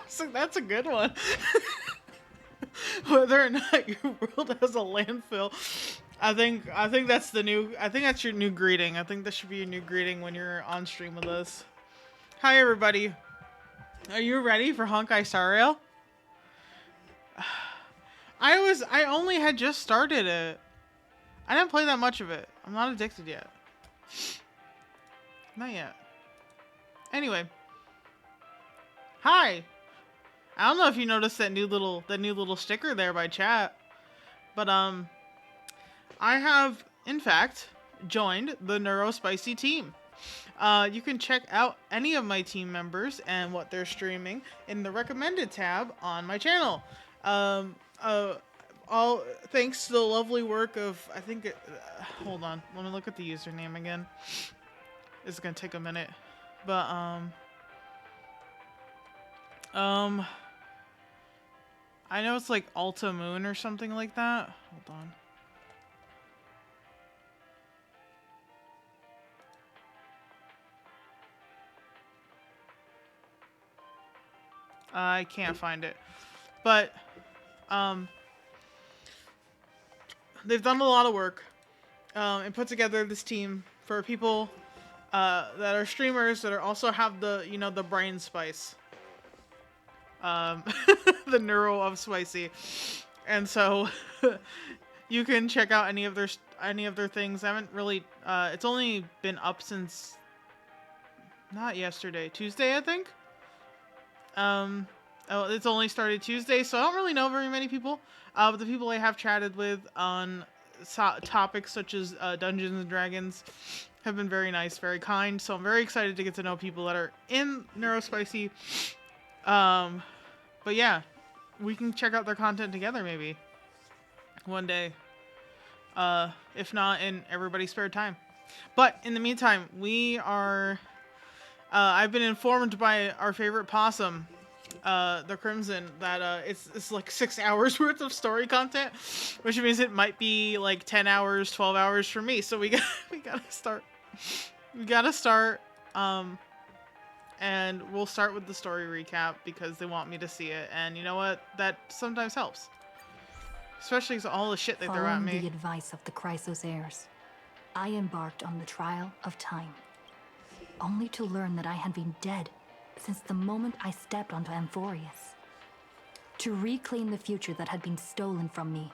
So that's a good one. Whether or not your world has a landfill. I think that's the new I think that's your new greeting. I think that should be your new greeting when you're on stream with us. Hi everybody. Are you ready for Honkai Star Rail? I only had just started it. I didn't play that much of it. I'm not addicted yet. Not yet. Anyway. Hi. I don't know if you noticed that new little sticker there by chat. But I have in fact joined the NeuroSpicy team. You can check out any of my team members and what they're streaming in the recommended tab on my channel. All thanks to the lovely work of hold on, let me look at the username again. It's gonna take a minute, but I know it's like Alta Moon or something like that. Hold on. I can't find it, but they've done a lot of work and put together this team for people that are streamers that are also have the the brain spice, the neuro of spicy, and so you can check out any of their things. I haven't really it's only been up since not yesterday, Tuesday, I think. It's only started Tuesday, so I don't really know very many people. But the people I have chatted with on topics such as Dungeons and Dragons have been very nice, very kind. So I'm very excited to get to know people that are in NeuroSpicy. But yeah, we can check out their content together maybe one day. If not in everybody's spare time. But in the meantime, we are. I've been informed by our favorite possum, the Crimson, that it's like 6 hours worth of story content, which means it might be like 10 hours, 12 hours for me. So we gotta start. We gotta start. And we'll start with the story recap because they want me to see it, and you know what? That sometimes helps, especially because all the shit they throw at me. Following the advice of the Chrysos heirs, I embarked on the trial of time, only to learn that I had been dead since the moment I stepped onto Amphorius. To reclaim the future that had been stolen from me,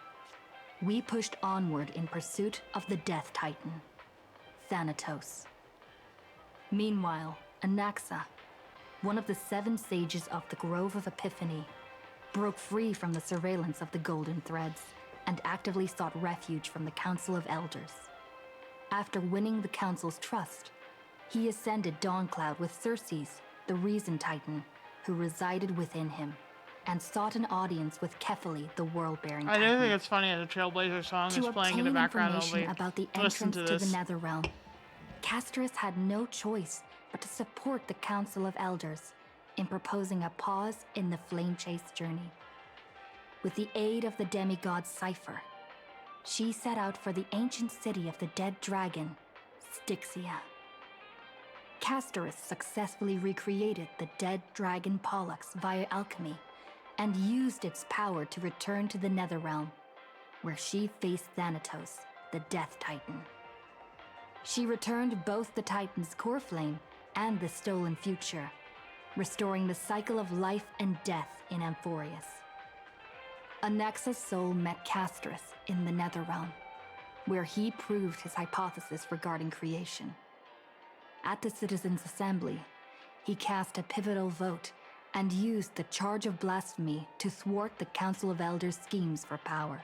we pushed onward in pursuit of the Death Titan, Thanatos. Meanwhile, Anaxa, one of the 7 sages of the Grove of Epiphany, broke free from the surveillance of the Golden Threads and actively sought refuge from the Council of Elders. After winning the Council's trust, he ascended Dawncloud with Circes, the Reason Titan, who resided within him, and sought an audience with Kefali, the World-Bearing Titan. I do think it's funny that the Trailblazer song is playing in the background. To obtain information about the entrance to the Netherrealm, Castris had no choice but to support the Council of Elders in proposing a pause in the Flame Chase journey. With the aid of the demigod Cypher, she set out for the ancient city of the dead dragon, Styxia. Castris successfully recreated the dead dragon Pollux via alchemy and used its power to return to the Netherrealm, where she faced Thanatos, the Death Titan. She returned both the Titan's core flame and the stolen future, restoring the cycle of life and death in Amphorius. Anaxa's soul met Castris in the Netherrealm, where he proved his hypothesis regarding creation. At the Citizens' Assembly, he cast a pivotal vote and used the charge of blasphemy to thwart the Council of Elders' schemes for power,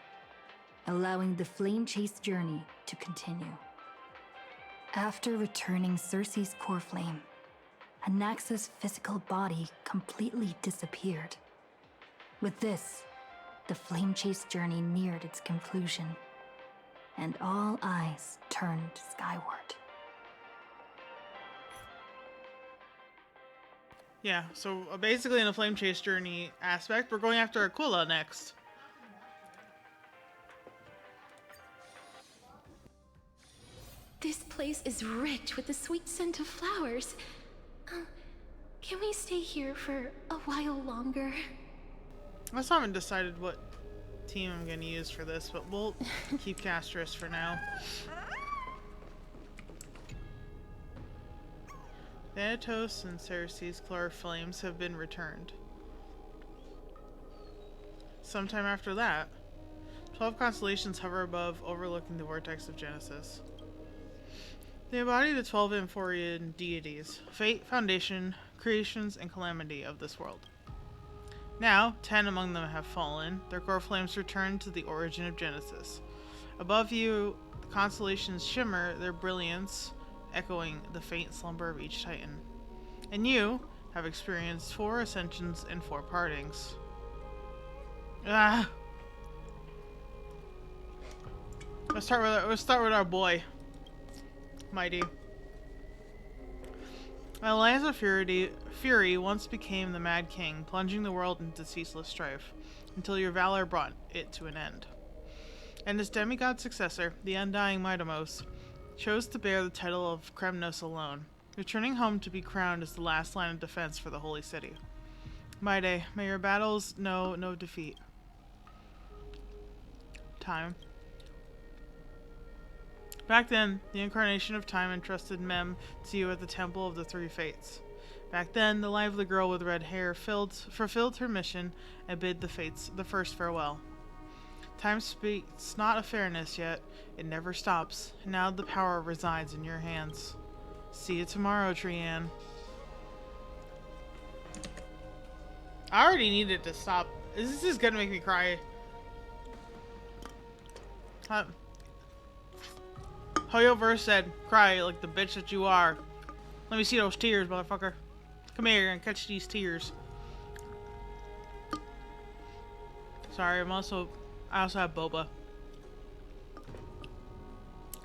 allowing the Flame Chase journey to continue. After returning Circe's core flame, Anaxa's physical body completely disappeared. With this, the Flame Chase journey neared its conclusion, and all eyes turned skyward. Yeah, so basically in the Flame Chase journey aspect, we're going after Aquila next. This place is rich with the sweet scent of flowers. Can we stay here for a while longer? I still haven't decided what team I'm gonna use for this, but we'll keep Castris for now. Thanatos and Ceres's Clara Flames have been returned. Sometime after that, 12 constellations hover above, overlooking the vortex of Genesis. They embody the 12 Amphorian deities, fate, foundation, creations, and calamity of this world. Now, 10 among them have fallen, their core flames return to the origin of Genesis. Above you, the constellations shimmer, their brilliance echoing the faint slumber of each titan. And you have experienced 4 ascensions and 4 partings. Let's start with our boy, Mighty. Alliance of Fury once became the Mad King, plunging the world into ceaseless strife, until your valor brought it to an end. And his demigod successor, the undying Midamos, chose to bear the title of Kremnos alone, returning home to be crowned as the last line of defense for the Holy City. Maide, may your battles know no defeat. Time. Back then, the incarnation of time entrusted Mem to you at the Temple of the Three Fates. Back then, the lively girl with red hair fulfilled her mission and bid the Fates the first farewell. Time speaks not of fairness yet, it never stops, and now the power resides in your hands. See you tomorrow, Trian. I already needed to stop. This is gonna make me cry. Hoyoverse said, cry like the bitch that you are. Let me see those tears, motherfucker. Come here and catch these tears. Sorry, I also have boba.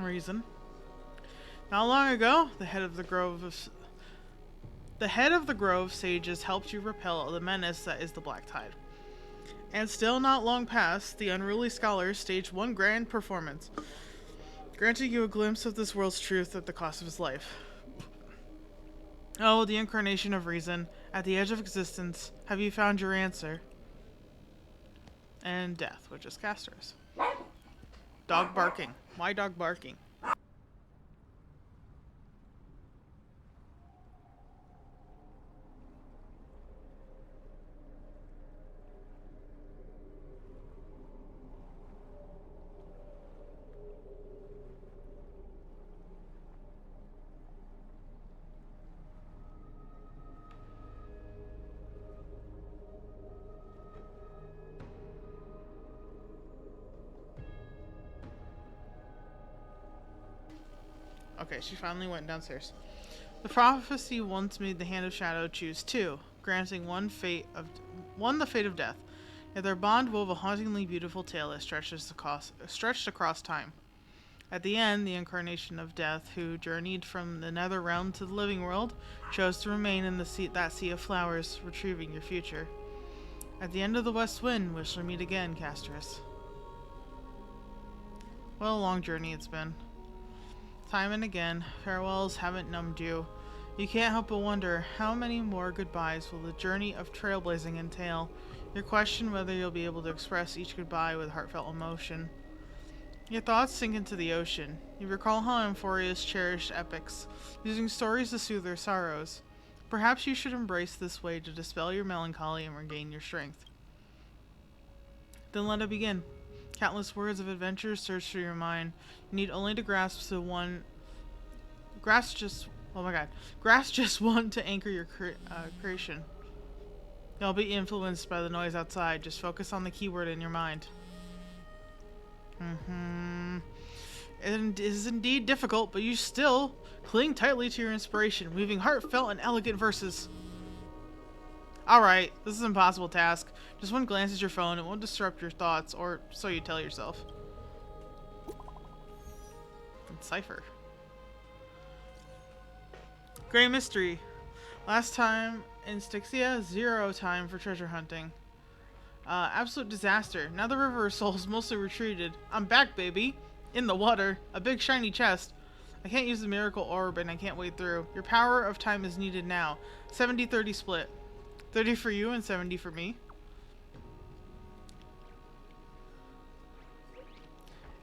Reason. Not long ago, the head of the Grove sages helped you repel the menace that is the Black Tide. And still not long past, the unruly scholars staged one grand performance, granting you a glimpse of this world's truth at the cost of his life. Oh, the incarnation of reason, at the edge of existence, have you found your answer? And death, which is Castris. Dog barking. Why dog barking? Okay, she finally went downstairs. The prophecy once made the Hand of Shadow choose 2, granting one the fate of death. Yet their bond wove a hauntingly beautiful tale that stretched across time. At the end, the incarnation of death, who journeyed from the nether realm to the living world, chose to remain in that sea of flowers, retrieving your future. At the end of the west wind, we shall meet again, Castris. What a long journey it's been. Time and again, farewells haven't numbed you. You can't help but wonder, how many more goodbyes will the journey of trailblazing entail? You question whether you'll be able to express each goodbye with heartfelt emotion. Your thoughts sink into the ocean. You recall how Amphorius cherished epics, using stories to soothe their sorrows. Perhaps you should embrace this way to dispel your melancholy and regain your strength. Then let it begin. Countless words of adventure search through your mind. You need only to grasp just one to anchor your creation. You'll be influenced by the noise outside. Just focus on the keyword in your mind. It is indeed difficult, but you still cling tightly to your inspiration, weaving heartfelt and elegant verses. Alright, this is an impossible task. Just one glance at your phone, it won't disrupt your thoughts, or so you tell yourself. And Cipher. Grey Mystery. Last time in Styxia, 0 time for treasure hunting. Absolute disaster. Now the River of Souls mostly retreated. I'm back, baby. In the water. A big shiny chest. I can't use the miracle orb and I can't wade through. Your power of time is needed now. 70-30 split. 30 for you and 70 for me.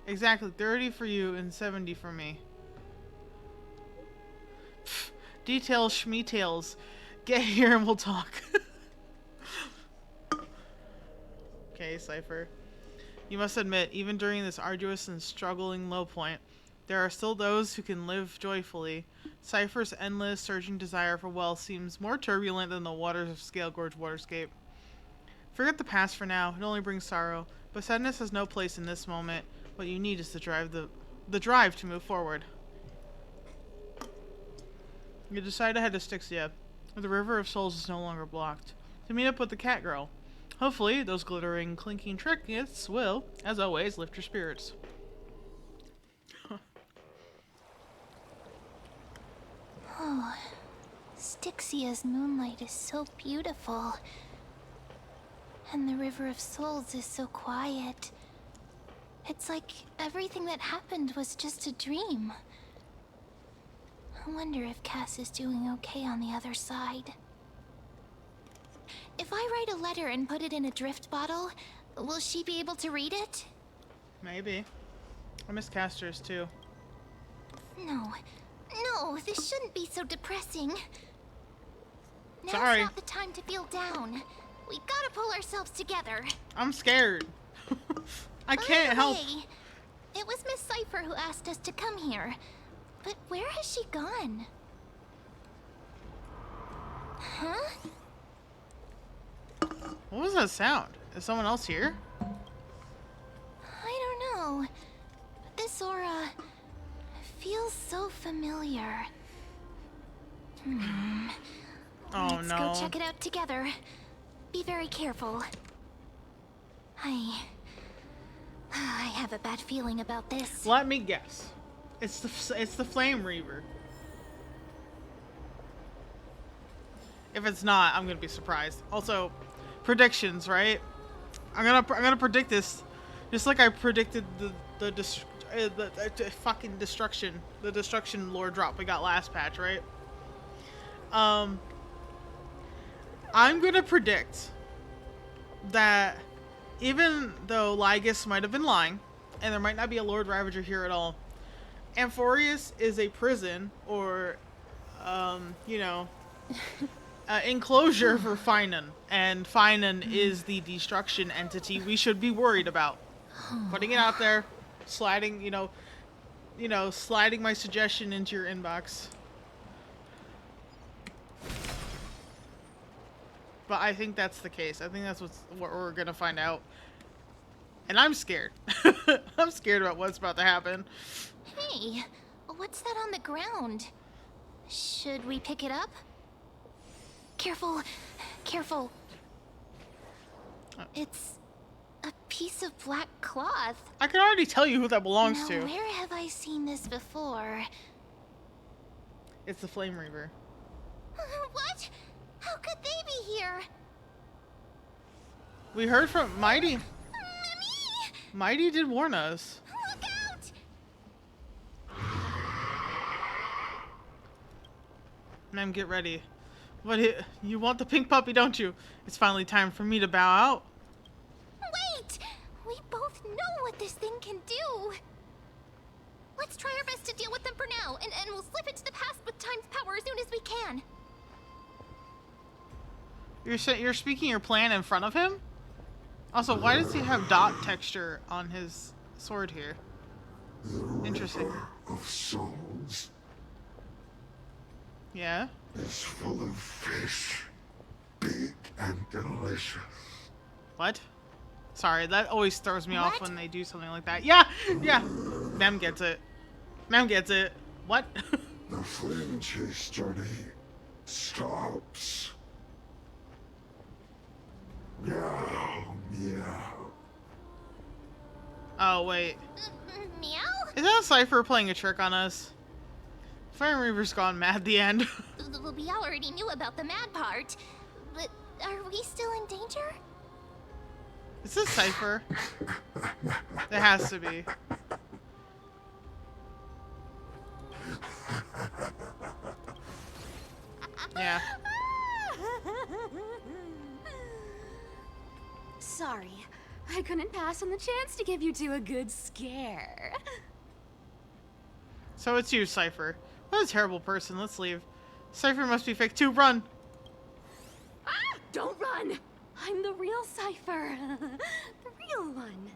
Exactly, 30 for you and 70 for me. Pfft, details, schmeetails. Get here and we'll talk. Okay, Cypher. You must admit, even during this arduous and struggling low point, there are still those who can live joyfully. Cypher's endless, surging desire for wealth seems more turbulent than the waters of Scale Gorge Waterscape. Forget the past for now, it only brings sorrow, but sadness has no place in this moment. What you need is the drive to move forward. You decide to head to Styxia, where the River of Souls is no longer blocked, to meet up with the cat girl. Hopefully, those glittering, clinking trinkets will, as always, lift your spirits. Oh, Styxia's moonlight is so beautiful. And the River of Souls is so quiet. It's like everything that happened was just a dream. I wonder if Cass is doing okay on the other side. If I write a letter and put it in a drift bottle, will she be able to read it? Maybe. I miss Casters too. No, this shouldn't be so depressing. Now's Sorry. not the time to feel down. We gotta pull ourselves together. I'm scared. I can't help. Way, it was Miss Cypher who asked us to come here. But where has she gone? Huh? What was that sound? Is someone else here? I don't know. This aura feels so familiar. Oh Let's no. go check it out together. Be very careful. I have a bad feeling about this. Let me guess. It's the Flame Reaver. If it's not, I'm gonna be surprised. Also, predictions, right? I'm gonna predict this, just like I predicted the fucking destruction, the destruction lore drop we got last patch, right? I'm gonna predict that even though Lygus might have been lying, and there might not be a Lord Ravager here at all, Amphorius is a prison or, you know, enclosure for Finan, and Finan is the destruction entity we should be worried about. Putting it out there, sliding, you know, sliding my suggestion into your inbox. But I think that's the case. I think that's what we're gonna find out. And I'm scared. I'm scared about what's about to happen. Hey, what's that on the ground? Should we pick it up? Careful, careful. It's a piece of black cloth. I can already tell you who that belongs Now, to. where have I seen this before? It's the Flame Reaver. What? How could they be here? We heard from Mighty. Mimi! Mighty did warn us. Look out! Ma'am, get ready. What? You want the pink puppy, don't you? It's finally time for me to bow out. Wait! We both know what this thing can do. Let's try our best to deal with them for now, and we'll slip into the past with time's power as soon as we can. You're speaking your plan in front of him? Also, why does he have dot texture on his sword here? Interesting. Of souls Yeah? is full of fish, big and delicious. What? Sorry, that always throws me off What? when they do something like that. Yeah! Yeah! Ma'am gets it. Ma'am gets it. What? The flame chase journey stops. Meow, meow. Oh, wait. Meow? Is that a Cypher playing a trick on us? Flame Reaver's gone mad at the end. We already knew about the mad part, but are we still in danger? Is this Cypher? It has to be. Yeah. Sorry, I couldn't pass on the chance to give you two a good scare. So it's you, Cypher. What a terrible person. Let's leave. Cypher must be fake too. Run! Ah! Don't run! I'm the real Cypher. The real one.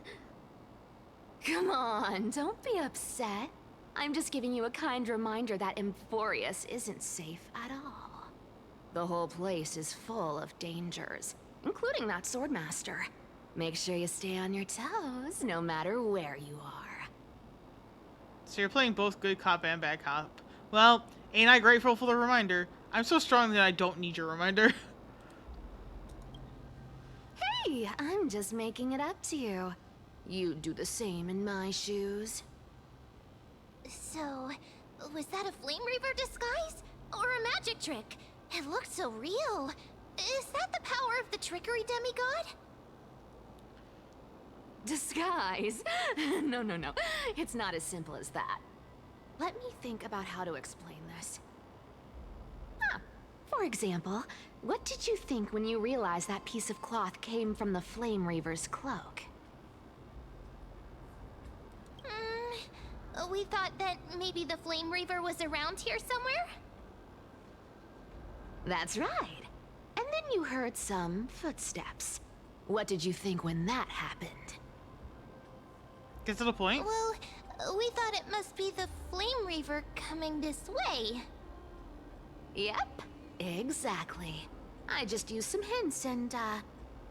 Come on, don't be upset. I'm just giving you a kind reminder that Emphorius isn't safe at all. The whole place is full of dangers, including that Swordmaster. Make sure you stay on your toes, no matter where you are. So you're playing both good cop and bad cop. Well, ain't I grateful for the reminder? I'm so strong that I don't need your reminder. Hey, I'm just making it up to you. You'd do the same in my shoes. So, was that a Flame Reaver disguise? Or a magic trick? It looked so real. Is that the power of the trickery demigod? Disguise? No. It's not as simple as that. Let me think about how to explain this. For example, what did you think when you realized that piece of cloth came from the Flame Reaver's cloak? We thought that maybe the Flame Reaver was around here somewhere? That's right. And then you heard some footsteps. What did you think when that happened? Get to the point. Well, we thought it must be the Flame Reaver coming this way. Yep, exactly. I just used some hints and,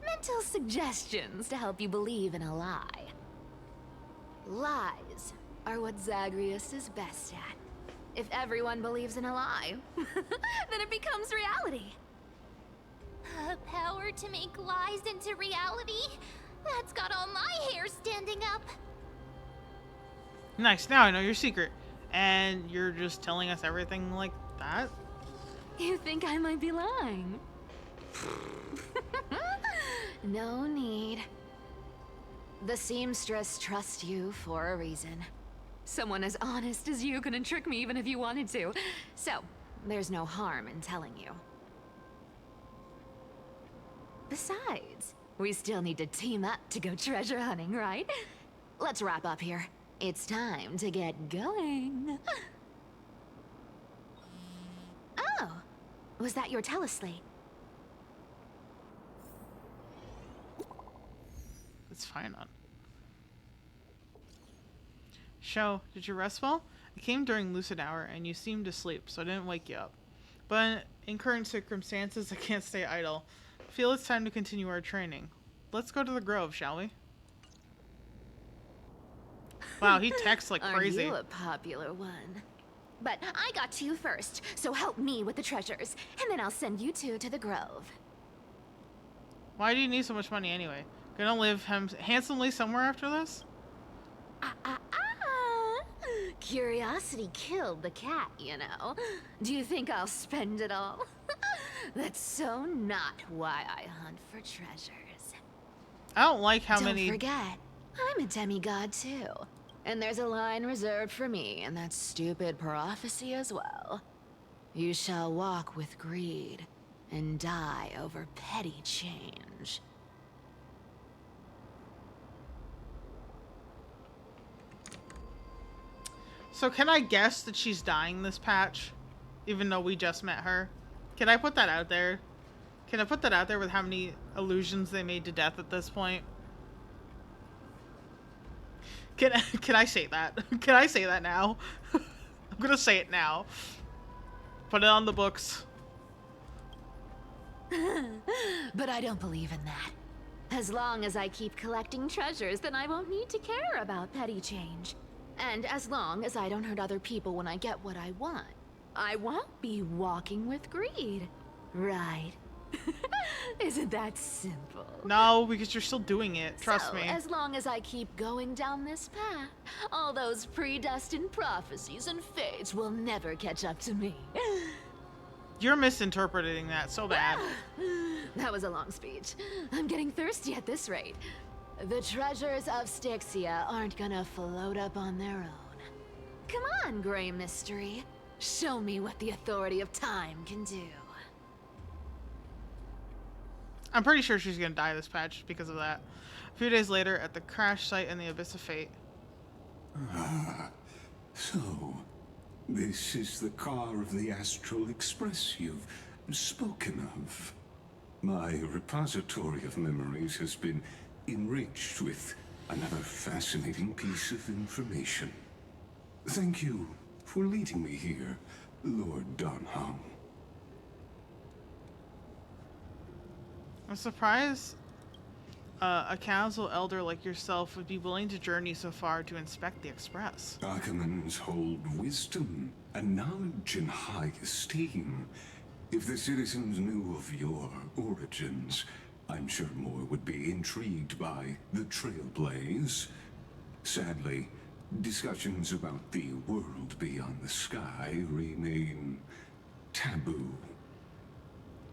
mental suggestions to help you believe in a lie. Lies are what Zagreus is best at. If everyone believes in a lie, then it becomes reality. A power to make lies into reality? That's got all my hair standing up. Nice. Now I know your secret. And you're just telling us everything like that? You think I might be lying? No need. The seamstress trusts you for a reason. Someone as honest as you couldn't trick me even if you wanted to. So, there's no harm in telling you. Besides, we still need to team up to go treasure hunting, right? Let's wrap up here. It's time to get going. Oh, was that your teleslate? It's fine on. Sho, did you rest well? I came during lucid hour and you seemed asleep, so I didn't wake you up. But in current circumstances, I can't stay idle. I feel it's time to continue our training. Let's go to the Grove, shall we? Wow, he texts like crazy. Are you a popular one? But I got to you first, so help me with the treasures, and then I'll send you two to the Grove. Why do you need so much money anyway? Gonna live handsomely somewhere after this? Curiosity killed the cat, you know. Do you think I'll spend it all? That's so not why I hunt for treasures. I don't like how Don't many... forget, I'm a demigod too. And there's a line reserved for me in that stupid prophecy as well. You shall walk with greed and die over petty change. So can I guess that she's dying this patch? Even though we just met her? Can I put that out there? Can I put that out there with how many illusions they made to death at this point? Can I say that? Can I say that now? I'm gonna say it now. Put it on the books. But I don't believe in that. As long as I keep collecting treasures, then I won't need to care about petty change. And as long as I don't hurt other people when I get what I want, I won't be walking with greed. Right? Isn't that simple? No, because you're still doing it. Trust me. As long as I keep going down this path, all those predestined prophecies and fates will never catch up to me. You're misinterpreting that so bad. That was a long speech. I'm getting thirsty at this rate. The treasures of Styxia aren't gonna float up on their own. Come on, Grey Mystery. Show me what the authority of time can do. I'm pretty sure she's gonna die this patch because of that. A few days later, at the crash site in the Abyss of Fate. So, this is the car of the Astral Express you've spoken of. My repository of memories has been enriched with another fascinating piece of information. Thank you for leading me here, Lord Dan Heng. I'm surprised a council elder like yourself would be willing to journey so far to inspect the Express. Archimans hold wisdom and knowledge in high esteem. If the citizens knew of your origins, I'm sure more would be intrigued by the Trailblaze. Sadly, discussions about the world beyond the sky remain taboo.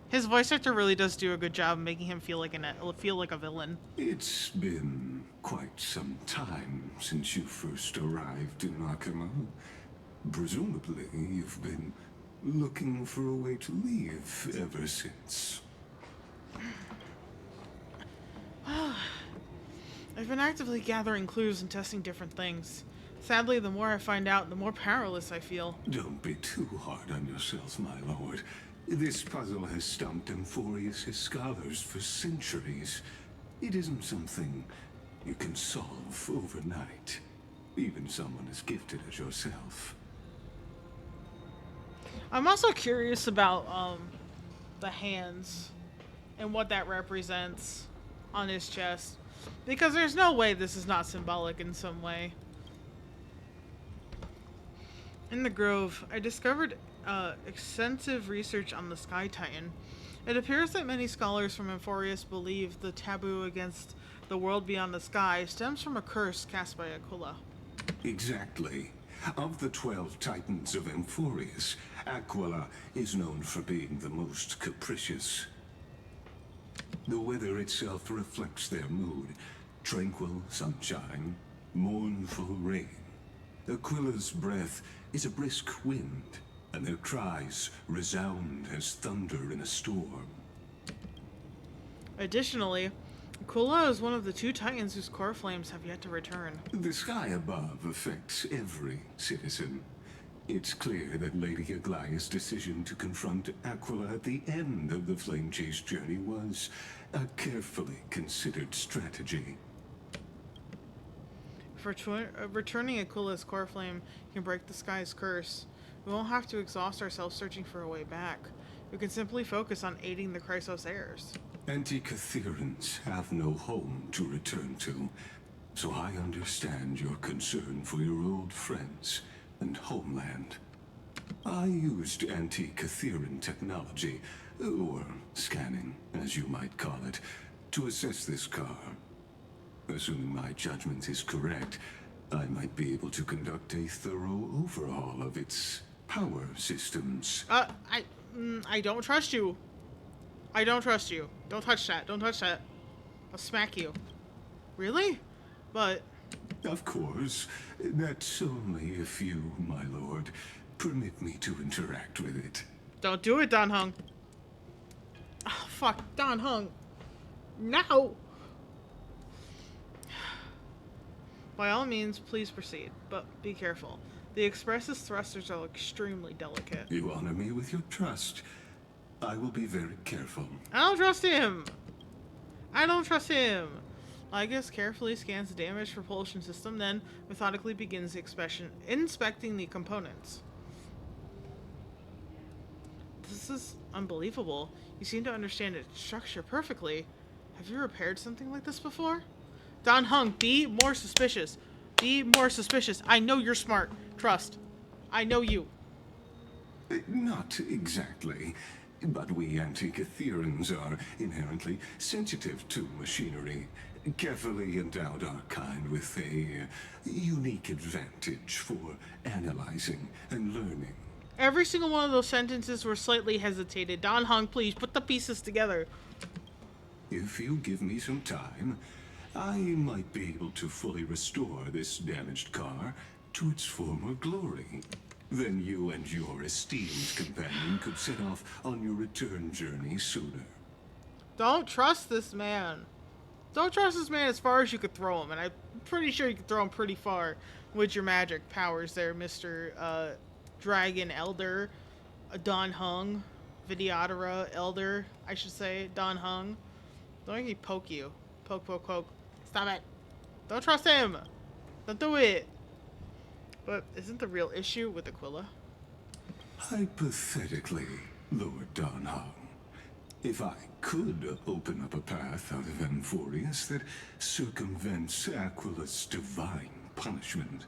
His voice actor really does do a good job making him feel like a villain. It's been quite some time since you first arrived in Akima. Presumably, you've been looking for a way to leave ever since. I've been actively gathering clues and testing different things. Sadly, the more I find out, the more powerless I feel. Don't be too hard on yourself, my lord. This puzzle has stumped Amphorius' scholars for centuries. It isn't something you can solve overnight. Even someone as gifted as yourself. I'm also curious about the hands and what that represents on his chest. Because there's no way this is not symbolic in some way. In the Grove, I discovered extensive research on the Sky Titan. It appears that many scholars from Amphorius believe the taboo against the world beyond the sky stems from a curse cast by Aquila. Exactly. Of the 12 Titans of Amphorius, Aquila is known for being the most capricious. The weather itself reflects their mood. Tranquil sunshine, mournful rain. Aquila's breath is a brisk wind, and their cries resound as thunder in a storm. Additionally, Aquila is one of the 2 Titans whose core flames have yet to return. The sky above affects every citizen. It's clear that Lady Aglaya's decision to confront Aquila at the end of the Flame Chase journey was a carefully considered strategy. For returning Aquila's core flame can break the sky's curse. We won't have to exhaust ourselves searching for a way back. We can simply focus on aiding the Chrysos heirs. Anti-Catherians have no home to return to, so I understand your concern for your old friends and homeland. I used anti-Catherian technology, or scanning, as you might call it, to assess this car. Assuming my judgment is correct, I might be able to conduct a thorough overhaul of its power systems. I don't trust you. I don't trust you. Don't touch that. Don't touch that. I'll smack you. Really? But... Of course. That's only if you, my lord, permit me to interact with it. Don't do it, Dan Heng. Oh, fuck. Dan Heng. No! By all means, please proceed, but be careful. The Express's thrusters are extremely delicate. You honor me with your trust. I will be very careful. I don't trust him! I don't trust him! Lygus carefully scans the damaged propulsion system, then methodically begins inspecting the components. This is unbelievable. You seem to understand its structure perfectly. Have you repaired something like this before? Dan Heng, be more suspicious. Be more suspicious. I know you're smart. Trust. I know you. Not exactly. But we Anti-Catherians are inherently sensitive to machinery. Carefully endowed our kind with a unique advantage for analyzing and learning. Every single one of those sentences were slightly hesitated. Dan Heng, please, put the pieces together. If you give me some time, I might be able to fully restore this damaged car to its former glory. Then you and your esteemed companion could set off on your return journey sooner. Don't trust this man. Don't trust this man as far as you could throw him, and I'm pretty sure you could throw him pretty far with your magic powers there, Mr. Dragon Elder, Don Hung, Vidyadhara Elder, I should say, Don Hung. Don't make me poke you. Poke, poke, poke. Stop it. Don't trust him. Don't do it. But isn't the real issue with Aquila? Hypothetically, Lord Don Hung, if I could open up a path out of Amphorius that circumvents Aquila's divine punishment,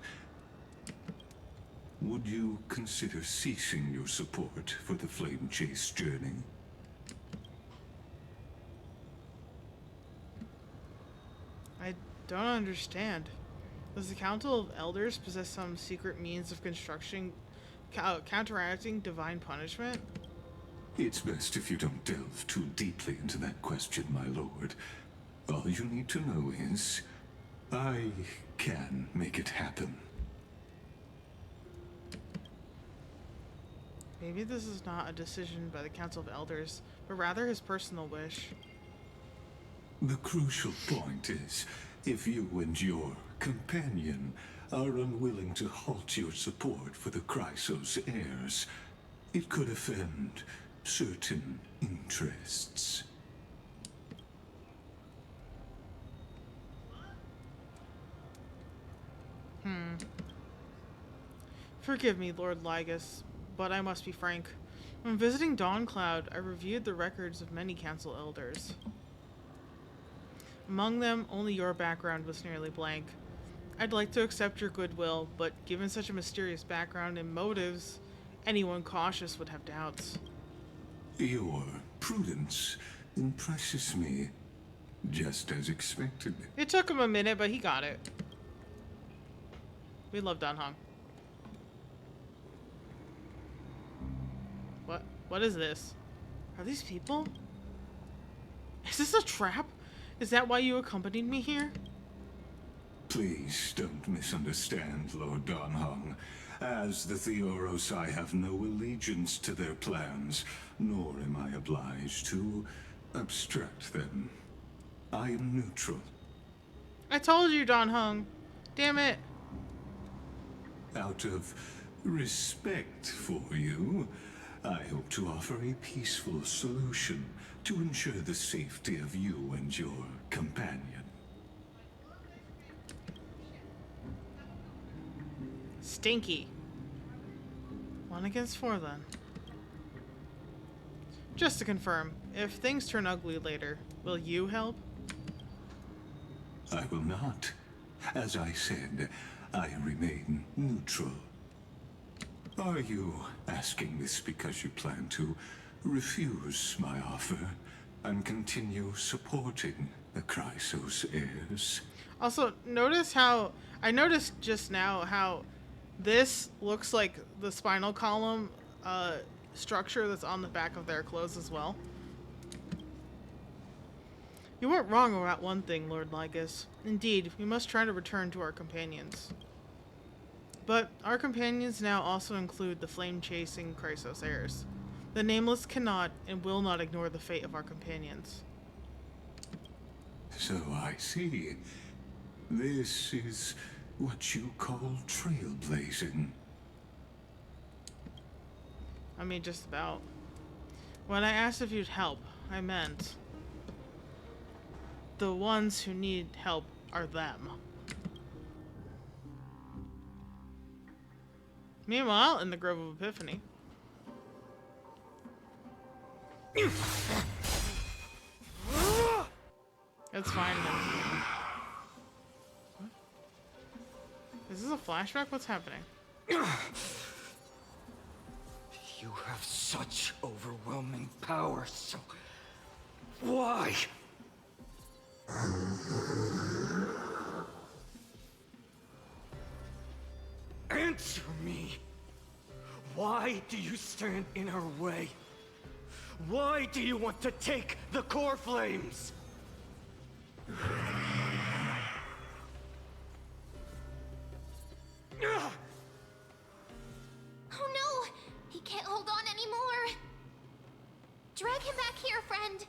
would you consider ceasing your support for the Flame Chase journey? I don't understand. Does the Council of Elders possess some secret means of construction counteracting divine punishment? It's best if you don't delve too deeply into that question, my lord. All you need to know is, I can make it happen. Maybe this is not a decision by the Council of Elders, but rather his personal wish. The crucial point is, if you and your companion are unwilling to halt your support for the Chrysos heirs, it could offend certain interests. Forgive me, Lord Lygus, but I must be frank. When visiting Dawncloud, I reviewed the records of many Council Elders. Among them, only your background was nearly blank. I'd like to accept your goodwill, but given such a mysterious background and motives, anyone cautious would have doubts. Your prudence impresses me, just as expected. It took him a minute, but he got it. We love Don Hung. What is this? Are these people? Is this a trap? Is that why you accompanied me here? Please don't misunderstand, Lord Don Hung. As the Theoros, I have no allegiance to their plans, nor am I obliged to obstruct them. I am neutral. I told you, Don Hung. Damn it. Out of respect for you, I hope to offer a peaceful solution to ensure the safety of you and your companion. Stinky. 1 against 4 then. Just to confirm, if things turn ugly later, will you help? I will not. As I said, I remain neutral. Are you asking this because you plan to refuse my offer and continue supporting the Chrysos heirs? Also, notice how I noticed just now how this looks like the spinal column structure that's on the back of their clothes as well. You weren't wrong about one thing, Lord Lygus. Indeed, we must try to return to our companions. But our companions now also include the flame-chasing Chrysos heirs. The Nameless cannot and will not ignore the fate of our companions. So I see. This is what you call trailblazing. I mean, just about. When I asked if you'd help, I meant the ones who need help are them. Meanwhile, in the Grove of Epiphany. It's fine then. What? Is this a flashback? What's happening? You have such overwhelming power, so why? Answer me. Why do you stand in our way? Why do you want to take the core flames? Oh no! He can't hold on anymore! Drag him back here, friend!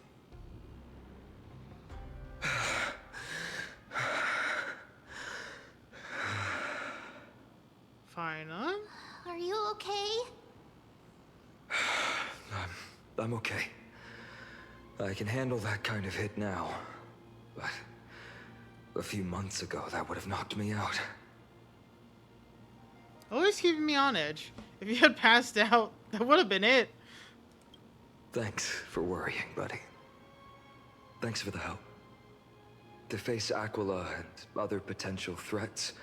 I'm okay. I can handle that kind of hit now. But a few months ago, that would have knocked me out. Always keeping me on edge. If you had passed out, that would have been it. Thanks for worrying, buddy. Thanks for the help. To face Aquila and other potential threats,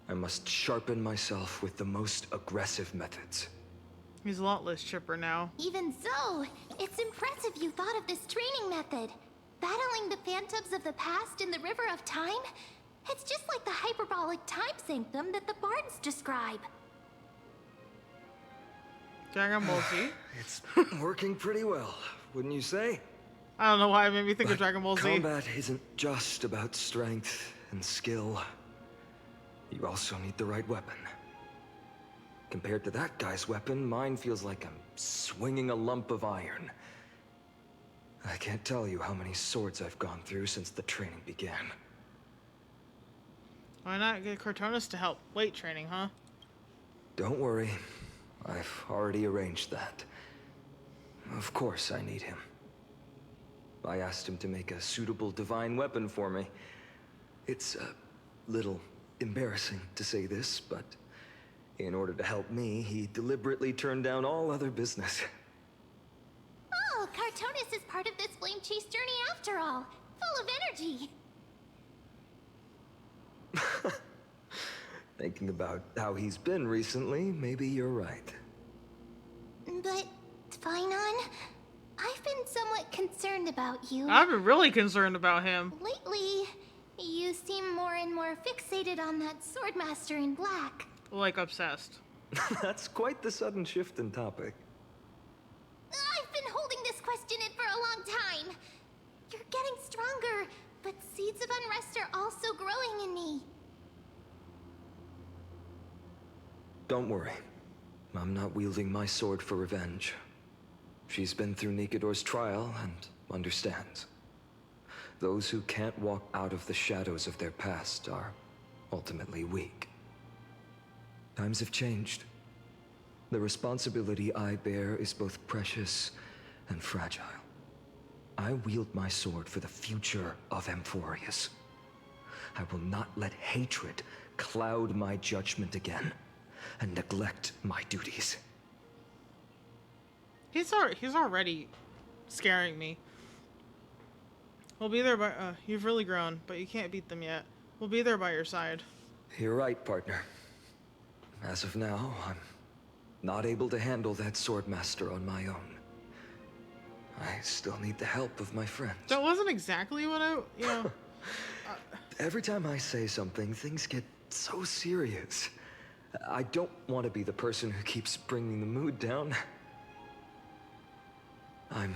I must sharpen myself with the most aggressive methods. He's a lot less chipper now. Even so, it's impressive you thought of this training method. Battling the phantoms of the past in the River of Time? It's just like the hyperbolic time sanctum that the bards describe. Dragon Ball Z? It's working pretty well, wouldn't you say? I don't know why it made me think of Dragon Ball Z. Combat isn't just about strength and skill. You also need the right weapon. Compared to that guy's weapon, mine feels like I'm swinging a lump of iron. I can't tell you how many swords I've gone through since the training began. Why not get Cortonis to help weight training, huh? Don't worry. I've already arranged that. Of course I need him. I asked him to make a suitable divine weapon for me. It's a little embarrassing to say this, but in order to help me, he deliberately turned down all other business. Oh, Cartonis is part of this flame chase journey after all. Full of energy. Thinking about how he's been recently, maybe you're right. But, Phainon, I've been somewhat concerned about you. I've been really concerned about him. Lately, you seem more and more fixated on that Swordmaster in black. Like, obsessed. That's quite the sudden shift in topic. I've been holding this question in for a long time. You're getting stronger, but seeds of unrest are also growing in me. Don't worry. I'm not wielding my sword for revenge. She's been through Nikador's trial and understands. Those who can't walk out of the shadows of their past are ultimately weak. Times have changed. The responsibility I bear is both precious and fragile. I wield my sword for the future of Amphorius. I will not let hatred cloud my judgment again and neglect my duties. He's already scaring me. We'll be there by, you've really grown, but you can't beat them yet. We'll be there by your side. You're right, partner. As of now, I'm not able to handle that Swordmaster on my own. I still need the help of my friends. That wasn't exactly what Every time I say something, things get so serious. I don't want to be the person who keeps bringing the mood down. I'm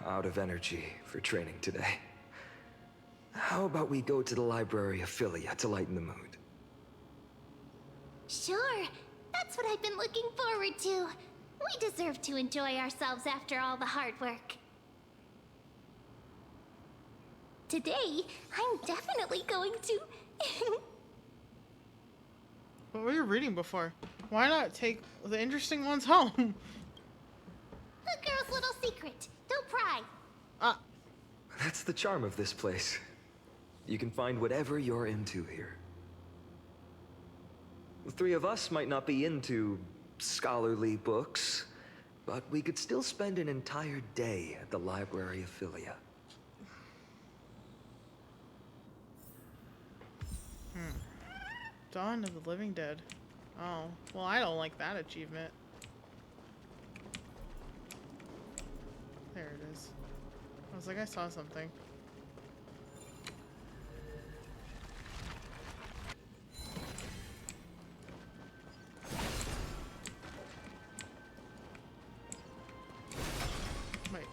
out of energy for training today. How about we go to the Library of Philia to lighten the mood? Sure, that's what I've been looking forward to. We deserve to enjoy ourselves after all the hard work. Today, I'm definitely going to... What were you reading before? Why not take the interesting ones home? The girl's little secret. Don't pry. That's the charm of this place. You can find whatever you're into here. The three of us might not be into scholarly books, but we could still spend an entire day at the Library of Philia. Dawn of the Living Dead. Oh, well, I don't like that achievement. There it is. I was like, I saw something. Wait.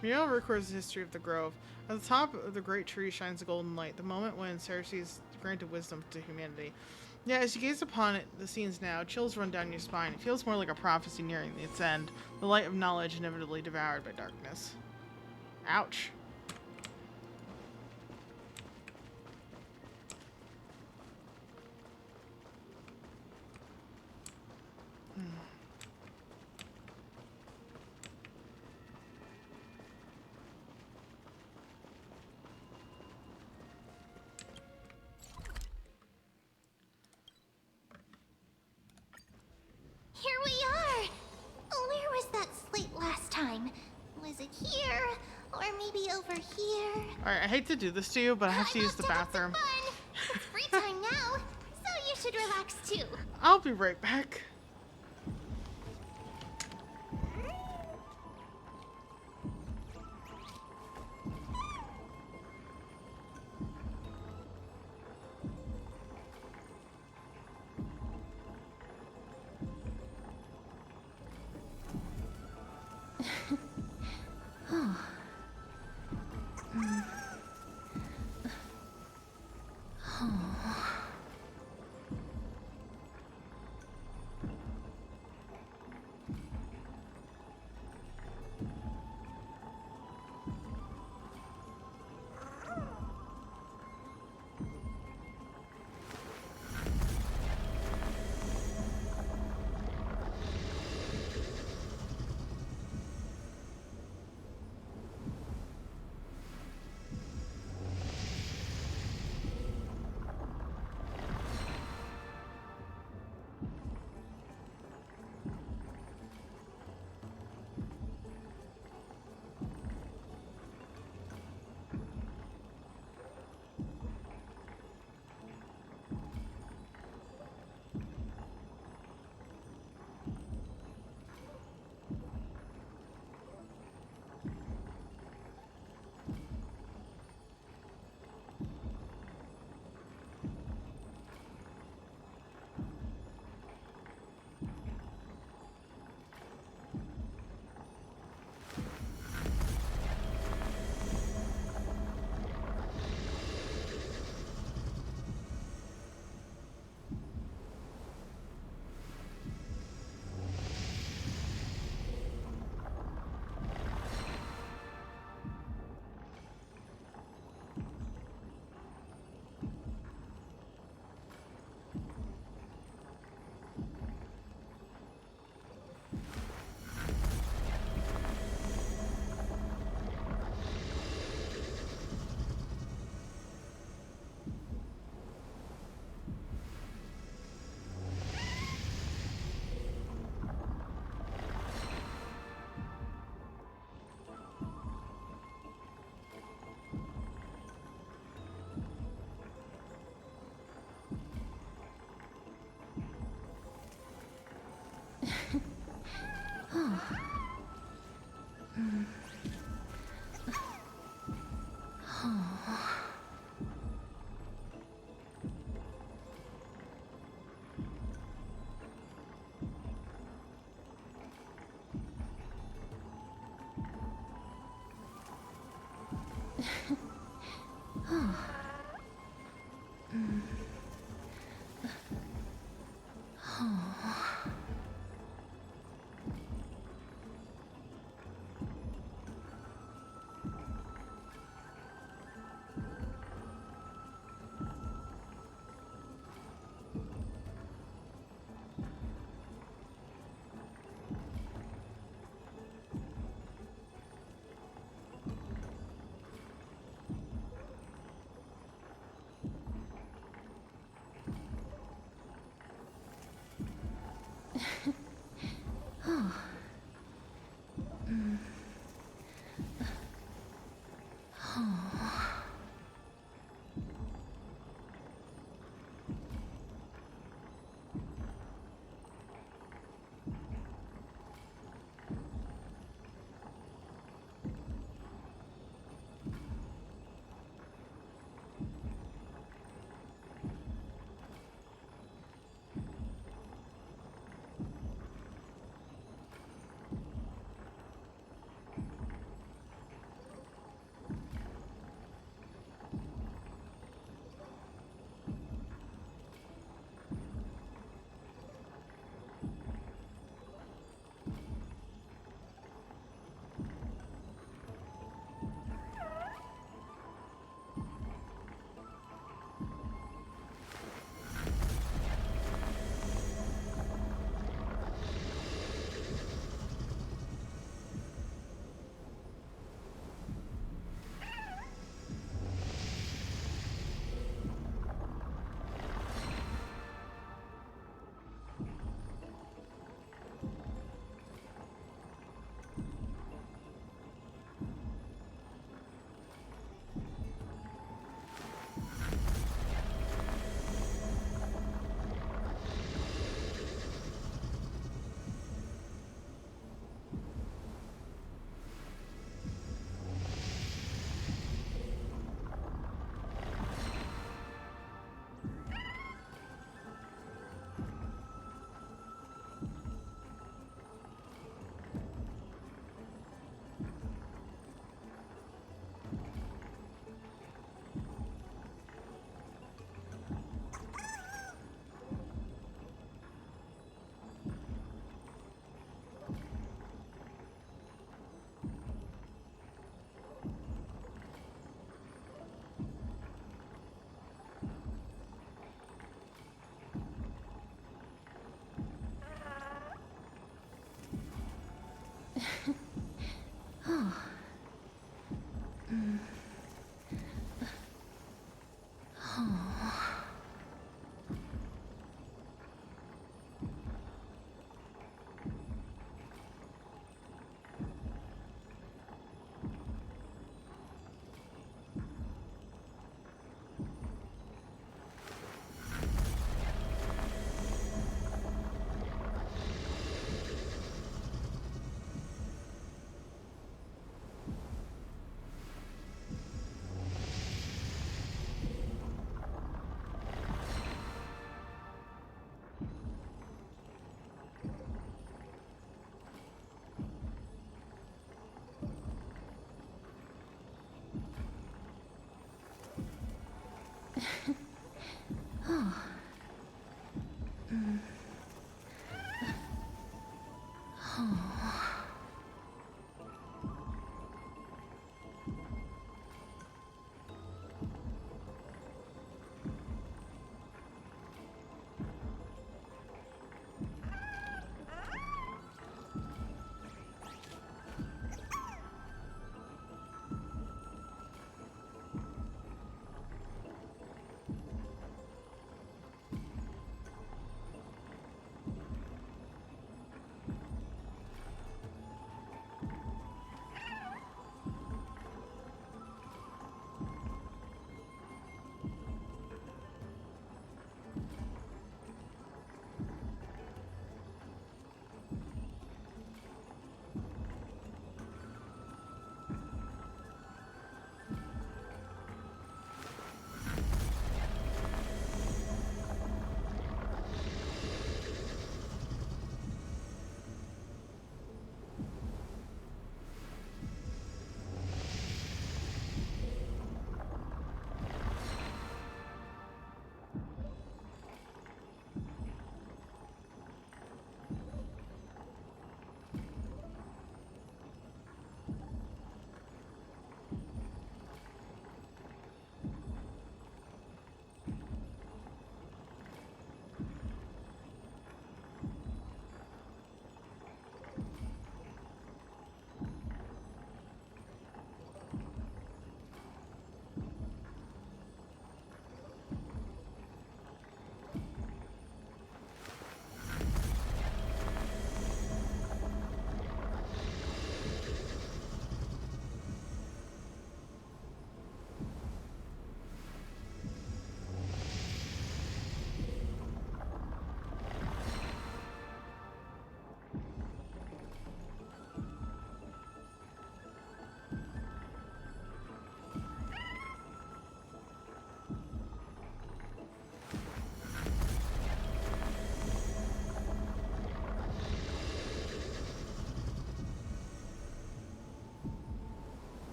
Muriel records the history of the grove. At the top of the great tree shines a golden light, the moment when Ceres granted wisdom to humanity. Yeah, as you gaze upon it, the scenes now, chills run down your spine. It feels more like a prophecy nearing its end, the light of knowledge inevitably devoured by darkness. Ouch. Is it here? Or maybe over here? Alright, I hate to do this to you, but I have to use the bathroom. It's free time now, so you should relax too. I'll be right back.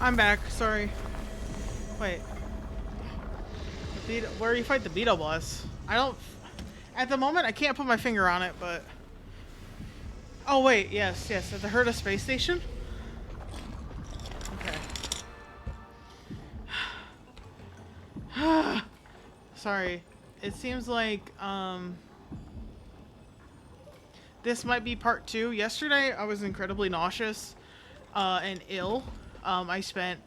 I'm back. Sorry. Wait. Where do you fight the beetle boss? I don't. At the moment, I can't put my finger on it, but... Oh, wait. Yes, yes. At the Herta space station? Okay. Sorry. It seems like, this might be part 2. Yesterday, I was incredibly nauseous, and ill. I spent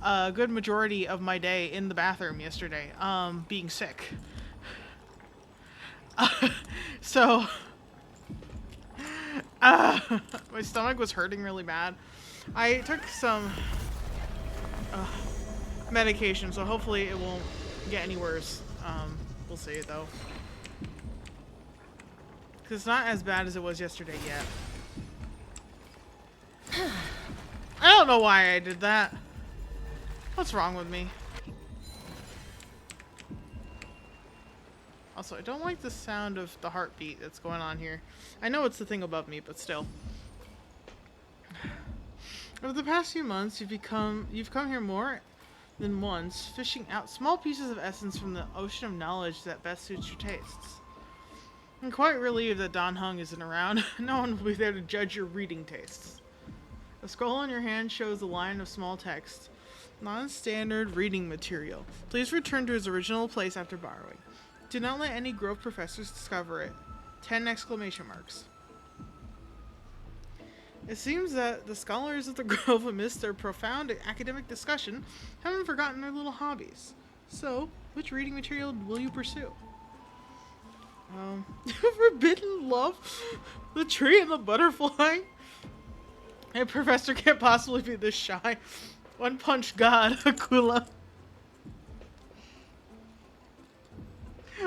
a good majority of my day in the bathroom yesterday, being sick. So, my stomach was hurting really bad. I took some medication, so hopefully it won't get any worse. We'll see though. Because it's not as bad as it was yesterday yet. I don't know why I did that. What's wrong with me? Also, I don't like the sound of the heartbeat that's going on here. I know it's the thing above me, but still. Over the past few months, you've come here more than once, fishing out small pieces of essence from the ocean of knowledge that best suits your tastes. I'm quite relieved that Dan Heng isn't around. No one will be there to judge your reading tastes. The scroll in your hand shows a line of small text. Non-standard reading material. Please return to its original place after borrowing. Do not let any Grove professors discover it. 10 exclamation marks. It seems that the scholars of the Grove, amidst their profound academic discussion, haven't forgotten their little hobbies. So, which reading material will you pursue? Forbidden Love? The Tree and the Butterfly? A professor can't possibly be this shy. One Punch God, Akula.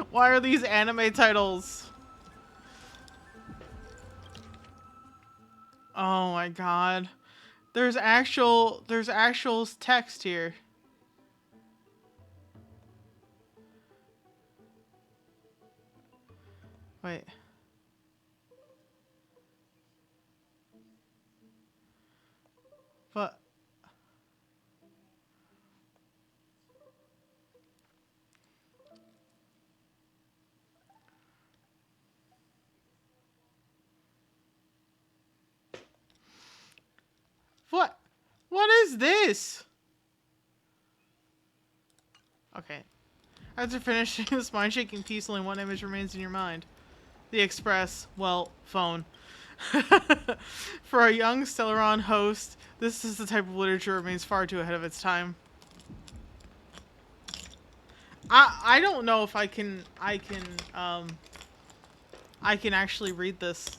Why are these anime titles? Oh my god. There's actual text here. Wait. But what is this? Okay. After finishing this mind-shaking piece, only one image remains in your mind. The Express. Well, phone. For a young Stellaron host, this is the type of literature that remains far too ahead of its time. I don't know if I can actually read this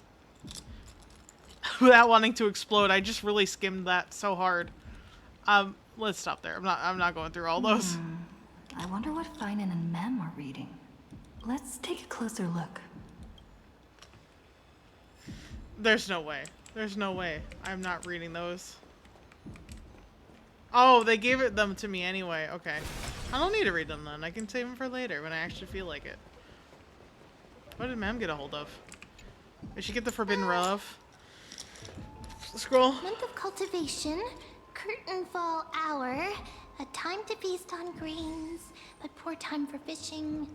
without wanting to explode. I just really skimmed that so hard. Let's stop there. I'm not going through all those. I wonder what Finan and Mem are reading. Let's take a closer look. There's no way. There's no way. I'm not reading those. Oh, they gave them to me anyway. Okay. I don't need to read them then. I can save them for later when I actually feel like it. What did Mem get a hold of? Did she get the Forbidden Love? Scroll. Month of cultivation, curtain fall hour, a time to feast on grains, but poor time for fishing.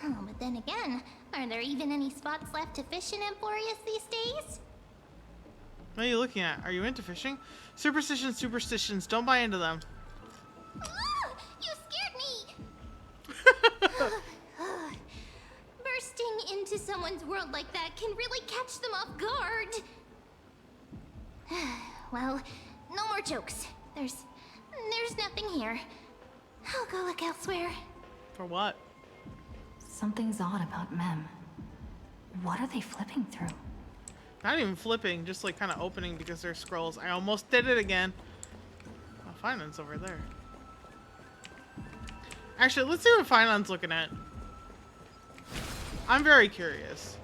Oh, but then again, are there even any spots left to fish in Emporius these days? What are you looking at? Are you into fishing? Superstitions. Don't buy into them. Ah, you scared me! Bursting into someone's world like that can really catch them off guard. Well, no more jokes. There's nothing here. I'll go look elsewhere. For what? Something's odd about Mem. What are they flipping through? Not even flipping, just like kind of opening because they're scrolls. I almost did it again. Oh, Finan's over there. Actually, let's see what Finan's looking at. I'm very curious.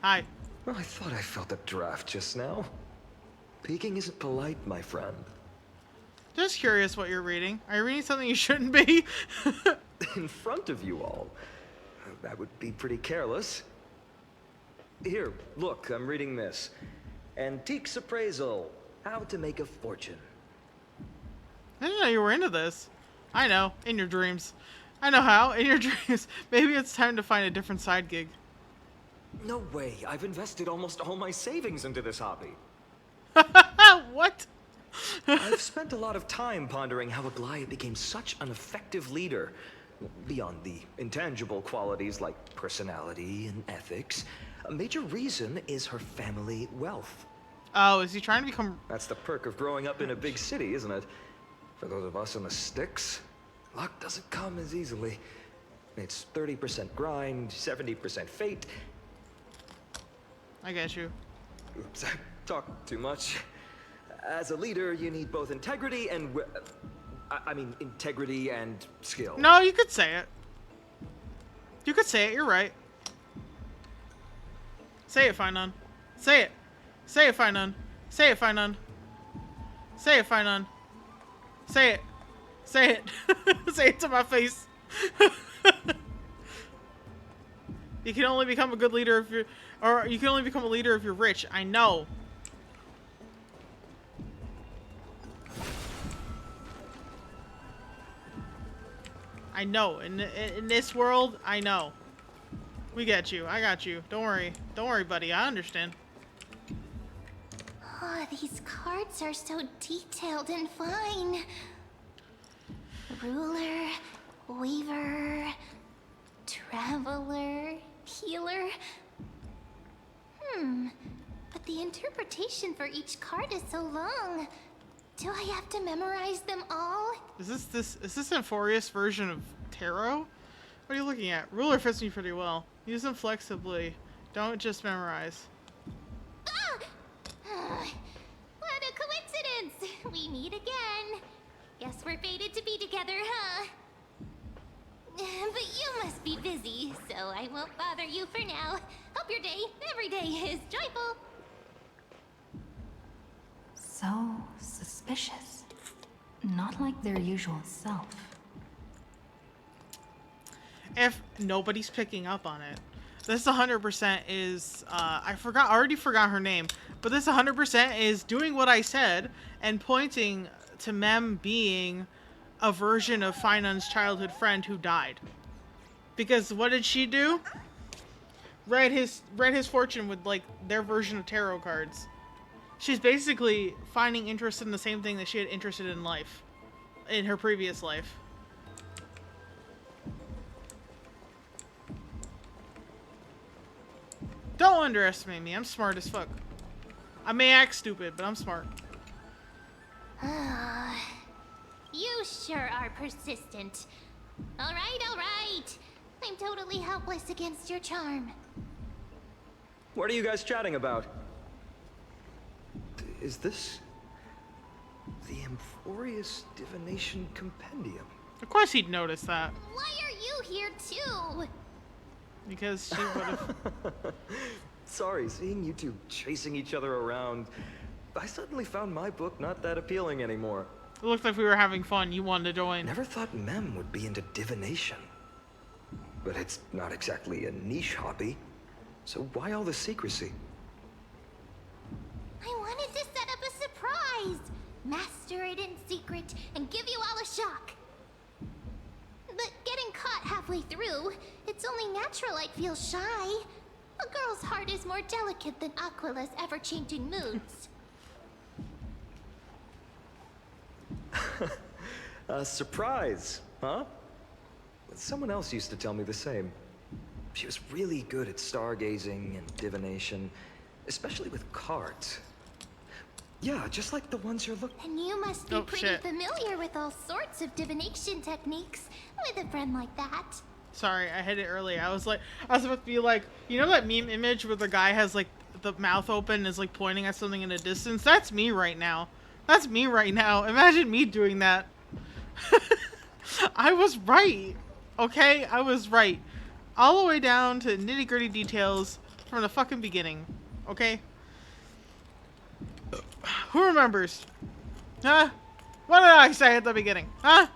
Hi. Well, I thought I felt a draft just now. Peeking isn't polite, my friend. Just curious what you're reading. Are you reading something you shouldn't be? In front of you all. That would be pretty careless. Here, look, I'm reading this. Antiques Appraisal. How to Make a Fortune. I didn't know you were into this. I know, in your dreams. I know how. In your dreams. Maybe it's time to find a different side gig. No way. I've invested almost all my savings into this hobby. What? I've spent a lot of time pondering how Aglaia became such an effective leader. Beyond the intangible qualities like personality and ethics, a major reason is her family wealth. Oh, is he trying to become... That's the perk of growing up in a big city, isn't it? For those of us in the sticks, luck doesn't come as easily. It's 30% grind, 70% fate. I get you. Oops, I talk too much. As a leader, you need both integrity and... I mean, integrity and skill. No, you could say it. You could say it, you're right. Say it, Finon. Say it. Say it, Finon. Say it, Finon. Say it, Finon. Say it. Say it. Say it to my face. You can only become a good leader if you're... Or you can only become a leader if you're rich. I know. I know. In this world, I know. We get you. I got you. Don't worry. Don't worry, buddy. I understand. Oh, these cards are so detailed and fine. Ruler, Weaver, Traveler, Healer. But the interpretation for each card is so long. Do I have to memorize them all? Is this Euphorious version of tarot? What are you looking at? Ruler fits me pretty well. Use them flexibly. Don't just memorize. Ah! What a coincidence! We meet again. Guess we're fated to be together, huh? But you must be busy, so I won't bother you for now. Hope your day, every day, is joyful. So suspicious. Not like their usual self. If nobody's picking up on it, this 100% is, I already forgot her name, but this 100% is doing what I said and pointing to Mem being a version of Finon's childhood friend who died. Because what did she do? Read his fortune with, like, their version of tarot cards. She's basically finding interest in the same thing that she had interested in life. In her previous life. Don't underestimate me. I'm smart as fuck. I may act stupid, but I'm smart. You sure are persistent. All right. I'm totally helpless against your charm. What are you guys chatting about? Is this the Euphorious Divination Compendium? Of course he'd notice that. Why are you here too? Because she would've... Sorry, seeing you two chasing each other around, I suddenly found my book not that appealing anymore. It looked like we were having fun. You wanted to join. Never thought Mem would be into divination. But it's not exactly a niche hobby. So why all the secrecy? I wanted to set up a surprise. Master it in secret and give you all a shock. But getting caught halfway through, it's only natural I'd feel shy. A girl's heart is more delicate than Aquila's ever-changing moods. A surprise, huh? Someone else used to tell me the same. She was really good at stargazing and divination, especially with cards. Yeah, just like the ones you're looking... And you must be Oh, pretty shit. familiar with all sorts of divination techniques with a friend like that. Sorry, I hit it early. I was about to be like, you know that meme image where the guy has like the mouth open and is like pointing at something in the distance? That's me right now. That's me right now. Imagine me doing that. I was right. Okay? I was right. All the way down to nitty gritty details from the fucking beginning. Okay? Who remembers? Huh? What did I say at the beginning? Huh?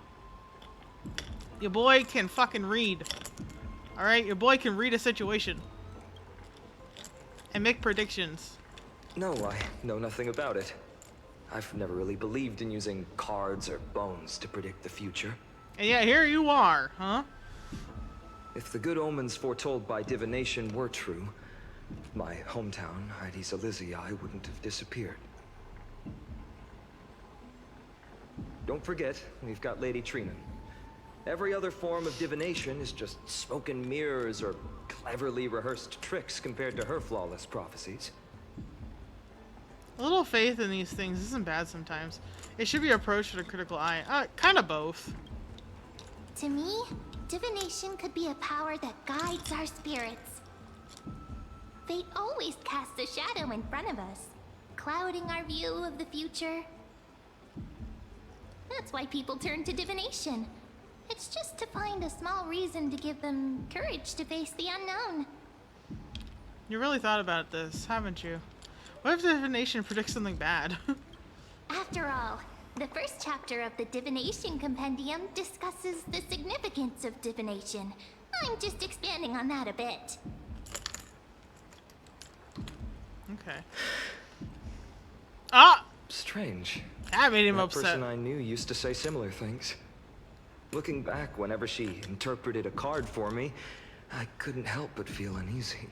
Your boy can fucking read. Alright? Your boy can read a situation. And make predictions. No, I know nothing about it. I've never really believed in using cards or bones to predict the future. And yeah, here you are, huh? If the good omens foretold by divination were true, my hometown, Hydes Elysiae, wouldn't have disappeared. Don't forget, we've got Lady Trina. Every other form of divination is just smoke and mirrors or cleverly rehearsed tricks compared to her flawless prophecies. A little faith in these things isn't bad sometimes. It should be approached with a critical eye. Kind of both. To me, divination could be a power that guides our spirits. Fate always casts a shadow in front of us, clouding our view of the future. That's why people turn to divination. It's just to find a small reason to give them courage to face the unknown. You really thought about this, haven't you? What if divination predicts something bad? After all, the first chapter of the Divination Compendium discusses the significance of divination. I'm just expanding on that a bit. Okay. Ah! Strange. That made him That upset. person I knew used to say similar things. Looking back, whenever she interpreted a card for me, I couldn't help but feel uneasy.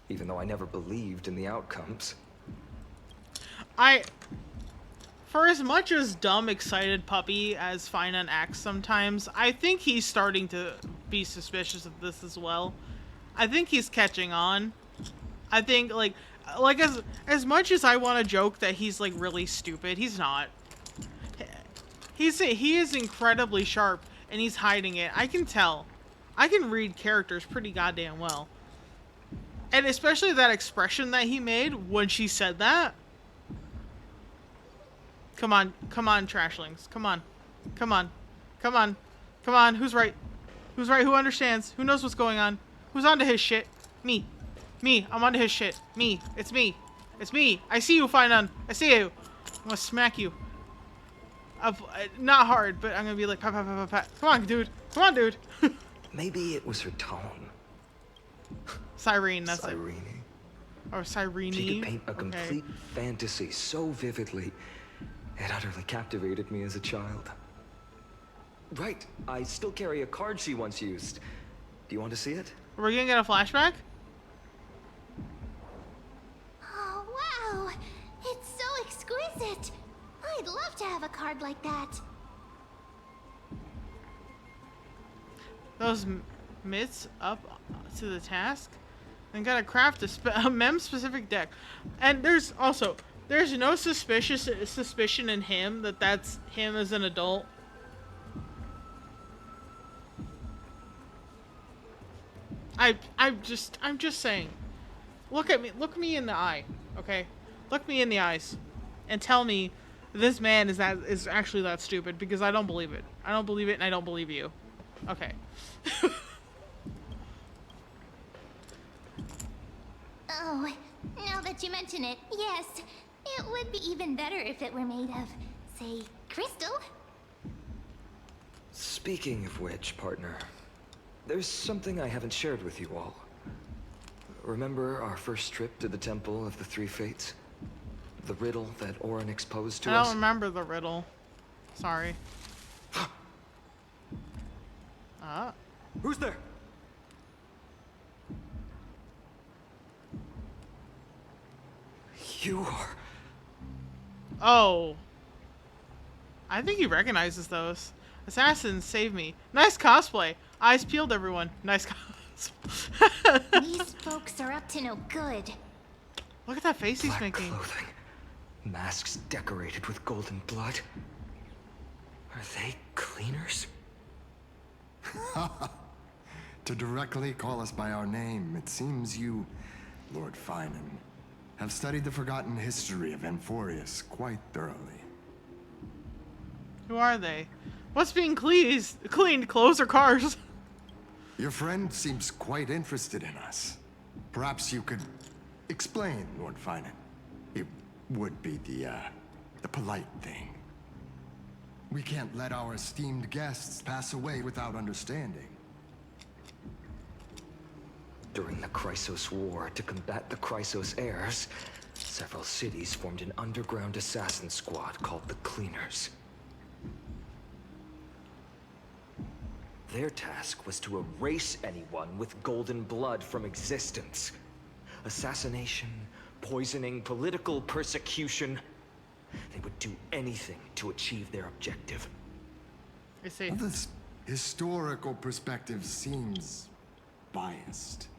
Even though I never believed in the outcomes. For as much as dumb, excited puppy as Finan acts sometimes, I think he's starting to be suspicious of this as well. I think he's catching on. I think, like as much as I want to joke that he's, like, really stupid, he's not. He is incredibly sharp, and he's hiding it. I can tell. I can read characters pretty goddamn well. And especially that expression that he made when she said that. Come on, trashlings. Come on. Who's right? Who understands? Who knows what's going on? Who's onto his shit? Me. I'm onto his shit. It's me. I see you, Finan. I see you. I'm gonna smack you. Not hard, but I'm gonna be like, pat. Come on, dude. Maybe it was her tone. Cyrene, that's it. Cyrene. Or Cyrene. She could paint a complete fantasy so vividly, it utterly captivated me as a child. Right, I still carry a card she once used. Do you want to see it? We're gonna get a flashback? Oh, wow! It's so exquisite! I'd love to have a card like that. Those mitts up to the task? And gotta craft a mem-specific deck. And there's no suspicion in him that that's him as an adult. I'm just saying. Look me in the eye, okay? Look me in the eyes and tell me this man is actually that stupid, because I don't believe it. I don't believe it, and I don't believe you. Okay. Oh, now that you mention it, yes. It would be even better if it were made of, say, crystal. Speaking of which, partner, there's something I haven't shared with you all. Remember our first trip to the Temple of the Three Fates? The riddle that Orin exposed to I us? don't remember the riddle. Sorry. Who's there? You are... Oh. I think he recognizes those. Assassins, save me. Nice cosplay. Eyes peeled, everyone. Nice cosplay. These folks are up to no good. Look at that face he's Black making. clothing. Masks decorated with golden blood. Are they cleaners? To directly call us by our name, it seems you, Lord Finan, have studied the forgotten history of Amphorius quite thoroughly. Who are they? What's being cleaned? Clothes or cars? Your friend seems quite interested in us. Perhaps you could explain, Lord Finan. It would be the polite thing. We can't let our esteemed guests pass away without understanding. During the Chrysos War, to combat the Chrysos heirs, several cities formed an underground assassin squad called the Cleaners. Their task was to erase anyone with golden blood from existence. Assassination, poisoning, political persecution. They would do anything to achieve their objective. I see. Well, this historical perspective seems biased,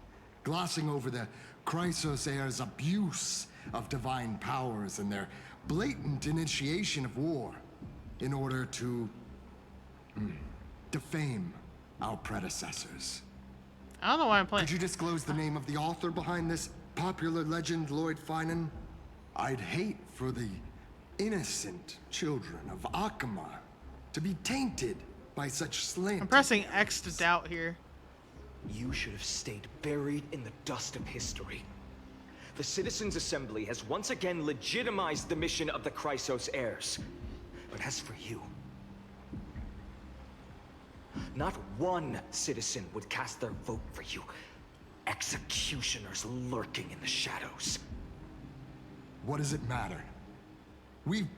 glossing over the Chrysos heirs' abuse of divine powers and their blatant initiation of war in order to defame our predecessors. I don't know why I'm playing. Could you disclose the name of the author behind this popular legend, Lord Finan? I'd hate for the innocent children of Akama to be tainted by such slanted. I'm pressing X to doubt here. You should have stayed buried in the dust of history. The Citizens' Assembly has once again legitimized the mission of the Chrysos heirs. But as for you, not one citizen would cast their vote for you. Executioners lurking in the shadows. What does it matter? We've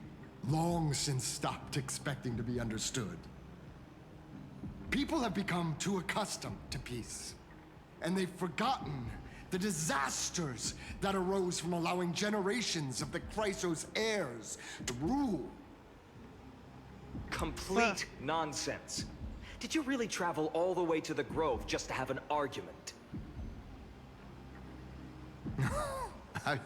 long since stopped expecting to be understood. People have become too accustomed to peace, and they've forgotten the disasters that arose from allowing generations of the Chrysos heirs to rule. Complete nonsense. Did you really travel all the way to the Grove just to have an argument? I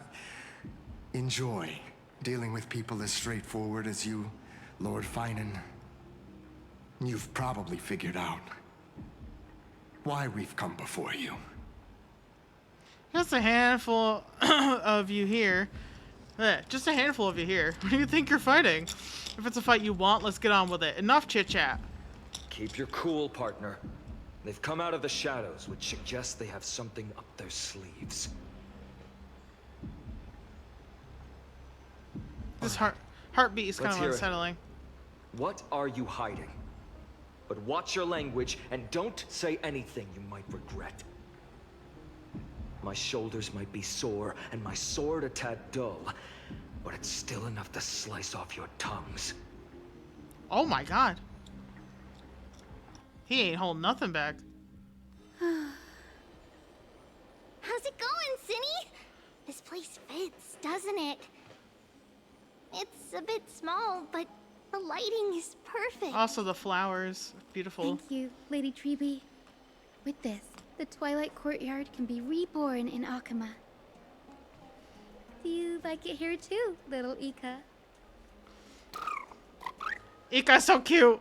enjoy dealing with people as straightforward as you, Lord Finan. You've probably figured out why we've come before you. Just a handful of you here. Just a handful of you here. What do you think you're fighting? If it's a fight you want, let's get on with it. Enough chit-chat. Keep your cool, partner. They've come out of the shadows, which suggests they have something up their sleeves. This heartbeat is kind Let's of hear it. unsettling. What are you hiding? But watch your language and don't say anything you might regret. My shoulders might be sore and my sword a tad dull, but it's still enough to slice off your tongues. Oh my god. He ain't holding nothing back. How's it going, Cinny? This place fits, doesn't it? It's a bit small, but the lighting is perfect. Also the flowers. Beautiful. Thank you, Lady Treeby. With this, the Twilight Courtyard can be reborn in Akama. Do you like it here too, little Ika? Ika's so cute.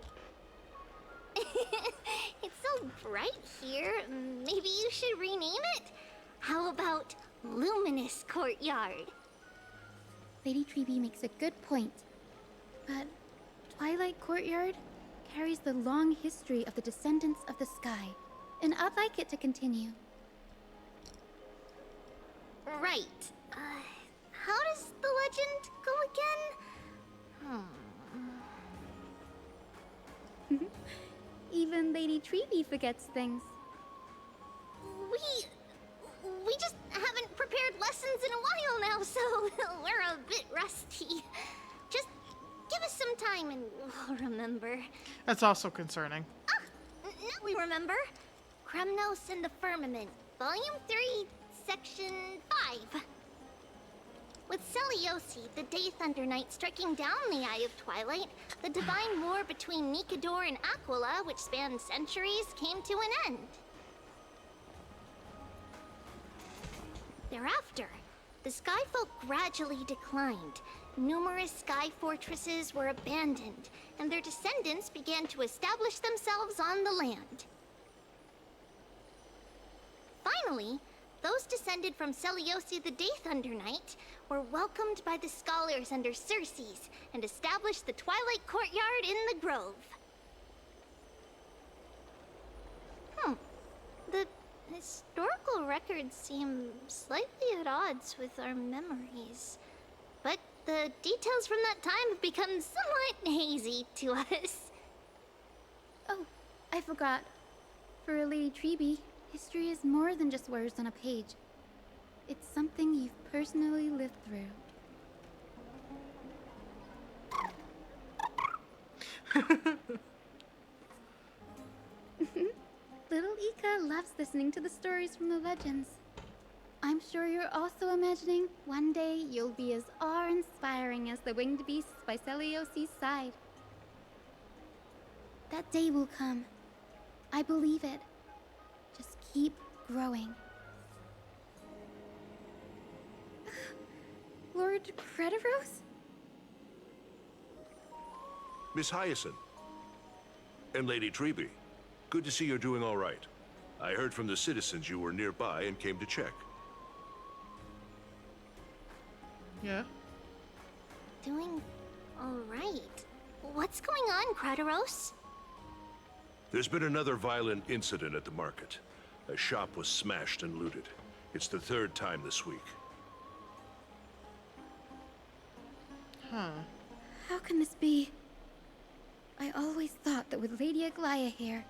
It's so bright here. Maybe you should rename it? How about Luminous Courtyard? Lady Treeby makes a good point. But Twilight Courtyard carries the long history of the Descendants of the Sky, and I'd like it to continue. Right. How does the legend go again? Even Lady Treeby forgets things. We just haven't prepared lessons in a while now, so we're a bit rusty. Just give us some time and we'll remember. That's also concerning. Now we remember. Kremnos and the Firmament, Volume 3, Section 5. With Seliosi, the Day Thunder Knight, striking down the Eye of Twilight, the divine war between Nikador and Aquila, which spanned centuries, came to an end. Thereafter, the Skyfolk gradually declined. Numerous sky fortresses were abandoned, and their descendants began to establish themselves on the land. Finally, those descended from Seliosi the Day Thunder Knight were welcomed by the scholars under Circes and established the Twilight Courtyard in the Grove. The historical records seem slightly at odds with our memories, but the details from that time have become somewhat hazy to us. Oh, I forgot. For Lady Treeby, history is more than just words on a page. It's something you've personally lived through. Ika loves listening to the stories from the legends. I'm sure you're also imagining one day you'll be as awe-inspiring as the winged beasts by Celiosi's side. That day will come. I believe it. Just keep growing. Lord Crediros? Miss Hyacinth. And Lady Treby. Good to see you're doing all right. I heard from the citizens you were nearby and came to check. Yeah. Doing all right. What's going on, Crediros? There's been another violent incident at the market. A shop was smashed and looted. It's the third time this week. Huh. How can this be? I always thought that with Lady Aglaya here,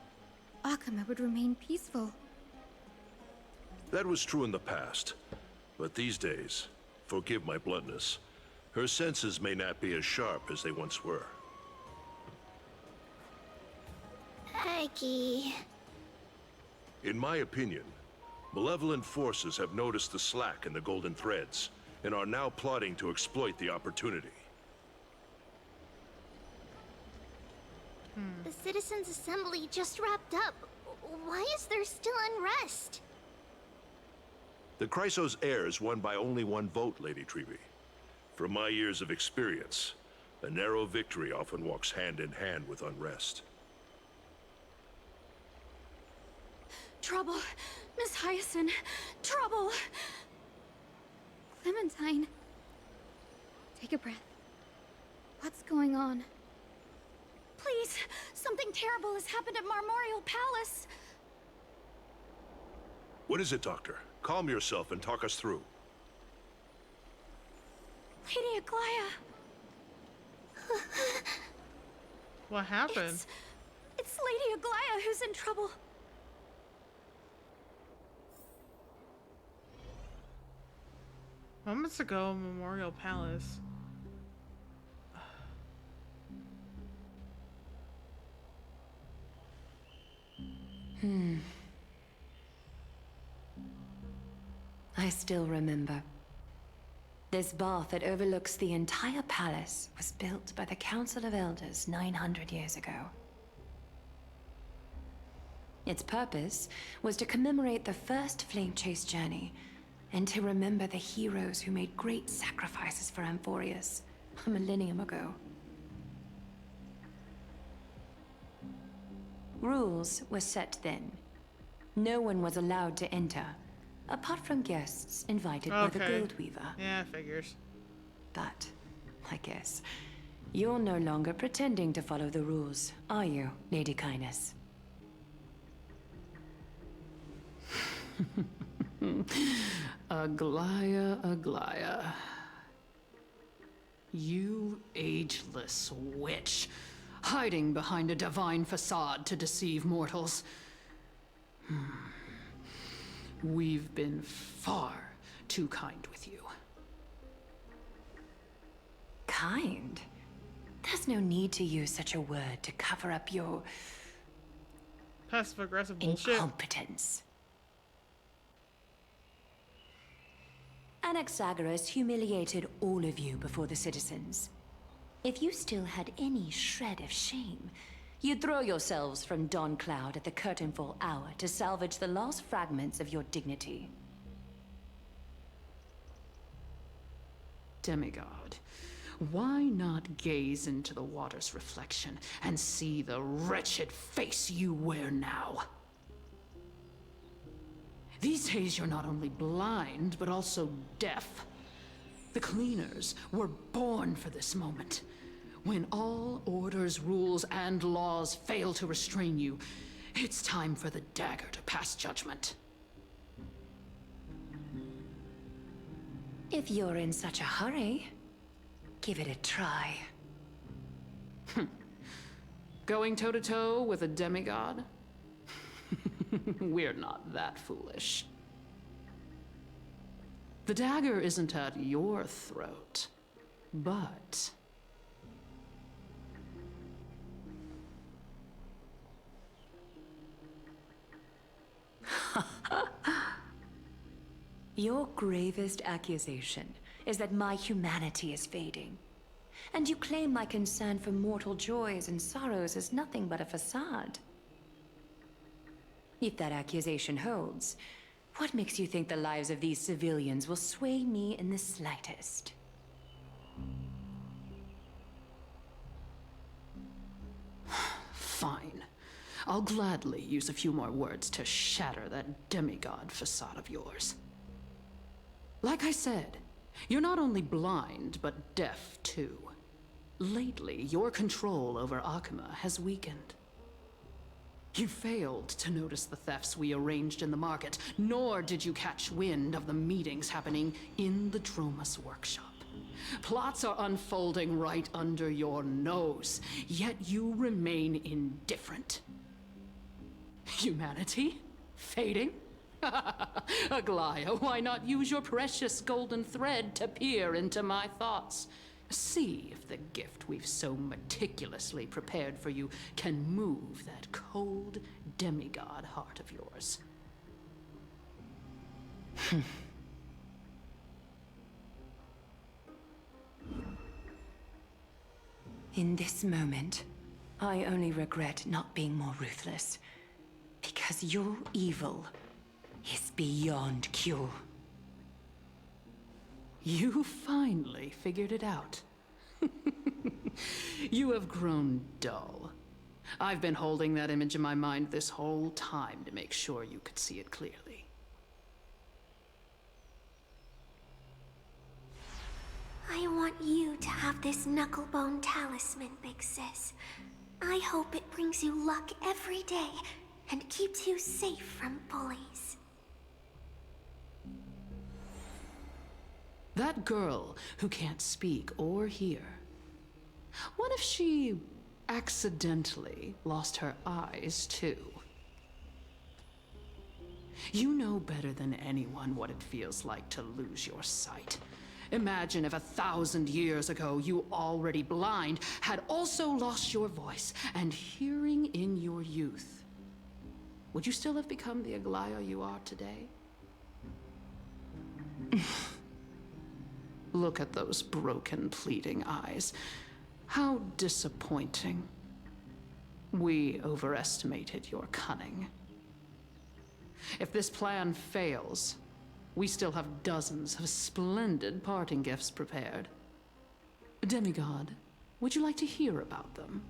Akama would remain peaceful. That was true in the past. But these days, forgive my bluntness, her senses may not be as sharp as they once were. Aggie. In my opinion, malevolent forces have noticed the slack in the Golden Threads and are now plotting to exploit the opportunity. The Citizens' Assembly just wrapped up. Why is there still unrest? The Chrysos heirs won by only one vote, Lady Treby. From my years of experience, a narrow victory often walks hand in hand with unrest. Trouble. Miss Hyacinth. Trouble. Clementine. Take a breath. What's going on? Please, something terrible has happened at Marmorial Palace. What is it, Doctor? Calm yourself and talk us through. Lady Aglaya. What happened? It's Lady Aglaya who's in trouble. Moments ago, Memorial Palace. I still remember. This bath that overlooks the entire palace was built by the Council of Elders 900 years ago. Its purpose was to commemorate the first Flame Chase journey and to remember the heroes who made great sacrifices for Amphorius a millennium ago. Rules were set then. No one was allowed to enter, apart from guests invited by the Guildweaver. Yeah, figures. But, I guess, you're no longer pretending to follow the rules, are you, Lady Kindness? Aglaya, Aglaya. You ageless witch, hiding behind a divine facade to deceive mortals. We've been far too kind with you. Kind? There's no need to use such a word to cover up your passive-aggressive bullshit. Incompetence. Anaxagoras humiliated all of you before the citizens. If you still had any shred of shame, you'd throw yourselves from Dawn Cloud at the curtainfall hour to salvage the last fragments of your dignity. Demigod, why not gaze into the water's reflection and see the wretched face you wear now? These days you're not only blind, but also deaf. The cleaners were born for this moment. When all orders, rules, and laws fail to restrain you, it's time for the dagger to pass judgment. If you're in such a hurry, give it a try. Going toe-to-toe with a demigod? We're not that foolish. The dagger isn't at your throat, but... Your gravest accusation is that my humanity is fading. And you claim my concern for mortal joys and sorrows is nothing but a facade. If that accusation holds, what makes you think the lives of these civilians will sway me in the slightest? Fine. I'll gladly use a few more words to shatter that demigod facade of yours. Like I said, you're not only blind, but deaf too. Lately, your control over Akuma has weakened. You failed to notice the thefts we arranged in the market, nor did you catch wind of the meetings happening in the Dromus workshop. Plots are unfolding right under your nose, yet you remain indifferent. Humanity? Fading? Aglaya, why not use your precious golden thread to peer into my thoughts? See if the gift we've so meticulously prepared for you can move that cold demigod heart of yours. In this moment, I only regret not being more ruthless. Because your evil is beyond cure. You finally figured it out. You have grown dull. I've been holding that image in my mind this whole time to make sure you could see it clearly. I want you to have this knucklebone talisman, Big Sis. I hope it brings you luck every day and keeps you safe from bullies. That girl who can't speak or hear. What if she accidentally lost her eyes too? You know better than anyone what it feels like to lose your sight. Imagine if 1,000 years ago you, already blind, had also lost your voice and hearing in your youth. Would you still have become the Aglaya you are today? Look at those broken, pleading eyes. How disappointing. We overestimated your cunning. If this plan fails, we still have dozens of splendid parting gifts prepared. Demigod, would you like to hear about them?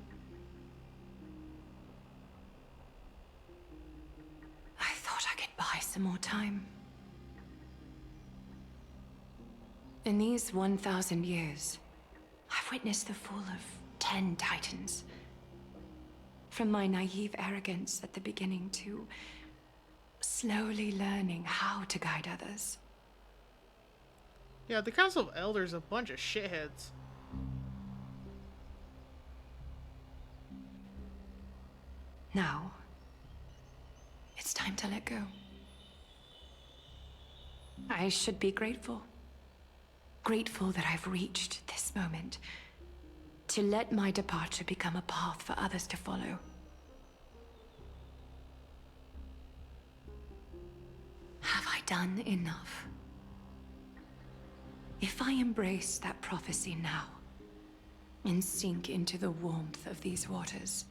I thought I could buy some more time. In these 1,000 years, I've witnessed the fall of 10 titans. From my naive arrogance at the beginning to slowly learning how to guide others. Yeah, the Council of Elders are a bunch of shitheads. Now, it's time to let go. I should be grateful. Grateful that I've reached this moment. To let my departure become a path for others to follow. Have I done enough? If I embrace that prophecy now, and sink into the warmth of these waters,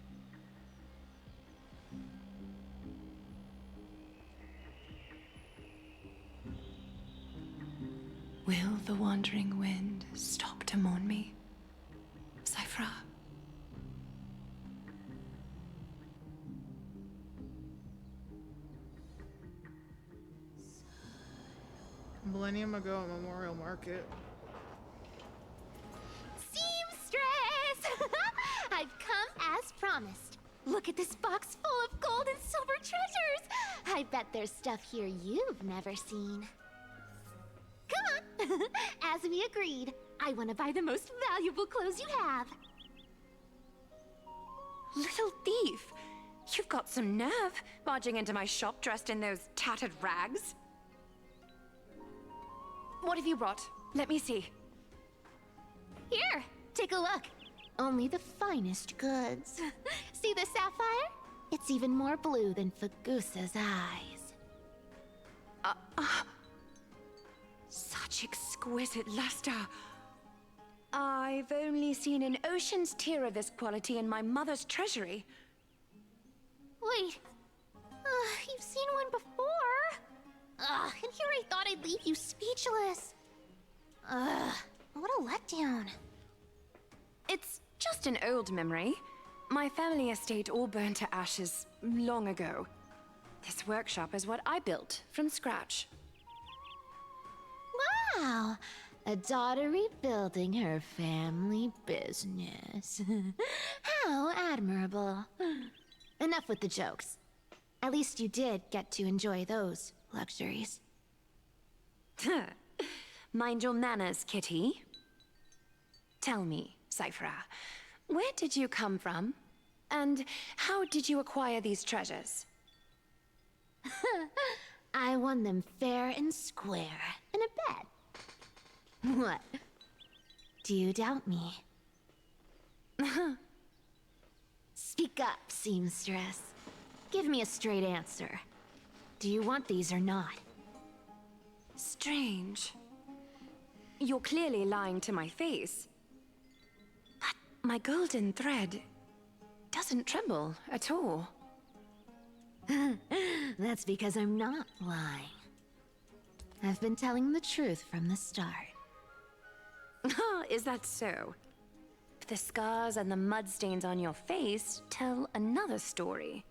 will the wandering wind stop to mourn me, Cyphra? Millennium ago at Memorial Market. Seamstress! I've come as promised. Look at this box full of gold and silver treasures! I bet there's stuff here you've never seen. Come on! As we agreed, I want to buy the most valuable clothes you have. Little thief! You've got some nerve, barging into my shop dressed in those tattered rags. What have you brought? Let me see. Here, take a look. Only the finest goods. See the sapphire? It's even more blue than Fagusa's eyes. exquisite luster. I've only seen an ocean's tier of this quality in my mother's treasury. Wait. You've seen one before. And here I thought I'd leave you speechless. What a letdown. It's just an old memory. My family estate all burned to ashes long ago. This workshop is what I built from scratch. Wow. A daughter rebuilding her family business. How admirable. Enough with the jokes. At least you did get to enjoy those luxuries. Mind your manners, Kitty. Tell me, Cyphra, where did you come from? And how did you acquire these treasures? I won them fair and square in a bet. What? Do you doubt me? Speak up, seamstress. Give me a straight answer. Do you want these or not? Strange. You're clearly lying to my face. But my golden thread doesn't tremble at all. That's because I'm not lying. I've been telling the truth from the start. Is that so? The scars and the mud stains on your face tell another story.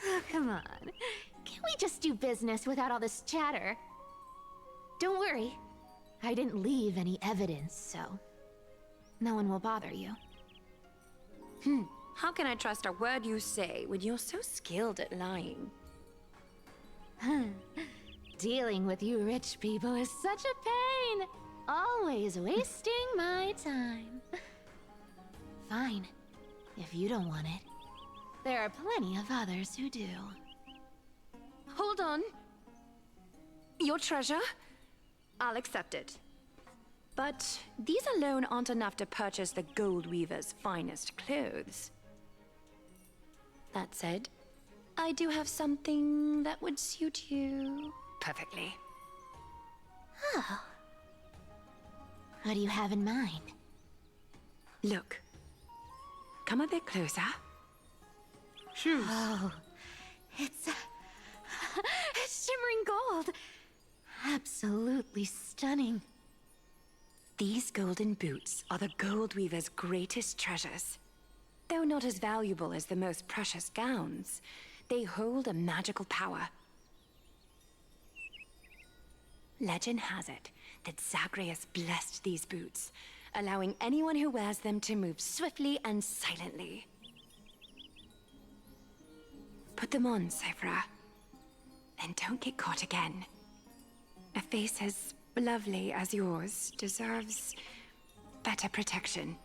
Oh, come on. Can't we just do business without all this chatter? Don't worry. I didn't leave any evidence, so no one will bother you. How can I trust a word you say when you're so skilled at lying? Dealing with you rich people is such a pain. Always wasting my time. Fine. If you don't want it. There are plenty of others who do. Hold on. Your treasure? I'll accept it. But these alone aren't enough to purchase the Gold Weaver's finest clothes. That said, I do have something that would suit you perfectly. Oh. What do you have in mind? Look. Come a bit closer. Shoes. Oh, it's shimmering gold. Absolutely stunning. These golden boots are the Gold Weaver's greatest treasures. Though not as valuable as the most precious gowns, they hold a magical power. Legend has it that Zagreus blessed these boots, allowing anyone who wears them to move swiftly and silently. Put them on, Cyphra. And don't get caught again. A face as lovely as yours deserves better protection.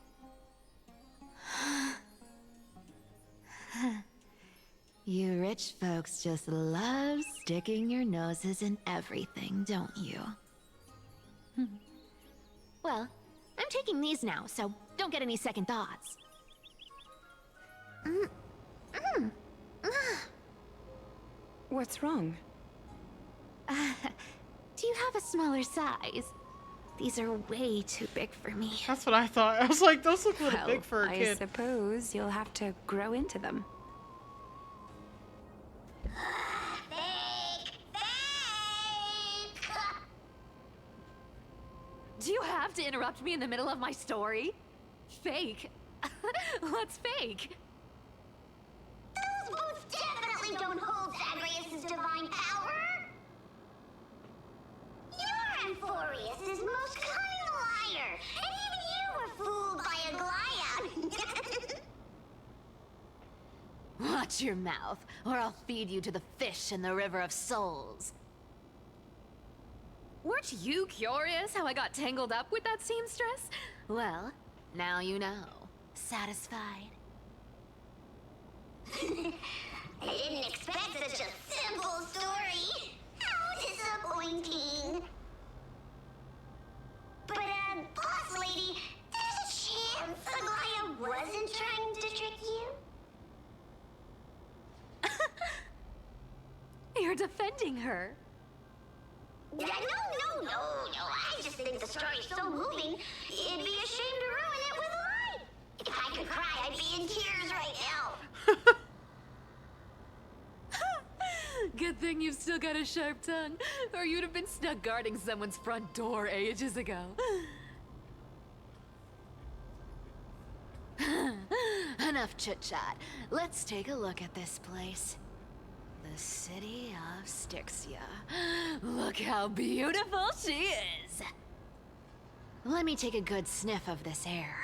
You rich folks just love sticking your noses in everything, don't you? Well, I'm taking these now, so don't get any second thoughts. What's wrong? Do you have a smaller size? These are way too big for me. That's what I thought. I was like, those look a little big for a kid. I suppose you'll have to grow into them. Do you have to interrupt me in the middle of my story? Fake? What's fake? Those boots definitely don't hold Zagreus' divine power! You're Amphorius' most cunning liar, and even you were fooled by a Glyad! Watch your mouth, or I'll feed you to the fish in the River of Souls. Weren't you curious how I got tangled up with that seamstress? Well, now you know. Satisfied? I didn't expect such a simple story. How disappointing. But, boss lady, there's a chance Aglaya wasn't trying to trick you? You're defending her. No. I just think the story's so moving, it'd be a shame to ruin it with a lie. If I could cry, I'd be in tears right now. Good thing you've still got a sharp tongue, or you'd have been stuck guarding someone's front door ages ago. Enough chit-chat. Let's take a look at this place. The city of Styxia. Look how beautiful she is! Let me take a good sniff of this air.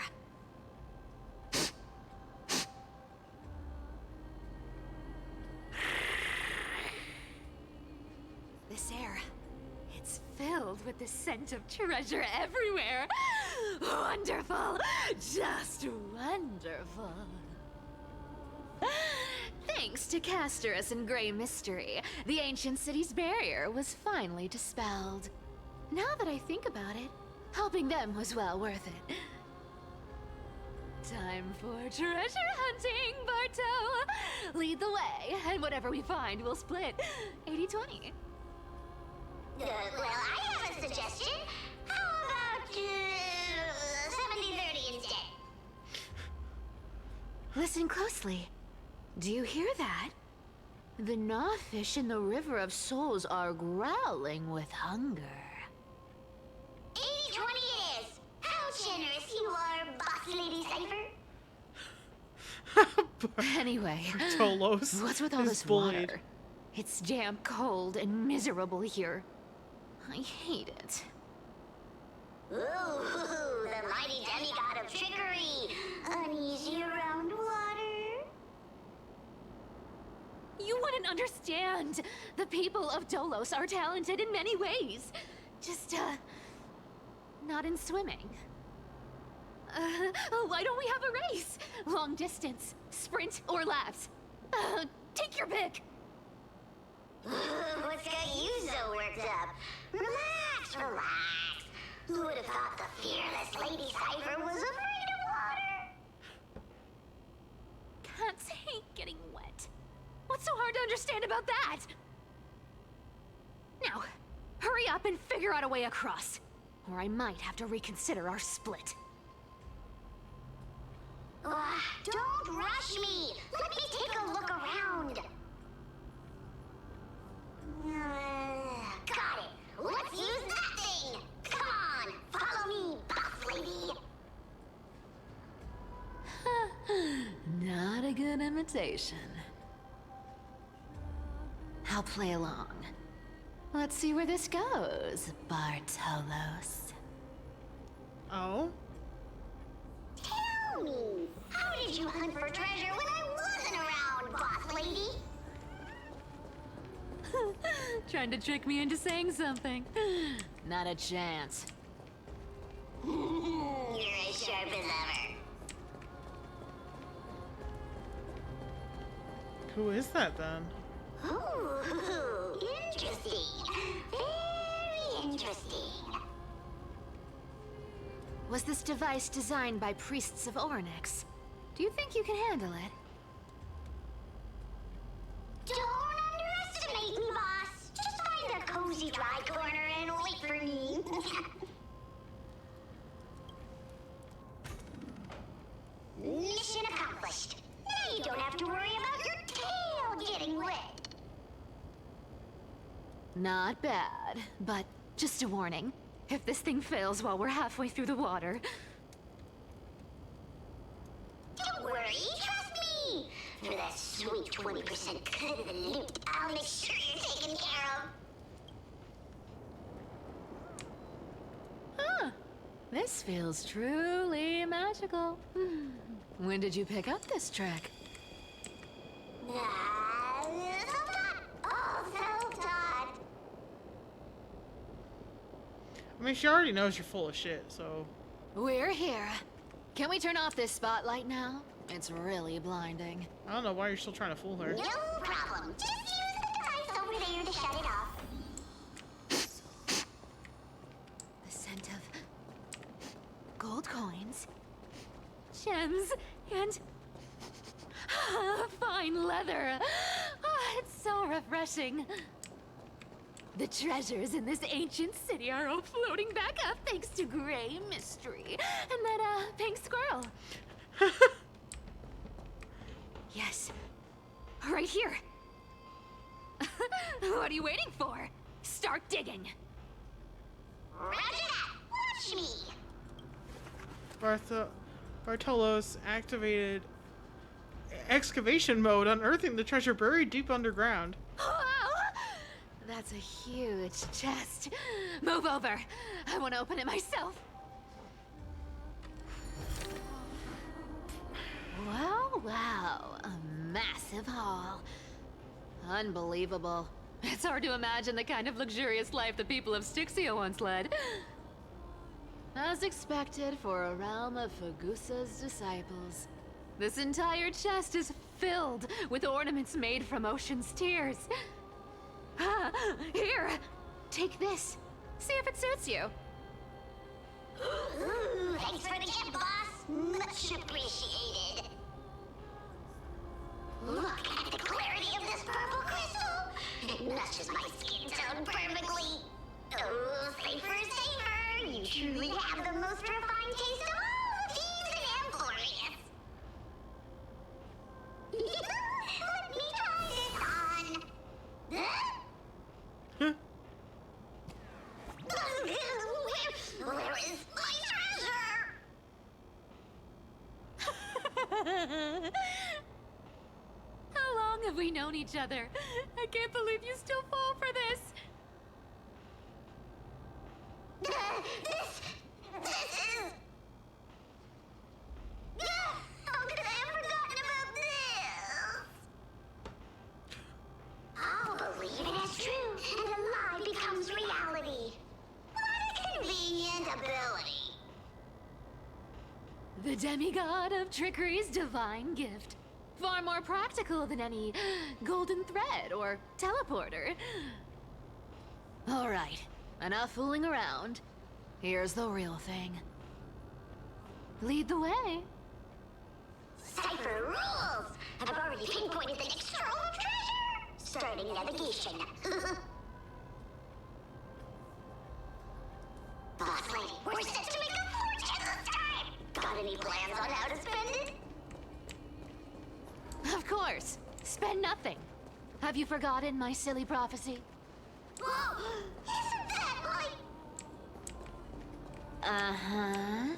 This air, it's filled with the scent of treasure everywhere. Wonderful! Just wonderful. Thanks to Castorus and Grey Mystery, the ancient city's barrier was finally dispelled. Now that I think about it, helping them was well worth it. Time for treasure hunting, Barto! Lead the way, and whatever we find, we'll split 80-20. Well, I have a suggestion. How about 70-30 instead? Listen closely. Do you hear that? The gnawfish in the River of Souls are growling with hunger. 80-20 it is. How generous you are, Boss Lady Cypher. Anyway, Tolos what's with all is this bullied. water? It's damp, cold, and miserable here. I hate it. Ooh, the mighty demigod of trickery. Uneasy around water. You wouldn't understand. The people of Dolos are talented in many ways. Just, not in swimming. Why don't we have a race? Long distance, sprint, or laps? Take your pick. What's got you so worked up? Relax. Who would have thought the fearless Lady Cypher was afraid of water? Cats hate getting wet. What's so hard to understand about that? Now, hurry up and figure out a way across, or I might have to reconsider our split. Don't rush me! Let me take a look around! Got it! Let's use that thing! Come on! Follow me, boss lady! Not a good imitation. I'll play along. Let's see where this goes, Bartolos. Oh? Tell me, how did you hunt for treasure when I wasn't around, boss lady? Trying to trick me into saying something. Not a chance. You're as sharp as ever. Who is that then? Ooh, interesting. Very interesting. Was this device designed by priests of Ornyx? Do you think you can handle it? Don't underestimate me, boss. Just find a cozy dry corner and wait for me. Mission accomplished. Now you don't have to worry about your tail getting wet. Not bad, but just a warning. If this thing fails while we're halfway through the water... Don't worry, trust me. For that sweet 20% cut of the loot, I'll make sure you're taken care of. Huh. This feels truly magical. When did you pick up this trick? Self-taught. All self-taught. I mean, she already knows you're full of shit, so... We're here. Can we turn off this spotlight now? It's really blinding. I don't know why you're still trying to fool her. No problem. Just use the device over there to shut it off. The scent of gold coins, gems, and fine leather. It's so refreshing. The treasures in this ancient city are all floating back up thanks to Gray Mystery and that, pink squirrel. Yes. Right here. What are you waiting for? Start digging. Roger that! Watch me! Bartolos activated excavation mode, unearthing the treasure buried deep underground. Wow! That's a huge chest. Move over. I want to open it myself. Wow. A massive haul. Unbelievable. It's hard to imagine the kind of luxurious life the people of Styxia once led. As expected for a realm of Fagusa's disciples. This entire chest is filled with ornaments made from ocean's tears. Here, take this. See if it suits you. Ooh, thanks for the gift, boss. Much appreciated. Look at the clarity of this purple crystal. It matches my skin tone perfectly. Oh, safer. You truly have the most refined taste of all thieves in Amphorius. Let me try this on. Where is my treasure? How long have we known each other? I can't believe you still fall for this. This is... How could I have forgotten about this? I'll believe it is true, and a lie becomes reality. What a convenient ability. The demigod of trickery's divine gift. Far more practical than any golden thread or teleporter. All right, enough fooling around. Here's the real thing. Lead the way. Cypher rules! I've already pinpointed the next trove of treasure! Starting navigation. Boss lady, we're set to make a fortune this time! Got any plans on how to spend it? Of course. Spend nothing. Have you forgotten my silly prophecy? Whoa! Isn't that like... Uh-huh.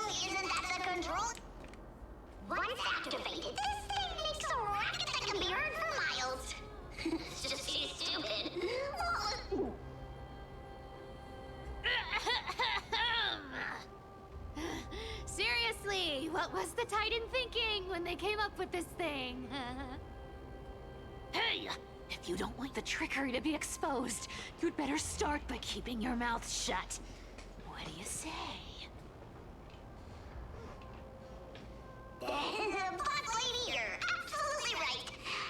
Isn't that the control? Once activated, this thing makes a racket that can be heard for miles. It's just too stupid. Seriously, what was the Titan thinking when they came up with this thing? Hey! If you don't want the trickery to be exposed, you'd better start by keeping your mouth shut. What do you say? Boss lady, you're absolutely right.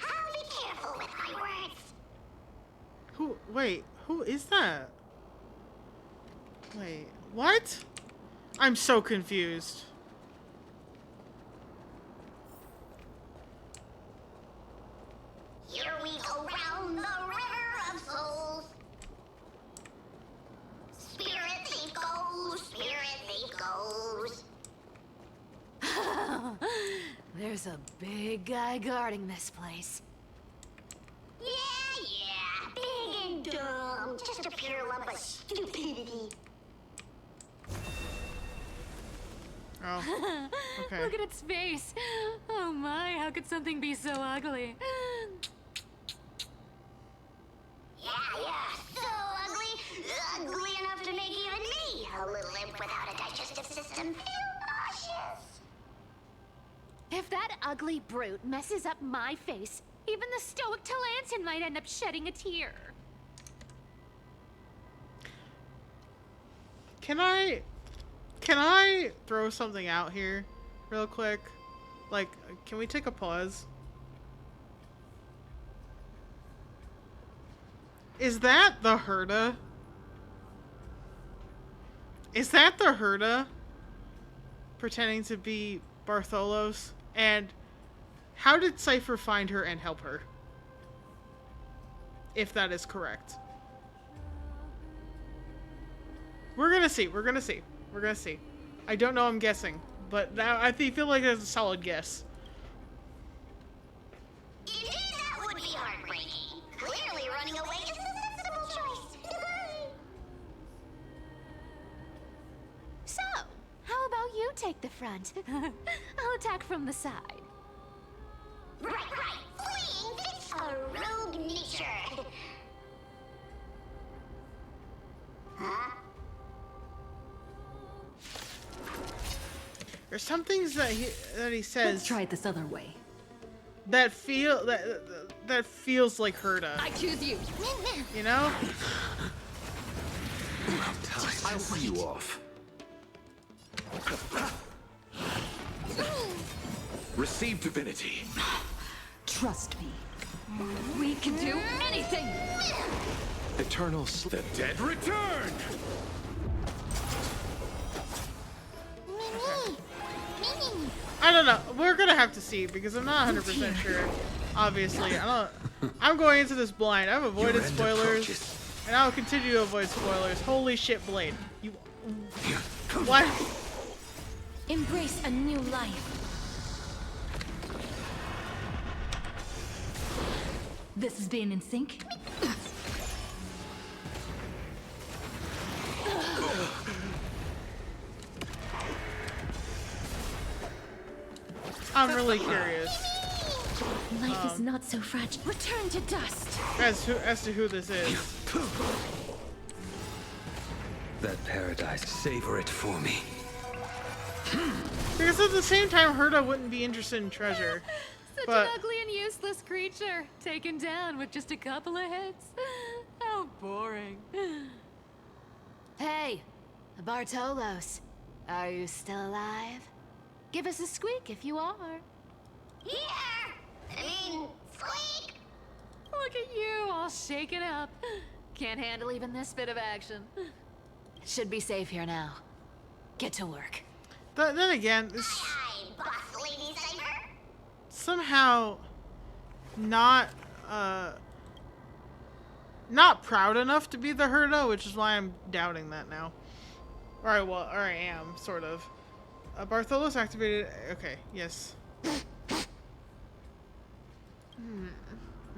I'll be careful with my words. Who is that? Wait, what? I'm so confused. Here we go round the river of souls. Spirit thief goes, spirit thief goes. There's a big guy guarding this place. Yeah, big and dumb. Just a pure lump of stupidity. Oh, okay. Look at its face. Oh my, how could something be so ugly? Yeah, so ugly. Ugly enough to make even me, a little imp without a digestive system, feel nauseous. If that ugly brute messes up my face, even the stoic Talantin might end up shedding a tear. Can I throw something out here real quick? Like, can we take a pause? Is that the Herda? Is that the Herda pretending to be Bartholos? And how did Cypher find her and help her? if that is correct. We're gonna see. We're gonna see. We're gonna see. I don't know. I'm guessing, but I feel like that's a solid guess. That would be heartbreaking. Clearly, running away is a sensible choice. So, how about you take the front? I'll attack from the side. Right. Fleeing fits a rogue nature. Huh? There's some things that he says. Let's try it this other way. That feels like Herta. I choose you. You know? I'll see you off. Receive divinity. Trust me. We can do anything! Eternal The dead return! I don't know. We're gonna have to see because I'm not 100% sure. Obviously, I'm going into this blind. I've avoided spoilers, and I'll continue to avoid spoilers. Holy shit, Blade! You what? Embrace a new life. This is being in sync. I'm really curious. Life is not so fragile. Return to dust. As to who this is. That paradise, savor it for me. Because at the same time, Herta wouldn't be interested in treasure. Such But- an ugly and useless creature, taken down with just a couple of hits. How boring. Hey, Bartolos, are you still alive? Give us a squeak if you are. Squeak! Look at you, all shaken up. Can't handle even this bit of action. Should be safe here now. Get to work. But then again, this Aye, boss lady Cypher. somehow not proud enough to be the Herta, which is why I'm doubting that now. Or I am, sort of. Bartholos activated. Okay, yes.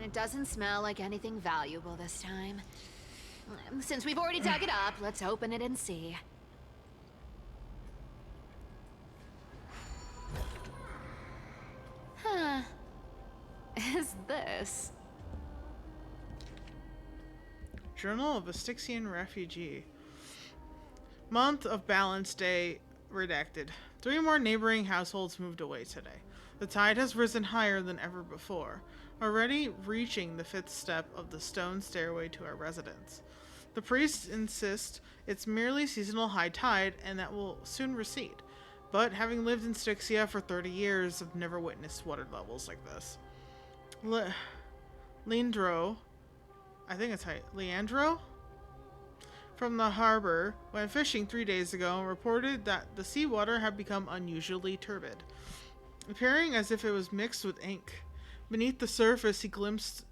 It doesn't smell like anything valuable this time. Since we've already dug it up, let's open it and see. Huh. Is this? Journal of a Styxian Refugee. Month of Balance Day redacted. 3 more neighboring households moved away today. The tide has risen higher than ever before, already reaching the 5th step of the stone stairway to our residence. The priests insist it's merely seasonal high tide and that will soon recede. But having lived in Styxia for 30 years, I've never witnessed water levels like this. Leandro, I think it's how Leandro, from the harbor, went fishing 3 days ago and reported that the seawater had become unusually turbid, appearing as if it was mixed with ink. Beneath the surface, he glimpsed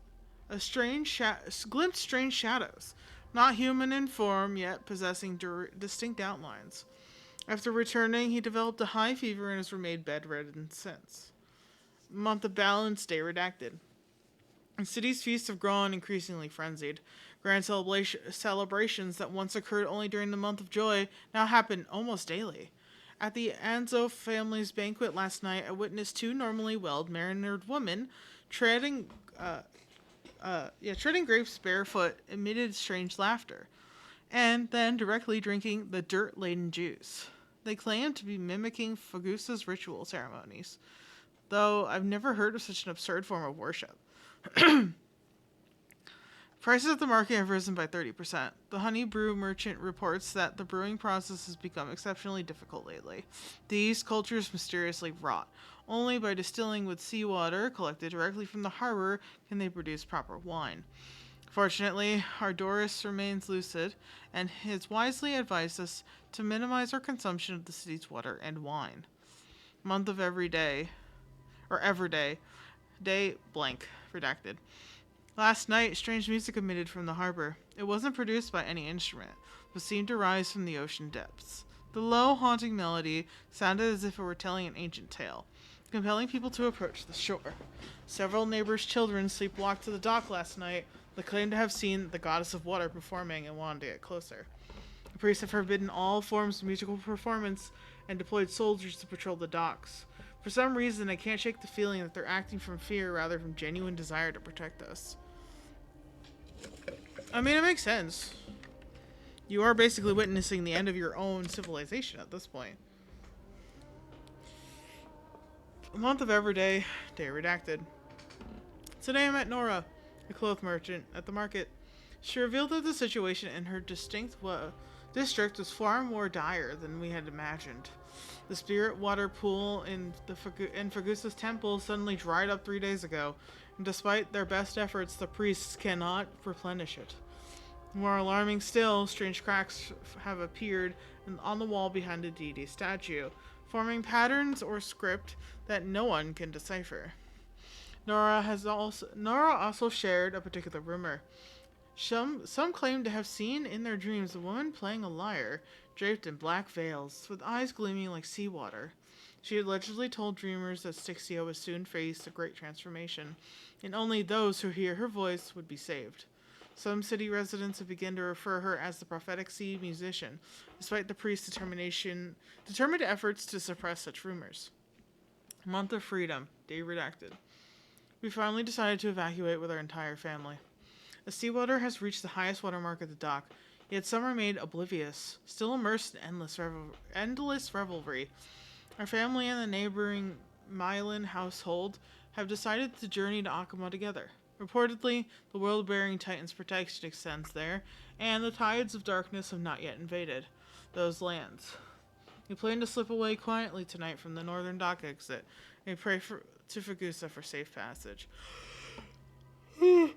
strange shadows, not human in form, yet possessing distinct outlines. After returning, he developed a high fever and has remained bedridden since. Month of Balance Day redacted. The city's feasts have grown increasingly frenzied. Grand celebrations that once occurred only during the month of joy now happen almost daily. At the Anzo family's banquet last night, I witnessed 2 normally well-mannered women treading grapes barefoot amid strange laughter, and then directly drinking the dirt-laden juice. They claim to be mimicking Fagusa's ritual ceremonies, though I've never heard of such an absurd form of worship. Prices at the market have risen by 30%. The honey brew merchant reports that the brewing process has become exceptionally difficult lately. These cultures mysteriously rot. Only by distilling with seawater collected directly from the harbor can they produce proper wine. Fortunately, Ardoris remains lucid and has wisely advised us to minimize our consumption of the city's water and wine. Month of every day, or everyday, day blank, redacted. Last night, strange music emitted from the harbor. It wasn't produced by any instrument, but seemed to rise from the ocean depths. The low, haunting melody sounded as if it were telling an ancient tale, compelling people to approach the shore. Several neighbors' children sleepwalked to the dock last night. They claimed to have seen the goddess of water performing and wanted to get closer. The priests have forbidden all forms of musical performance and deployed soldiers to patrol the docks. For some reason, I can't shake the feeling that they're acting from fear rather than genuine desire to protect us. I mean, it makes sense. You are basically witnessing the end of your own civilization at this point. A month of Everyday, day redacted. Today I met Nora, a cloth merchant, at the market. She revealed that the situation in her district was far more dire than we had imagined. The spirit water pool in Fagusa's temple suddenly dried up 3 days ago, and despite their best efforts, the priests cannot replenish it. More alarming still, strange cracks have appeared on the wall behind the deity statue, forming patterns or script that no one can decipher. Nora also shared a particular rumor. Some claim to have seen in their dreams a woman playing a lyre, draped in black veils, with eyes gleaming like seawater. She allegedly told dreamers that Styxia would soon face a great transformation, and only those who hear her voice would be saved. Some city residents have begun to refer her as the prophetic sea musician, despite the priest's determined efforts to suppress such rumors. Month of Freedom, day redacted. We finally decided to evacuate with our entire family. The seawater has reached the highest watermark at the dock, yet some remain oblivious, still immersed in endless revelry. Our family and the neighboring Mylan household have decided to journey to Akama together. Reportedly, the world-bearing Titan's protection extends there, and the tides of darkness have not yet invaded those lands. We plan to slip away quietly tonight from the northern dock exit, and pray to Fagusa for safe passage. Oh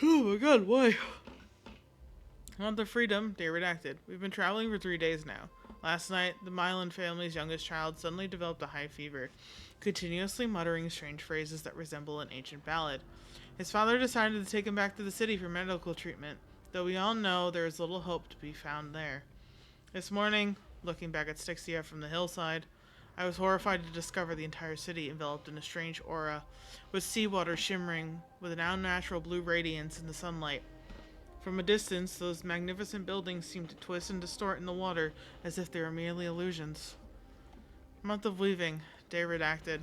my god, why? Month of Freedom, day redacted. We've been traveling for 3 days now. Last night, the Mylan family's youngest child suddenly developed a high fever, continuously muttering strange phrases that resemble an ancient ballad. His father decided to take him back to the city for medical treatment, though we all know there is little hope to be found there. This morning, looking back at Styxia from the hillside, I was horrified to discover the entire city enveloped in a strange aura, with seawater shimmering with an unnatural blue radiance in the sunlight. From a distance, those magnificent buildings seemed to twist and distort in the water as if they were merely illusions. Month of Leaving, day redacted.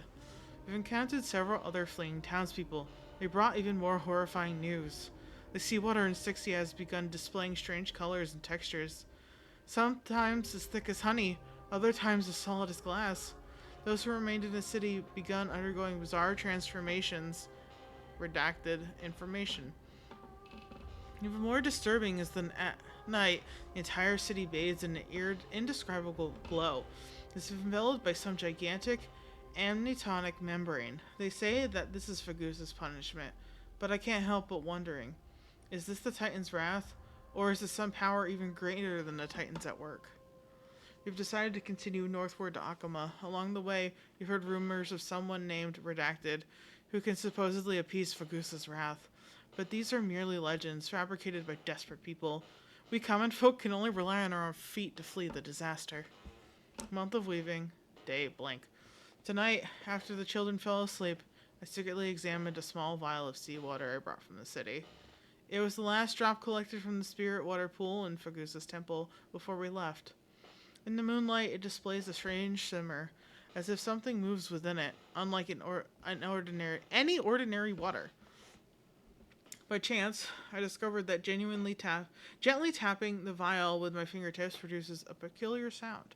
We've encountered several other fleeing townspeople. They brought even more horrifying news. The seawater in Styxia has begun displaying strange colors and textures. Sometimes as thick as honey, other times as solid as glass. Those who remained in the city begun undergoing bizarre transformations. Redacted information. Even more disturbing is that at night, the entire city bathes in an indescribable glow. It's enveloped by some gigantic amnitonic membrane. They say that this is Fagusa's punishment, but I can't help but wondering, is this the Titan's wrath, or is this some power even greater than the Titans at work? We've decided to continue northward to Akama. Along the way, we've heard rumors of someone named Redacted, who can supposedly appease Fagusa's wrath. But these are merely legends fabricated by desperate people. We common folk can only rely on our own feet to flee the disaster. Month of Weaving, day blank. Tonight, after the children fell asleep, I secretly examined a small vial of seawater I brought from the city. It was the last drop collected from the spirit water pool in Fagusa's temple before we left. In the moonlight, it displays a strange shimmer, as if something moves within it, unlike any ordinary water. By chance, I discovered that gently tapping the vial with my fingertips produces a peculiar sound,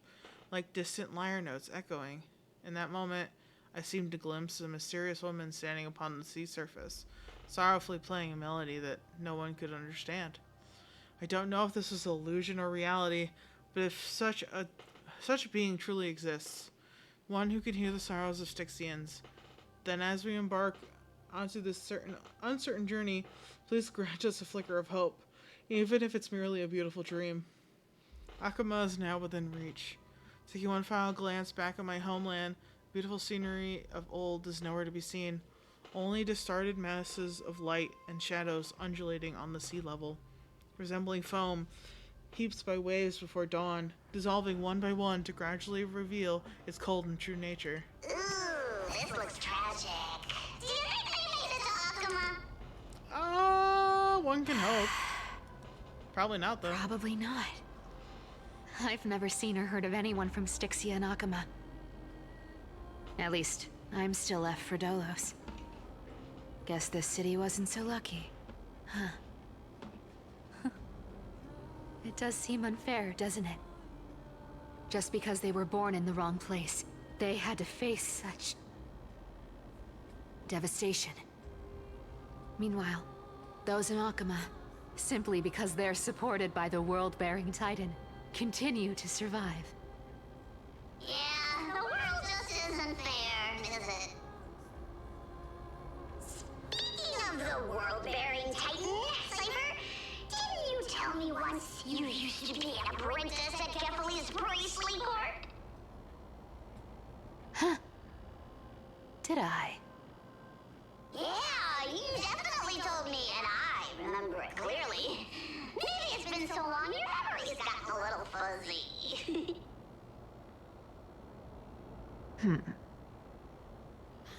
like distant lyre notes echoing. In that moment, I seemed to glimpse a mysterious woman standing upon the sea surface, sorrowfully playing a melody that no one could understand. I don't know if this is illusion or reality, but if such a being truly exists, one who can hear the sorrows of Styxians, then as we embark onto this uncertain journey, please grant us a flicker of hope, even if it's merely a beautiful dream. Akama is now within reach. Taking one final glance back at my homeland, beautiful scenery of old is nowhere to be seen. only distorted masses of light and shadows undulating on the sea level, resembling foam heaped by waves before dawn, dissolving one by one to gradually reveal its cold and true nature. Ooh, this looks tragic. Do you think they made it to Akuma? One can hope. Probably not, though. Probably not. I've never seen or heard of anyone from Styxia and Akuma. At least, I'm still left for Dolos. Guess this city wasn't so lucky. Huh. It does seem unfair, doesn't it? Just because they were born in the wrong place, they had to face such devastation. Meanwhile, those in Akuma, simply because they're supported by the world-bearing Titan, continue to survive. Yeah, the world just isn't fair, is it? Speaking of the world-bearing Titan, Cypher, didn't you tell me once you used to be an apprentice at Kephal's priestly court? Huh. Did I? Yeah, you definitely told me, and I remember it clearly. Maybe it's been so long your memory's gotten a little fuzzy.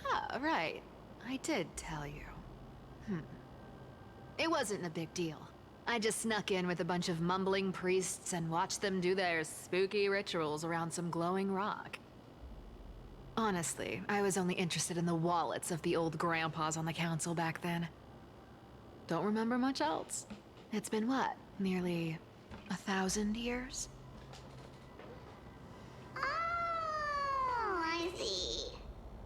Ah, right. I did tell you. It wasn't a big deal. I just snuck in with a bunch of mumbling priests and watched them do their spooky rituals around some glowing rock. Honestly, I was only interested in the wallets of the old grandpas on the council back then. Don't remember much else. It's been what, nearly 1,000 years? Oh, I see.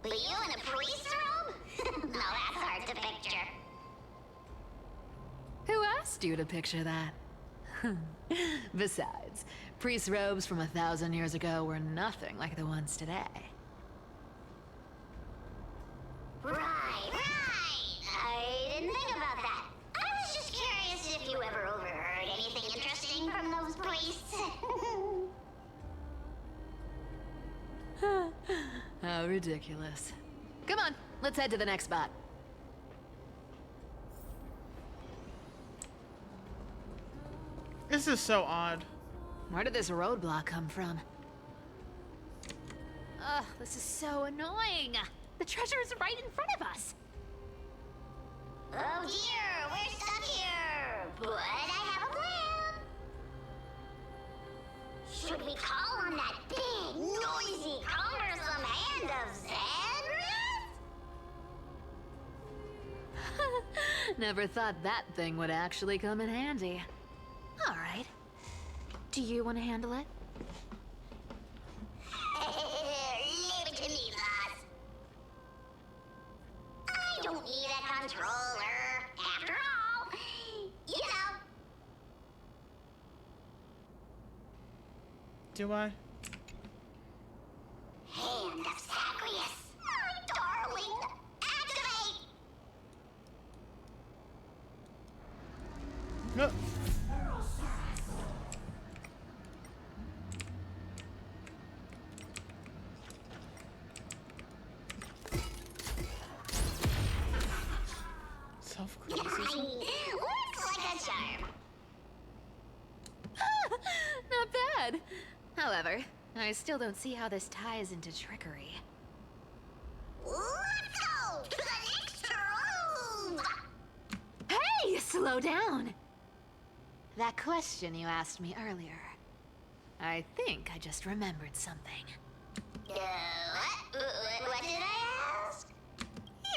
But you in a priest robe? No, that's hard to picture. Who asked you to picture that? Besides, priest robes from 1,000 years ago were nothing like the ones today. Right. I didn't think about that. I was just curious if you ever overheard anything interesting from those priests. How ridiculous. Come on, let's head to the next spot. This is so odd. Where did this roadblock come from? Ugh, this is so annoying. The treasure is right in front of us. Oh dear, we're stuck here. But I have a plan. Should we call on that big, noisy, cumbersome hand of Xandris? Never thought that thing would actually come in handy. All right. Do you want to handle it? Leave it to me, boss. I don't need a controller. After all, you know. Do I? Hand of Zagreus. My darling. Activate. No. Looks like a charm. Not bad. However, I still don't see how this ties into trickery. Let's go to the next room. Hey, slow down. That question you asked me earlier. I think I just remembered something. What did I ask?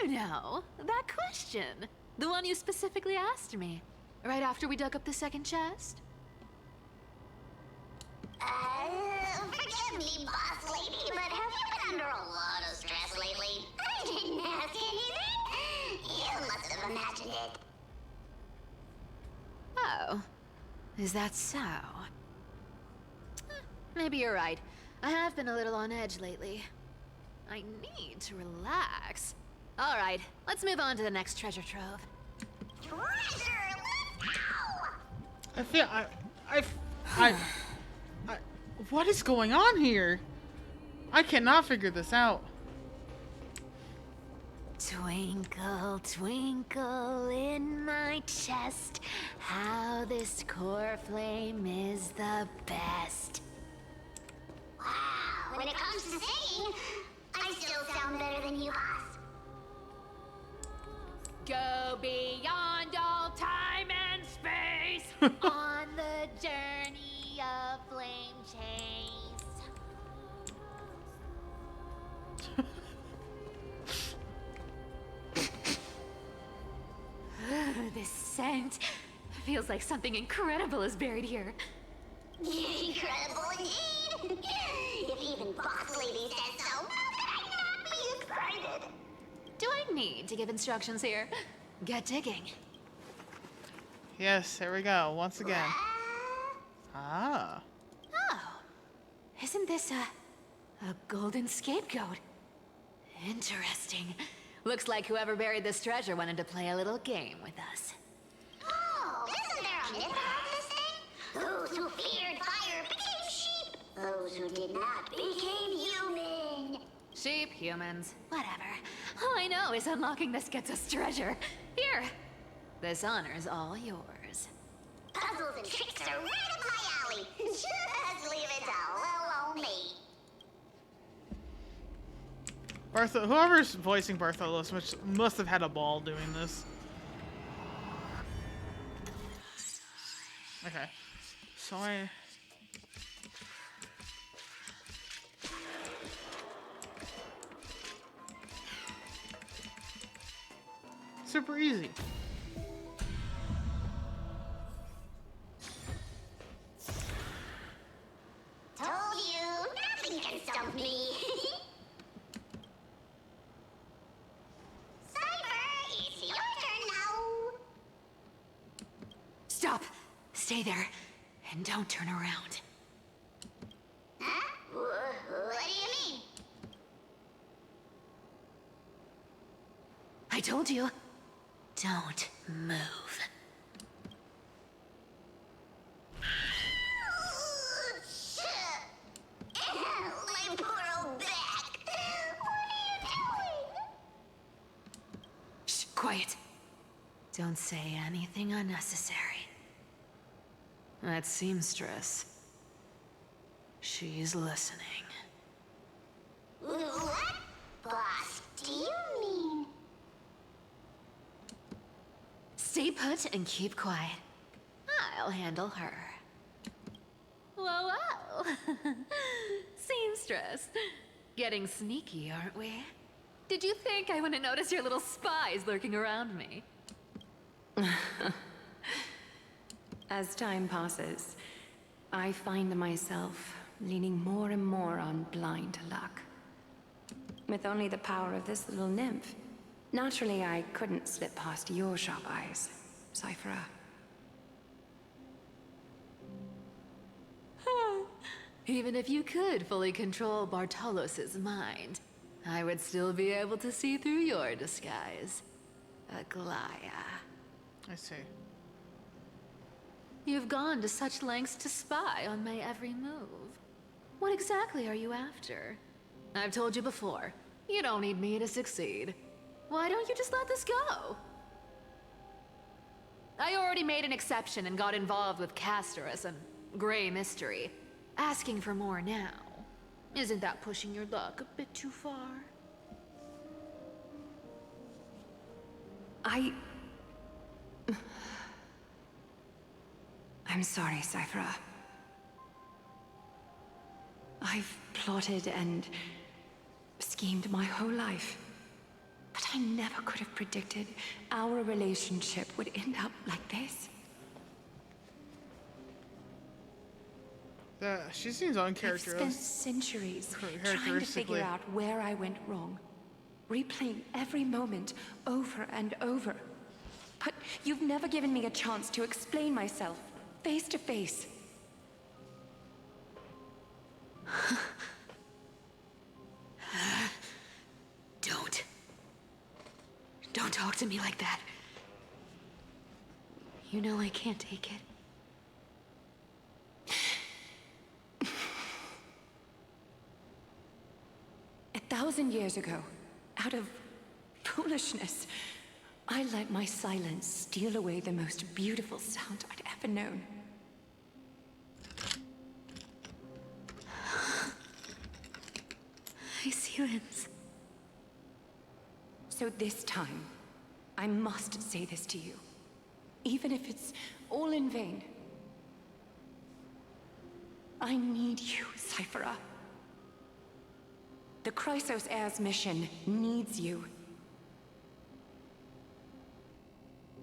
You know, that question. The one you specifically asked me. Right after we dug up the second chest. Forgive me, boss lady, but have you been under a lot of stress lately? I didn't ask anything. You must have imagined it. Oh. Is that so? Maybe you're right. I have been a little on edge lately. I need to relax. All right, let's move on to the next treasure trove. Treasure, let's go! I feel what is going on here? I cannot figure this out. Twinkle, twinkle in my chest, how this core flame is the best. Wow, when it comes to singing, I still sound better than you, Haas. Go beyond all time and space on the journey of flame chase. This scent feels like something incredible is buried here. Incredible indeed! If even Boss Lady says so, how could I not be excited? Do I need to give instructions here? Get digging. Yes, here we go. Once again. Ah. Oh, isn't this a golden scapegoat? Interesting. Looks like whoever buried this treasure wanted to play a little game with us. Oh, isn't there a myth about this thing? Those who feared fire became sheep. Those who did not became human. Sheep, humans, whatever. All I know is unlocking this gets us treasure. Here, this honor's all yours. Puzzles and tricks are right up my alley. Just leave it to little old me. Bertha, whoever's voicing Bartholus must have had a ball doing this. Okay. So super easy. Told you, nothing can stump me. Cypher, it's your turn now. Stop! Stay there, and don't turn around. Huh? What do you mean? I told you, don't move. My poor old back. What are you doing? Shh, quiet. Don't say anything unnecessary. That seamstress. She's listening. What? Boss, do you mean? Stay put and keep quiet. I'll handle her. Whoa, whoa. Seamstress. Getting sneaky, aren't we? Did you think I wouldn't notice your little spies lurking around me? As time passes, I find myself leaning more and more on blind luck. With only the power of this little nymph, naturally I couldn't slip past your sharp eyes, Cyphera. Even if you could fully control Bartolos's mind, I would still be able to see through your disguise. Aglaya. I see. You've gone to such lengths to spy on my every move. What exactly are you after? I've told you before, you don't need me to succeed. Why don't you just let this go? I already made an exception and got involved with Castorus and Grey Mystery. Asking for more now. Isn't that pushing your luck a bit too far? I'm sorry, Cyphera. I've plotted and schemed my whole life. But I never could have predicted our relationship would end up like this. She seems I've uncharacteristic. spent centuries trying to figure out where I went wrong, replaying every moment over and over. But you've never given me a chance to explain myself, face to face. Don't talk to me like that. You know I can't take it. 1,000 years ago, out of Foolishness. I let my silence steal away the most beautiful sound I'd ever known. Silence. So this time, I must say this to you. Even if it's all in vain. I need you, Cyphera. The Chrysos Heirs mission needs you.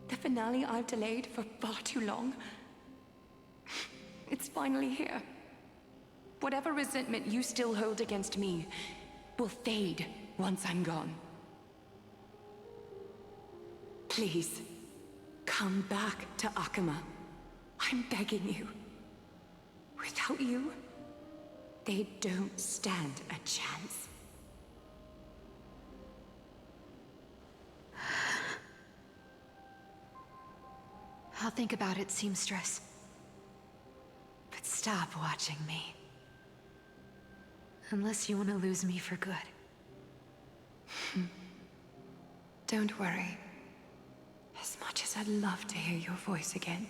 The finale I've delayed for far too long. It's finally here. Whatever resentment you still hold against me will fade once I'm gone. Please, come back to Akama. I'm begging you. Without you, they don't stand a chance. I'll think about it, seamstress. But stop watching me. Unless you want to lose me for good. Don't worry. As much as I'd love to hear your voice again,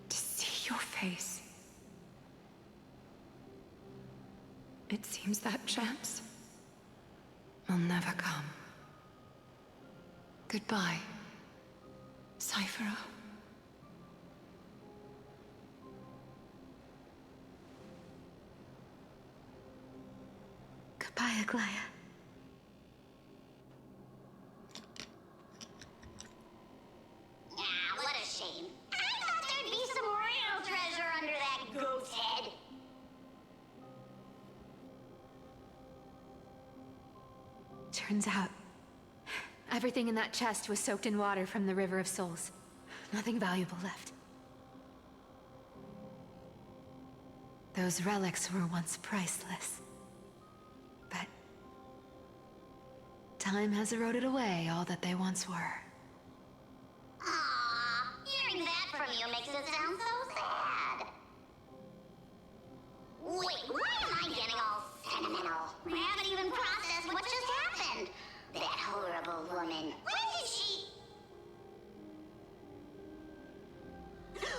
to see your face, it seems that chance will never come. Goodbye, Cyphera. Goodbye, Aglaya. What a shame. I thought there'd be some real treasure under that goat's head. Turns out, everything in that chest was soaked in water from the River of Souls. Nothing valuable left. Those relics were once priceless. But time has eroded away all that they once were. Aww, hearing that from you makes it sound so sad. Wait, why am I getting all sentimental? I haven't even processed what just happened. That horrible woman. When did she...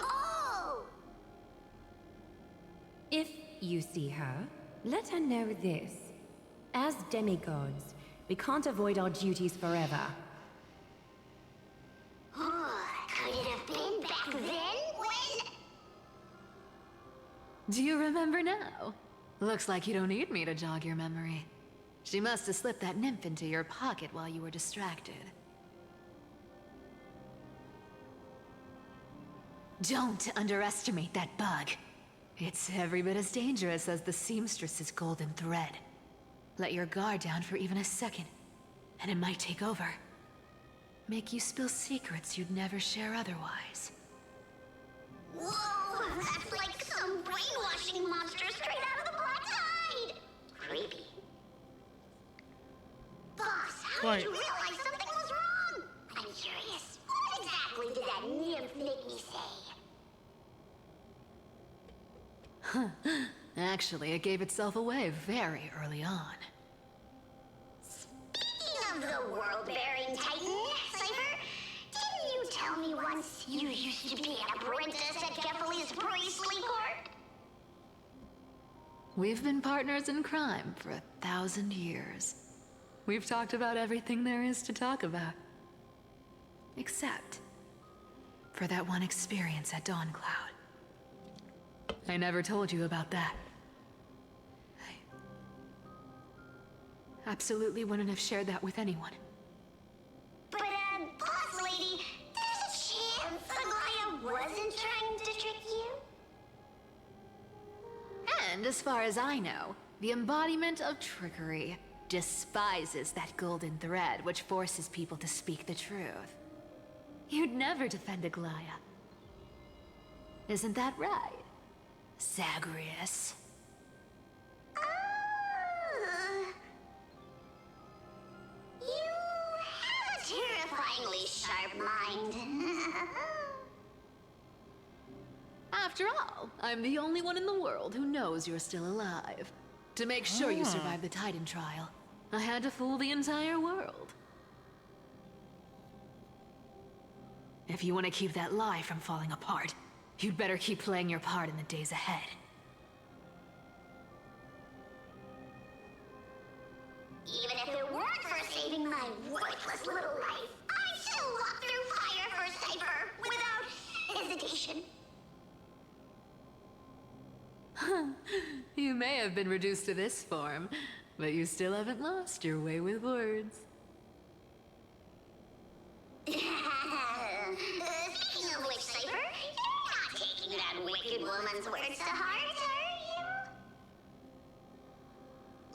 Oh! If you see her, let her know this. As demigods, we can't avoid our duties forever. Could it have been back then when... Do you remember now? Looks like you don't need me to jog your memory. She must have slipped that nymph into your pocket while you were distracted. Don't underestimate that bug. It's every bit as dangerous as the seamstress's golden thread. Let your guard down for even a second, and it might take over. Make you spill secrets you'd never share otherwise. Whoa, that's like some brainwashing monster straight out of the Black Tide! Creepy. Boss, how did you realize something was wrong? I'm curious. What exactly did that nymph make me say? Actually, it gave itself away very early on. Speaking of the world-bearing titan, Cypher, didn't you tell me once you used to be an apprentice at Kefali's priestly court? We've been partners in crime for 1,000 years. We've talked about everything there is to talk about. Except for that one experience at Dawncloud. I never told you about that. I absolutely wouldn't have shared that with anyone. But, boss lady, there's a chance Aglaya wasn't trying to trick you? And as far as I know, the embodiment of trickery despises that golden thread which forces people to speak the truth. You'd never defend Aglaya. Isn't that right, Zagreus? You have a terrifyingly sharp mind. After all, I'm the only one in the world who knows you're still alive. To make sure you survive the Titan trial, I had to fool the entire world. If you want to keep that lie from falling apart, you'd better keep playing your part in the days ahead. Even if it weren't for saving my worthless little life, I'd still walk through fire for Cypher without hesitation. You may have been reduced to this form, but you still haven't lost your way with words. Speaking of which, Cypher, you're not taking that wicked woman's words to heart, are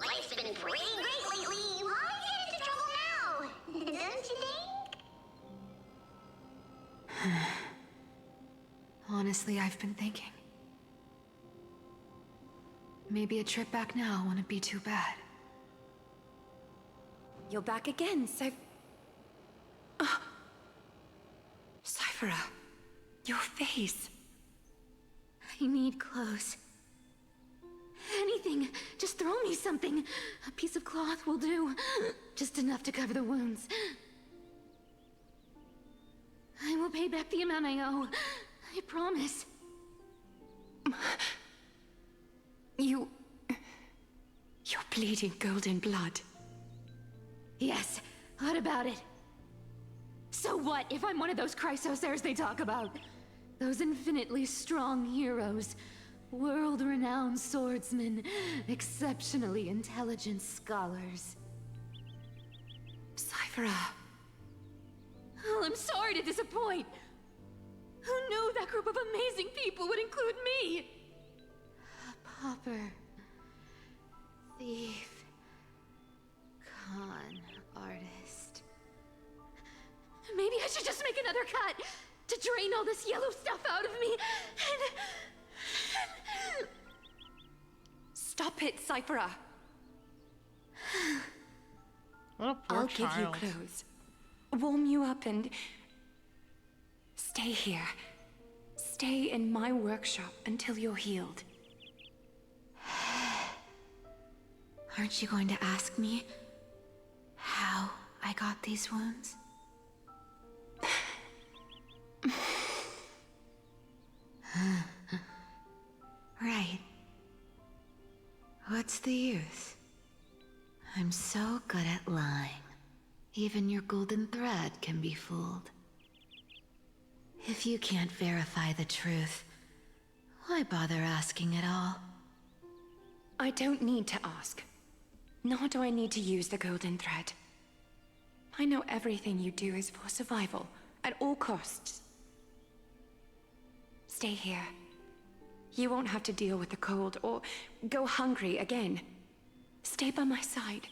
you? Life's been pretty great lately. Why get into trouble now? Don't you think? Honestly, I've been thinking. Maybe a trip back now wouldn't be too bad. You're back again, Cyphera, your face. I need clothes. Anything. Just throw me something. A piece of cloth will do. Just enough to cover the wounds. I will pay back the amount I owe. I promise. You're bleeding golden blood. Yes, what about it? So what if I'm one of those Chrysosaurs they talk about? Those infinitely strong heroes. World-renowned swordsmen. Exceptionally intelligent scholars. Cyphera. Oh, I'm sorry to disappoint. Who knew that group of amazing people would include me? A pauper. Thief. Con artist. Maybe I should just make another cut to drain all this yellow stuff out of me and... Stop it, Cyphera. What a poor I'll child. give you clothes, warm you up, and stay here. Stay in my workshop until you're healed. Aren't you going to ask me how I got these wounds? Right. What's the use? I'm so good at lying. Even your golden thread can be fooled. If you can't verify the truth, why bother asking at all? I don't need to ask. Nor do I need to use the golden thread. I know everything you do is for survival, at all costs. Stay here. You won't have to deal with the cold or go hungry again. Stay by my side,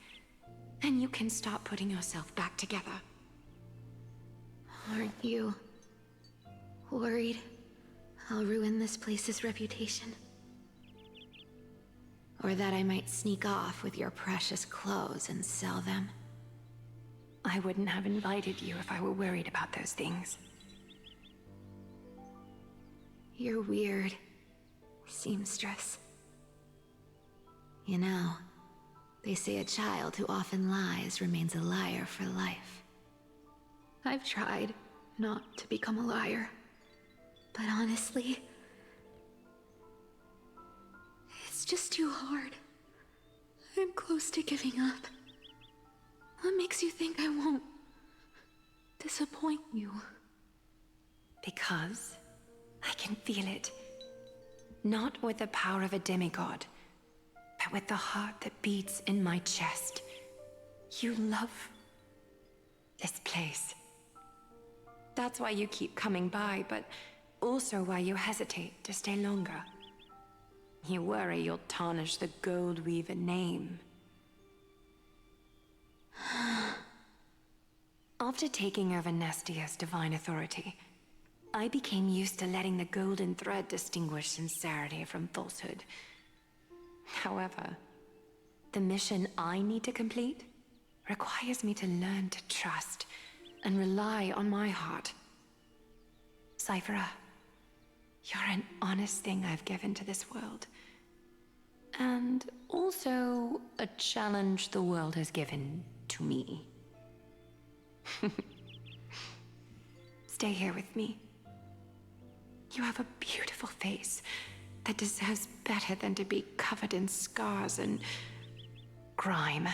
and you can start putting yourself back together. Aren't you worried I'll ruin this place's reputation? Or that I might sneak off with your precious clothes and sell them? I wouldn't have invited you if I were worried about those things. You're weird, seamstress. You know, they say a child who often lies remains a liar for life. I've tried not to become a liar, but honestly, it's just too hard. I'm close to giving up. What makes you think I won't disappoint you? Because I can feel it. Not with the power of a demigod, but with the heart that beats in my chest. You love this place. That's why you keep coming by, but also why you hesitate to stay longer. You worry you'll tarnish the Gold Weaver name. After taking over Nestia's divine authority, I became used to letting the golden thread distinguish sincerity from falsehood. However, the mission I need to complete requires me to learn to trust and rely on my heart. Cyphera, you're an honest thing I've given to this world. And also a challenge the world has given to me. Stay here with me. You have a beautiful face that deserves better than to be covered in scars and grime.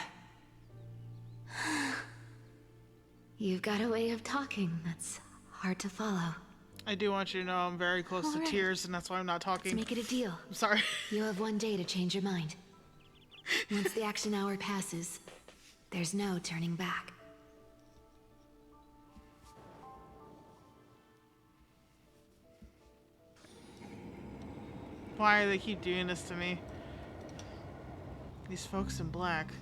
You've got a way of talking that's hard to follow. I do want you to know I'm very close to tears, and that's why I'm not talking. Let's make it a deal. I'm sorry. You have 1 day to change your mind. Once the action hour passes, there's no turning back. Why do they keep doing this to me? These folks in black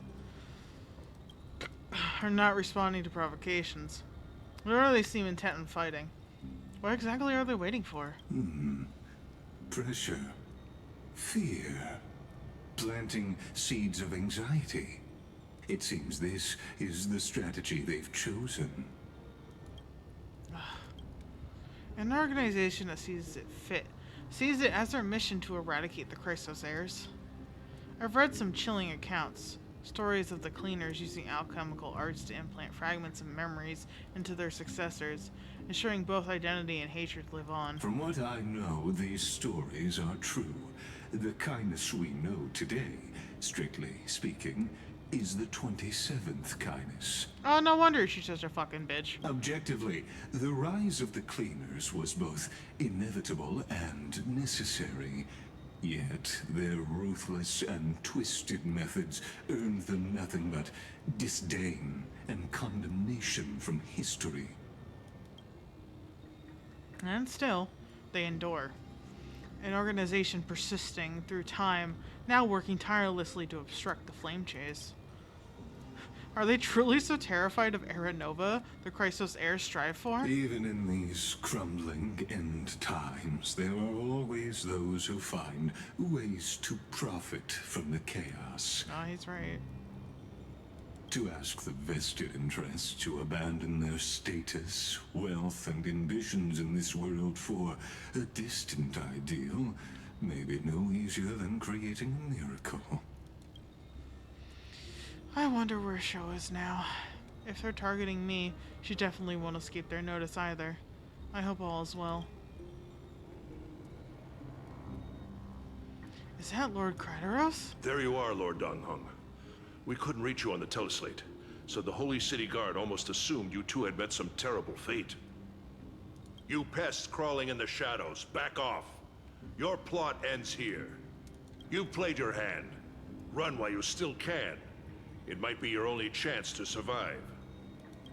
are not responding to provocations. Nor do they seem intent on fighting. What exactly are they waiting for? Pressure. Fear. Planting seeds of anxiety. It seems this is the strategy they've chosen. An organization that sees it as their mission to eradicate the Chrysos heirs. I've read some chilling accounts, stories of the cleaners using alchemical arts to implant fragments of memories into their successors, ensuring both identity and hatred live on. From what I know, these stories are true. The kindness we know today, strictly speaking, is the 27th kindness. Oh, no wonder she's such a fucking bitch. Objectively, the rise of the cleaners was both inevitable and necessary. Yet, their ruthless and twisted methods earned them nothing but disdain and condemnation from history. And still, they endure. An organization persisting through time, now working tirelessly to obstruct the flame chase. Are they truly so terrified of Era Nova, the Chrysos heirs strive for? Even in these crumbling end times, there are always those who find ways to profit from the chaos. Oh, he's right. To ask the vested interests to abandon their status, wealth, and ambitions in this world for a distant ideal may be no easier than creating a miracle. I wonder where Sho is now. If they're targeting me, she definitely won't escape their notice either. I hope all is well. Is that Lord Kryderos? There you are, Lord Donghung. We couldn't reach you on the teleslate, so the Holy City Guard almost assumed you two had met some terrible fate. You pests crawling in the shadows, back off. Your plot ends here. You've played your hand. Run while you still can. It might be your only chance to survive.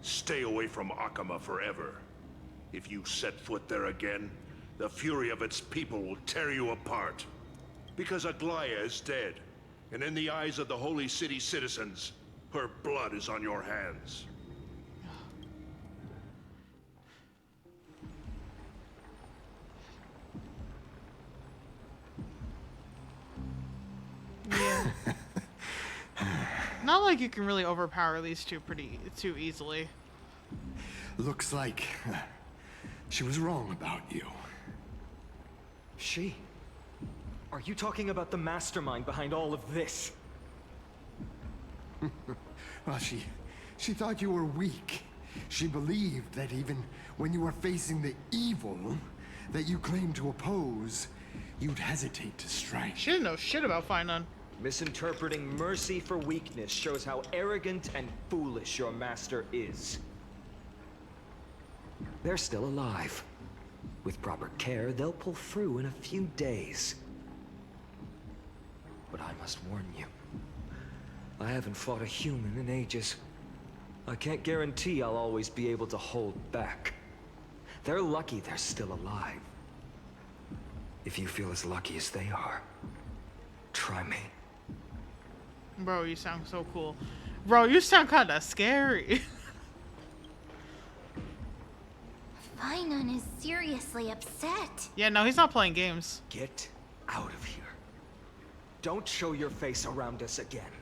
Stay away from Akama forever. If you set foot there again, the fury of its people will tear you apart. Because Aglaya is dead, and in the eyes of the Holy City citizens, her blood is on your hands. Yeah. Not like you can really overpower these two too easily. Looks like she was wrong about you. She? Are you talking about the mastermind behind all of this? Well, she thought you were weak. She believed that even when you were facing the evil that you claimed to oppose, you'd hesitate to strike. She didn't know shit about Finon. Misinterpreting mercy for weakness shows how arrogant and foolish your master is. They're still alive. With proper care, they'll pull through in a few days. But I must warn you. I haven't fought a human in ages. I can't guarantee I'll always be able to hold back. They're lucky they're still alive. If you feel as lucky as they are, try me. Bro, you sound so cool. Bro, you sound kinda scary. Finon is seriously upset. Yeah, no, he's not playing games. Get out of here. Don't show your face around us again.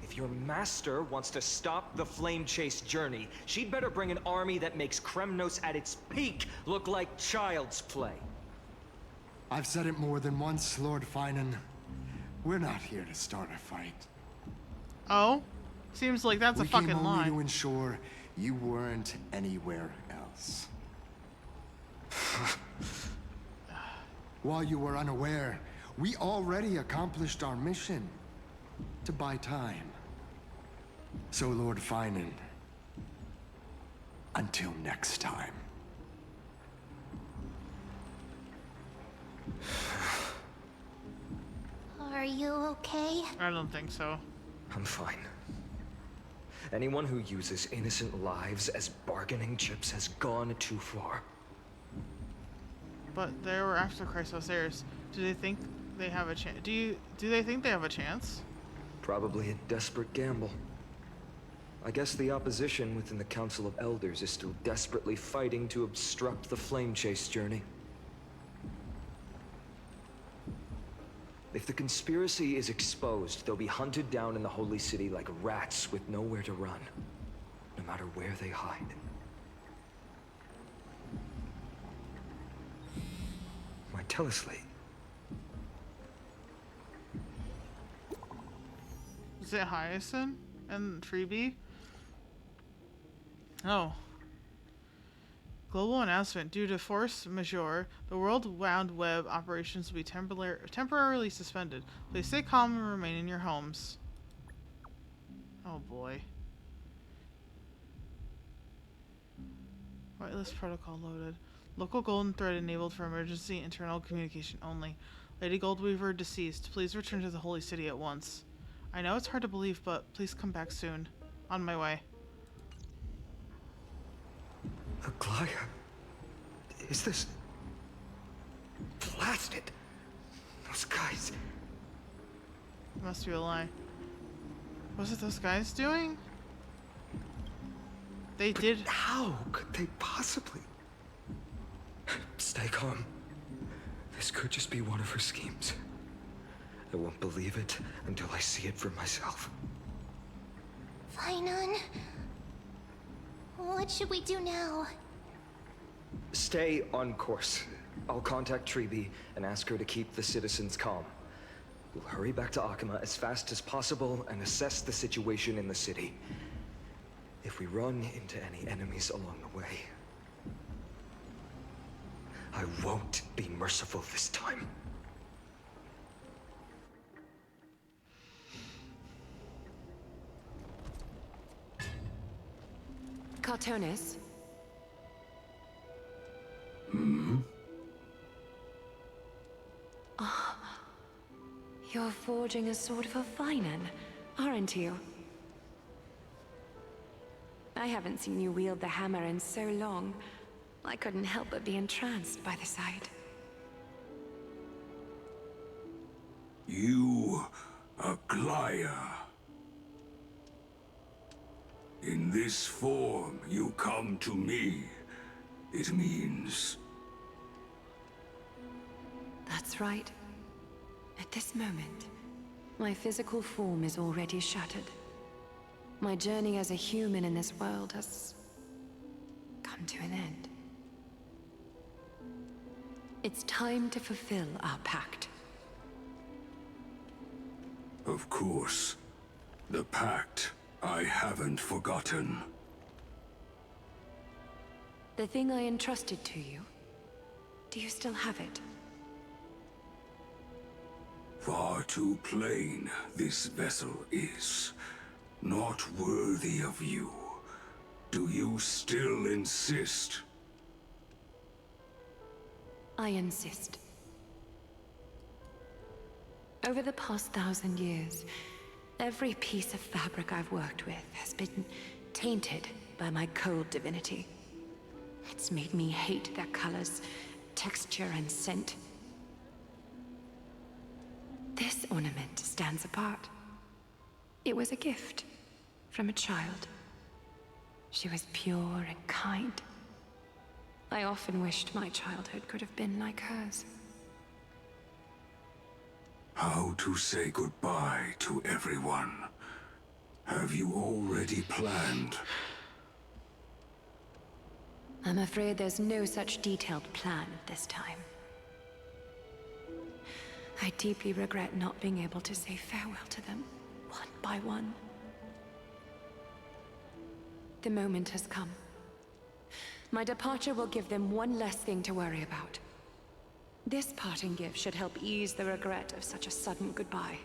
If your master wants to stop the Flame Chase journey, she'd better bring an army that makes Kremnos at its peak look like child's play. I've said it more than once, Lord Finon. We're not here to start a fight. Oh? Seems like that's a fucking We came only lie. to ensure you weren't anywhere else. While you were unaware, we already accomplished our mission to buy time. So, Lord Finan, until next time. Are you okay? I don't think so. I'm fine. Anyone who uses innocent lives as bargaining chips has gone too far. But they were after Chrysosairs. Do they think they have a chance? Do they think they have a chance? Probably a desperate gamble. I guess the opposition within the Council of Elders is still desperately fighting to obstruct the Flame Chase journey. If the conspiracy is exposed, they'll be hunted down in the Holy City like rats with nowhere to run, no matter where they hide. My teleslate. Is it Hyacinth and Freebie? Oh. Global announcement. Due to force majeure, the world-wound web operations will be temporarily suspended. Please stay calm and remain in your homes. Oh boy. Whitelist protocol loaded. Local golden thread enabled for emergency internal communication only. Lady Goldweaver deceased. Please return to the Holy City at once. I know it's hard to believe, but please come back soon. On my way. Aglaya? Is this... blasted? Those guys... It must be a lie. Was it those guys doing? They did... How could they possibly... Stay calm. This could just be one of her schemes. I won't believe it until I see it for myself. Finan, what should we do now? Stay on course. I'll contact Treeby and ask her to keep the citizens calm. We'll hurry back to Akima as fast as possible and assess the situation in the city. If we run into any enemies along the way, I won't be merciful this time. Cartonis? Oh, you're forging a sword for Finan, aren't you? I haven't seen you wield the hammer in so long. I couldn't help but be entranced by the sight. You, Aglaya. In this form, you come to me. It means... That's right. At this moment, my physical form is already shattered. My journey as a human in this world has come to an end. It's time to fulfill our pact. Of course. The pact I haven't forgotten. The thing I entrusted to you, do you still have it? Far too plain this vessel is. Not worthy of you. Do you still insist? I insist. Over the past 1,000 years, every piece of fabric I've worked with has been tainted by my cold divinity. It's made me hate their colors, texture, and scent. This ornament stands apart. It was a gift from a child. She was pure and kind. I often wished my childhood could have been like hers. How to say goodbye to everyone? Have you already planned? I'm afraid there's no such detailed plan at this time. I deeply regret not being able to say farewell to them, one by one. The moment has come. My departure will give them one less thing to worry about. This parting gift should help ease the regret of such a sudden goodbye.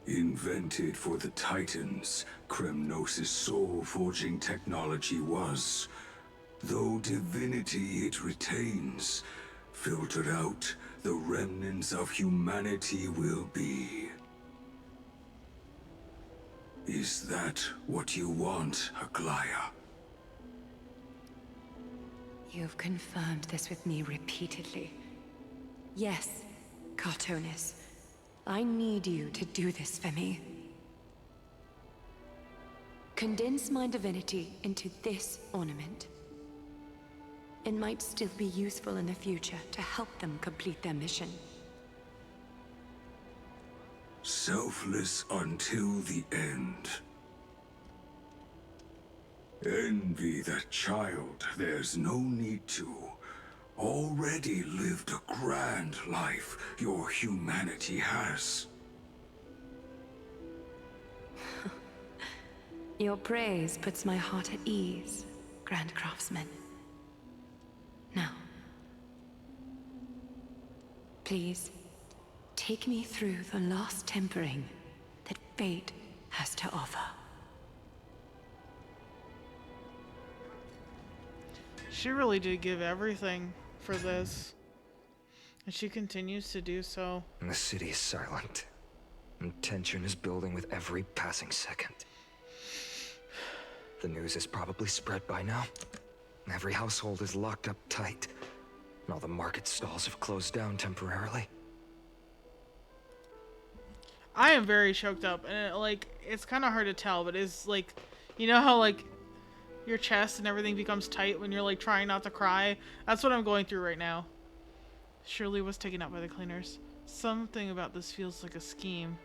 Invented for the Titans, Kremnos' soul-forging technology was, though divinity it retains, filtered out, the remnants of humanity will be. Is that what you want, Aglaya? You've confirmed this with me repeatedly. Yes, Cartonis. I need you to do this for me. Condense my divinity into this ornament. It might still be useful in the future to help them complete their mission. Selfless until the end. Envy that child, there's no need to. Already lived a grand life your humanity has. Your praise puts my heart at ease, Grand Craftsman. Now, please, take me through the last tempering that fate has to offer. She really did give everything for this. And she continues to do so. The city is silent. And tension is building with every passing second. The news is probably spread by now. Every household is locked up tight. And all the market stalls have closed down temporarily. I am very choked up, and it's kind of hard to tell, but it's like, you know how your chest and everything becomes tight when you're trying not to cry? That's what I'm going through right now. Shirley was taken out by the cleaners. Something about this feels like a scheme.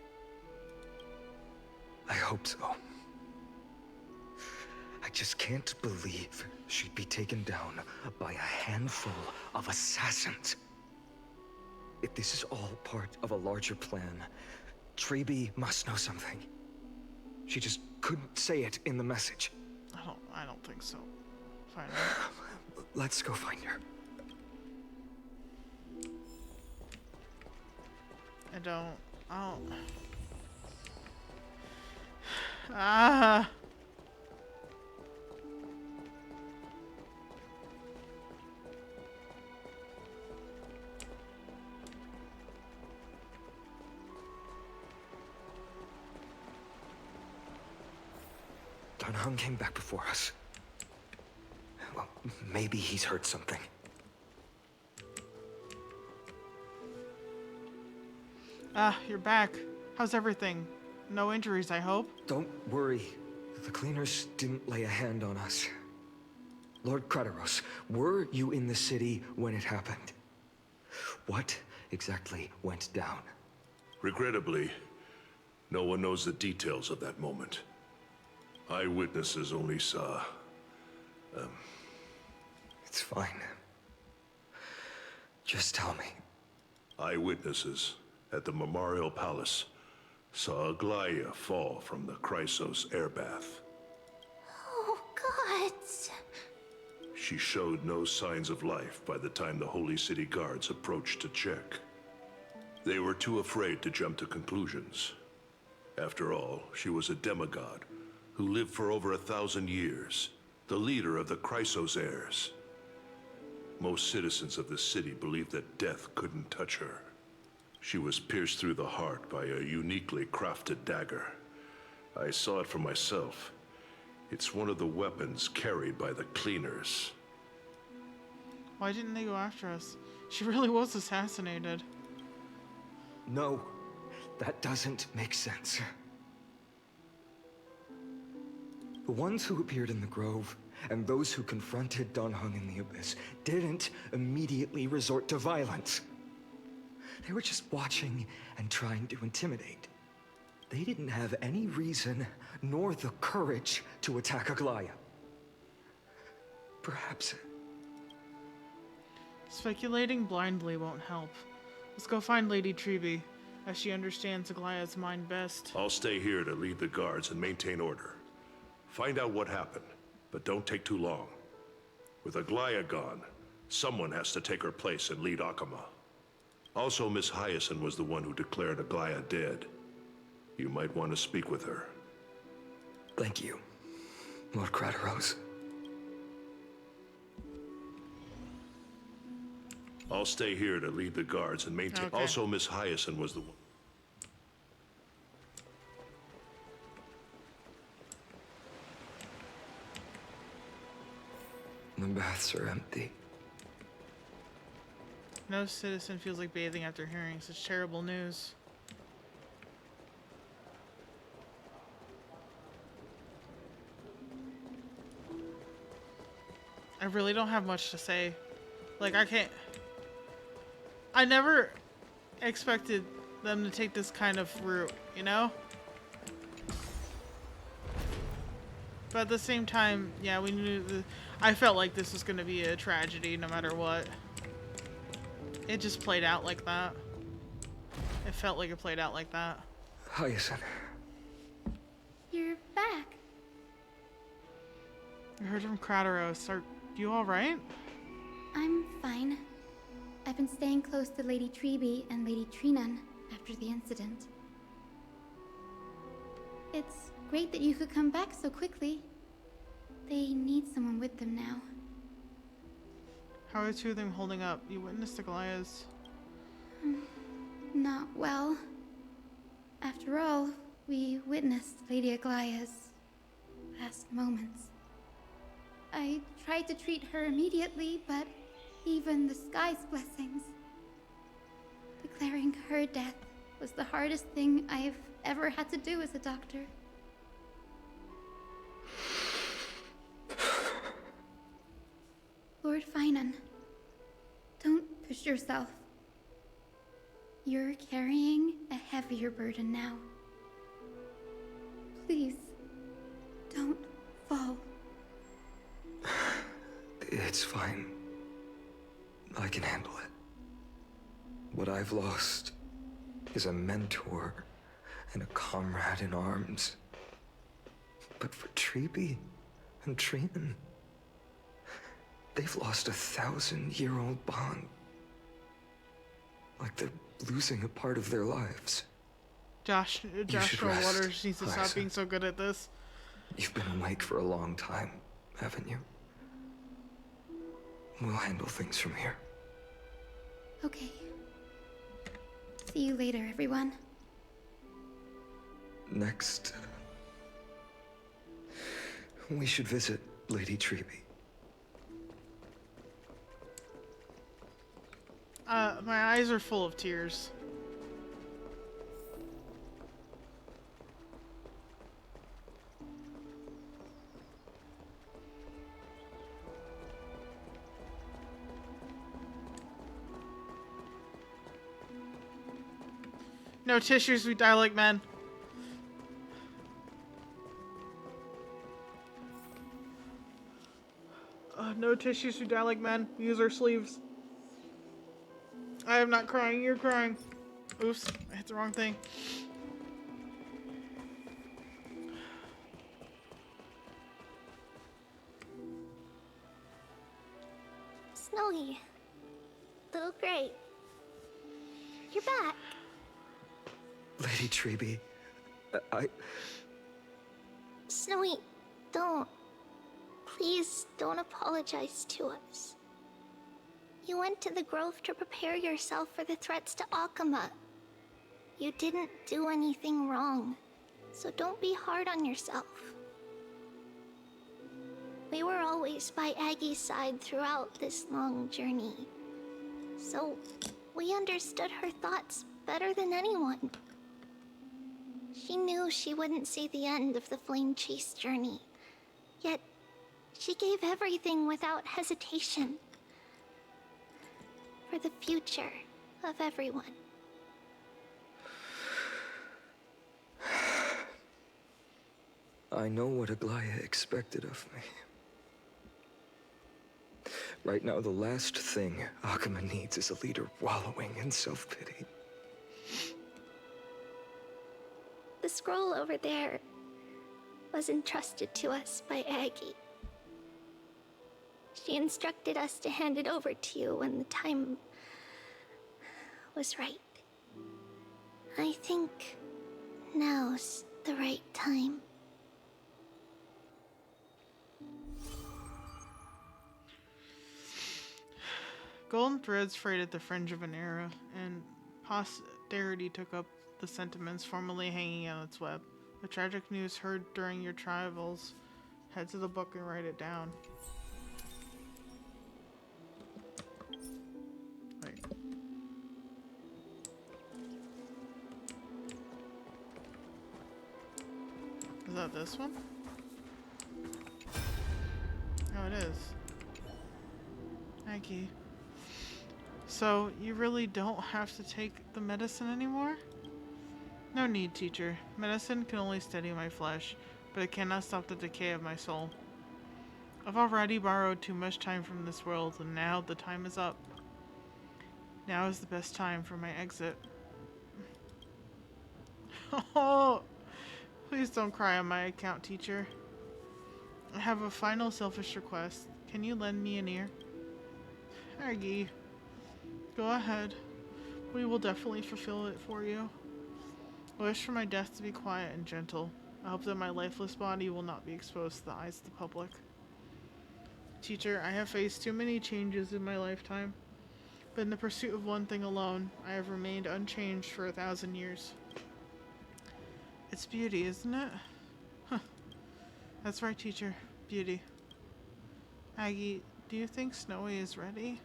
I hope so. I just can't believe she'd be taken down by a handful of assassins. If this is all part of a larger plan, Treby must know something. She just couldn't say it in the message. I don't think so. Fine. Let's go find her. Ah. Dan Heng came back before us. Well, maybe he's heard something. You're back. How's everything? No injuries, I hope? Don't worry. The cleaners didn't lay a hand on us. Lord Krateros, were you in the city when it happened? What exactly went down? Regrettably, no one knows the details of that moment. Eyewitnesses only saw... It's fine. Just tell me. Eyewitnesses at the Memorial Palace saw Aglaya fall from the Chrysos airbath. Oh, gods. She showed no signs of life by the time the Holy City Guards approached to check. They were too afraid to jump to conclusions. After all, she was a demigod who lived for over 1,000 years, the leader of the Chrysos heirs. Most citizens of the city believed that death couldn't touch her. She was pierced through the heart by a uniquely crafted dagger. I saw it for myself. It's one of the weapons carried by the cleaners. Why didn't they go after us? She really was assassinated. No, that doesn't make sense. The ones who appeared in the Grove and those who confronted Dan Heng in the Abyss didn't immediately resort to violence. They were just watching and trying to intimidate. They didn't have any reason nor the courage to attack Aglaya. Perhaps... Speculating blindly won't help. Let's go find Lady Treby. as she understands Aglaya's mind best. I'll stay here to lead the guards and maintain order. Find out what happened, but don't take too long. With Aglaya gone, someone has to take her place and lead Akama. Also, Miss Hyacinth was the one who declared Aglaya dead. You might want to speak with her. Thank you, Lord Crateros. I'll stay here to lead the guards and maintain. Okay. Also, Miss Hyacinth was the one. The baths are empty. No citizen feels like bathing after hearing such terrible news. I really don't have much to say. Like, I never expected them to take this kind of route, you know? But at the same time, yeah, we knew I felt like this was going to be a tragedy no matter what. It just played out like that. It felt like it played out like that. Hyacinth. You're back. I heard from Crateros. Are you alright? I'm fine. I've been staying close to Lady Treby and Lady Trinan after the incident. It's great that you could come back so quickly. They need someone with them now. How are the two of them holding up? You witnessed Aglaya's... Not well. After all, we witnessed Lady Aglaya's last moments. I tried to treat her immediately, but even the sky's blessings. Declaring her death was the hardest thing I've ever had to do as a doctor. Lord Finan, don't push yourself. You're carrying a heavier burden now. Please, don't fall. It's fine. I can handle it. What I've lost is a mentor and a comrade in arms. But for Treby and Trinan, they've lost a 1,000-year-old bond. Like they're losing a part of their lives. Joshua Waters needs to stop being so good at this. You've been awake for a long time, haven't you? We'll handle things from here. Okay. See you later, everyone. Next, we should visit Lady Treby. My eyes are full of tears. No tissues, we die like men. No tissues, we die like men. We use our sleeves. I am not crying, you're crying. Oops, I hit the wrong thing. Snowy. Little Gray. You're back. Lady Treby, Snowy, don't. Please don't apologize to us. You went to the Grove to prepare yourself for the threats to Akama. You didn't do anything wrong, so don't be hard on yourself. We were always by Aggie's side throughout this long journey, so we understood her thoughts better than anyone. She knew she wouldn't see the end of the Flame Chase journey, yet she gave everything without hesitation. For the future of everyone. I know what Aglaya expected of me. Right now, the last thing Akama needs is a leader wallowing in self-pity. The scroll over there was entrusted to us by Aggie. She instructed us to hand it over to you when the time was right. I think now's the right time. Golden threads frayed at the fringe of an era, and posterity took up the sentiments formerly hanging on its web. The tragic news heard during your travels. Head to the book and write it down. Wait. Is that this one? Oh, it is. Aggie. So, you really don't have to take the medicine anymore? No need, teacher. Medicine can only steady my flesh, but it cannot stop the decay of my soul. I've already borrowed too much time from this world, and now the time is up. Now is the best time for my exit. Oh, please don't cry on my account, teacher. I have a final selfish request. Can you lend me an ear? Aggie. Go ahead. We will definitely fulfill it for you. I wish for my death to be quiet and gentle. I hope that my lifeless body will not be exposed to the eyes of the public. Teacher, I have faced too many changes in my lifetime, but in the pursuit of one thing alone, I have remained unchanged for 1,000 years. It's beauty, isn't it? Huh. That's right, teacher. Beauty. Aggie, do you think Snowy is ready?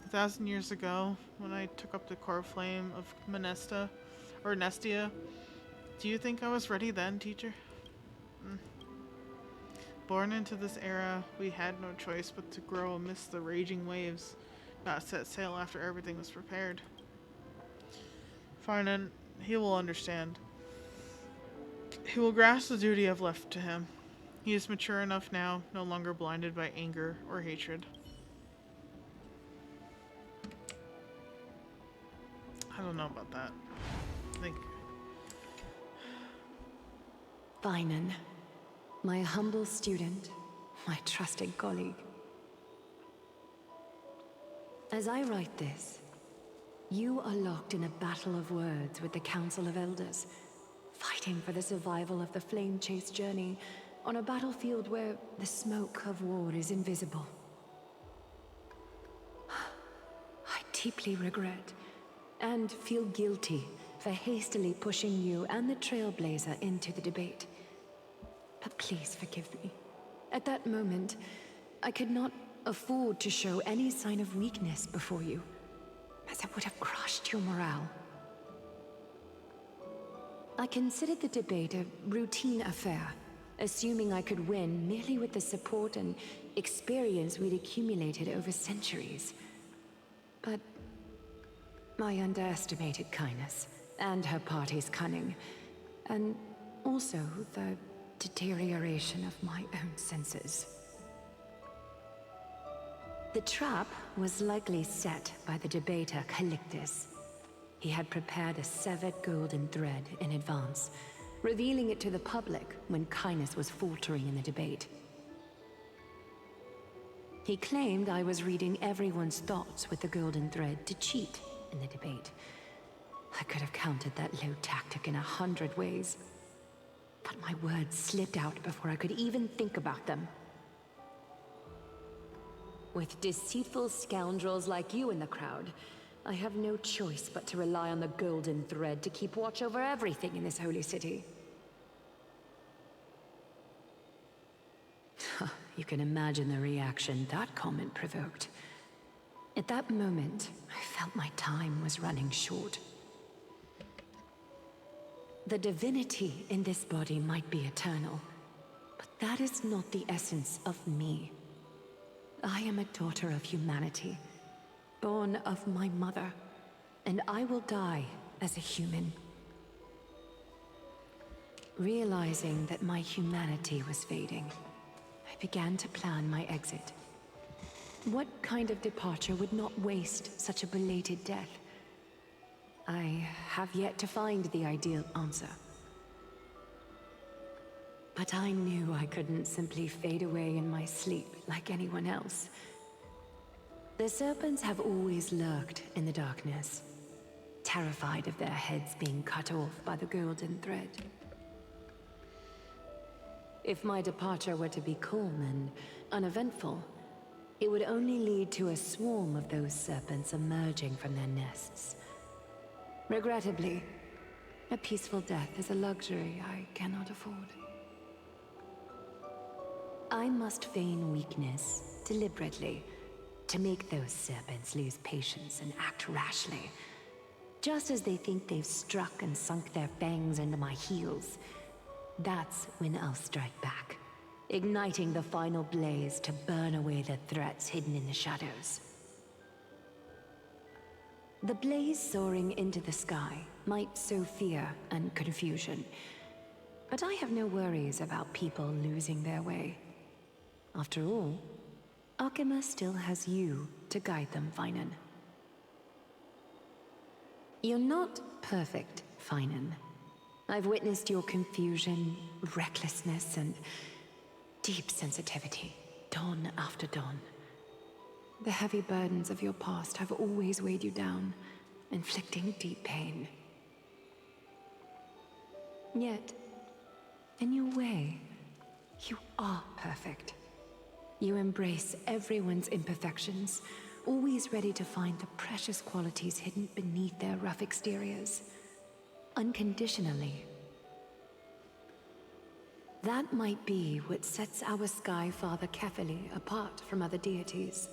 1,000 years ago, when I took up the core flame of Nestia, do you think I was ready then, teacher? Born into this era, we had no choice but to grow amidst the raging waves, not set sail after everything was prepared. Farnan, he will understand. He will grasp the duty I've left to him. He is mature enough now, no longer blinded by anger or hatred. I don't know about that. I think... Farnan, my humble student, my trusted colleague. As I write this, you are locked in a battle of words with the Council of Elders, fighting for the survival of the Flame Chase journey on a battlefield where the smoke of war is invisible. I deeply regret and feel guilty for hastily pushing you and the Trailblazer into the debate. But please forgive me. At that moment, I could not afford to show any sign of weakness before you, as it would have crushed your morale. I considered the debate a routine affair, assuming I could win merely with the support and experience we'd accumulated over centuries. But I underestimated Kynes and her party's cunning, and also the deterioration of my own senses. The trap was likely set by the debater Calictus. He had prepared a severed golden thread in advance, revealing it to the public when Kynes was faltering in the debate. He claimed I was reading everyone's thoughts with the golden thread to cheat in the debate. I could have countered that low tactic in 100 ways, but my words slipped out before I could even think about them. With deceitful scoundrels like you in the crowd, I have no choice but to rely on the golden thread to keep watch over everything in this holy city. You can imagine the reaction that comment provoked. At that moment, I felt my time was running short. The divinity in this body might be eternal, but that is not the essence of me. I am a daughter of humanity, born of my mother, and I will die as a human. Realizing that my humanity was fading, I began to plan my exit. What kind of departure would not waste such a belated death? I have yet to find the ideal answer. But I knew I couldn't simply fade away in my sleep like anyone else. The serpents have always lurked in the darkness, terrified of their heads being cut off by the golden thread. If my departure were to be calm and uneventful, it would only lead to a swarm of those serpents emerging from their nests. Regrettably, a peaceful death is a luxury I cannot afford. I must feign weakness deliberately to make those serpents lose patience and act rashly. Just as they think they've struck and sunk their fangs into my heels, that's when I'll strike back, igniting the final blaze to burn away the threats hidden in the shadows. The blaze soaring into the sky might sow fear and confusion, but I have no worries about people losing their way. After all, Akima still has you to guide them, Finan. You're not perfect, Finan. I've witnessed your confusion, recklessness, and deep sensitivity, dawn after dawn. The heavy burdens of your past have always weighed you down, inflicting deep pain. Yet, in your way, you are perfect. You embrace everyone's imperfections, always ready to find the precious qualities hidden beneath their rough exteriors. Unconditionally. That might be what sets our Sky Father Kefili apart from other deities.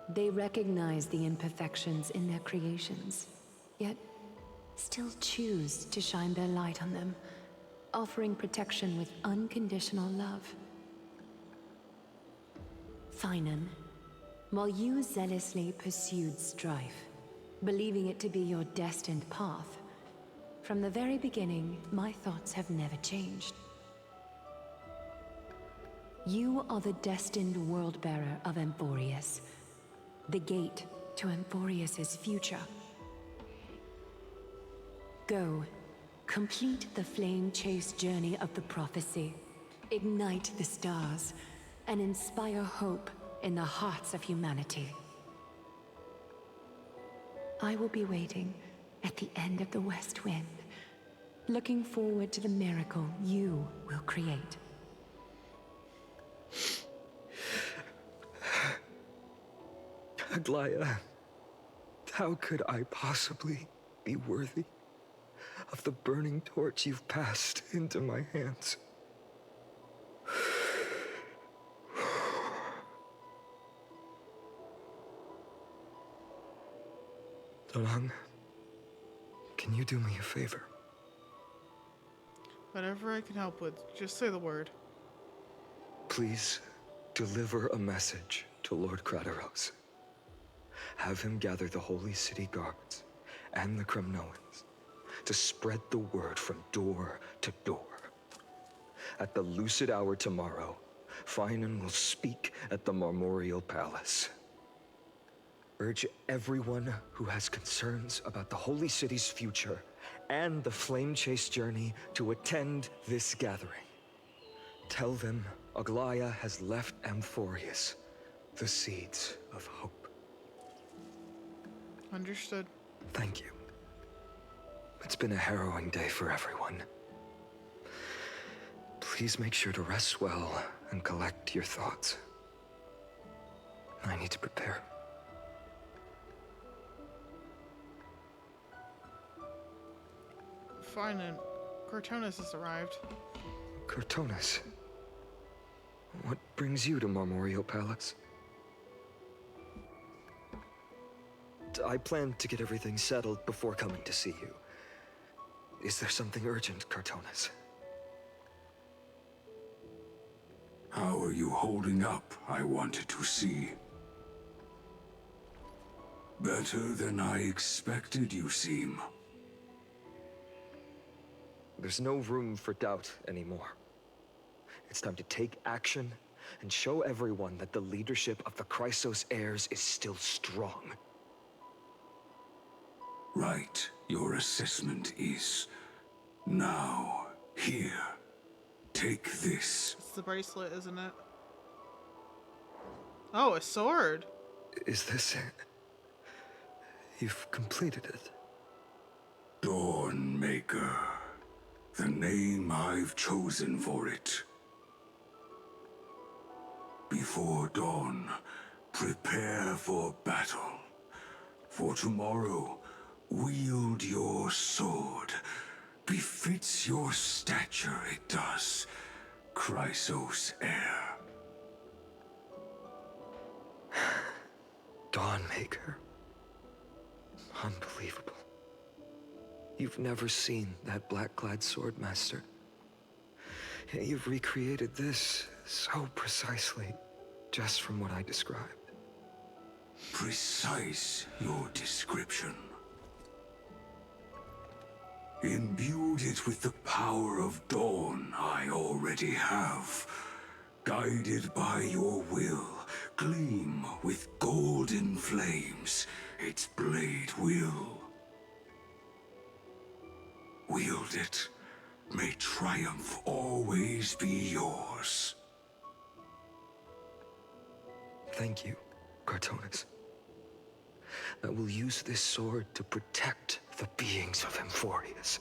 They recognize the imperfections in their creations, yet still choose to shine their light on them, offering protection with unconditional love. Finan, while you zealously pursued strife, believing it to be your destined path, from the very beginning, my thoughts have never changed. You are the destined world-bearer of Amphorius, the gate to Amphorius's future. Go, complete the flame-chased journey of the prophecy, ignite the stars, and inspire hope in the hearts of humanity. I will be waiting at the end of the West Wind, looking forward to the miracle you will create. Aglaya, how could I possibly be worthy of the burning torch you've passed into my hands? Dalang, can you do me a favor? Whatever I can help with, just say the word. Please deliver a message to Lord Crateros. Have him gather the Holy City guards and the Kremnoans to spread the word from door to door. At the lucid hour tomorrow, Finan will speak at the Marmorial Palace. Urge everyone who has concerns about the Holy City's future and the Flame Chase journey to attend this gathering. Tell them Aglaya has left Amphorius the seeds of hope. Understood. Thank you. It's been a harrowing day for everyone. Please make sure to rest well and collect your thoughts. I need to prepare. Fine, and Cortonis has arrived. Cortonis? What brings you to Marmorial Palace? I planned to get everything settled before coming to see you. Is there something urgent, Cortonis? How are you holding up, I wanted to see. Better than I expected, you seem. There's no room for doubt anymore. It's time to take action and show everyone that the leadership of the Chrysos heirs is still strong. Right, your assessment is now here. Take this. It's the bracelet, isn't it? Oh, a sword. Is this it? You've completed it. Dawnmaker. The name I've chosen for it. Before dawn, prepare for battle. For tomorrow, wield your sword. Befits your stature, it does. Chrysos heir. Dawnmaker. Unbelievable. You've never seen that black-clad sword master. Yet you've recreated this so precisely, just from what I described. Precise, your description. Imbued it with the power of dawn I already have. Guided by your will, gleam with golden flames, its blade will. Wield it. May triumph always be yours. Thank you, Cartonis. I will use this sword to protect the beings of Emphorius.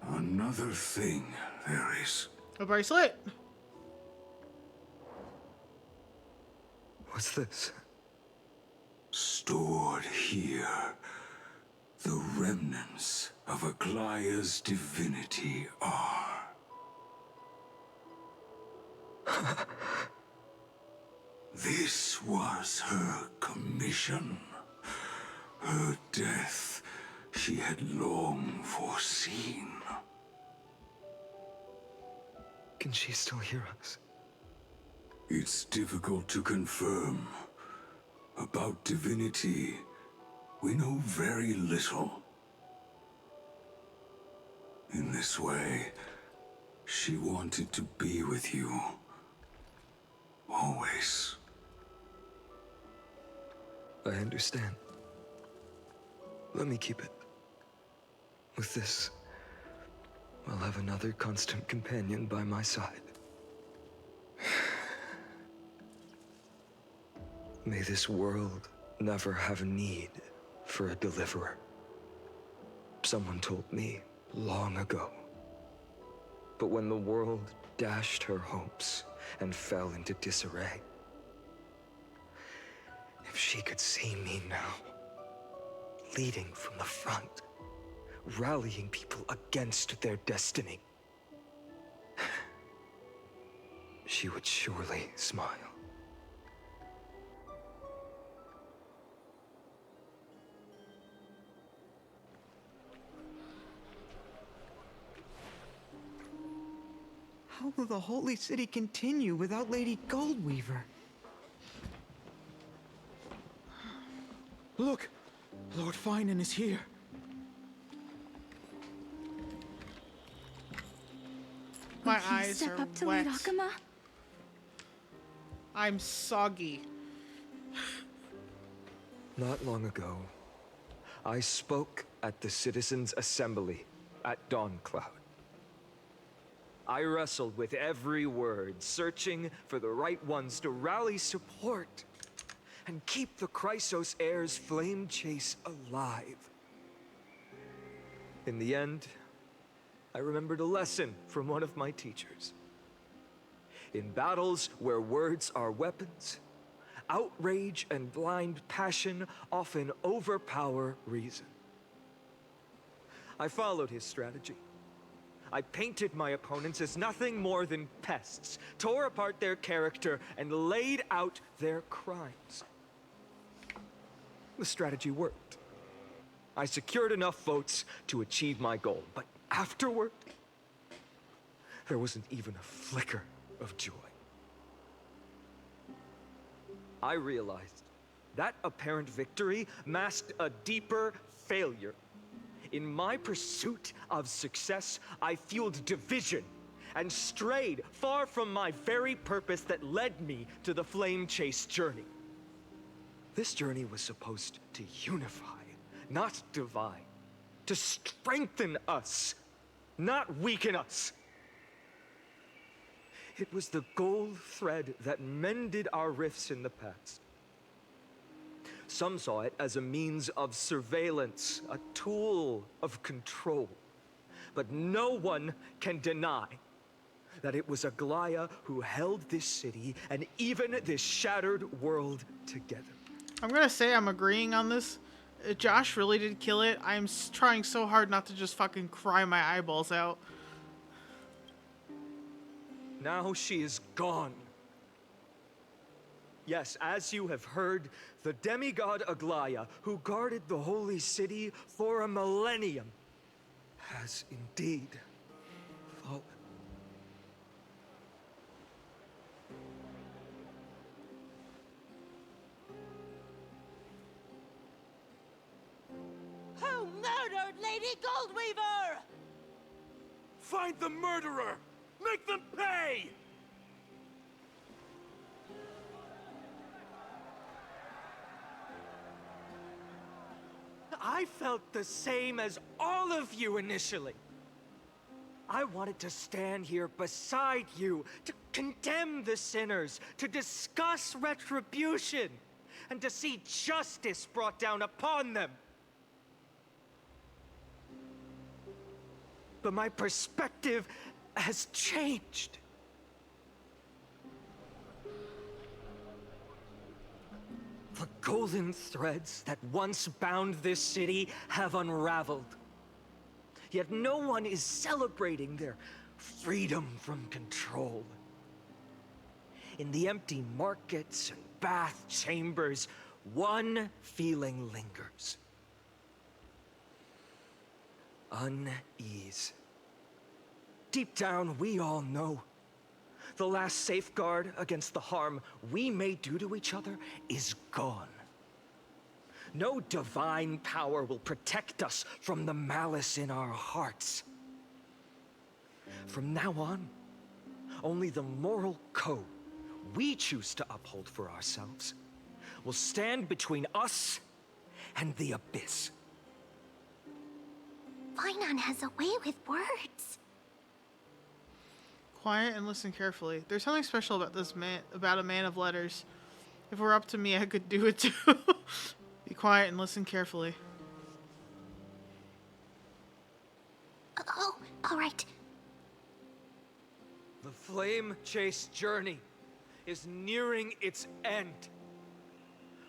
Another thing there is. A bracelet. What's this? Stored here, the remnants of Aglaya's divinity are. This was her commission. Her death she had long foreseen. Can she still hear us? It's difficult to confirm. About divinity, we know very little. In this way, she wanted to be with you. Always. I understand. Let me keep it. With this, I'll have another constant companion by my side. May this world never have a need for a deliverer. Someone told me long ago. But when the world dashed her hopes and fell into disarray, if she could see me now, leading from the front, rallying people against their destiny, she would surely smile. How will the Holy City continue without Lady Goldweaver? Look! Lord Finan is here. My Will he eyes step are up to wet. lead Akama? I'm soggy. Not long ago, I spoke at the Citizens' Assembly at Dawncloud. I wrestled with every word, searching for the right ones to rally support and keep the Chrysos heir's flame chase alive. In the end, I remembered a lesson from one of my teachers. In battles where words are weapons, outrage and blind passion often overpower reason. I followed his strategy. I painted my opponents as nothing more than pests, tore apart their character, and laid out their crimes. The strategy worked. I secured enough votes to achieve my goal, but afterward, there wasn't even a flicker of joy. I realized that apparent victory masked a deeper failure. In my pursuit of success, I fueled division and strayed far from my very purpose that led me to the Flame Chase journey. This journey was supposed to unify, not divide. To strengthen us, not weaken us. It was the gold thread that mended our rifts in the past. Some saw it as a means of surveillance, a tool of control. But no one can deny that it was Aglaya who held this city and even this shattered world together. I'm gonna say I'm agreeing on this. Josh really did kill it. I'm trying so hard not to just fucking cry my eyeballs out. Now she is gone. Yes, as you have heard, the demigod Aglaya, who guarded the holy city for a millennium, has indeed fallen. Who murdered Lady Goldweaver? Find the murderer! Make them pay! I felt the same as all of you initially. I wanted to stand here beside you, to condemn the sinners, to discuss retribution, and to see justice brought down upon them. But my perspective has changed. The golden threads that once bound this city have unraveled. Yet no one is celebrating their freedom from control. In the empty markets and bath chambers, one feeling lingers. Unease. Deep down, we all know the last safeguard against the harm we may do to each other is gone. No divine power will protect us from the malice in our hearts. From now on, only the moral code we choose to uphold for ourselves will stand between us and the abyss. Fainan has a way with words. Quiet and listen carefully. There's something special about this man, about a man of letters. If it were up to me, I could do it too. Be quiet and listen carefully. Oh, all right. The flame-chased journey is nearing its end.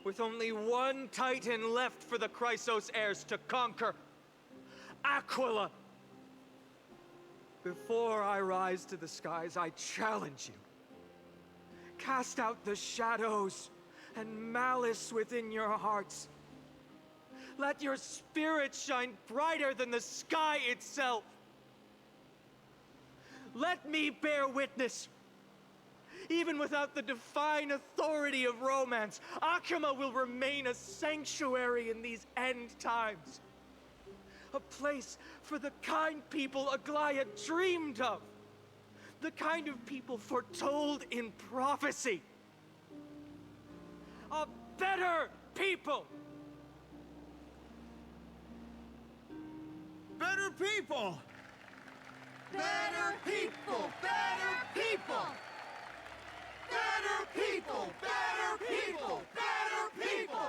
With only one Titan left for the Chrysos heirs to conquer. Aquila! Before I rise to the skies, I challenge you. Cast out the shadows and malice within your hearts. Let your spirit shine brighter than the sky itself. Let me bear witness. Even without the divine authority of romance, Akima will remain a sanctuary in these end times. A place for the kind people Aglaya dreamed of. The kind of people foretold in prophecy. A better people! Better people! Better people! Better people! Better people! Better people! Better people!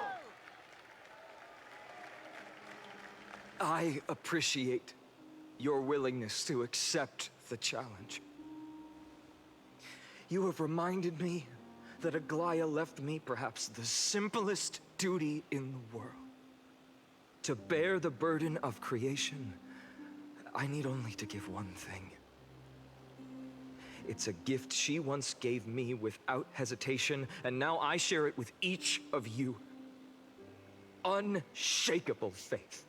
I appreciate your willingness to accept the challenge. You have reminded me that Aglaya left me perhaps the simplest duty in the world. To bear the burden of creation, I need only to give one thing. It's a gift she once gave me without hesitation, and now I share it with each of you. Unshakable faith.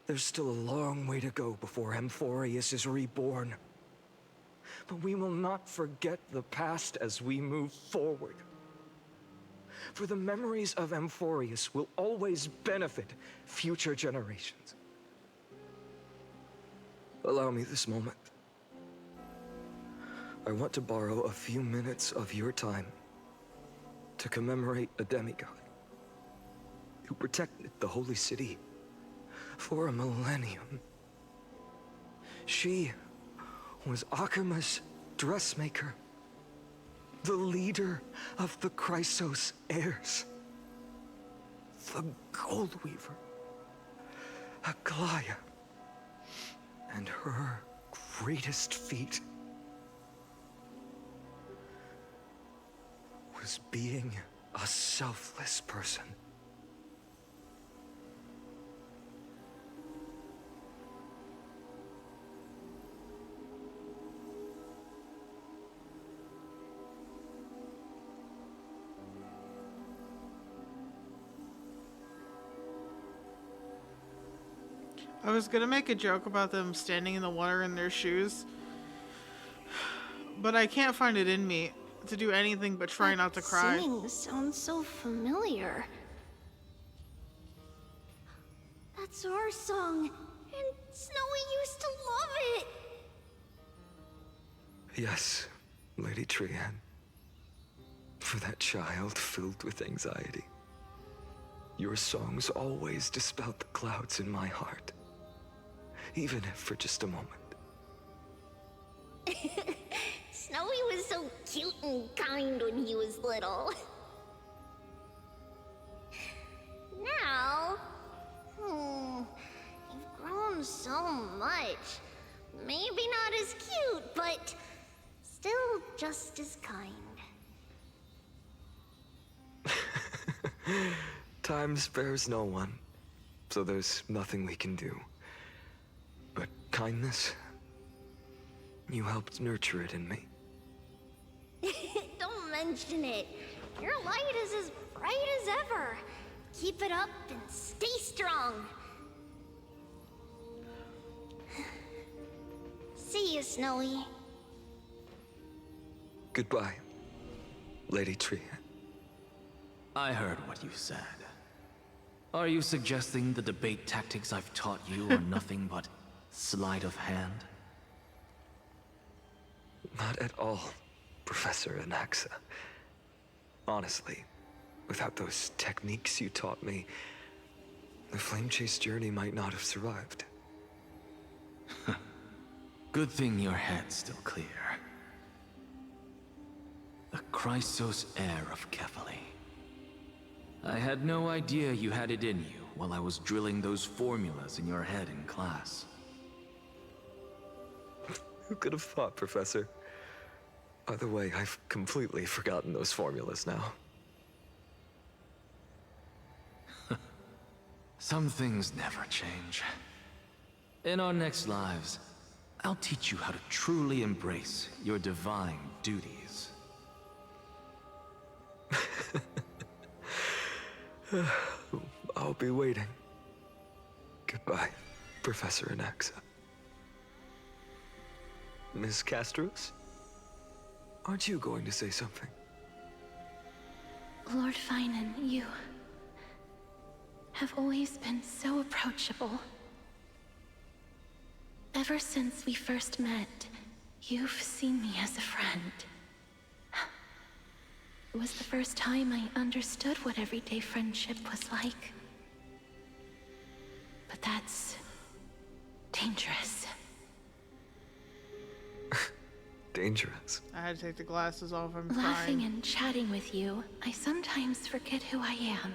There's still a long way to go before Amphorius is reborn. But we will not forget the past as we move forward. For the memories of Amphorius will always benefit future generations. Allow me this moment. I want to borrow a few minutes of your time to commemorate a demigod. who protected the Holy City for a millennium. She was Akima's dressmaker, the leader of the Chrysos heirs, the Gold Weaver, Aglaya, and her greatest feat was being a selfless person. I was gonna make a joke about them standing in the water in their shoes, but I can't find it in me to do anything but try not to cry. Singing sounds so familiar. That's our song, and Snowy used to love it. Yes, Lady Trian. For that child filled with anxiety. Your songs always dispelled the clouds in my heart. Even if for just a moment. Snowy was so cute and kind when he was little. Now, you've grown so much. Maybe not as cute, but still just as kind. Time spares no one, so there's nothing we can do. But kindness, you helped nurture it in me. Don't mention it. Your light is as bright as ever. Keep it up and stay strong. See you, Snowy. Goodbye, Lady Trian. I heard what you said. Are you suggesting the debate tactics I've taught you are nothing but sleight of hand? Not at all, Professor Anaxa. Honestly, without those techniques you taught me, the Flame Chase journey might not have survived. Good thing your head's still clear. The Chrysos heir of Kefali. I had no idea you had it in you while I was drilling those formulas in your head in class. Who could have thought, Professor? By the way, I've completely forgotten those formulas now. Some things never change. In our next lives, I'll teach you how to truly embrace your divine duties. I'll be waiting. Goodbye, Professor Anaxa. Miss Castros? Aren't you going to say something? Lord Finan, you have always been so approachable. Ever since we first met, you've seen me as a friend. It was the first time I understood what everyday friendship was like. But that's dangerous. Dangerous? I had to take the glasses off. I'm Laughing crying. and chatting with you, I sometimes forget who I am.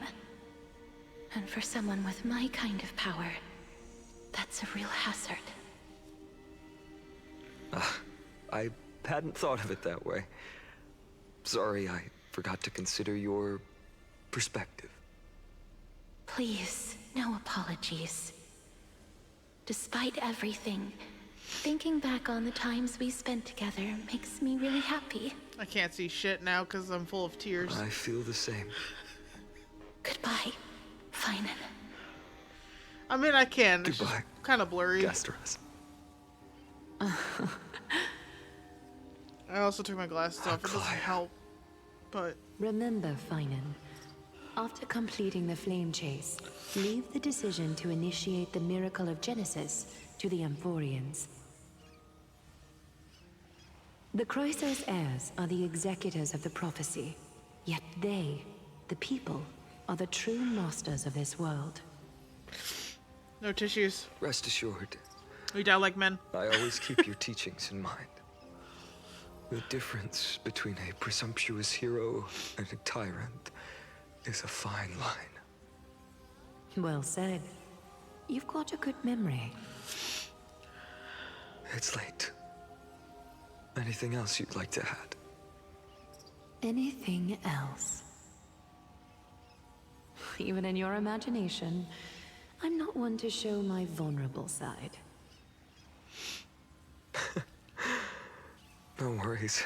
And for someone with my kind of power, that's a real hazard. I hadn't thought of it that way. Sorry, I forgot to consider your perspective. Please, no apologies. Despite everything, thinking back on the times we spent together makes me really happy. I can't see shit now because I'm full of tears. I feel the same. Goodbye, Finan. I mean, I can. It's Goodbye. Kind of blurry. Castros. I also took my glasses off. It doesn't help. But remember, Finan, after completing the Flame Chase, leave the decision to initiate the Miracle of Genesis to the Amphorians. The Chrysos heirs are the executors of the prophecy, yet they, the people, are the true masters of this world. No tissues. Rest assured, We die like men. I always keep your teachings in mind. The difference between a presumptuous hero and a tyrant is a fine line. Well said. You've got a good memory. It's late. Anything else you'd like to add? Anything else? Even in your imagination, I'm not one to show my vulnerable side. No worries.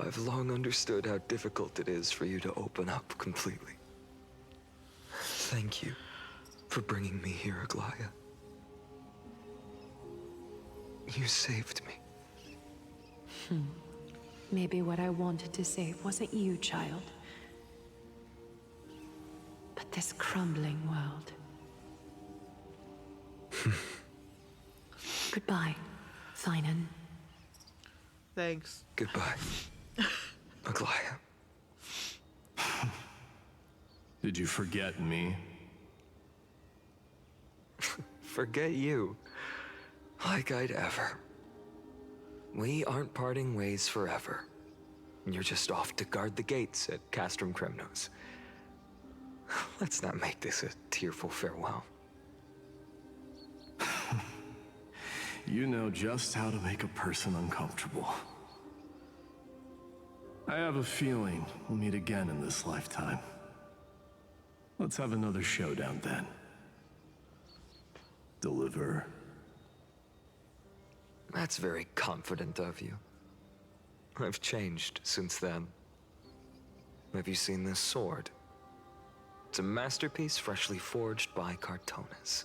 I've long understood how difficult it is for you to open up completely. Thank you for bringing me here, Aglaya. You saved me. Maybe what I wanted to save wasn't you, child, but this crumbling world. Goodbye, Finan. Thanks. Goodbye, Aglaya. Did you forget me? Forget you. Like I'd ever. We aren't parting ways forever. You're just off to guard the gates at Castrum Kremnos. Let's not make this a tearful farewell. You know just how to make a person uncomfortable. I have a feeling we'll meet again in this lifetime. Let's have another showdown then. Deliver. That's very confident of you. I've changed since then. Have you seen this sword? It's a masterpiece freshly forged by Cartonis.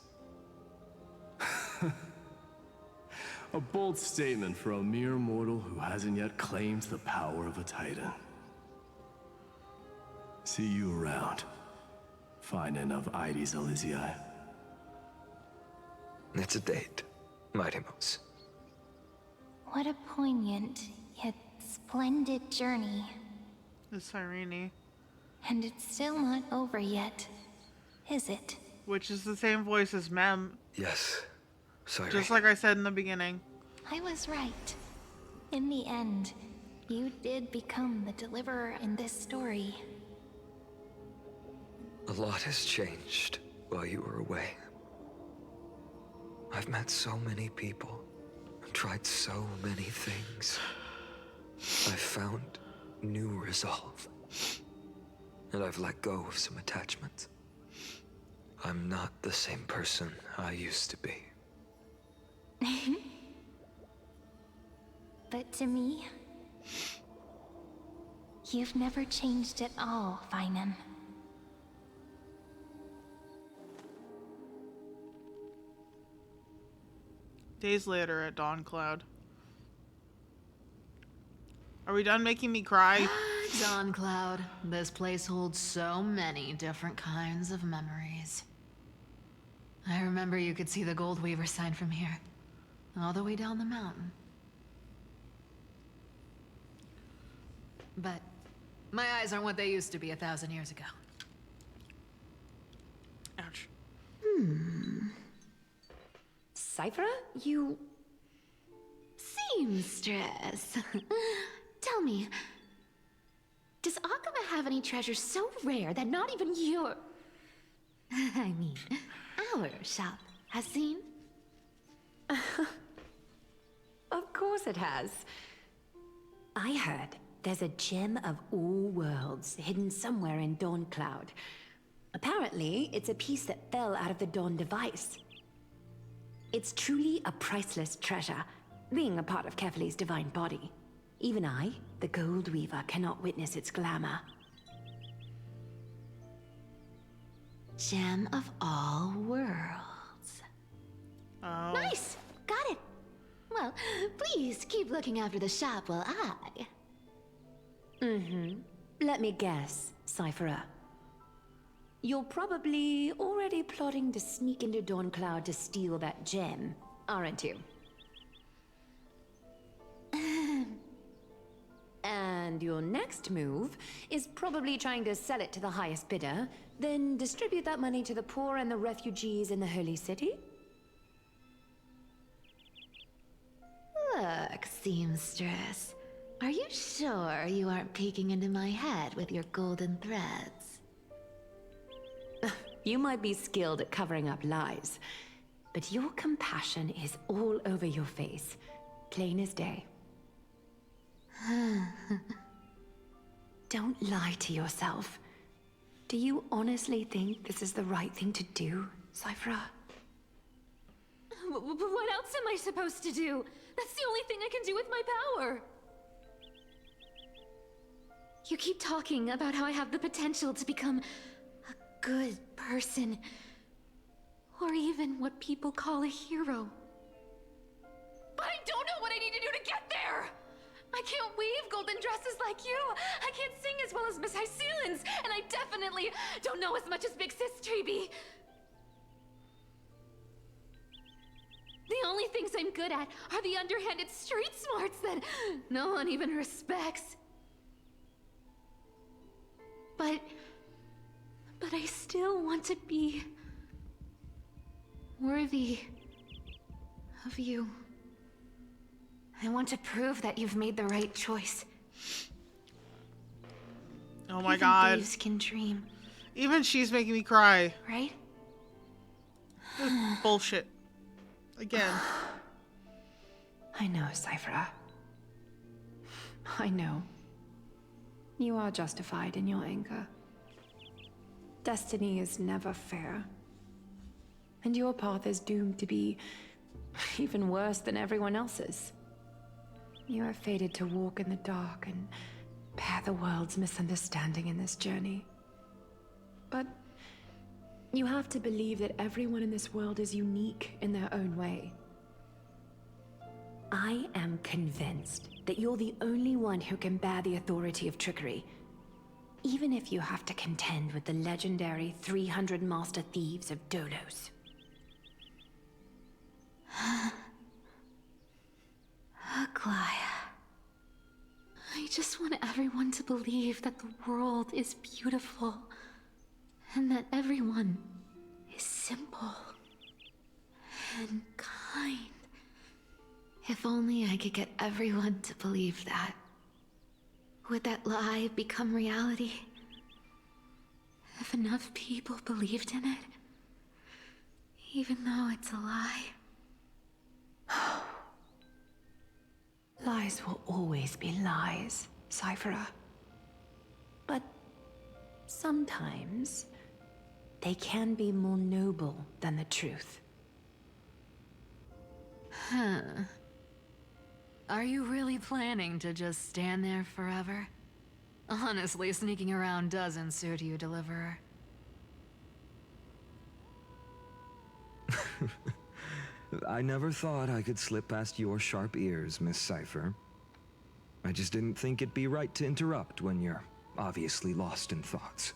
A bold statement for a mere mortal who hasn't yet claimed the power of a Titan. See you around, Finan of Aedes Elysiae. It's a date, Mightimos. What a poignant, yet splendid journey. The Cyrene. And it's still not over yet, is it? Which is the same voice as Mem. Yes, sorry. Just like I said in the beginning. I was right. In the end, you did become the deliverer in this story. A lot has changed while you were away. I've met so many people, tried so many things. I've found new resolve. And I've let go of some attachments. I'm not the same person I used to be. But to me, you've never changed at all, Finan. Days later at Dawn Cloud. Are we done making me cry? Dawn Cloud. This place holds so many different kinds of memories. I remember you could see the Goldweaver sign from here, all the way down the mountain. But my eyes aren't what they used to be 1,000 years ago. Ouch. Cyphera, you... Seamstress. Tell me, does Akama have any treasures so rare that not even your... I mean, our shop has seen? Of course it has. I heard there's a gem of all worlds hidden somewhere in Dawn Cloud. Apparently, it's a piece that fell out of the Dawn device. It's truly a priceless treasure, being a part of Kefali's divine body. Even I, the Goldweaver, cannot witness its glamour. Gem of all worlds. Oh. Nice! Got it! Well, please keep looking after the shop while I... Let me guess, Cyphera. You're probably already plotting to sneak into Dawn Cloud to steal that gem, aren't you? And your next move is probably trying to sell it to the highest bidder, then distribute that money to the poor and the refugees in the Holy City? Look, seamstress. Are you sure you aren't peeking into my head with your golden threads? You might be skilled at covering up lies, but your compassion is all over your face, plain as day. Don't lie to yourself. Do you honestly think this is the right thing to do, Cyphra? What else am I supposed to do? That's the only thing I can do with my power. You keep talking about how I have the potential to become a good person, or even what people call a hero. But I don't know what I need to do to get there! I can't weave golden dresses like you! I can't sing as well as Miss Hyceelens! And I definitely don't know as much as Big Sis Treeby! The only things I'm good at are the underhanded street smarts that no one even respects. But I still want to be worthy of you. I want to prove that you've made the right choice. Oh my Even god. thieves can dream. Even she's making me cry. Right? This is bullshit. Again. I know, Cyphra. I know. You are justified in your anger. Destiny is never fair. And your path is doomed to be even worse than everyone else's. You are fated to walk in the dark and bear the world's misunderstanding in this journey. But you have to believe that everyone in this world is unique in their own way. I am convinced that you're the only one who can bear the authority of trickery, even if you have to contend with the legendary 300 master thieves of Dolos. Aglaya. I just want everyone to believe that the world is beautiful, and that everyone is simple and kind. If only I could get everyone to believe that. Would that lie become reality? If enough people believed in it, even though it's a lie. Lies will always be lies, Cyphra. But sometimes they can be more noble than the truth. Huh. Are you really planning to just stand there forever? Honestly, sneaking around doesn't suit you, Deliverer. I never thought I could slip past your sharp ears, Miss Cypher. I just didn't think it'd be right to interrupt when you're obviously lost in thoughts.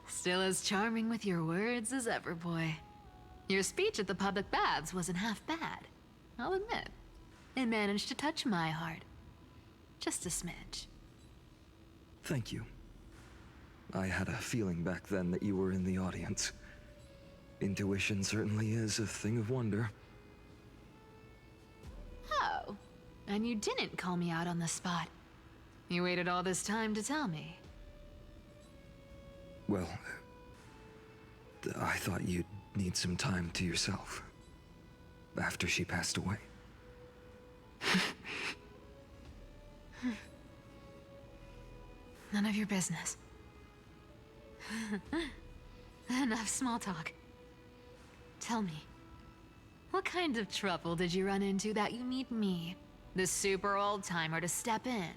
Still as charming with your words as ever, boy. Your speech at the public baths wasn't half bad, I'll admit. It managed to touch my heart. Just a smidge. Thank you. I had a feeling back then that you were in the audience. Intuition certainly is a thing of wonder. Oh, and you didn't call me out on the spot. You waited all this time to tell me. Well, I thought you'd need some time to yourself. After she passed away. None of your business. Enough small talk. Tell me, what kind of trouble did you run into that you need me, the super old-timer, to step in?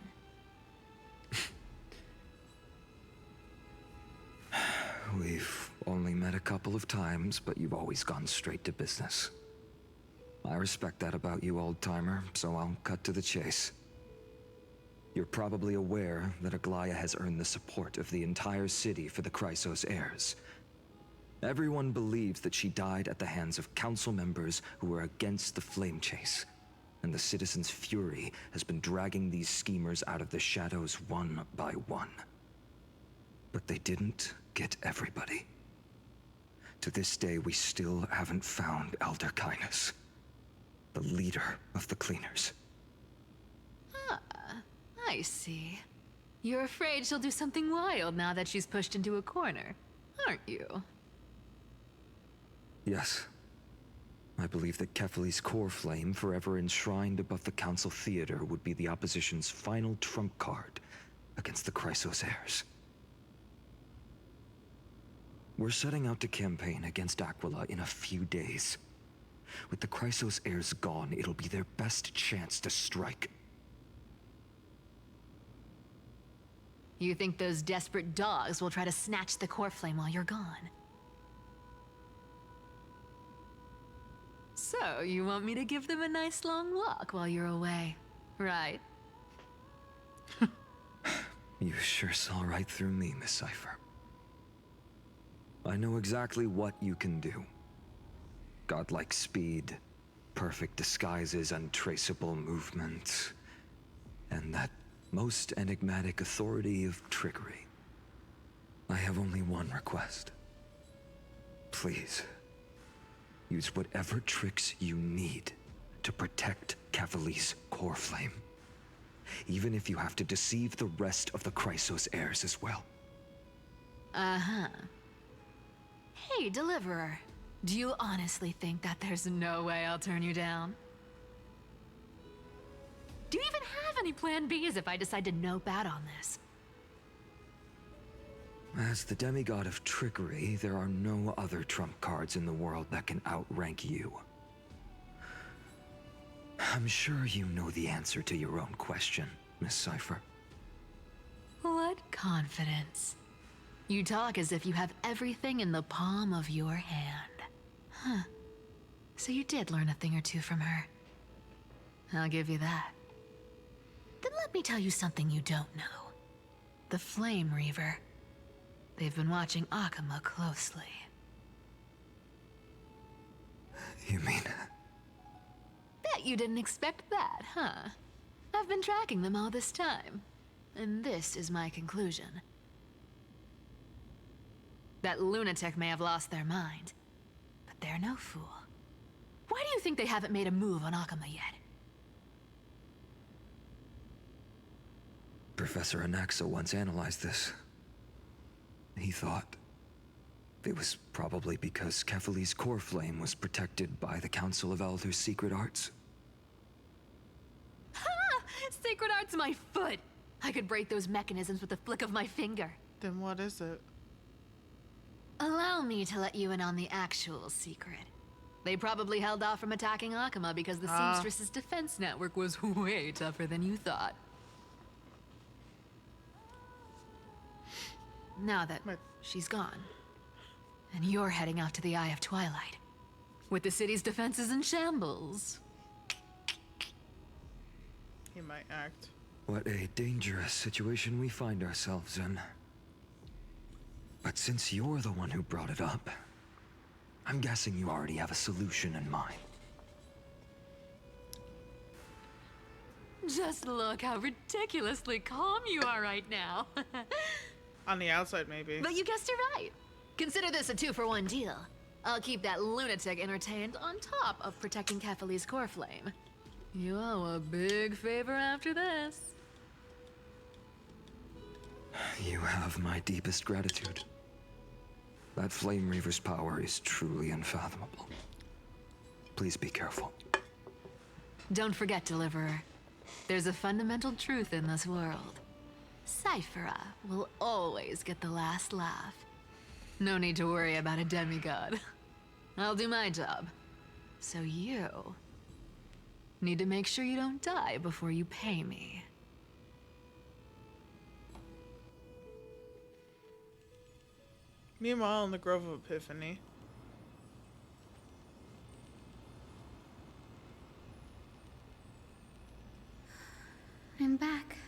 We've only met a couple of times, but you've always gone straight to business. I respect that about you, old-timer, so I'll cut to the chase. You're probably aware that Aglaya has earned the support of the entire city for the Chrysos heirs. Everyone believes that she died at the hands of council members who were against the flame chase. and the citizens' fury has been dragging these schemers out of the shadows one by one. But they didn't get everybody. To this day, we still haven't found Elder Kynus, the leader of the Cleaners. Ah, I see. You're afraid she'll do something wild now that she's pushed into a corner, aren't you? Yes. I believe that Kefali's core flame, forever enshrined above the Council Theater, would be the opposition's final trump card against the Chrysos heirs. We're setting out to campaign against Aquila in a few days. With the Chrysos heirs gone, it'll be their best chance to strike. You think those desperate dogs will try to snatch the core flame while you're gone? So, you want me to give them a nice long walk while you're away, right? You sure saw right through me, Miss Cypher. I know exactly what you can do. Godlike speed, perfect disguises, untraceable movement, and that most enigmatic authority of trickery. I have only one request. Please, use whatever tricks you need to protect Kefali's core flame. Even if you have to deceive the rest of the Chrysos heirs as well. Uh-huh. Hey, Deliverer. Do you honestly think that there's no way I'll turn you down? Do you even have any plan Bs if I decide to nope out on this? As the demigod of trickery, there are no other trump cards in the world that can outrank you. I'm sure you know the answer to your own question, Miss Cypher. What confidence. You talk as if you have everything in the palm of your hand. Huh. So you did learn a thing or two from her. I'll give you that. Then let me tell you something you don't know. The Flame Reaver. They've been watching Akama closely. You mean... Bet you didn't expect that, huh? I've been tracking them all this time. And this is my conclusion. That lunatic may have lost their mind, but they're no fool. Why do you think they haven't made a move on Akama yet? Professor Anaxa once analyzed this. He thought it was probably because Kefali's core flame was protected by the Council of Elders' secret arts. Ha! Sacred art's my foot! I could break those mechanisms with the flick of my finger. Then what is it? Allow me to let you in on the actual secret. They probably held off from attacking Akama because the Seamstress's defense network was way tougher than you thought. Now that she's gone, and you're heading out to the Eye of Twilight, with the city's defenses in shambles. He might act. What a dangerous situation we find ourselves in. But since you're the one who brought it up, I'm guessing you already have a solution in mind. Just look how ridiculously calm you are right now. On the outside, maybe. But you guessed it right. Consider this a 2-for-1 deal. I'll keep that lunatic entertained on top of protecting Kefali's core flame. You owe a big favor after this. You have my deepest gratitude. That Flame Reaver's power is truly unfathomable. Please be careful. Don't forget, Deliverer. There's a fundamental truth in this world. Cyphera will always get the last laugh. No need to worry about a demigod. I'll do my job. So you need to make sure you don't die before you pay me. Meanwhile, in the Grove of Epiphany. I'm back.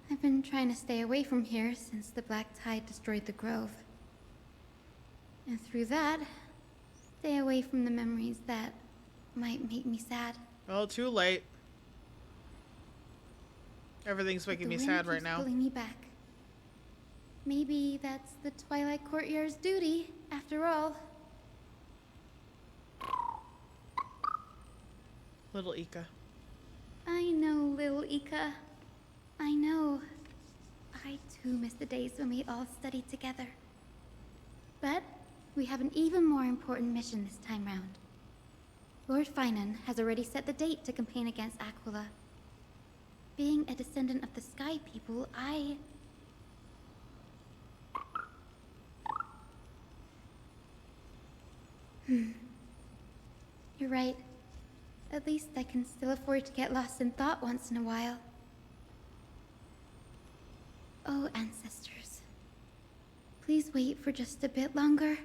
I've been trying to stay away from here since the Black Tide destroyed the Grove. And through that, stay away from the memories that might make me sad. Well, too late. Everything's making me sad right now. Pulling me back. Maybe that's the Twilight Courtyard's duty, after all. Little Ika. I know, little Ika. I know. I too miss the days when we all studied together. But we have an even more important mission this time round. Lord Finan has already set the date to campaign against Aquila. Being a descendant of the Sky People, You're right. At least I can still afford to get lost in thought once in a while. Oh, ancestors. Please wait for just a bit longer.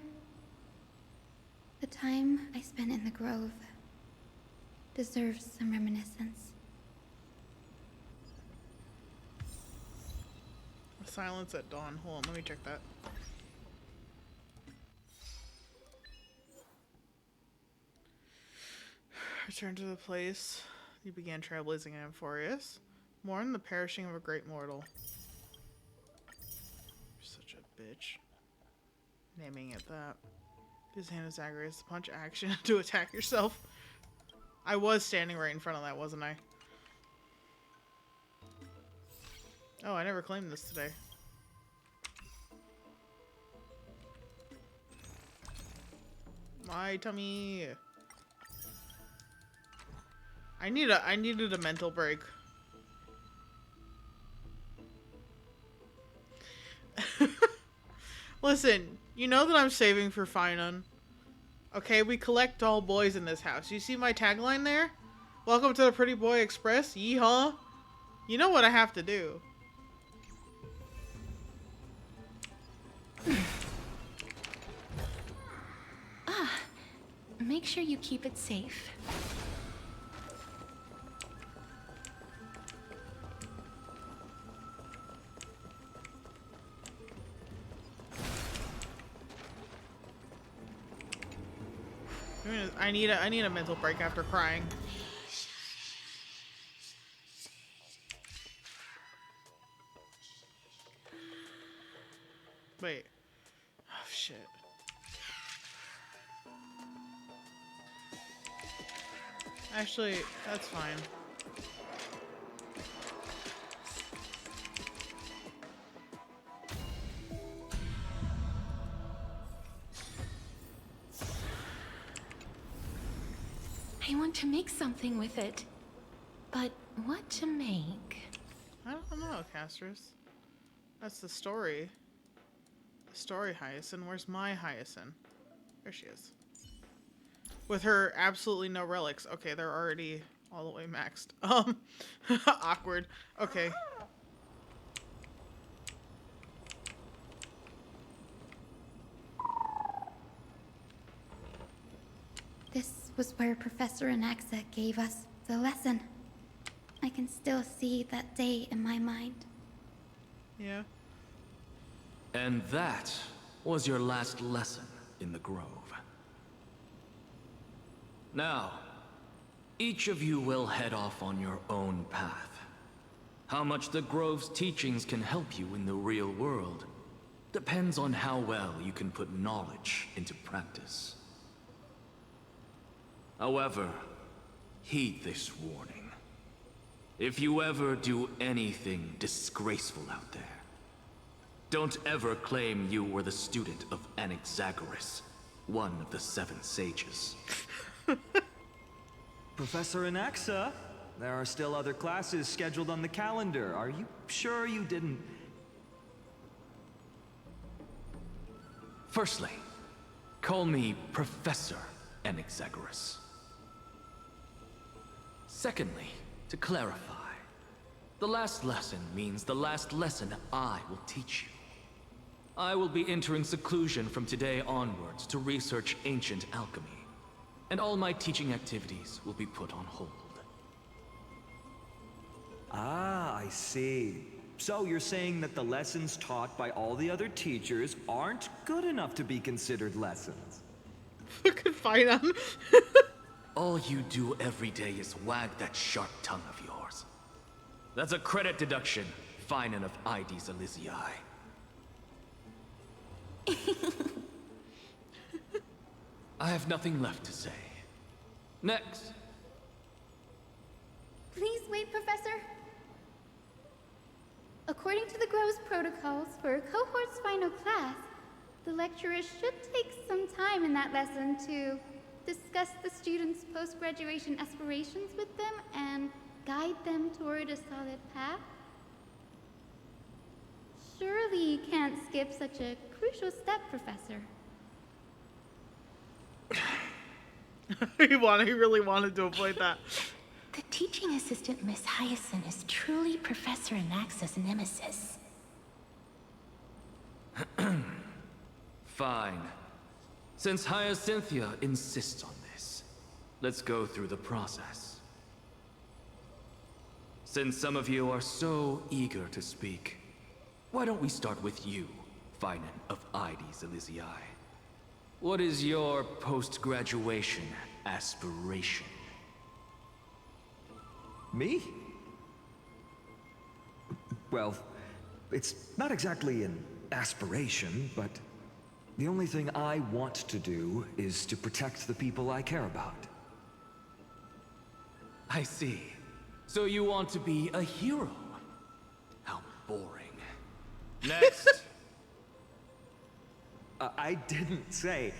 The time I spent in the grove deserves some reminiscence. Silence at dawn. Hold on, let me check that. Return to the place you began trailblazing in Amphorius. Mourn the perishing of a great mortal. You're such a bitch. Naming it that. Use hand of Zagreus to punch action to attack yourself. I was standing right in front of that, wasn't I? Oh, I never claimed this today. My tummy. I needed a mental break. Listen, you know that I'm saving for Finan. Okay, we collect all boys in this house. You see my tagline there? Welcome to the Pretty Boy Express. Yeehaw. You know what I have to do. Make sure you keep it safe. I need a mental break after crying. Wait. Oh shit. Actually, that's fine. I want to make something with it. But what to make? I don't know, Castris. That's the story. The story Hyacinth. Where's my Hyacinth? There she is. With her absolutely no relics. Okay, they're already all the way maxed. Awkward. Okay. This was where Professor Anaxa gave us the lesson. I can still see that day in my mind. Yeah. And that was your last lesson in the Grove. Now, each of you will head off on your own path. How much the Grove's teachings can help you in the real world depends on how well you can put knowledge into practice. However, heed this warning. If you ever do anything disgraceful out there, don't ever claim you were the student of Anaxagoras, one of the 7 sages. Professor Anaxa, there are still other classes scheduled on the calendar. Are you sure you didn't... Firstly, call me Professor Anaxagoras. Secondly, to clarify, the last lesson means the last lesson I will teach you. I will be entering seclusion from today onwards to research ancient alchemy, and all my teaching activities will be put on hold. Ah, I see. So you're saying that the lessons taught by all the other teachers aren't good enough to be considered lessons? Fucking Finan. All you do every day is wag that sharp tongue of yours. That's a credit deduction, fine enough IDs Elysiae. I have nothing left to say. Next. Please wait, Professor. According to the Grove's protocols for a cohort's final class, the lecturer should take some time in that lesson to discuss the students' post-graduation aspirations with them and guide them toward a solid path. Surely you can't skip such a crucial step, Professor. He really wanted to avoid that. The teaching assistant, Miss Hyacinth, is truly Professor Anaxa's nemesis. Fine. Since Hyacinthia insists on this, let's go through the process. Since some of you are so eager to speak, why don't we start with you, Finan of IDs Elysiae? What is your post-graduation aspiration? Me? Well, it's not exactly an aspiration, but the only thing I want to do is to protect the people I care about. I see. So you want to be a hero? How boring. Next! I didn't say...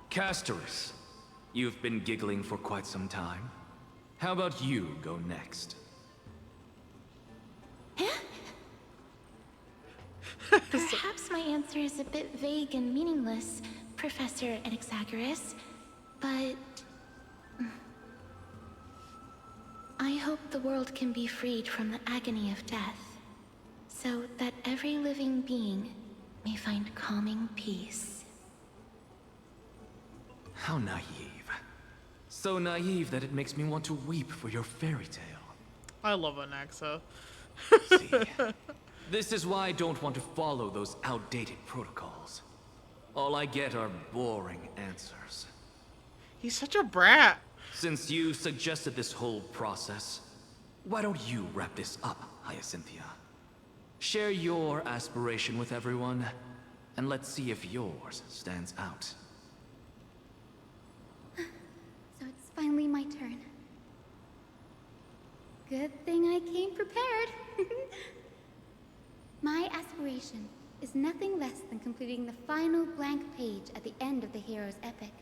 Castorus, you've been giggling for quite some time. How about you go next? Perhaps my answer is a bit vague and meaningless, Professor Anaxagoras, but... I hope the world can be freed from the agony of death, so that every living being may find calming peace. How naive. So naive that it makes me want to weep for your fairy tale. I love Anaxa. See, this is why I don't want to follow those outdated protocols. All I get are boring answers. He's such a brat. Since you suggested this whole process, why don't you wrap this up, Hyacinthia? Share your aspiration with everyone, and let's see if yours stands out. So it's finally my turn. Good thing I came prepared. My aspiration is nothing less than completing the final blank page at the end of the hero's epic.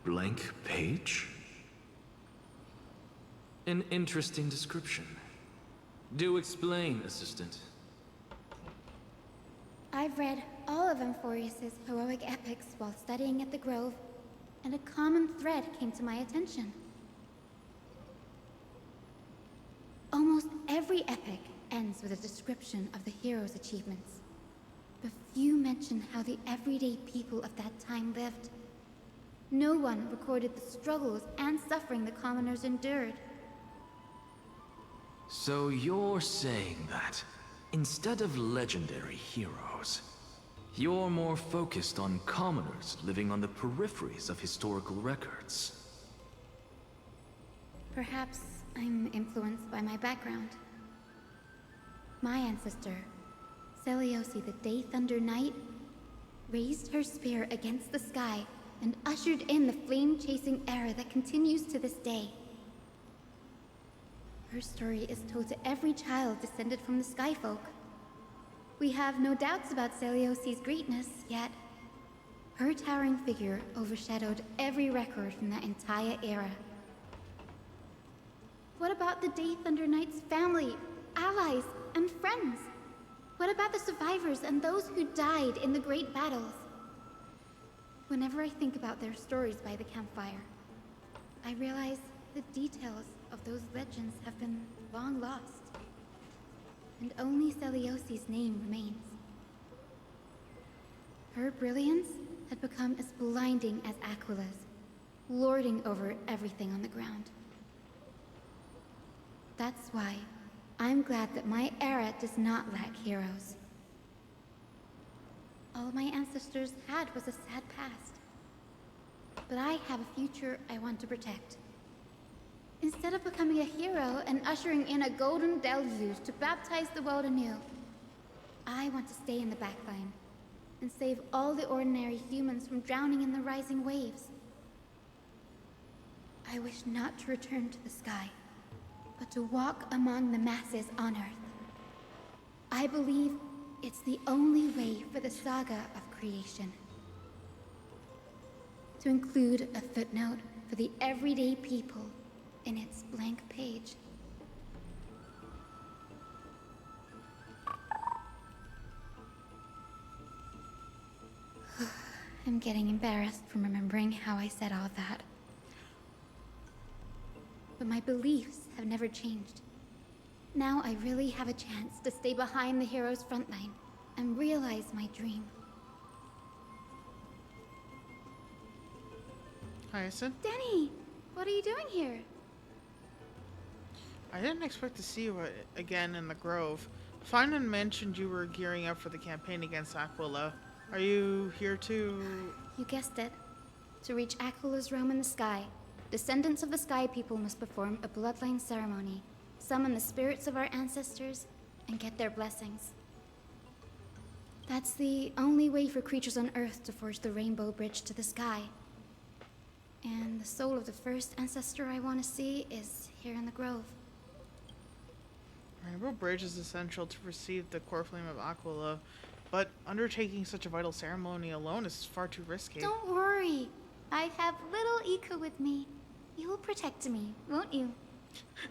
Blank page? An interesting description. Do explain, Assistant. I've read all of Amphorius's heroic epics while studying at the Grove, and a common thread came to my attention. Almost every epic ends with a description of the hero's achievements. But few mention how the everyday people of that time lived. No one recorded the struggles and suffering the commoners endured. So you're saying that, instead of legendary heroes, you're more focused on commoners living on the peripheries of historical records. Perhaps I'm influenced by my background. My ancestor, Seliosi the Day Thunder Knight, raised her spear against the sky and ushered in the flame-chasing era that continues to this day. Her story is told to every child descended from the Skyfolk. We have no doubts about Seliosi's greatness, yet her towering figure overshadowed every record from that entire era. What about the Day Thunder Knight's family, allies, and friends? What about the survivors and those who died in the great battles? Whenever I think about their stories by the campfire, I realize the details of those legends have been long lost, and only Seliosi's name remains. Her brilliance had become as blinding as Aquila's, lording over everything on the ground. That's why I'm glad that my era does not lack heroes. All my ancestors had was a sad past. But I have a future I want to protect. Instead of becoming a hero and ushering in a golden deluge to baptize the world anew, I want to stay in the backline and save all the ordinary humans from drowning in the rising waves. I wish not to return to the sky, but to walk among the masses on Earth. I believe it's the only way for the saga of creation. To include a footnote for the everyday people in its blank page. I'm getting embarrassed from remembering how I said all that. But my beliefs have never changed. Now I really have a chance to stay behind the hero's front line and realize my dream. Hyacinth? Danny, what are you doing here? I didn't expect to see you again in the Grove. Finan mentioned you were gearing up for the campaign against Aquila. Are you here to... You guessed it. To reach Aquila's realm in the sky, descendants of the Sky People must perform a bloodline ceremony, summon the spirits of our ancestors, and get their blessings. That's the only way for creatures on Earth to forge the Rainbow Bridge to the sky. And the soul of the first ancestor I want to see is here in the Grove. Rainbow Bridge is essential to receive the core flame of Aquila, but undertaking such a vital ceremony alone is far too risky. Don't worry. I have little Ika with me. You will protect me, won't you?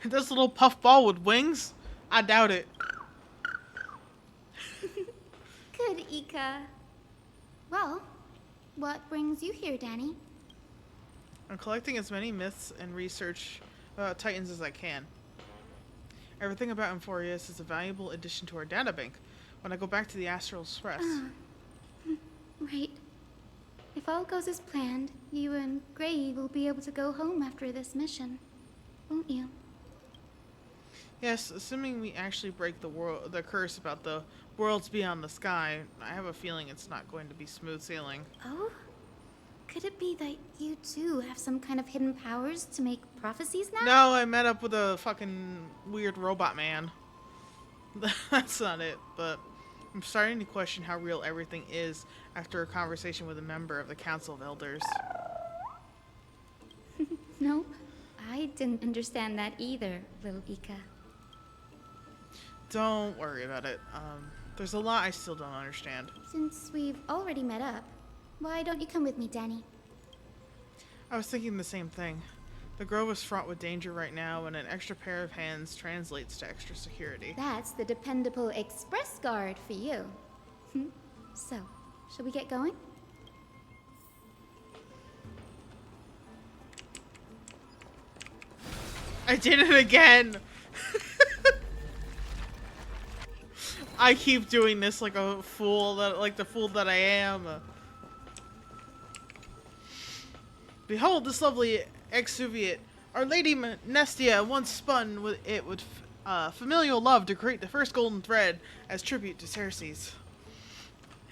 This little puffball with wings? I doubt it. Good, Ika. Well, what brings you here, Danny? I'm collecting as many myths and research about Titans as I can. Everything about Amphorius is a valuable addition to our databank when I go back to the Astral Express. Right. If all goes as planned, you and Gray will be able to go home after this mission, won't you? Yes, assuming we actually break the curse about the worlds beyond the sky. I have a feeling it's not going to be smooth sailing. Oh? Could it be that you too have some kind of hidden powers to make prophecies now? No, I met up with a fucking weird robot man. That's not it, but I'm starting to question how real everything is after a conversation with a member of the Council of Elders. Nope. I didn't understand that either, little Ika. Don't worry about it. There's a lot I still don't understand. Since we've already met up, why don't you come with me, Danny? I was thinking the same thing. The Grove is fraught with danger right now, and an extra pair of hands translates to extra security. That's the dependable express guard for you. So, shall we get going? I did it again! I keep doing this like a fool, like the fool that I am. Behold this lovely exuviate. Our Lady Nestia once spun with it with familial love to create the first golden thread as tribute to Ceres.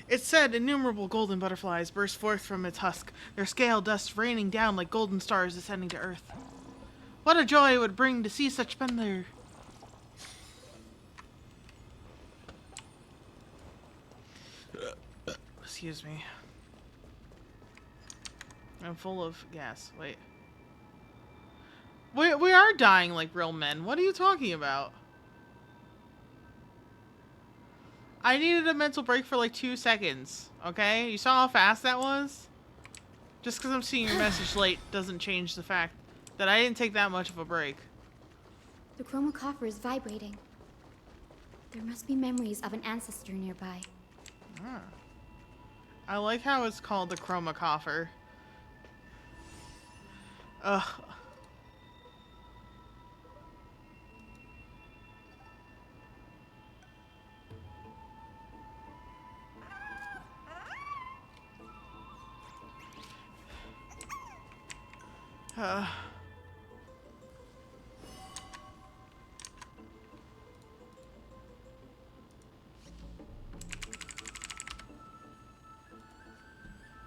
It's said innumerable golden butterflies burst forth from its husk, their scale dust raining down like golden stars descending to earth. What a joy it would bring to see such splendor! Excuse me. I'm full of gas. Wait. We are dying like real men. What are you talking about? I needed a mental break for like 2 seconds. Okay? You saw how fast that was? Just because I'm seeing your message late doesn't change the fact that I didn't take that much of a break. The chroma coffer is vibrating. There must be memories of an ancestor nearby. Ah. I like how it's called the chroma coffer. Ugh.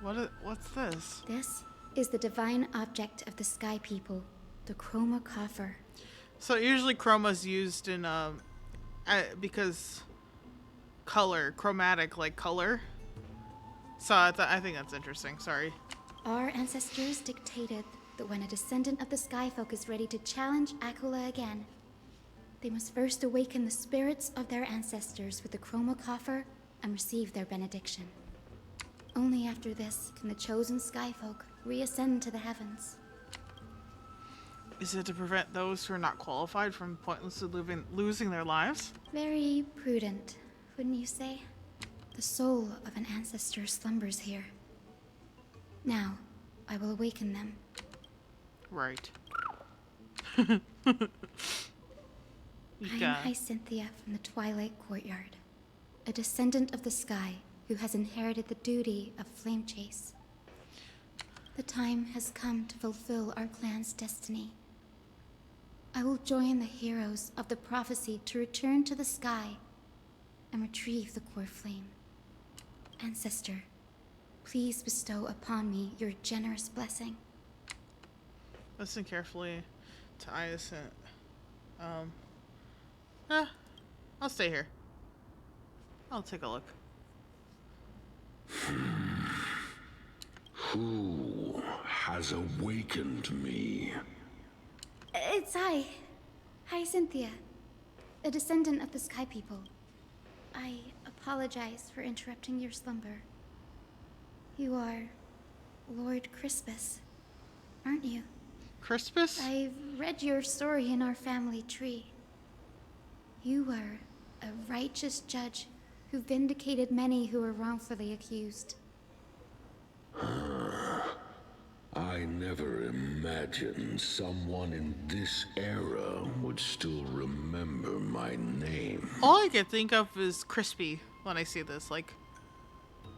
What's this? This is the divine object of the Sky People, the Chroma Coffer. So usually chroma's used in because chromatic like color. So I think that's interesting. Sorry. Our ancestors dictated that when a descendant of the Skyfolk is ready to challenge Akula again, they must first awaken the spirits of their ancestors with the Chroma Coffer and receive their benediction. Only after this can the chosen Skyfolk reascend to the heavens. Is it to prevent those who are not qualified from pointlessly losing their lives? Very prudent, wouldn't you say? The soul of an ancestor slumbers here. Now, I will awaken them. Right. I am Hyacinthia from the Twilight Courtyard, a descendant of the sky who has inherited the duty of Flame Chase. The time has come to fulfill our clan's destiny. I will join the heroes of the prophecy to return to the sky and retrieve the core flame. Ancestor, please bestow upon me your generous blessing. Listen carefully to Hyacinth. I'll stay here. I'll take a look. Who has awakened me? It's I, Hyacinthia, a descendant of the Sky People. I apologize for interrupting your slumber. You are Lord Crispus, aren't you? Crispus? I've read your story in our family tree. You were a righteous judge who vindicated many who were wrongfully accused. I never imagined someone in this era would still remember my name. All I can think of is crispy when I see this. Like,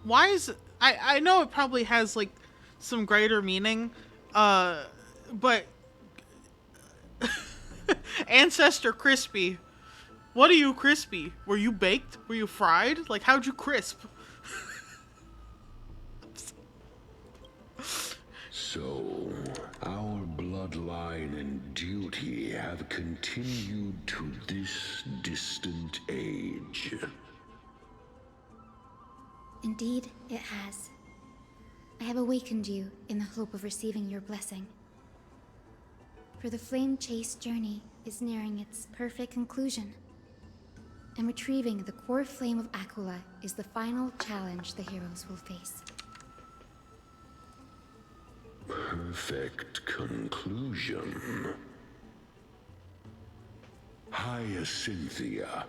why is... I know it probably has, like, some greater meaning, but... Ancestor Crispy. What are you crispy? Were you baked? Were you fried? Like, how'd you crisp? So, our bloodline and duty have continued to this distant age. Indeed, it has. I have awakened you in the hope of receiving your blessing. For the Flame Chase journey is nearing its perfect conclusion, and retrieving the core flame of Akula is the final challenge the heroes will face. Perfect conclusion. Hyacinthia,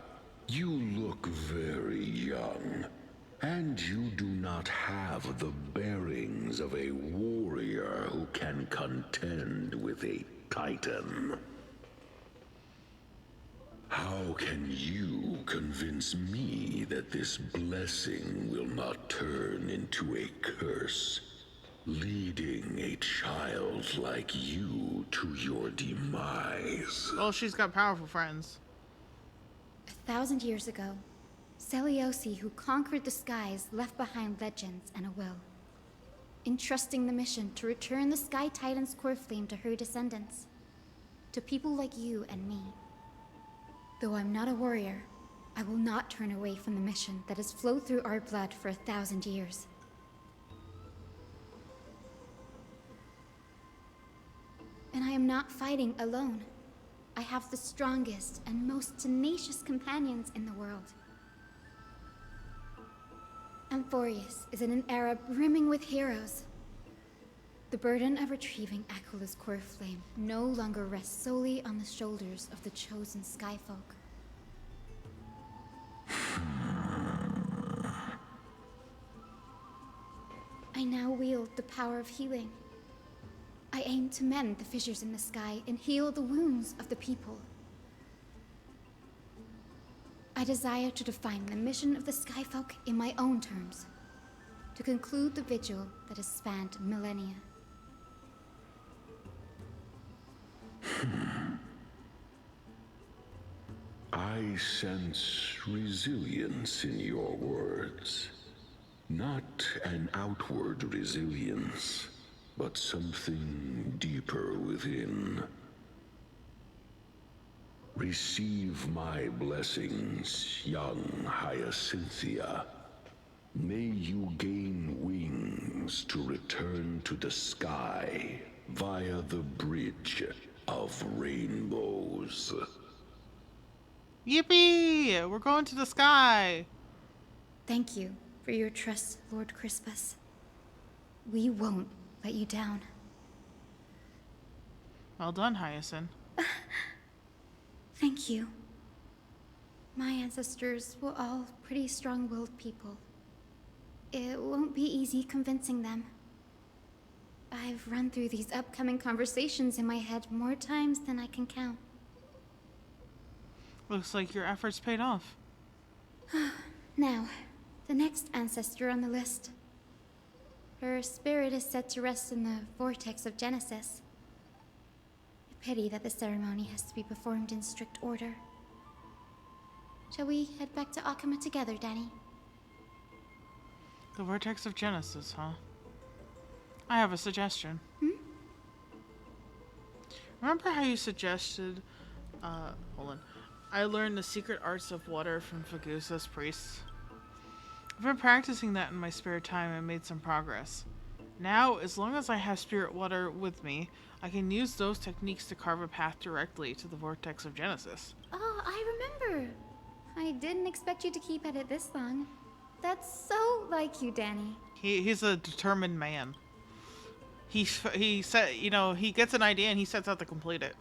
you look very young, and you do not have the bearings of a warrior who can contend with a titan. How can you convince me that this blessing will not turn into a curse, leading a child like you to your demise? Well, she's got powerful friends. 1,000 years ago, Seliosi, who conquered the skies, left behind legends and a will, entrusting the mission to return the Sky Titan's core flame to her descendants, to people like you and me. Though I'm not a warrior, I will not turn away from the mission that has flowed through our blood for 1,000 years. And I am not fighting alone. I have the strongest and most tenacious companions in the world. Amphorius is in an era brimming with heroes. The burden of retrieving Akula's core flame no longer rests solely on the shoulders of the chosen Skyfolk. I now wield the power of healing. I aim to mend the fissures in the sky and heal the wounds of the people. I desire to define the mission of the Skyfolk in my own terms, to conclude the vigil that has spanned millennia. I sense resilience in your words. Not an outward resilience, but something deeper within. Receive my blessings, young Hyacinthia. May you gain wings to return to the sky via the Bridge of Rainbows. Yippee! We're going to the sky! Thank you for your trust, Lord Crispus. We won't let you down. Well done, Hyacinth. Thank you. My ancestors were all pretty strong-willed people. It won't be easy convincing them. I've run through these upcoming conversations in my head more times than I can count. Looks like your efforts paid off. Now, the next ancestor on the list. Her spirit is set to rest in the Vortex of Genesis. A pity that the ceremony has to be performed in strict order. Shall we head back to Akama together, Danny? The Vortex of Genesis, huh? I have a suggestion. Remember how you suggested, hold on. I learned the secret arts of water from Fagusa's priests. I've been practicing that in my spare time and made some progress. Now, as long as I have spirit water with me, I can use those techniques to carve a path directly to the Vortex of Genesis. Oh, I remember. I didn't expect you to keep at it this long. That's so like you, Danny. He's a determined man. He said, you know, he gets an idea and he sets out to complete it.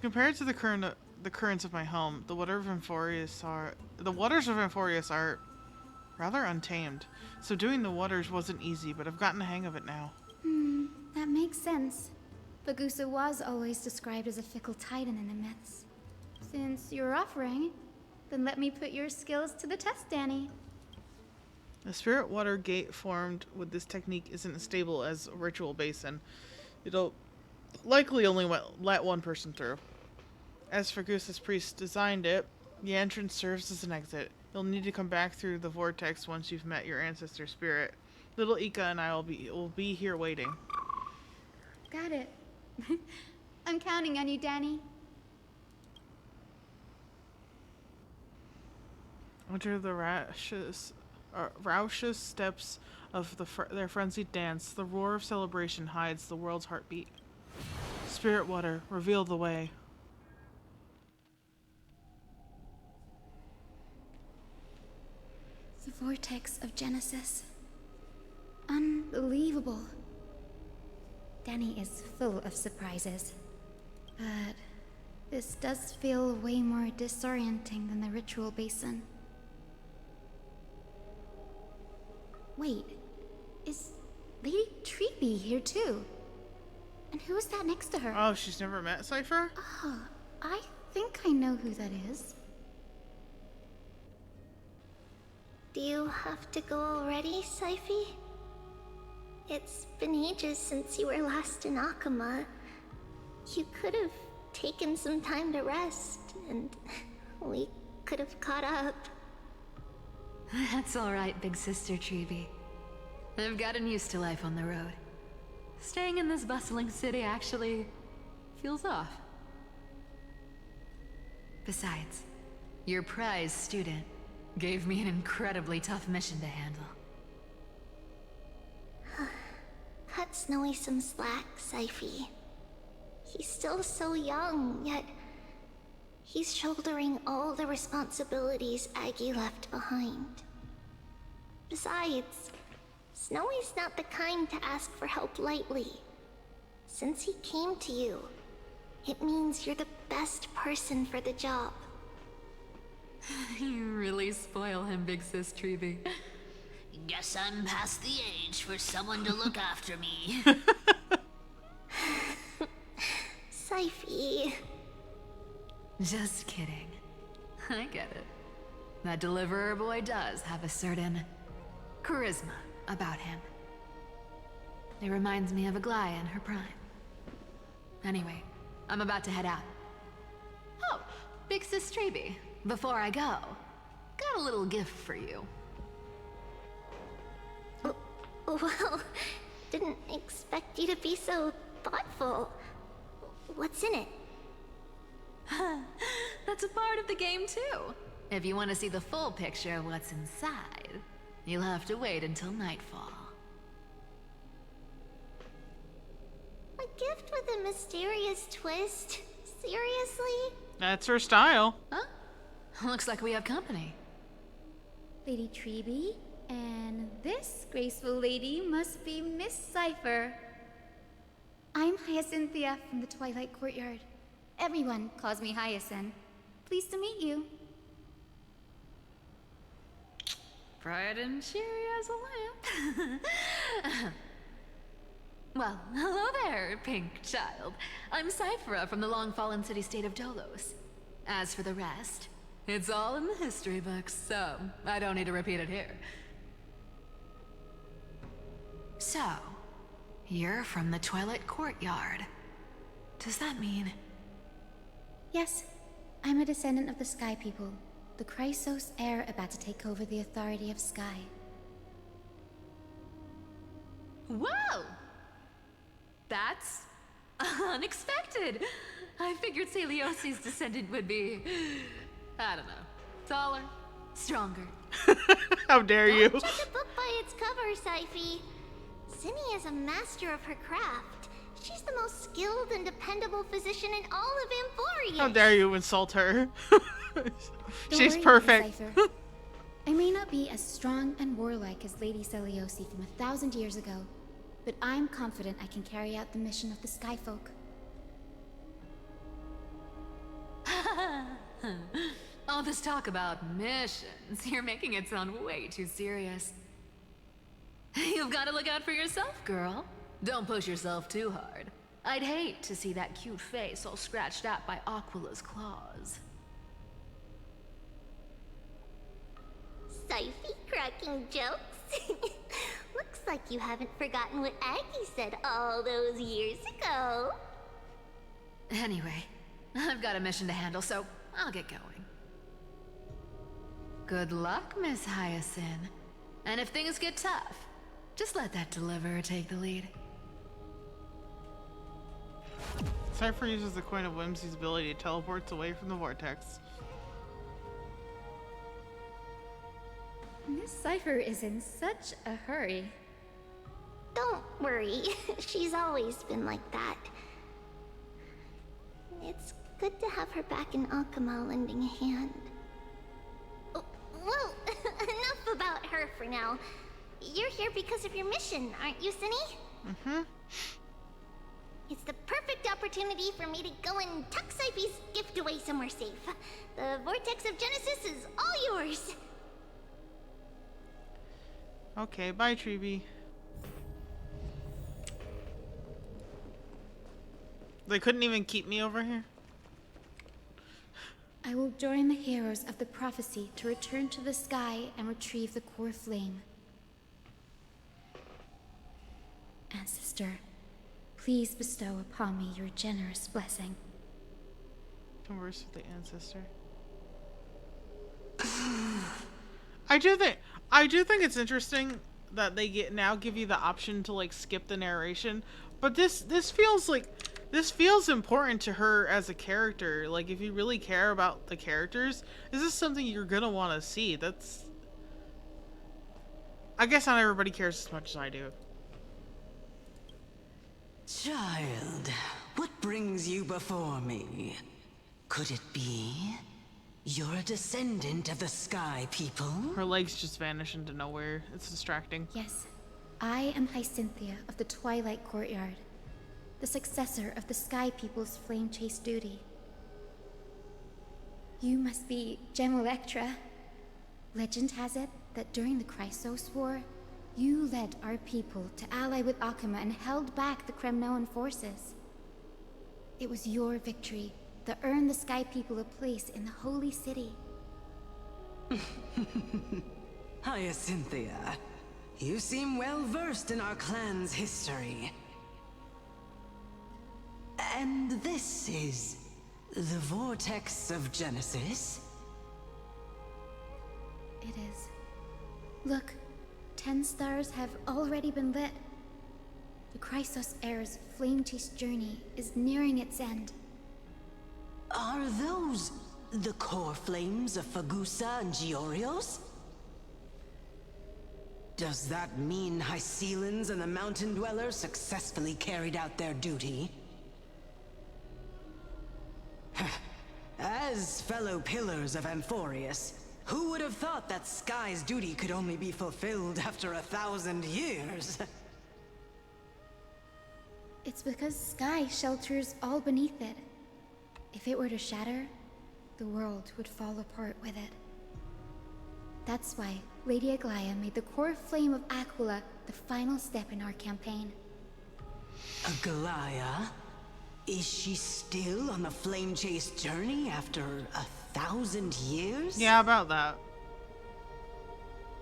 Compared to the currents of my home, the waters of Enforius are rather untamed. So doing the waters wasn't easy, but I've gotten the hang of it now. That makes sense. Fagusa was always described as a fickle titan in the myths. Since you're offering, then let me put your skills to the test, Danny. The spirit water gate formed with this technique isn't as stable as a ritual basin. It'll likely only let one person through. As Fagusa's priest designed it, the entrance serves as an exit. You'll need to come back through the vortex once you've met your ancestor spirit. Little Ika and I will be here waiting. Got it. I'm counting on you, Danny. Enter the raucous steps of their frenzied dance. The roar of celebration hides the world's heartbeat. Spirit water, reveal the way. The Vortex of Genesis. Unbelievable. Danny is full of surprises. But this does feel way more disorienting than the ritual basin. Wait, is Lady Treby here too? And who is that next to her? Oh, she's never met Cypher? Oh, I think I know who that is. Do you have to go already, Syphy? It's been ages since you were last in Akama. You could have taken some time to rest, and we could have caught up. That's alright, big sister Treby. I've gotten used to life on the road. Staying in this bustling city actually feels off. Besides, your prize student gave me an incredibly tough mission to handle. Cut Snowy some slack, Syphy. He's still so young, yet he's shouldering all the responsibilities Aggie left behind. Besides, Snowy's not the kind to ask for help lightly. Since he came to you, it means you're the best person for the job. You really spoil him, big sis Treby. Guess I'm past the age for someone to look after me. Syphy. Just kidding. I get it. That deliverer boy does have a certain charisma about him. It reminds me of Aglaia in her prime. Anyway, I'm about to head out. Oh, big sis Treby, before I go, got a little gift for you. Oh, well, didn't expect you to be so thoughtful. What's in it? That's a part of the game, too. If you want to see the full picture of what's inside, you'll have to wait until nightfall. A gift with a mysterious twist? Seriously? That's her style. Huh? Looks like we have company. Lady Treby, and this graceful lady must be Miss Cypher. I'm Hyacinthia from the Twilight Courtyard. Everyone calls me Hyacinth. Pleased to meet you. Bright and cheery as a lamp. Well, hello there, pink child. I'm Cyphera from the long-fallen city-state of Dolos. As for the rest, it's all in the history books, so I don't need to repeat it here. So, you're from the Twilight Courtyard. Does that mean... Yes, I'm a descendant of the Sky People, the Chrysos heir about to take over the authority of Sky. Whoa! That's unexpected. I figured Celiosi's descendant would be, I don't know, taller, stronger. How dare you? Don't judge a book by its cover, Syphe. Zinni is a master of her craft. She's the most skilled and dependable physician in all of Amphorius. How dare you insult her? Don't She's worry, perfect. Cypher. I may not be as strong and warlike as Lady Celiosi from 1,000 years ago, but I'm confident I can carry out the mission of the Skyfolk. All this talk about missions, you're making it sound way too serious. You've got to look out for yourself, girl. Don't push yourself too hard. I'd hate to see that cute face all scratched out by Aquila's claws. Syphe cracking jokes? Looks like you haven't forgotten what Aggie said all those years ago. Anyway, I've got a mission to handle, so I'll get going. Good luck, Miss Hyacinth. And if things get tough, just let that deliverer take the lead. Cypher uses the Coin of Whimsy's ability to teleport away from the vortex. Miss Cypher is in such a hurry. Don't worry, she's always been like that. It's good to have her back in Akama lending a hand. Oh, well, enough about her for now. You're here because of your mission, aren't you, Zinni? Mm-hmm. It's the perfect opportunity for me to go and tuck Syphe's gift away somewhere safe. The Vortex of Genesis is all yours. Okay, bye, Treby. They couldn't even keep me over here? I will join the heroes of the prophecy to return to the sky and retrieve the core flame. Ancestor, please bestow upon me your generous blessing. Converse with the ancestor. I do think it's interesting that they give you the option to like skip the narration, but this feels important to her as a character. Like, if you really care about the characters, is this something you're gonna want to see? I guess not everybody cares as much as I do. Child, what brings you before me? Could it be you're a descendant of the Sky People? Her legs just vanish into nowhere. It's distracting. Yes, I am Hyacinthia of the Twilight Courtyard, the successor of the Sky People's flame chase duty. You must be Gem Electra. Legend has it that during the Chrysos War, you led our people to ally with Akama and held back the Kremnoan forces. It was your victory that earned the Sky People a place in the Holy City. Hyacinthia, you seem well versed in our clan's history. And this is the Vortex of Genesis? It is. Look, 10 stars have already been lit. The Chrysos Heir's flame-chased journey is nearing its end. Are those the core flames of Fagusa and Giorios? Does that mean Hycelans and the Mountain Dwellers successfully carried out their duty? As fellow pillars of Amphorius, who would have thought that Sky's duty could only be fulfilled after 1,000 years? It's because Sky shelters all beneath it. If it were to shatter, the world would fall apart with it. That's why Lady Aglaya made the core flame of Aquila the final step in our campaign. Aglaya? Is she still on the flame chase journey after 1,000 years? Yeah, about that.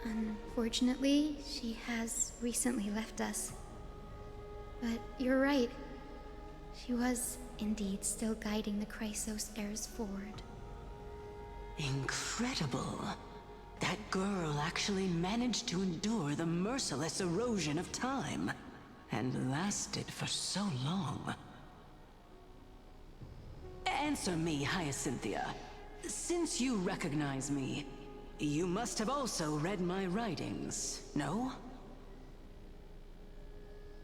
Unfortunately, she has recently left us. But you're right. She was indeed still guiding the Chrysos heirs forward. Incredible. That girl actually managed to endure the merciless erosion of time, and lasted for so long. Answer me, Hyacinthia. Since you recognize me, you must have also read my writings, no?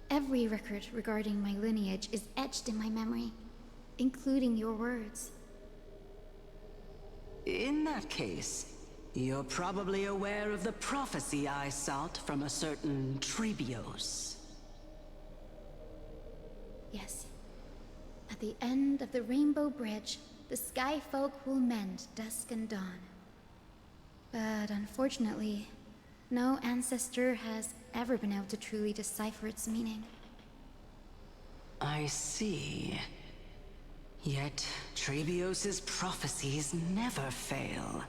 Every record regarding my lineage is etched in my memory, including your words. In that case, you're probably aware of the prophecy I sought from a certain Trebios. Yes. At the end of the Rainbow Bridge, the Sky Folk will mend dusk and dawn. But unfortunately, no ancestor has ever been able to truly decipher its meaning. I see. Yet, Trebios's prophecies never fail.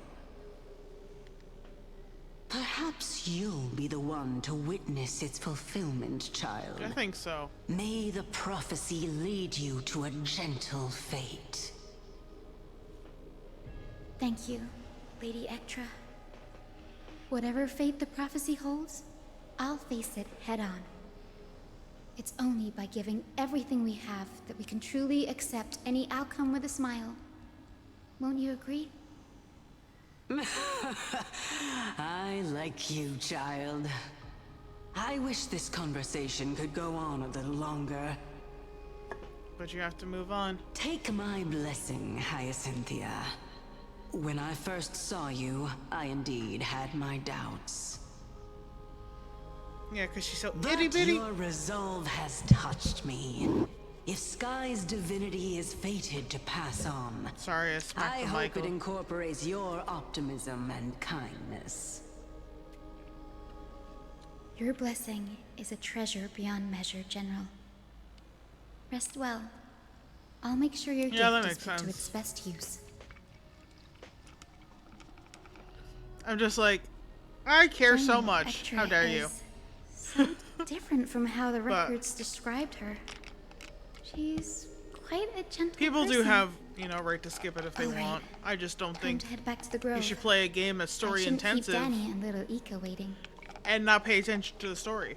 Perhaps you'll be the one to witness its fulfillment, child. I think so. May the prophecy lead you to a gentle fate. Thank you, Lady Ectra. Whatever fate the prophecy holds, I'll face it head-on. It's only by giving everything we have that we can truly accept any outcome with a smile. Won't you agree? I like you, child. I wish this conversation could go on a little longer. But you have to move on. Take my blessing, Hyacinthia. When I first saw you, I indeed had my doubts. Yeah, because she's so But itty-bitty. your resolve has touched me. If Sky's divinity is fated to pass on, sorry, I hope it incorporates your optimism and kindness. Your blessing is a treasure beyond measure, General. Rest well. I'll make sure your gift is put to its best use. I'm just like, I care so General much. Ectra How dare you? is so different from how the records described her. She's quite a gentle People do person. have, you know, right to skip it if they All right. want. I just don't Time think to head back to the grove. you should play a game that's story I shouldn't intensive keep Danny and little Ika waiting. and not pay attention to the story.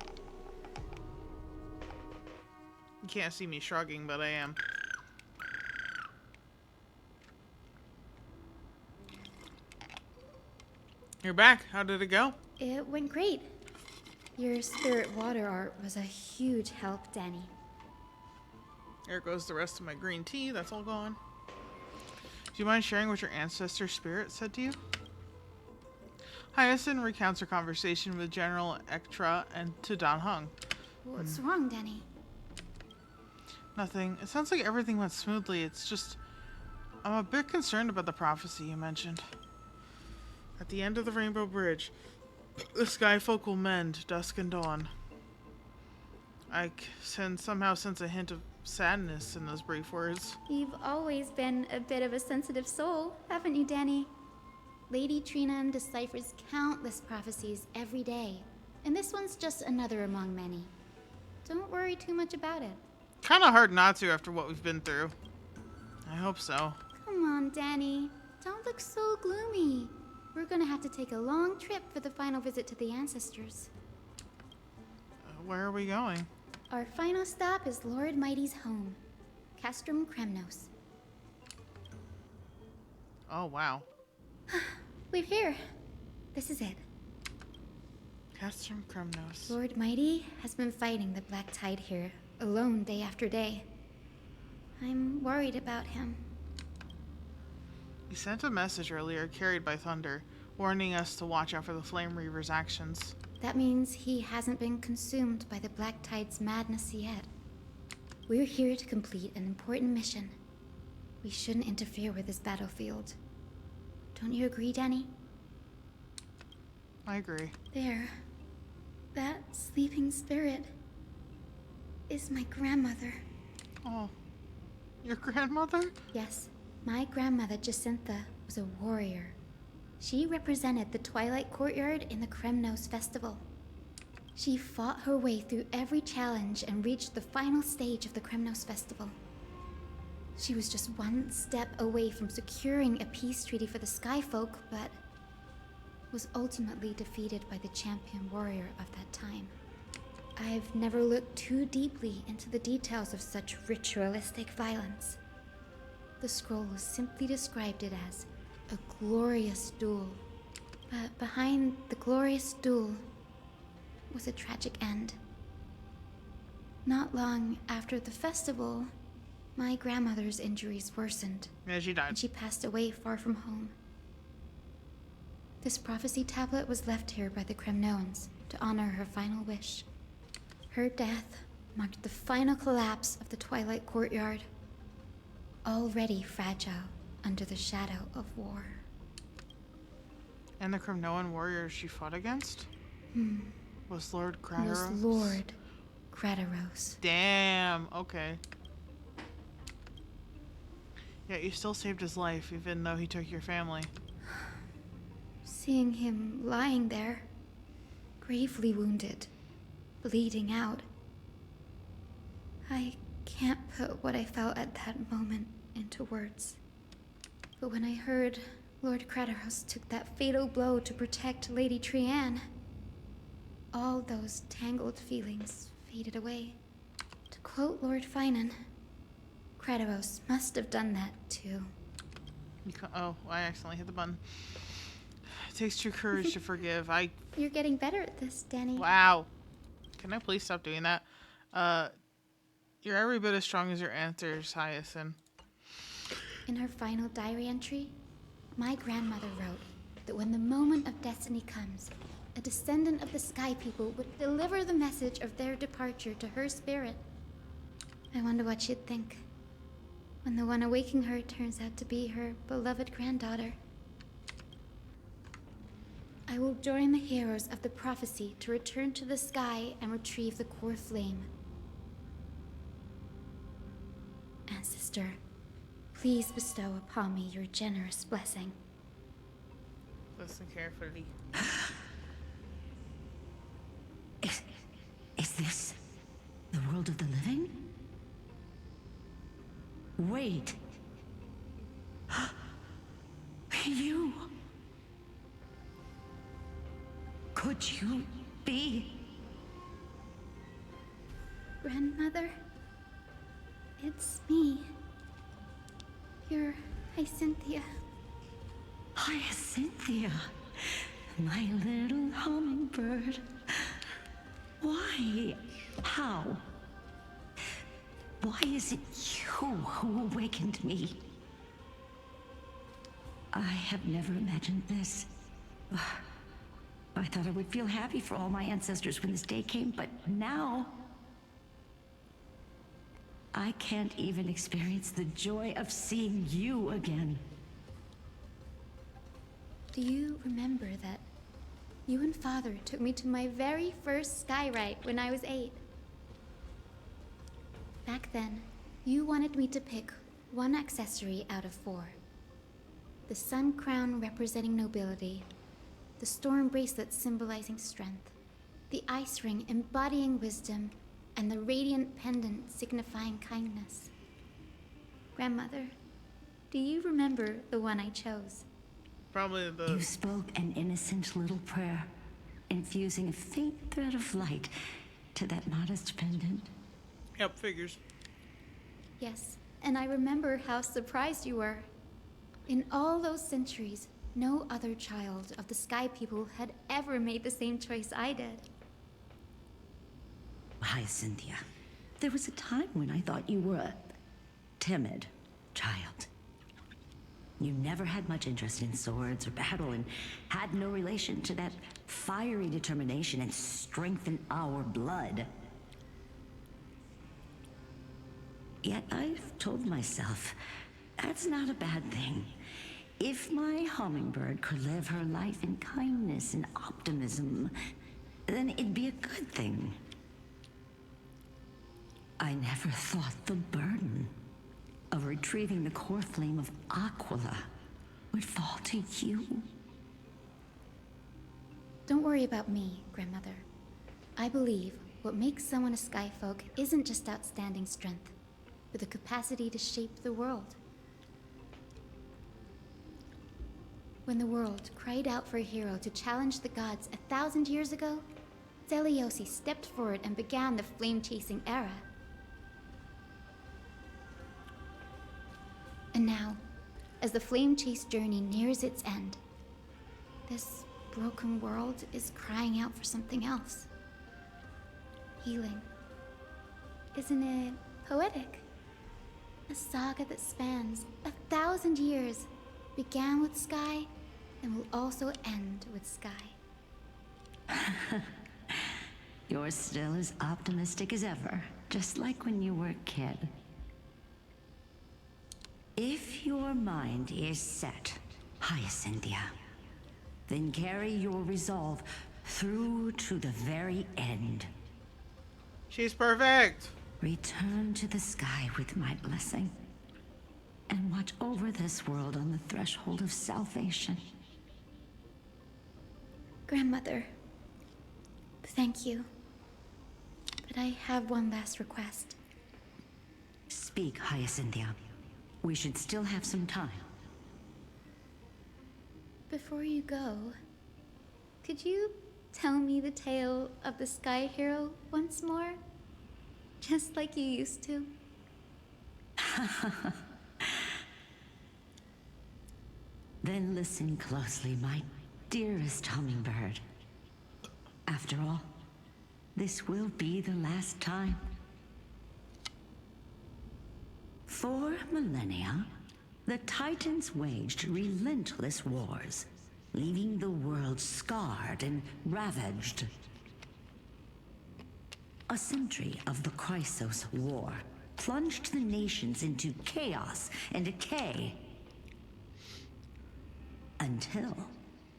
You can't see me shrugging, but I am. You're back. How did it go? It went great. Your spirit water art was a huge help, Danny. There goes the rest of my green tea. That's all gone. Do you mind sharing what your ancestor spirit said to you? Hyacinth recounts her conversation with General Ectra and to Dan Heng. What's wrong, Danny? Nothing. It sounds like everything went smoothly. It's just, I'm a bit concerned about the prophecy you mentioned. At the end of the Rainbow Bridge, the Sky Folk will mend dusk and dawn. I somehow sense a hint of sadness in those brief words. You've always been a bit of a sensitive soul, haven't you, Danny? Lady Trina deciphers countless prophecies every day, and this one's just another among many. Don't worry too much about it. Kind of hard not to after what we've been through. I hope so. Come on, Danny. Don't look so gloomy. We're gonna have to take a long trip for the final visit to the ancestors. Where are we going? Our final stop is Lord Mighty's home, Castrum Kremnos. Oh, wow. We're here. This is it. Castrum Kremnos. Lord Mighty has been fighting the Black Tide here, alone day after day. I'm worried about him. He sent a message earlier carried by Thunder, warning us to watch out for the Flame Reaver's actions. That means he hasn't been consumed by the Black Tide's madness yet. We're here to complete an important mission. We shouldn't interfere with this battlefield. Don't you agree, Danny? I agree. There. That sleeping spirit is my grandmother. Oh. Your grandmother? Yes. My grandmother, Jacintha, was a warrior. She represented the Twilight Courtyard in the Kremnos Festival. She fought her way through every challenge and reached the final stage of the Kremnos Festival. She was just one step away from securing a peace treaty for the Skyfolk, but was ultimately defeated by the champion warrior of that time. I've never looked too deeply into the details of such ritualistic violence. The scroll simply described it as a glorious duel. But behind the glorious duel was a tragic end. Not long after the festival, my grandmother's injuries worsened. Yeah, she died. And she passed away far from home. This prophecy tablet was left here by the Kremnoans to honor her final wish. Her death marked the final collapse of the Twilight Courtyard, already fragile under the shadow of war. And the Kremnoan warrior she fought against? Was Lord Kratos? Was Lord Kratos. Damn, okay. Yeah, you still saved his life, even though he took your family. Seeing him lying there, gravely wounded, bleeding out, I can't put what I felt at that moment into words. But when I heard Lord Kratos took that fatal blow to protect Lady Trianne, all those tangled feelings faded away. To quote Lord Finan, Kratos must have done that too. Oh, I accidentally hit the button. It takes true courage to forgive. You're getting better at this, Danny. Wow. Can I please stop doing that? You're every bit as strong as your answers, Hyacinth. In her final diary entry, my grandmother wrote that when the moment of destiny comes, a descendant of the Sky People would deliver the message of their departure to her spirit. I wonder what she'd think when the one awaking her turns out to be her beloved granddaughter. I will join the heroes of the prophecy to return to the sky and retrieve the core flame. Ancestor, please bestow upon me your generous blessing. Listen carefully. Is this the world of the living? Wait. You. Could you be? Grandmother, it's me. You're Hyacinthia. Hyacinthia, my little hummingbird. Why? How? Why is it you who awakened me? I have never imagined this. I thought I would feel happy for all my ancestors when this day came, but now I can't even experience the joy of seeing you again. Do you remember that you and Father took me to my very first skyride when I was 8? Back then, you wanted me to pick one accessory out of 4. The sun crown representing nobility, the storm bracelet symbolizing strength, the ice ring embodying wisdom, and the radiant pendant signifying kindness. Grandmother, do you remember the one I chose? Probably the... You spoke an innocent little prayer, infusing a faint thread of light to that modest pendant? Yep, figures. Yes, and I remember how surprised you were. In all those centuries, no other child of the Sky People had ever made the same choice I did. Hyacinthia, there was a time when I thought you were a timid child. You never had much interest in swords or battle and had no relation to that fiery determination and strength in our blood. Yet I've told myself, that's not a bad thing. If my hummingbird could live her life in kindness and optimism, then it'd be a good thing. I never thought the burden of retrieving the core flame of Aquila would fall to you. Don't worry about me, Grandmother. I believe what makes someone a Skyfolk isn't just outstanding strength, but the capacity to shape the world. When the world cried out for a hero to challenge the gods 1,000 years ago, Zeliosi stepped forward and began the flame-chasing era. And now, as the flame chase journey nears its end, this broken world is crying out for something else. Healing. Isn't it poetic? A saga that spans 1,000 years, began with Sky, and will also end with Sky. You're still as optimistic as ever, just like when you were a kid. If your mind is set, Hyacinthia, then carry your resolve through to the very end. She's perfect. Return to the sky with my blessing, and watch over this world on the threshold of salvation. Grandmother, thank you. But I have one last request. Speak, Hyacinthia. We should still have some time. Before you go, could you tell me the tale of the Sky Hero once more? Just like you used to. Then listen closely, my dearest hummingbird. After all, this will be the last time. For millennia, the Titans waged relentless wars, leaving the world scarred and ravaged. A century of the Chrysos War plunged the nations into chaos and decay. Until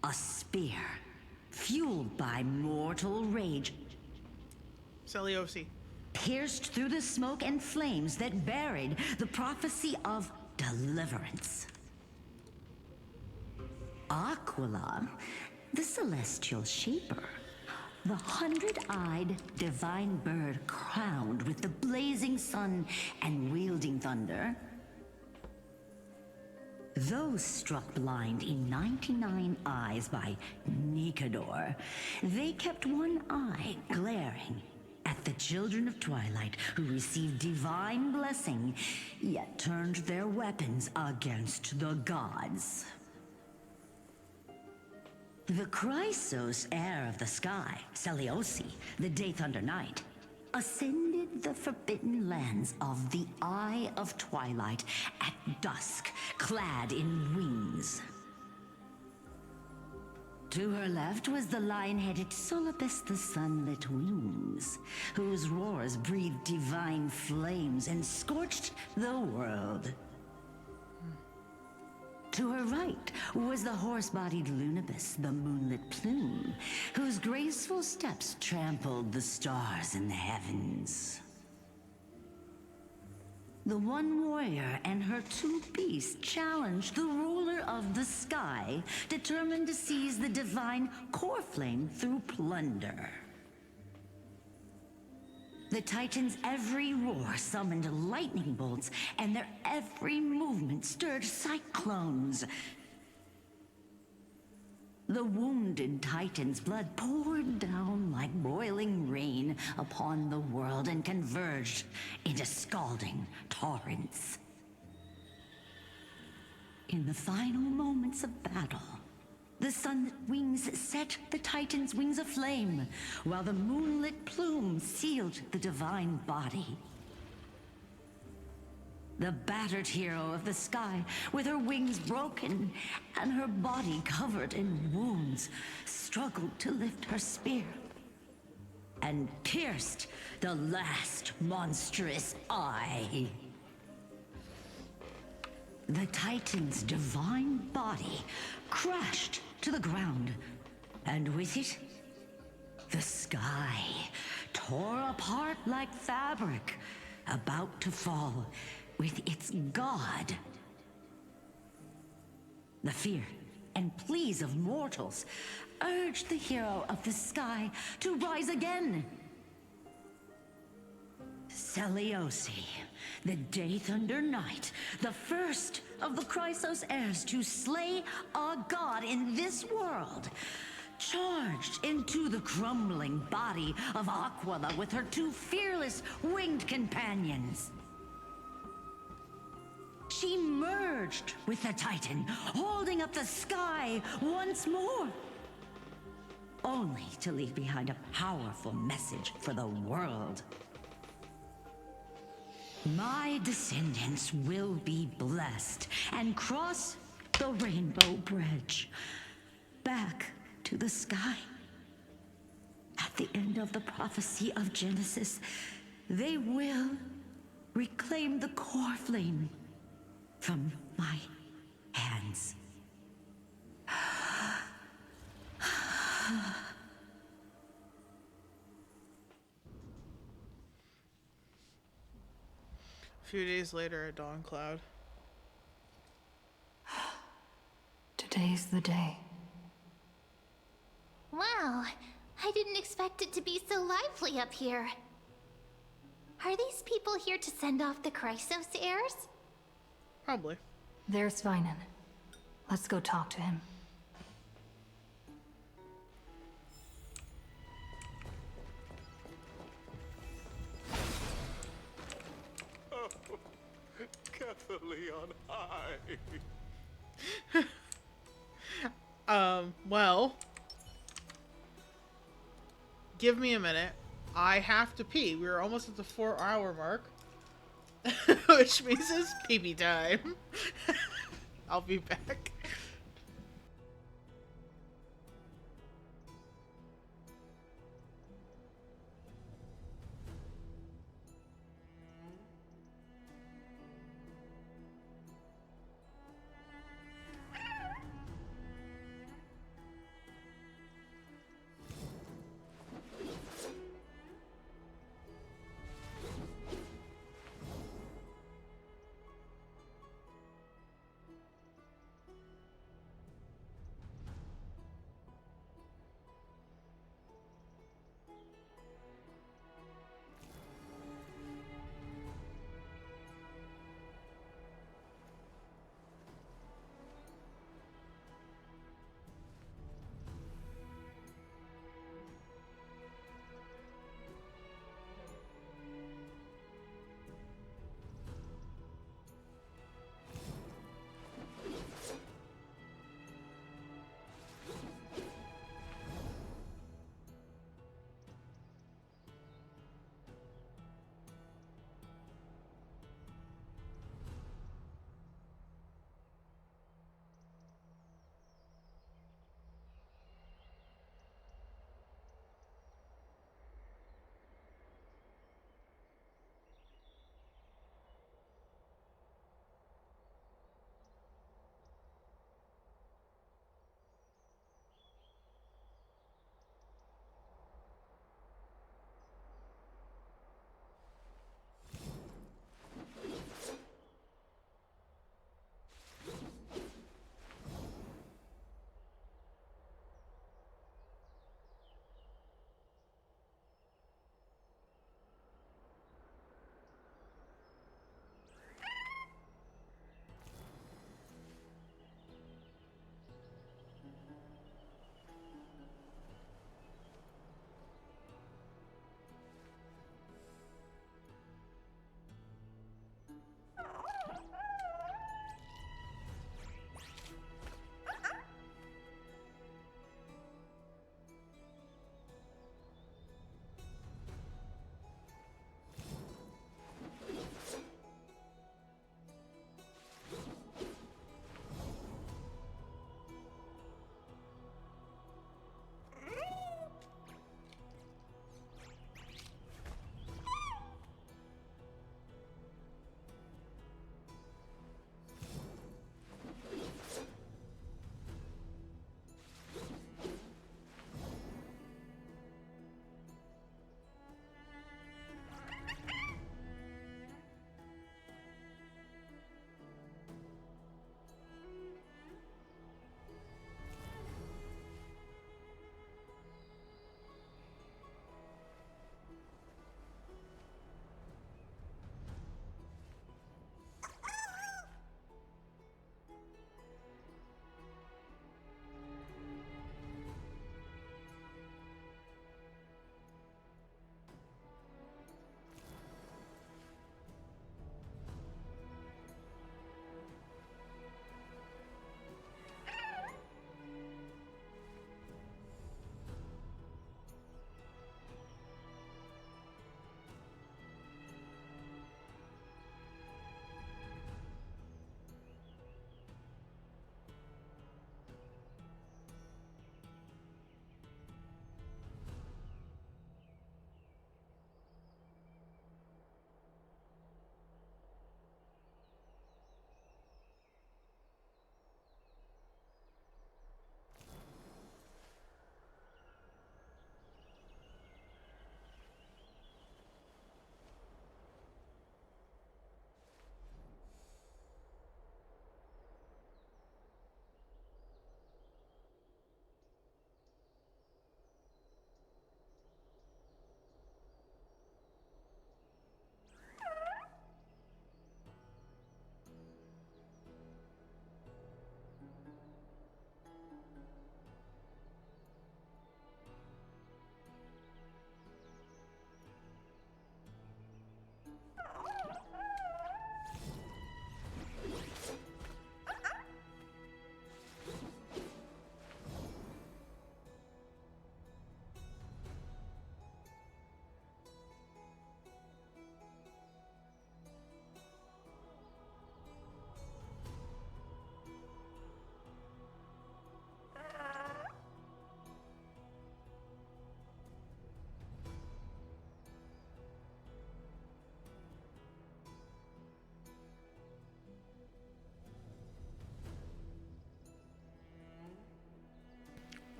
a spear, fueled by mortal rage, Zeliosi, pierced through the smoke and flames that buried the prophecy of deliverance. Aquila, the celestial shaper, the 100-eyed divine bird crowned with the blazing sun and wielding thunder. Those struck blind in 99 eyes by Nicodor, they kept one eye glaring at the children of Twilight who received divine blessing, yet turned their weapons against the gods. The Chrysos heir of the sky, Zeliosi, the Day Thunder Knight, ascended the forbidden lands of the Eye of Twilight at dusk, clad in wings. To her left was the lion-headed Solibus the Sunlit Wings, whose roars breathed divine flames and scorched the world. To her right was the horse-bodied Lunibus, the Moonlit Plume, whose graceful steps trampled the stars in the heavens. The one warrior and her two beasts challenged the ruler of the sky, determined to seize the divine core flame through plunder. The Titans' every roar summoned lightning bolts, and their every movement stirred cyclones. The wounded Titan's blood poured down like boiling rain upon the world and converged into scalding torrents. In the final moments of battle, the sunlit wings set the Titan's wings aflame, while the moonlit plume sealed the divine body. The battered hero of the sky, with her wings broken and her body covered in wounds, struggled to lift her spear and pierced the last monstrous eye. The Titan's divine body crashed to the ground, and with it, the sky tore apart like fabric, about to fall with its god. The fear and pleas of mortals urged the hero of the sky to rise again. Celiosi, the Day Thunder Knight, the first of the Chrysos heirs to slay a god in this world, charged into the crumbling body of Aquila with her two fearless winged companions. She merged with the Titan, holding up the sky once more, only to leave behind a powerful message for the world. My descendants will be blessed and cross the Rainbow Bridge back to the sky. At the end of the prophecy of Genesis, they will reclaim the core flame from my hands. A few days later at Dawn Cloud. Today's the day. Wow, I didn't expect it to be so lively up here. Are these people here to send off the Chrysos heirs? Probably. There's Sveinen. Let's go talk to him. Oh, Catherly on high. Well, give me a minute. I have to pee. We're almost at the 4-hour mark. Which means it's pee-pee time. I'll be back.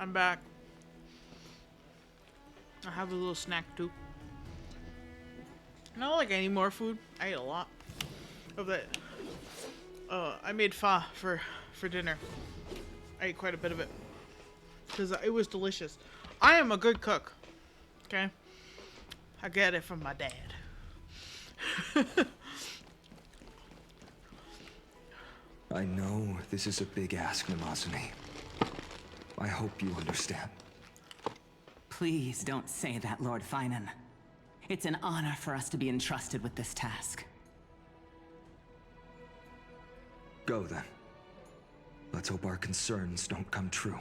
I'm back. I have a little snack too. Not like I need more food. I ate a lot of that. I made pho for dinner. I ate quite a bit of it because it was delicious. I am a good cook. Okay, I get it from my dad. I know this is a big ask, Namazani. I hope you understand. Please don't say that, Lord Finan. It's an honor for us to be entrusted with this task. Go then. Let's hope our concerns don't come true.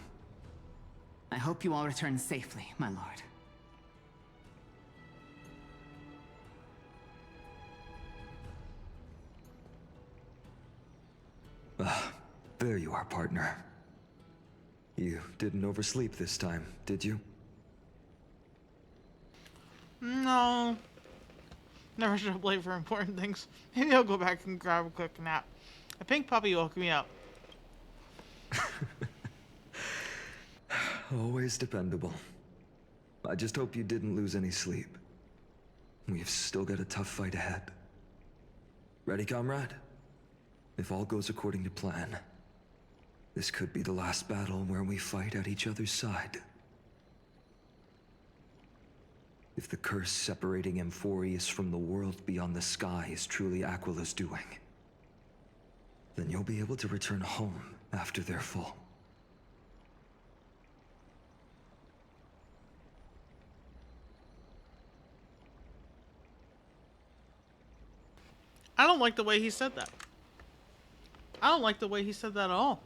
I hope you all return safely, my lord. There you are, partner. You didn't oversleep this time, did you? No. Never show up late for important things. Maybe I'll go back and grab a quick nap. A pink puppy woke me up. Always dependable. I just hope you didn't lose any sleep. We've still got a tough fight ahead. Ready, comrade? If all goes according to plan, this could be the last battle where we fight at each other's side. If the curse separating Amphorius from the world beyond the sky is truly Aquila's doing, then you'll be able to return home after their fall. I don't like the way he said that. I don't like the way he said that at all.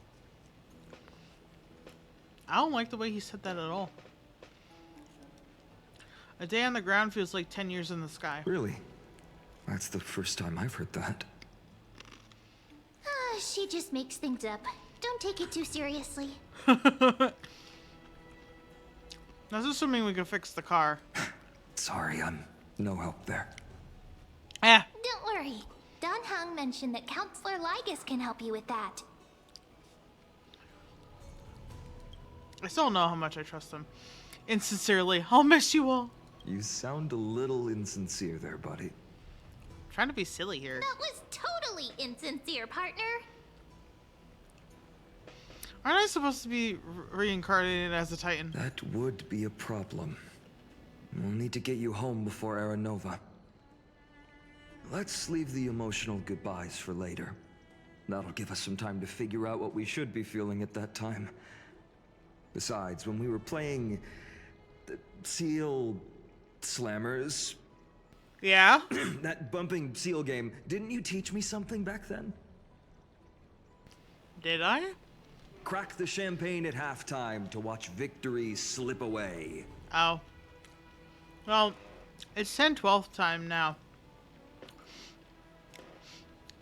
I don't like the way he said that at all. A day on the ground feels like 10 years in the sky. Really? That's the first time I've heard that. She just makes things up. Don't take it too seriously. That's assuming we can fix the car. Sorry, I'm no help there. Don't worry. Dan Heng mentioned that Counselor Lygus can help you with that. I still don't know how much I trust him. Insincerely, I'll miss you all. You sound a little insincere there, buddy. Trying to be silly here. That was totally insincere, partner. Aren't I supposed to be reincarnated as a Titan? That would be a problem. We'll need to get you home before Aranova. Let's leave the emotional goodbyes for later. That'll give us some time to figure out what we should be feeling at that time. Besides, when we were playing the Seal Slammers... Yeah? that bumping seal game, didn't you teach me something back then? Did I? Crack the champagne at halftime to watch victory slip away. Oh. Well, it's 10/12 time now.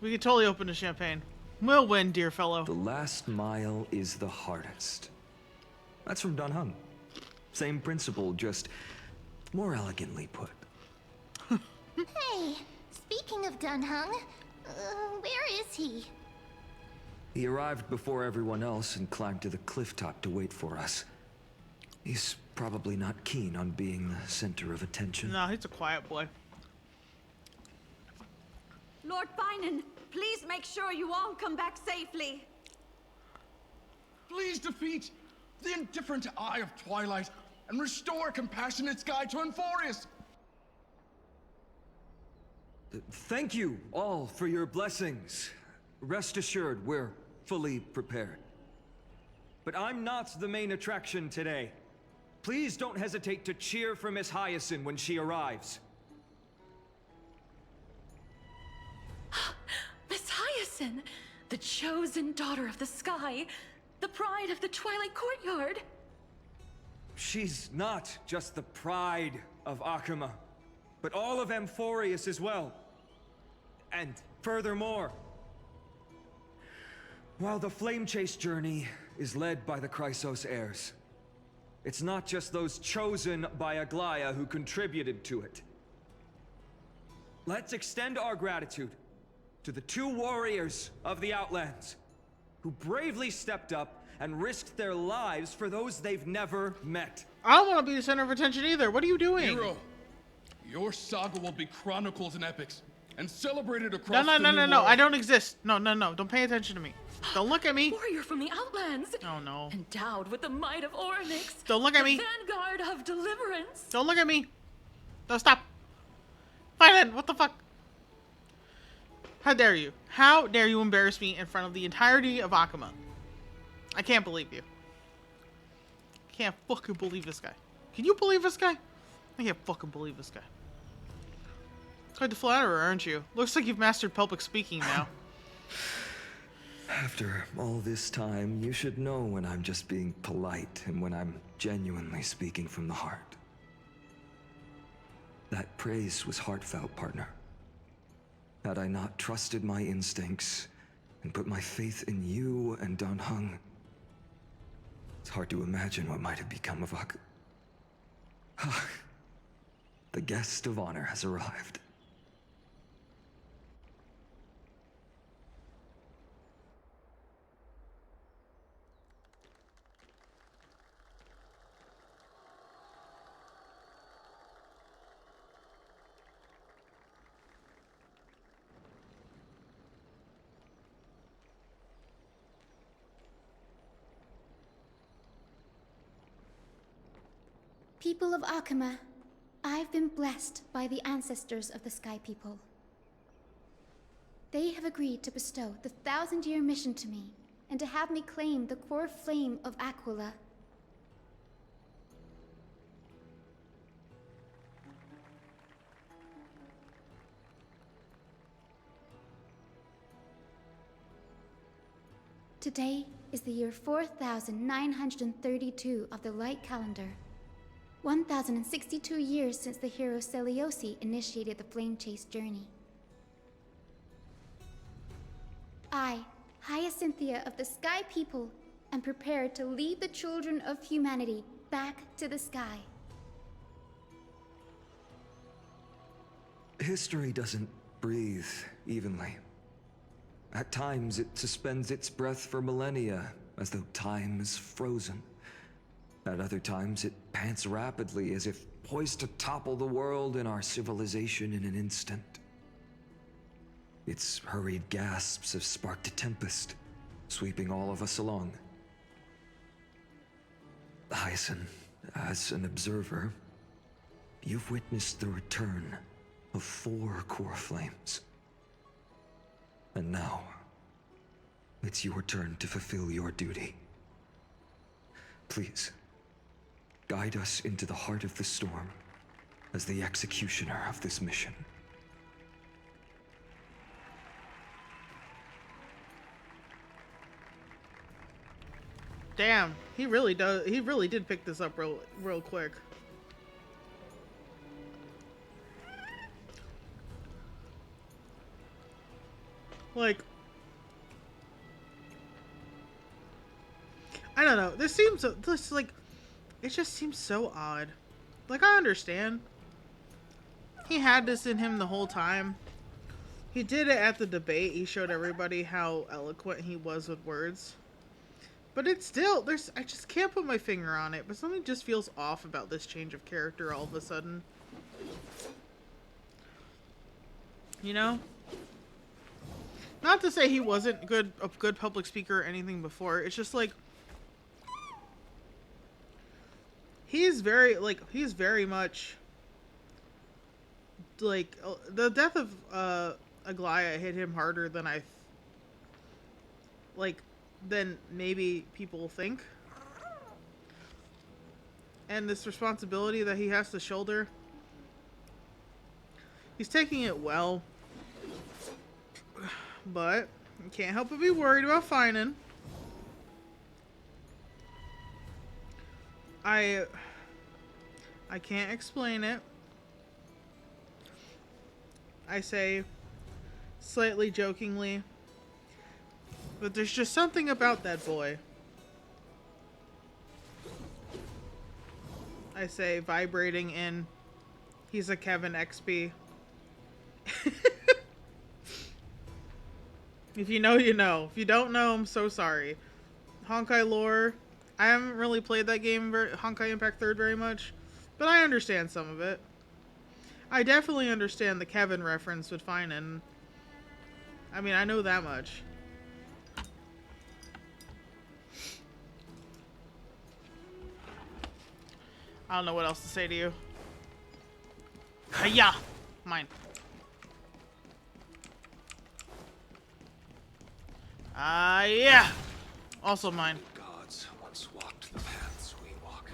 We could totally open a champagne. We'll win, dear fellow. The last mile is the hardest. That's from Dan Heng. Same principle, just more elegantly put. Hey, speaking of Dan Heng, where is he? He arrived before everyone else and climbed to the cliff top to wait for us. He's probably not keen on being the center of attention. No, he's a quiet boy. Lord Finan, please make sure you all come back safely. Please defeat the indifferent Eye of Twilight and restore a compassionate sky to Amphorius. Thank you all for your blessings. Rest assured, we're fully prepared. But I'm not the main attraction today. Please don't hesitate to cheer for Miss Hyacinth when she arrives. Miss Hyacinth, the chosen daughter of the sky, the pride of the Twilight Courtyard. She's not just the pride of Akuma, but all of Amphorius as well. And furthermore, while the Flame Chase journey is led by the Chrysos heirs, it's not just those chosen by Aglaya who contributed to it. Let's extend our gratitude to the 2 warriors of the Outlands who bravely stepped up and risked their lives for those they've never met. I don't want to be the center of attention either. What are you doing? Hero, your saga will be chronicled in epics and celebrated across No. the New World. I don't exist. No. Don't pay attention to me. Don't look at me. Warrior from the Outlands. Oh no. Endowed with the might of Orynyx. Don't look at me. The vanguard of deliverance. Don't look at me. Don't stop. Fine, what the fuck? How dare you? How dare you embarrass me in front of the entirety of Akuma? I can't believe you. I can't fucking believe this guy. Can you believe this guy? I can't fucking believe this guy. Quite the flatterer, aren't you? Looks like you've mastered public speaking now. After all this time, you should know when I'm just being polite and when I'm genuinely speaking from the heart. That praise was heartfelt, partner. Had I not trusted my instincts and put my faith in you and Dan Heng, it's hard to imagine what might have become of Ak. The guest of honor has arrived. People of Akuma, I've been blessed by the ancestors of the Sky People. They have agreed to bestow the 1,000-year mission to me, and to have me claim the core flame of Aquila. Today is the year 4932 of the Light Calendar. 1,062 years since the hero Seliosi initiated the Flame Chase journey. I, Hyacinthia of the Sky People, am prepared to lead the children of humanity back to the sky. History doesn't breathe evenly. At times, it suspends its breath for millennia, as though time is frozen. At other times, it pants rapidly, as if poised to topple the world and our civilization in an instant. Its hurried gasps have sparked a tempest, sweeping all of us along. Hyacin, as an observer, you've witnessed the return of 4 core flames. And now, it's your turn to fulfill your duty. Please, guide us into the heart of the storm as the executioner of this mission. Damn, he really did pick this up real quick. Like, I don't know. It just seems so odd. Like, I understand. He had this in him the whole time. He did it at the debate. He showed everybody how eloquent he was with words. But it's still, I just can't put my finger on it, but something just feels off about this change of character all of a sudden. You know? Not to say he wasn't a good public speaker or anything before. It's just like he's very much like the death of Aglaia hit him harder than than maybe people think. And this responsibility that he has to shoulder, he's taking it well. But you can't help but be worried about Finan. I can't explain it. I say slightly jokingly, but there's just something about that boy. I say vibrating in. He's a Kevin XP. If you know, you know. If you don't know, I'm so sorry. Honkai lore. I haven't really played that game, Honkai Impact 3rd, very much, but I understand some of it. I definitely understand the Kevin reference with Finan. I mean, I know that much. I don't know what else to say to you. Hiya! Mine. Yeah! Also mine. Gods once walked the paths we walk.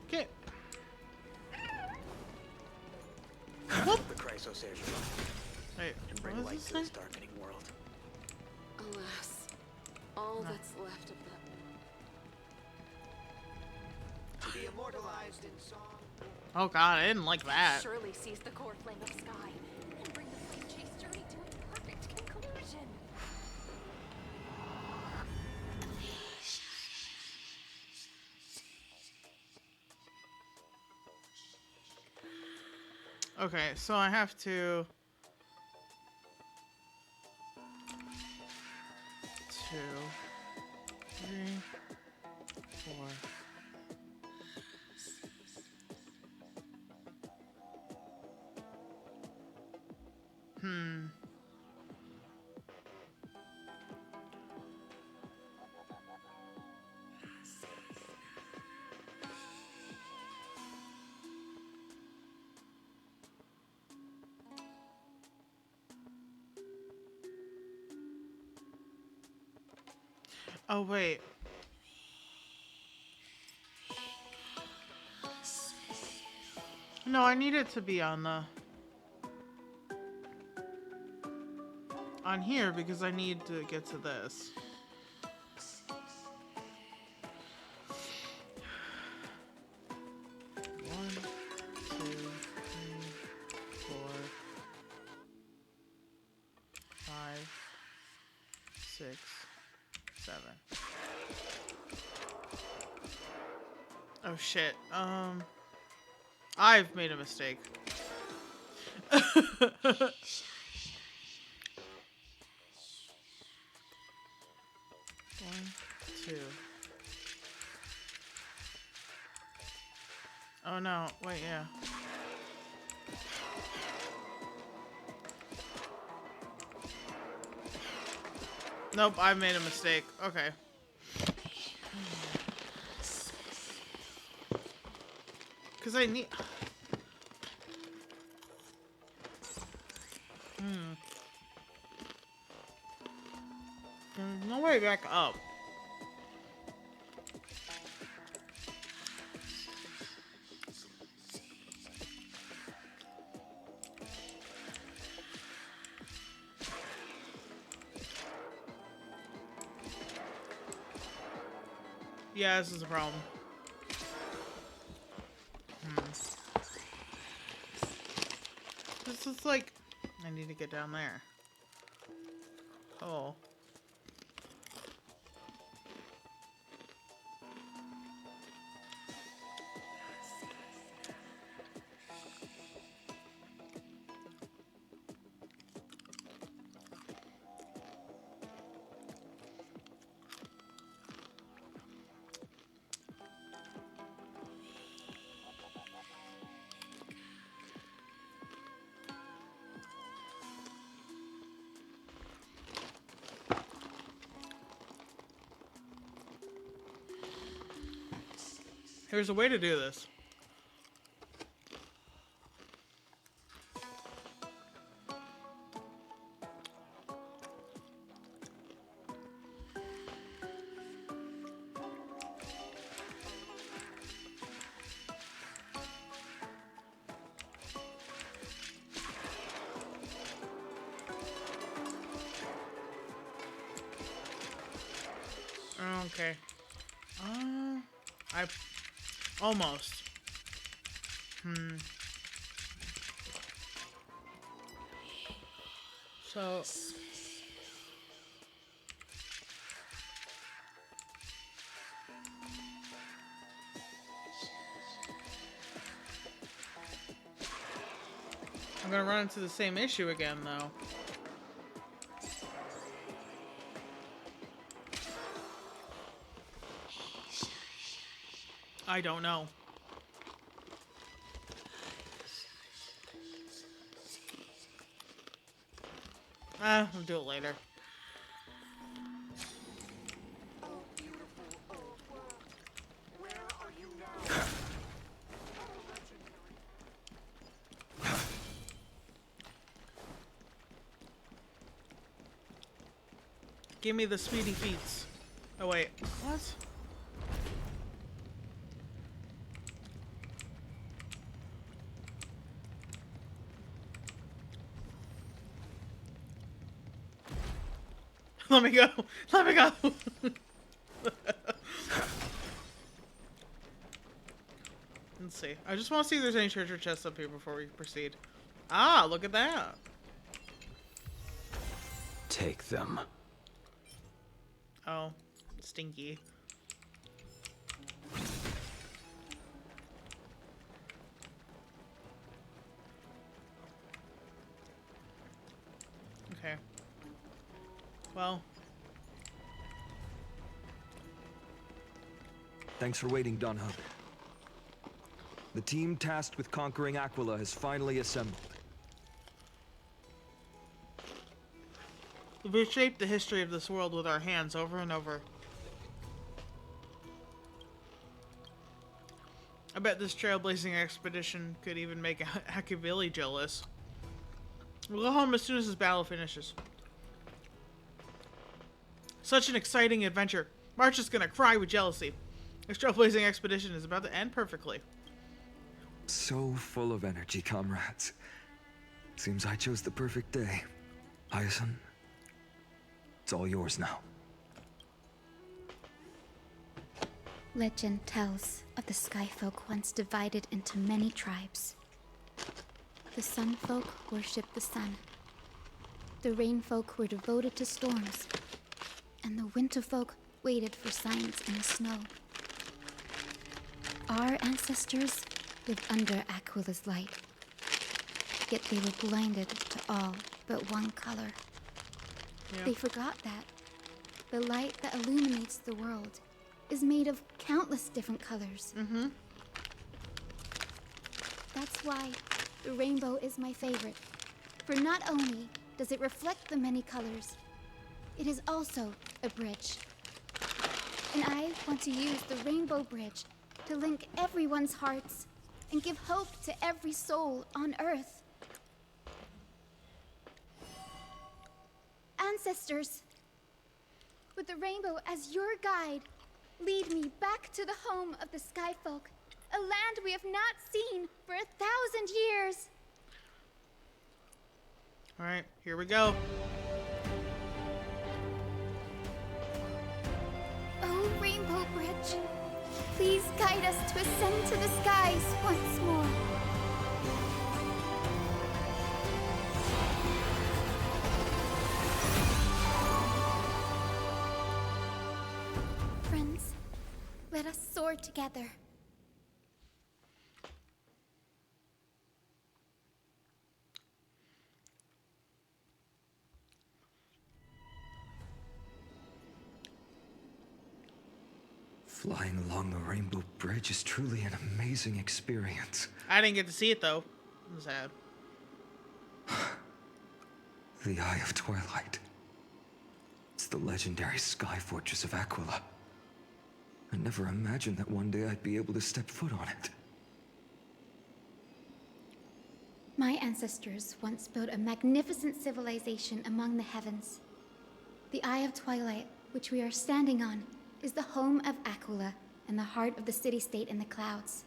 Okay. The Chrysos Air Wait, and bring light to this darkening world. Alas, all that's left of them. To be immortalized in song. Oh god, I didn't like that. Surely seize the core flame of sky and bring the flame chase journey to a perfect conclusion. Okay, so I have to... 2, 3, 4. Oh, wait. No, I need it to be on the... on here, because I need to get to this. One, 2, 3, 4, 5, 6, 7. Oh shit. I've made a mistake. One, 2. Oh no, wait, yeah. Nope, I made a mistake. Okay. Because I need... There's no way back up. Yeah, this is a problem. This is like... I need to get down there. Oh. There's a way to do this. Okay. Almost. So... I'm gonna run into the same issue again, though. I don't know. We'll do it later. Give me the speedy feats. Oh wait, what? Let me go. Let me go. Let's see. I just want to see if there's any treasure chests up here before we proceed. Ah, look at that. Take them. Oh, stinky. Okay. Well. Thanks for waiting, Don Hub. The team tasked with conquering Aquila has finally assembled. We've reshaped the history of this world with our hands over and over. I bet this trailblazing expedition could even make Akavili jealous. We'll go home as soon as this battle finishes. Such an exciting adventure. March is gonna cry with jealousy. This trailblazing expedition is about to end perfectly. So full of energy, comrades. Seems I chose the perfect day. Hyacinth, it's all yours now. Legend tells of the Skyfolk once divided into many tribes. The Sunfolk worshipped the sun. The Rainfolk were devoted to storms. And the Winterfolk waited for signs in the snow. Our ancestors lived under Aquila's light. Yet they were blinded to all but one color. Yeah. They forgot that the light that illuminates the world is made of countless different colors. Mm-hmm. That's why the rainbow is my favorite. For not only does it reflect the many colors, it is also a bridge. And I want to use the Rainbow Bridge to link everyone's hearts and give hope to every soul on Earth. Ancestors, with the rainbow as your guide, lead me back to the home of the Skyfolk, a land we have not seen for 1,000 years. All right, here we go. Oh, Rainbow Bridge, please guide us to ascend to the skies once more. Friends, let us soar together. Flying along the Rainbow Bridge is truly an amazing experience. I didn't get to see it though. I'm sad. The Eye of Twilight. It's the legendary sky fortress of Aquila. I never imagined that one day I'd be able to step foot on it. My ancestors once built a magnificent civilization among the heavens. The Eye of Twilight, which we are standing on, is the home of Aquila and the heart of the city-state in the clouds.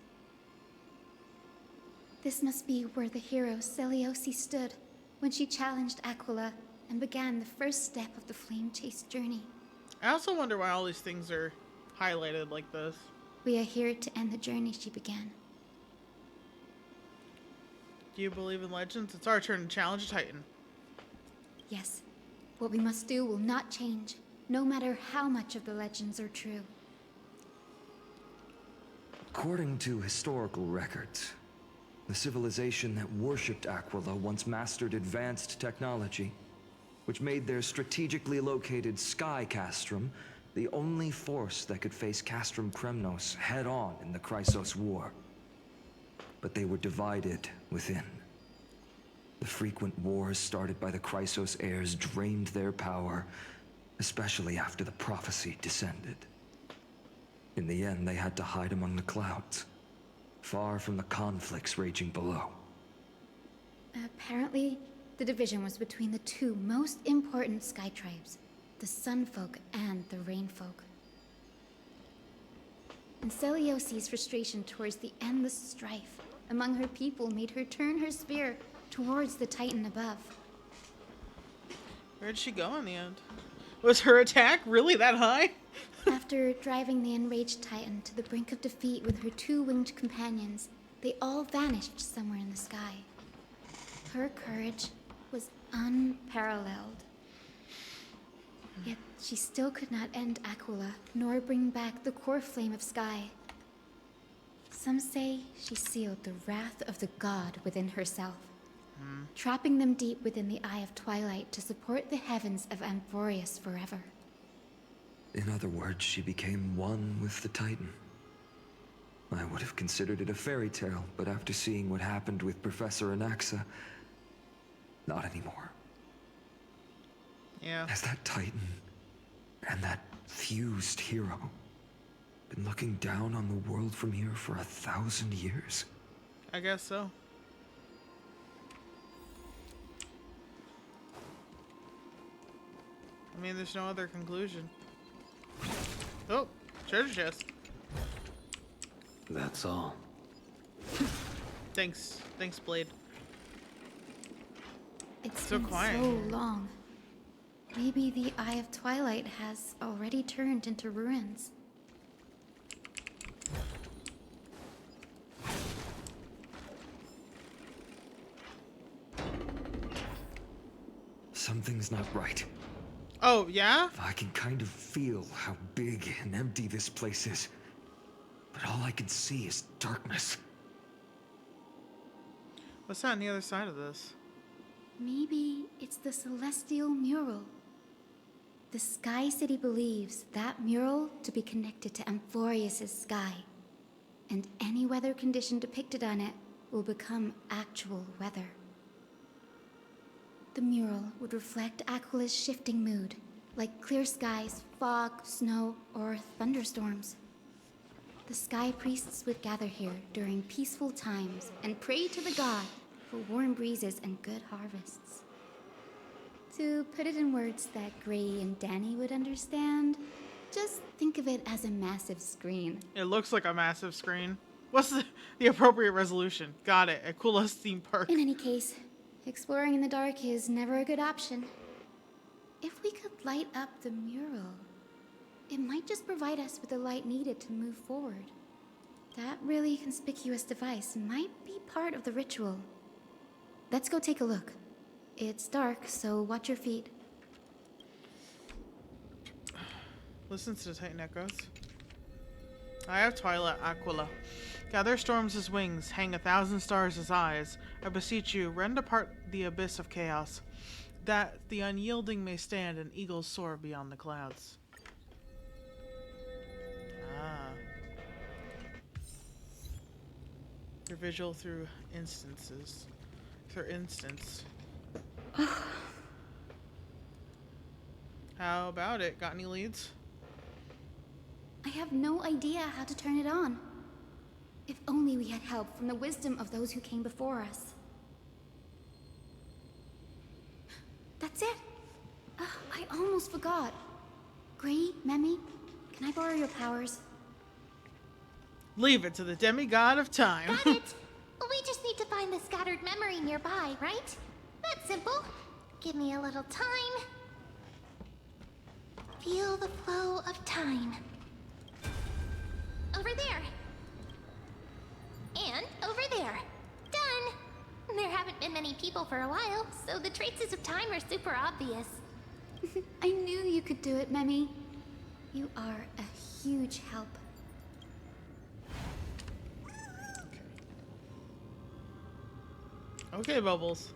This must be where the hero Selioce stood when she challenged Aquila and began the first step of the Flame Chase journey. I also wonder why all these things are highlighted like this. We are here to end the journey she began. Do you believe in legends? It's our turn to challenge a Titan. Yes, what we must do will not change, no matter how much of the legends are true. According to historical records, The civilization that worshipped Aquila once mastered advanced technology, which made their strategically located Sky Castrum the only force that could face Castrum Kremnos head-on in the Chrysos War. But they were divided within. The frequent wars started by the Chrysos heirs drained their power, especially after the prophecy descended. In the end, they had to hide among the clouds, far from the conflicts raging below. Apparently, the division was between the two most important sky tribes, the Sun Folk and the Rain Folk. And Celiosi's frustration towards the endless strife among her people made her turn her spear towards the Titan above. Where'd she go in the end? Was her attack really that high? After driving the enraged Titan to the brink of defeat with her two winged companions, they all vanished somewhere in the sky. Her courage was unparalleled. Yet she still could not end Aquila, nor bring back the core flame of Sky. Some say she sealed the wrath of the god within herself, trapping them deep within the Eye of Twilight to support the heavens of Amphorius forever. In other words, she became one with the Titan. I would have considered it a fairy tale, but after seeing what happened with Professor Anaxa, not anymore. Yeah. Has that Titan and that fused hero been looking down on the world from here for 1,000 years? I guess so. I mean, there's no other conclusion. Oh, treasure chest. That's all. Thanks, Blade. It's so been quiet. so long. Maybe the Eye of Twilight has already turned into ruins. Something's not right. Oh, yeah? I can kind of feel how big and empty this place is. But all I can see is darkness. What's that on the other side of this? Maybe it's the Celestial Mural. The Sky City believes that mural to be connected to Amphorius' sky, and any weather condition depicted on it will become actual weather. The mural would reflect Aquila's shifting mood, like clear skies, fog, snow, or thunderstorms. The Sky Priests would gather here during peaceful times and pray to the god for warm breezes and good harvests. To put it in words that Gray and Danny would understand, just think of it as a massive screen. It looks like a massive screen. What's the appropriate resolution? Got it. Aquala's theme park. In any case, exploring in the dark is never a good option. If we could light up the mural, it might just provide us with the light needed to move forward. That really conspicuous device might be part of the ritual. Let's go take a look. It's dark, so watch your feet. Listens to the Titan echoes. I have Twilight Aquila. Gather storms as wings, hang 1,000 stars as eyes. I beseech you, rend apart the abyss of chaos, that the unyielding may stand and eagles soar beyond the clouds. Ah. Your visual through instances. Through instance. How about it? Got any leads? I have no idea how to turn it on. If only we had help from the wisdom of those who came before us. That's it! I almost forgot. Gray, Memi, can I borrow your powers? Leave it to the demigod of time. Got it! We just need to find the scattered memory nearby, right? That's simple. Give me a little time. Feel the flow of time. Over there. And over there. Done! There haven't been many people for a while, so the traces of time are super obvious. I knew you could do it, Memi. You are a huge help. Okay, Bubbles.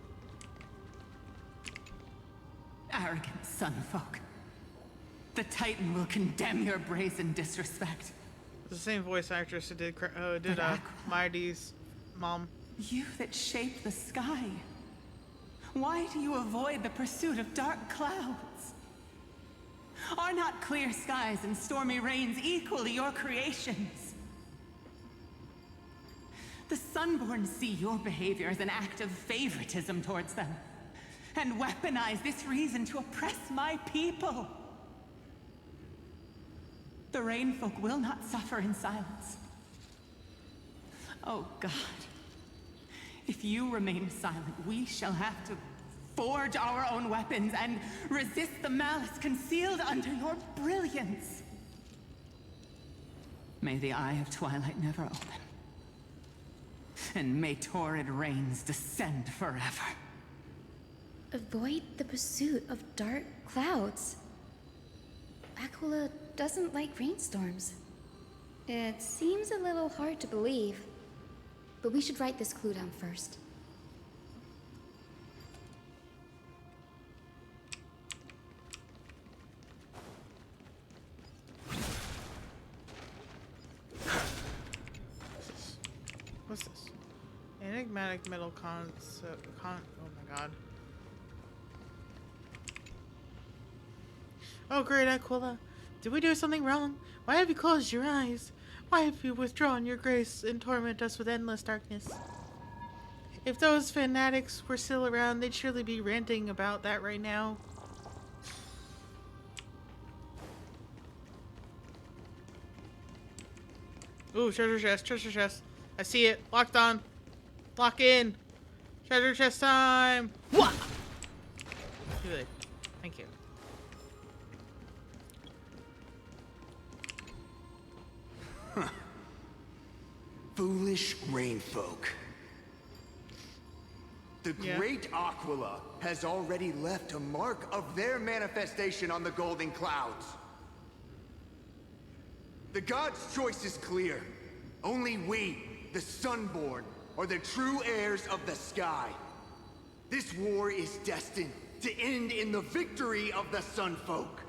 Arrogant sunfolk. The Titan will condemn your brazen disrespect. The same voice actress who did Mighty's mom. You that shape the sky. Why do you avoid the pursuit of dark clouds? Are not clear skies and stormy rains equally your creations? The Sunborn see your behavior as an act of favoritism towards them, and weaponize this reason to oppress my people. The Rainfolk will not suffer in silence. Oh God. If you remain silent, we shall have to forge our own weapons and resist the malice concealed under your brilliance. May the Eye of Twilight never open. And may torrid rains descend forever. Avoid the pursuit of dark clouds. Aquila doesn't like rainstorms. It seems a little hard to believe, but we should write this clue down first. What's this? Enigmatic metal concept. Oh my god. Oh great, Aquila. Did we do something wrong? Why have you closed your eyes? Why have you withdrawn your grace and torment us with endless darkness? If those fanatics were still around, they'd surely be ranting about that right now. Ooh, treasure chest, treasure chest. I see it. Locked on. Lock in. Treasure chest time. What? Good. Thank you. Huh. Foolish rainfolk. The great Aquila has already left a mark of their manifestation on the golden clouds. The gods' choice is clear. Only we, the Sunborn, are the true heirs of the sky. This war is destined to end in the victory of the Sunfolk.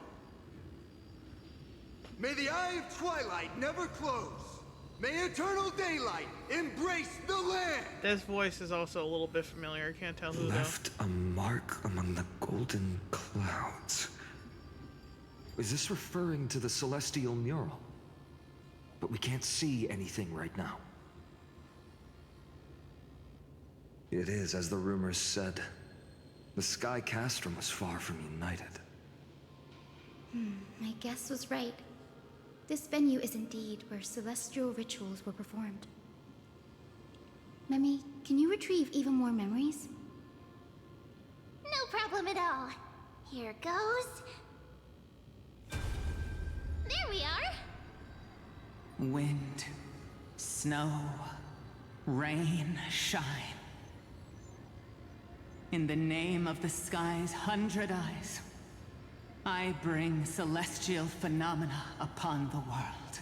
May the Eye of Twilight never close. May eternal daylight embrace the land. This voice is also a little bit familiar. I can't tell who Left a mark among the golden clouds. Is this referring to the celestial mural? But we can't see anything right now. It is, as the rumors said. The Sky Castrum was far from united. My guess was right. This venue is indeed where celestial rituals were performed. Memi, can you retrieve even more memories? No problem at all. Here goes. There we are. Wind, snow, rain, shine. In the name of the sky's 100 eyes, I bring celestial phenomena upon the world.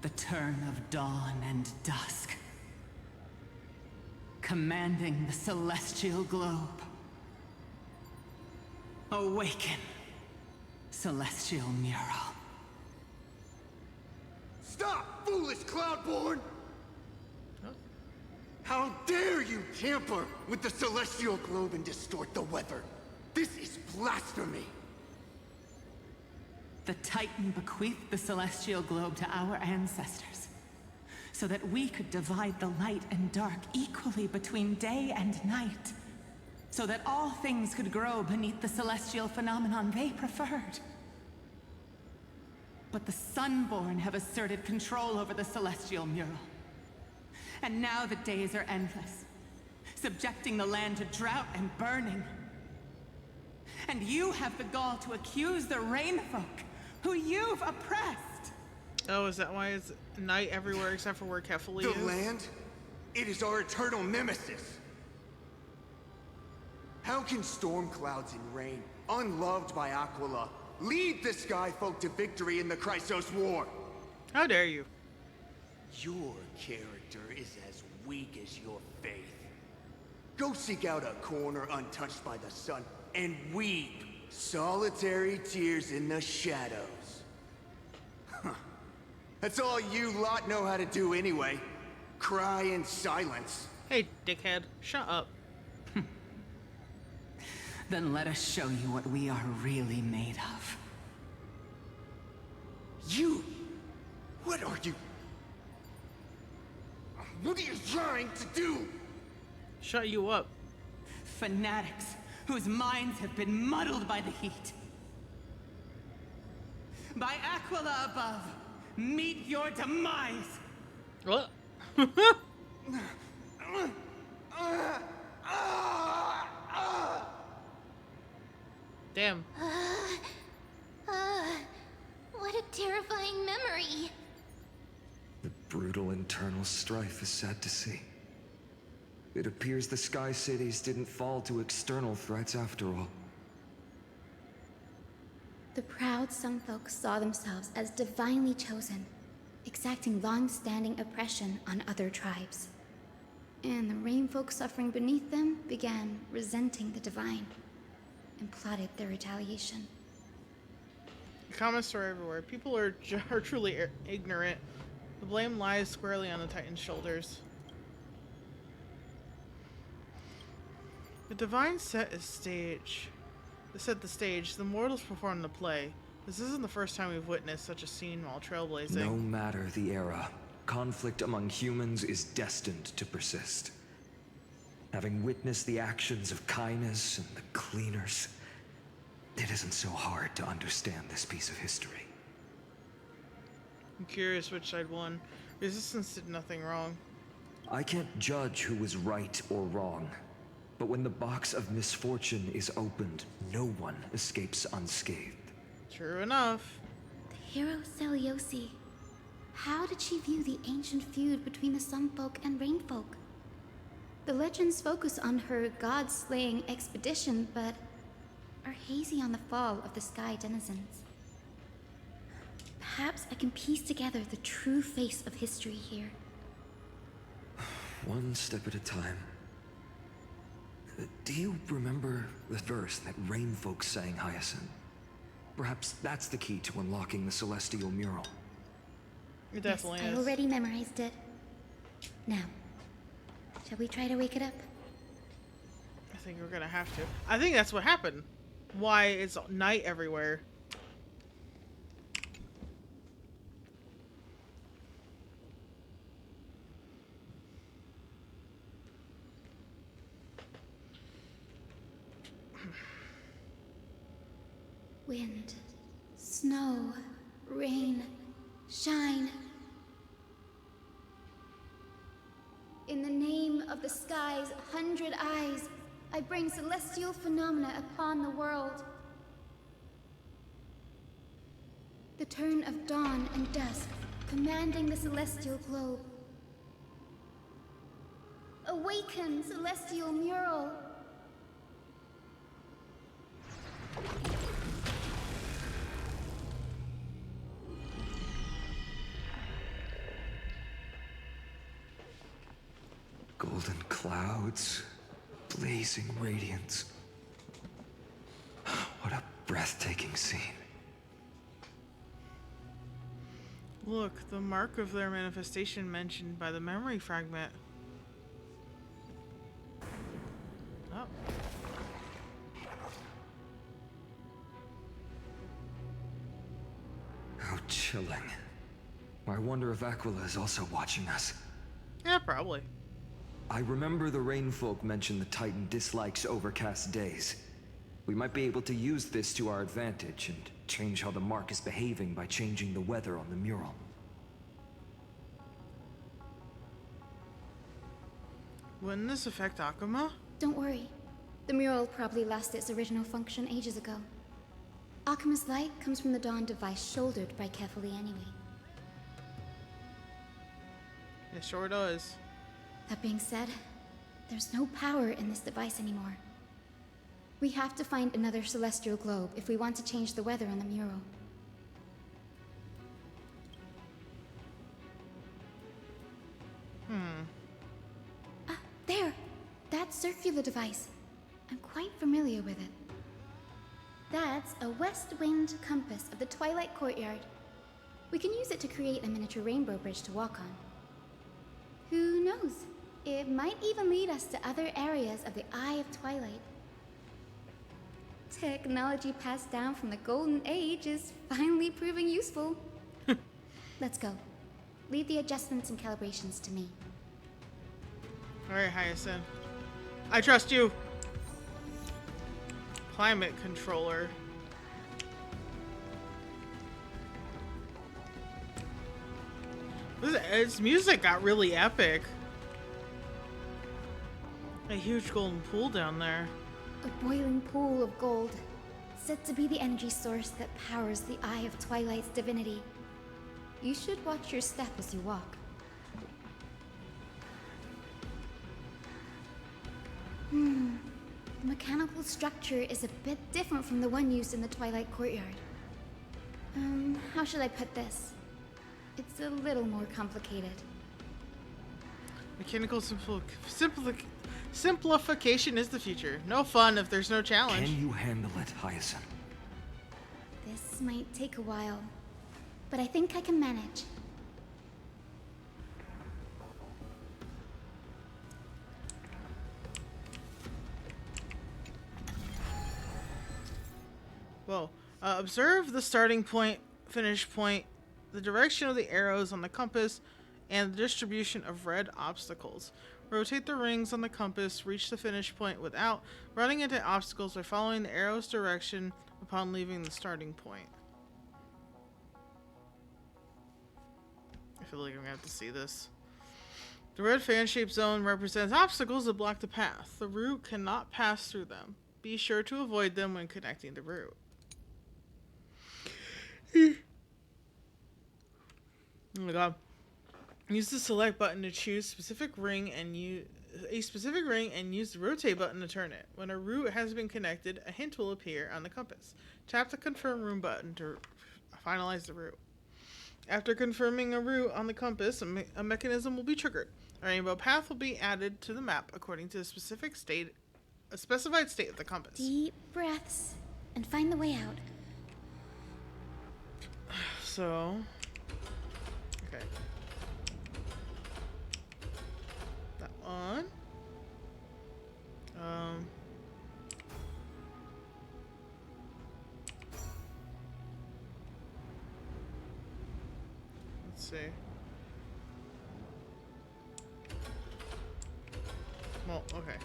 The turn of dawn and dusk, commanding the celestial globe. Awaken, celestial mural. Stop, foolish Cloudborn! How dare you tamper with the celestial globe and distort the weather? This is blasphemy! The Titan bequeathed the celestial globe to our ancestors, so that we could divide the light and dark equally between day and night, so that all things could grow beneath the celestial phenomenon they preferred. But the Sunborn have asserted control over the celestial mural. And now the days are endless, subjecting the land to drought and burning. And you have the gall to accuse the Rainfolk, who you've oppressed. Oh, is that why it's night everywhere except for where Kefali is? The land? It is our eternal nemesis. How can storm clouds and rain, unloved by Aquila, lead the Skyfolk to victory in the Chrysos War? How dare you? Your character is as weak as your faith. Go seek out a corner untouched by the sun and weep solitary tears in the shadows. Huh. That's all you lot know how to do anyway. Cry in silence. Hey, dickhead, shut up. Then let us show you what we are really made of. You? What are you? What are you trying to do? Shut you up. Fanatics whose minds have been muddled by the heat. By Aquila above, meet your demise. What? Damn. What a terrifying memory. The brutal internal strife is sad to see. It appears the Sky Cities didn't fall to external threats after all. The proud Sun Folk saw themselves as divinely chosen, exacting long-standing oppression on other tribes. And the Rain Folk suffering beneath them began resenting the divine and plotted their retaliation. The comments are everywhere. People are truly ignorant. The blame lies squarely on the Titan's shoulders. The divine set the stage. The mortals perform the play. This isn't the first time we've witnessed such a scene while trailblazing. No matter the era, conflict among humans is destined to persist. Having witnessed the actions of Kindness and the Cleaners, it isn't so hard to understand this piece of history. I'm curious which side won. Resistance did nothing wrong. I can't judge who was right or wrong, but when the box of misfortune is opened, no one escapes unscathed. True enough. The hero Celiosi. How did she view the ancient feud between the Sun Folk and Rain Folk? The legends focus on her god-slaying expedition, but are hazy on the fall of the Sky Denizens. Perhaps I can piece together the true face of history here. One step at a time. Do you remember the verse that Rain Folk sang, Hyacinth? Perhaps that's the key to unlocking the Celestial Mural. It definitely yes, is. I already memorized it. Now, shall we try to wake it up? I think we're gonna have to. I think that's what happened. Why it's night everywhere. Wind, snow, rain, shine. In the name of the sky's 100 eyes, I bring celestial phenomena upon the world. The turn of dawn and dusk, commanding the celestial globe. Awaken, celestial mural! Golden clouds, blazing radiance. What a breathtaking scene. Look, the mark of their manifestation mentioned by the memory fragment. Oh. How chilling. I wonder if Aquila is also watching us. Yeah, probably. I remember the Rain Folk mentioned the Titan dislikes overcast days. We might be able to use this to our advantage and change how the mark is behaving by changing the weather on the mural. Wouldn't this affect Akuma? Don't worry. The mural probably lost its original function ages ago. Akuma's light comes from the Dawn device shouldered by Kefali anyway. It sure does. That being said, there's no power in this device anymore. We have to find another celestial globe if we want to change the weather on the mural. of the device. I'm quite familiar with it. That's a west wind compass of the Twilight Courtyard. We can use it to create a miniature rainbow bridge to walk on. Who knows? It might even lead us to other areas of the Eye of Twilight. Technology passed down from the Golden Age is finally proving useful. Let's go. Leave the adjustments and calibrations to me. Alright, Hyacinth. I trust you. Climate controller. Its music got really epic. A huge golden pool down there. A boiling pool of gold, said to be the energy source that powers the Eye of Twilight's divinity. You should watch your step as you walk. The mechanical structure is a bit different from the one used in the Twilight Courtyard. How should I put this? It's a little more complicated. Mechanical simplification is the future. No fun if there's no challenge. Can you handle it, Hyacinth? This might take a while, but I think I can manage. Whoa. Observe the starting point, finish point, the direction of the arrows on the compass, and the distribution of red obstacles. Rotate the rings on the compass, reach the finish point without running into obstacles by following the arrow's direction upon leaving the starting point. I feel like I'm gonna have to see this. The red fan-shaped zone represents obstacles that block the path. The route cannot pass through them. Be sure to avoid them when connecting the route. Oh my god. Use the select button to choose a specific ring and use the rotate button to turn it. When a route has been connected, a hint will appear on the compass. Tap the confirm room button to finalize the route. After confirming a route on the compass, a mechanism will be triggered. A rainbow path will be added to the map according to a specified state of the compass. Deep breaths and find the way out. So, okay. That one. Let's see. Well, okay.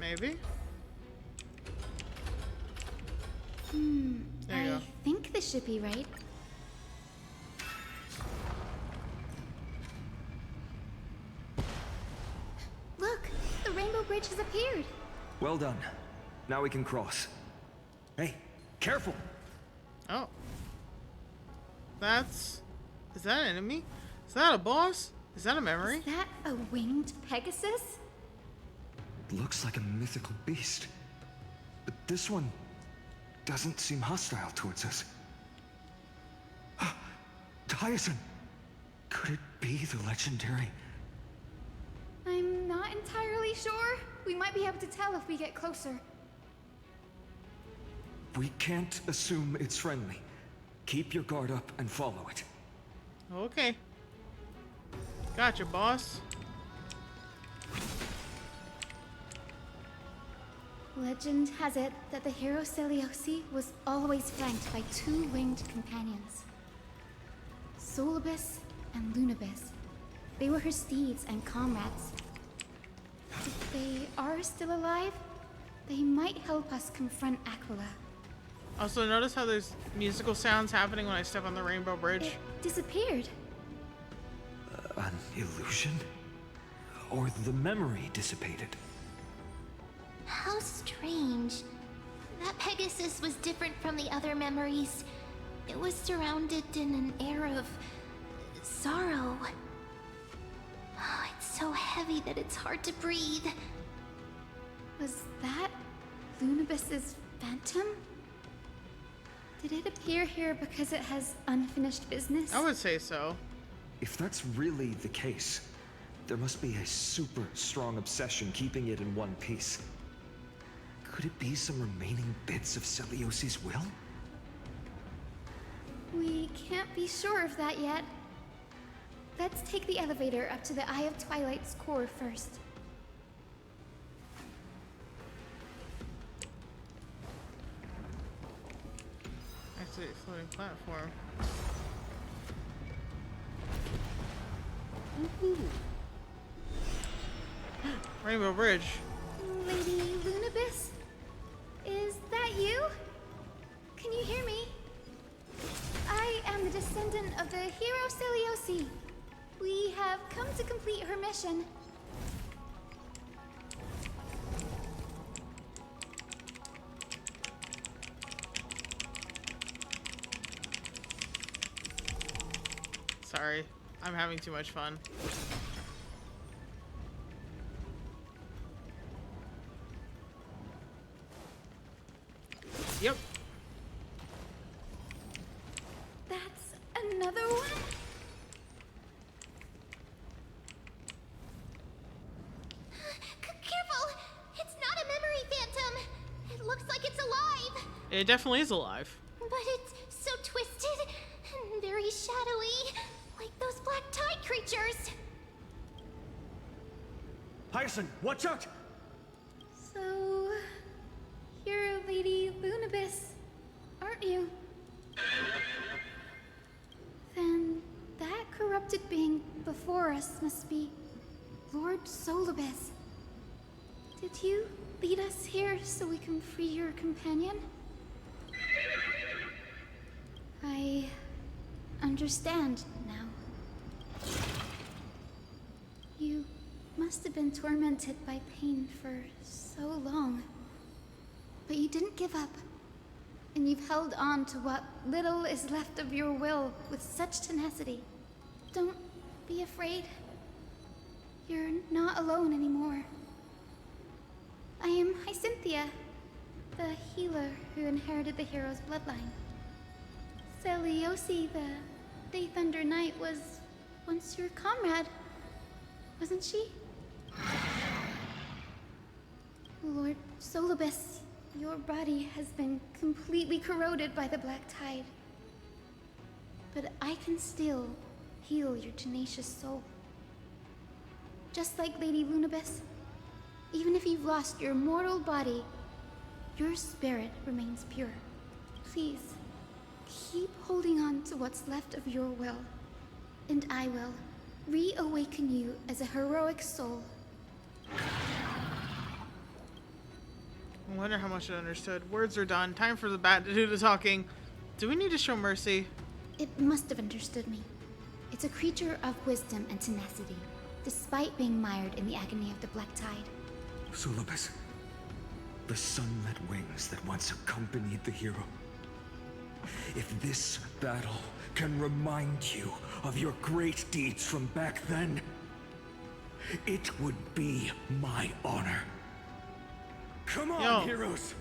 Maybe? I think this should be right. Look, the rainbow bridge has appeared. Well done. Now we can cross. Hey, careful! Oh. Is that an enemy? Is that a boss? Is that a memory? Is that a winged Pegasus? Looks like a mythical beast. But this one doesn't seem hostile towards us. Hyacinth! Could it be the legendary? I'm not entirely sure. We might be able to tell if we get closer. We can't assume it's friendly. Keep your guard up and follow it. Okay. Gotcha, boss. Legend has it that the hero Celiosi was always flanked by two winged companions. Solibus and Lunibus. They were her steeds and comrades. If they are still alive, they might help us confront Aquila. Also, notice how there's musical sounds happening when I step on the rainbow bridge? It disappeared. An illusion? Or the memory dissipated? How strange. That Pegasus was different from the other memories. It was surrounded in an air of sorrow. Oh, it's so heavy that it's hard to breathe. Was that Lunibus's phantom? Did it appear here because it has unfinished business? I would say so. If that's really the case, there must be a super strong obsession keeping it in one piece. Could it be some remaining bits of Celiosi's will? We can't be sure of that yet. Let's take the elevator up to the Eye of Twilight's core first. Activate floating platform. Rainbow Bridge. Lady Lunabis? Is that you? Can you hear me? I am the descendant of the hero Celiosi. We have come to complete her mission. Sorry, I'm having too much fun. Yep. That's another one? Careful! It's not a memory phantom! It looks like it's alive! It definitely is alive. But it's so twisted and very shadowy, like those black tide creatures. Hyacinth, watch out! So, you're Lady Lunabis, aren't you? Then that corrupted being before us must be Lord Solibus. Did you lead us here so we can free your companion? I understand now. You must have been tormented by pain for so long. But you didn't give up. And you've held on to what little is left of your will with such tenacity. Don't be afraid. You're not alone anymore. I am Hyacinthia, the healer who inherited the hero's bloodline. Celiosi, the Day Thunder Knight, was once your comrade, wasn't she? Lord Solibus, your body has been completely corroded by the Black Tide. But I can still heal your tenacious soul. Just like Lady Lunabis, even if you've lost your mortal body, your spirit remains pure. Please, keep holding on to what's left of your will, and I will reawaken you as a heroic soul. I wonder how much it understood. Words are done. Time for the bat to do the talking. Do we need to show mercy? It must have understood me. It's a creature of wisdom and tenacity, despite being mired in the agony of the Black Tide. Solibus, the sunlit wings that once accompanied the hero. If this battle can remind you of your great deeds from back then, it would be my honor. Come on, heroes!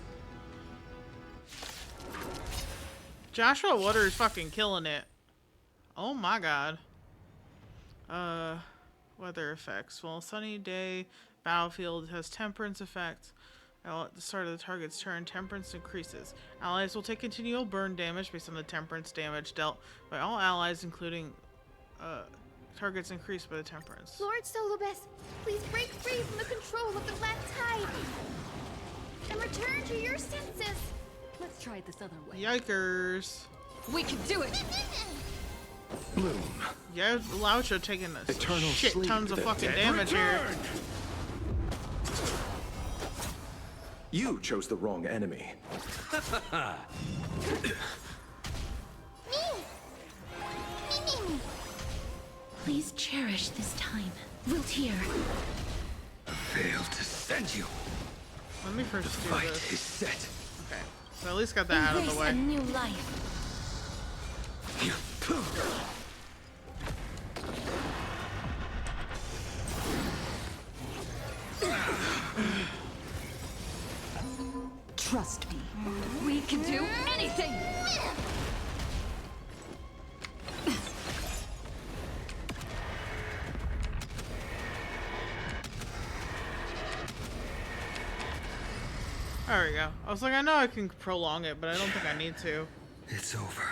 Joshua Waters fucking killing it. Oh my god. Weather effects. Well, sunny day battlefield has temperance effect. At the start of the target's turn, temperance increases. Allies will take continual burn damage based on the temperance damage dealt by all allies, including targets increased by the temperance. Lord Solibus, please break free from the control of the Black Tide and return to your senses. Let's try it this other way. Yikers. We can do it! Bloom. Yeah, Laucha taking a Eternal shit sleep, tons of the fucking dead damage here. You chose the wrong enemy. Please cherish this time. Wiltir. I failed to send you. Let me first do Fight this. is set. Okay, so at least got that out of the way. A new life. Trust me, we can do anything! There we go. I was like, I know I can prolong it, but I don't think I need to. It's over.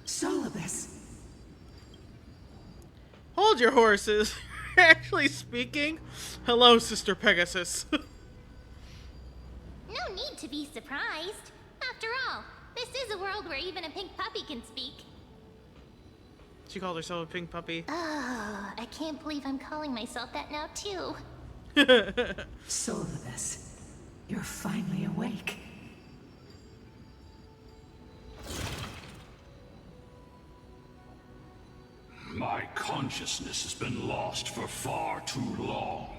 Solibus. Hold your horses. Actually speaking. Hello, Sister Pegasus. No need to be surprised. After all, this is a world where even a pink puppy can speak. She called herself a pink puppy. Oh, I can't believe I'm calling myself that now, too. Solibus, you're finally awake. My consciousness has been lost for far too long.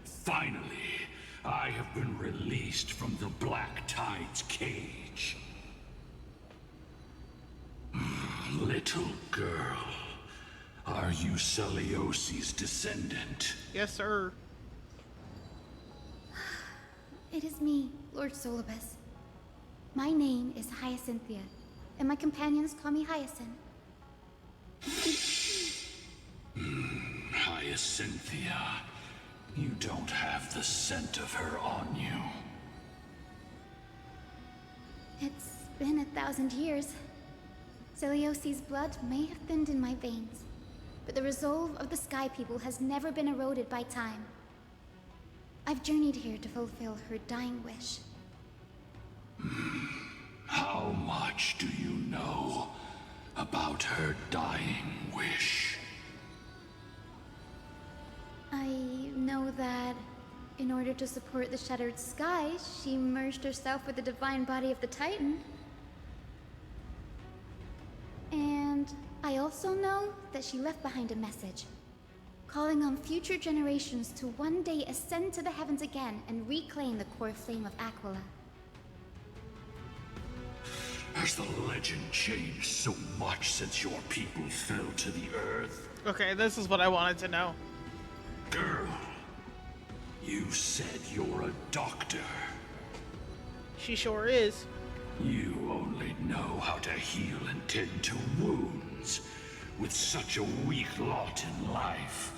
Finally, I have been released from the Black Tide's cage. Little girl, are you Celiosi's descendant? Yes, sir. It is me, Lord Solibus. My name is Hyacinthia, and my companions call me Hyacinth. Hyacinthia, you don't have the scent of her on you. It's been 1,000 years. Celiosi's blood may have thinned in my veins, but the resolve of the Sky People has never been eroded by time. I've journeyed here to fulfill her dying wish. How much do you know about her dying wish? I know that in order to support the shattered sky, she merged herself with the divine body of the Titan. And I also know that she left behind a message, calling on future generations to one day ascend to the heavens again and reclaim the core flame of Aquila. Has the legend changed so much since your people fell to the earth? Okay, this is what I wanted to know. Girl, you said you're a doctor. She sure is. You only know how to heal and tend to wounds with such a weak lot in life.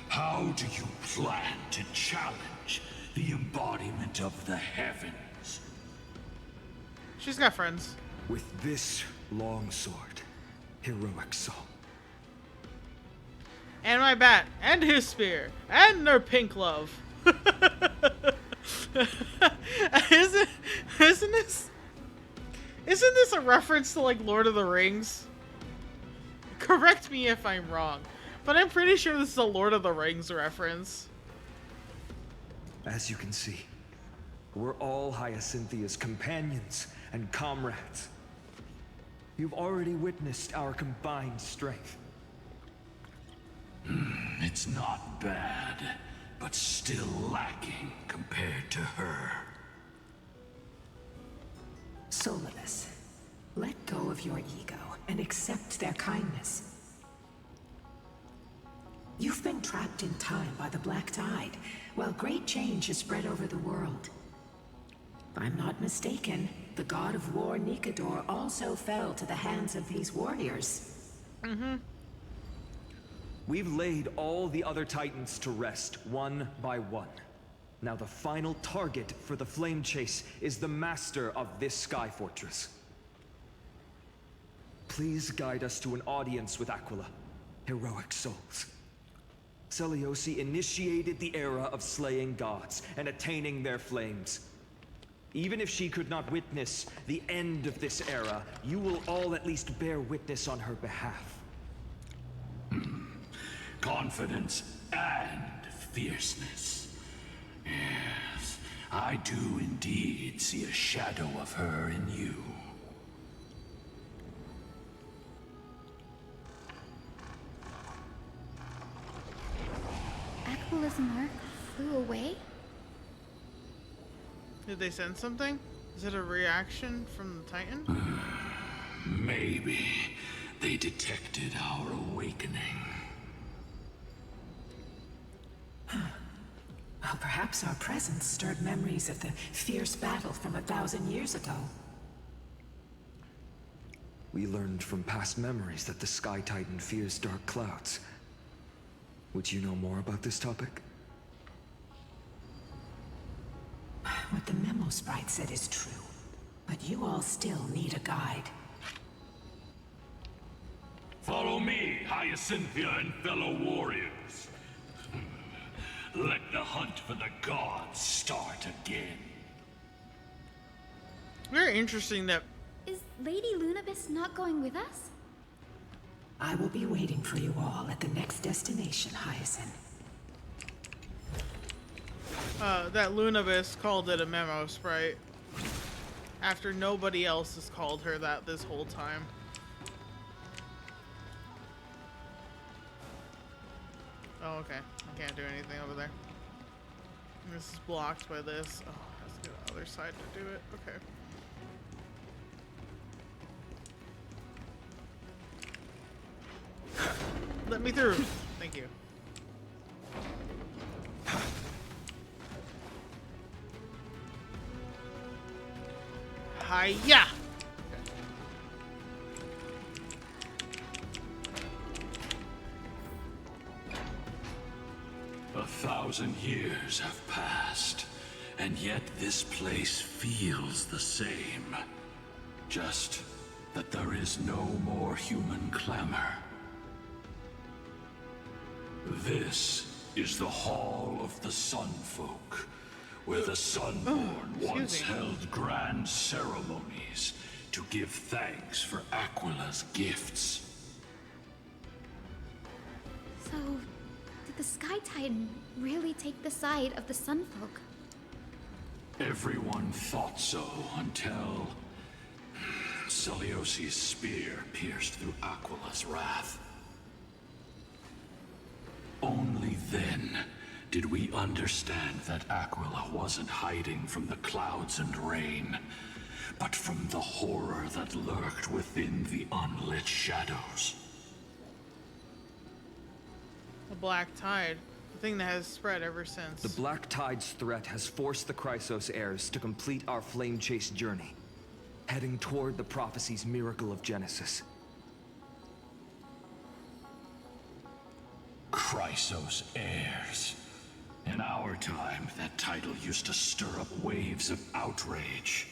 How do you plan to challenge the embodiment of the heavens? She's got friends. With this long sword, heroic soul. And my bat, and his spear, and their pink love. Isn't this a reference to like Lord of the Rings? Correct me if I'm wrong, but I'm pretty sure this is a Lord of the Rings reference. As you can see, we're all Hyacinthia's companions and comrades. You've already witnessed our combined strength. It's not bad, but still lacking compared to her. Solibus, let go of your ego and accept their kindness. You've been trapped in time by the Black Tide, while great change has spread over the world. If I'm not mistaken, the god of war Nikador also fell to the hands of these warriors. Mm-hmm. We've laid all the other Titans to rest, one by one. Now the final target for the Flame Chase is the master of this Sky Fortress. Please guide us to an audience with Aquila, heroic souls. Celiosi initiated the era of slaying gods and attaining their flames. Even if she could not witness the end of this era, you will all at least bear witness on her behalf. Confidence and fierceness. Yes, I do indeed see a shadow of her in you. Aquila's mark flew away? Did they send something? Is it a reaction from the Titan? Maybe they detected our awakening. Well, perhaps our presence stirred memories of the fierce battle from 1,000 years ago. We learned from past memories that the Sky Titan fears dark clouds. Would you know more about this topic? what the memo sprite said is true. But you all still need a guide. Follow me, Hyacinthia and fellow warriors. Let the hunt for the gods start again. Very interesting that... Is Lady Lunabis not going with us? I will be waiting for you all at the next destination, Hyacinth. That Lunabis called it a memo sprite. After nobody else has called her that this whole time. Oh, okay. I can't do anything over there. This is blocked by this. Oh, I have to go to the other side to do it. Okay. Let me through. Thank you. Hiya! 1,000 years have passed, and yet this place feels the same. Just that there is no more human clamor. This is the Hall of the Sunfolk, where the Sunborn once held grand ceremonies to give thanks for Aquila's gifts. So, did the Sky Titan really take the side of the Sunfolk? Everyone thought so until Celiosi's spear pierced through Aquila's wrath. Only then did we understand that Aquila wasn't hiding from the clouds and rain, but from the horror that lurked within the unlit shadows. The Black Tide. The thing that has spread ever since. The Black Tide's threat has forced the Chrysos heirs to complete our flame chase journey, heading toward the prophecy's miracle of Genesis. Chrysos heirs. In our time, that title used to stir up waves of outrage.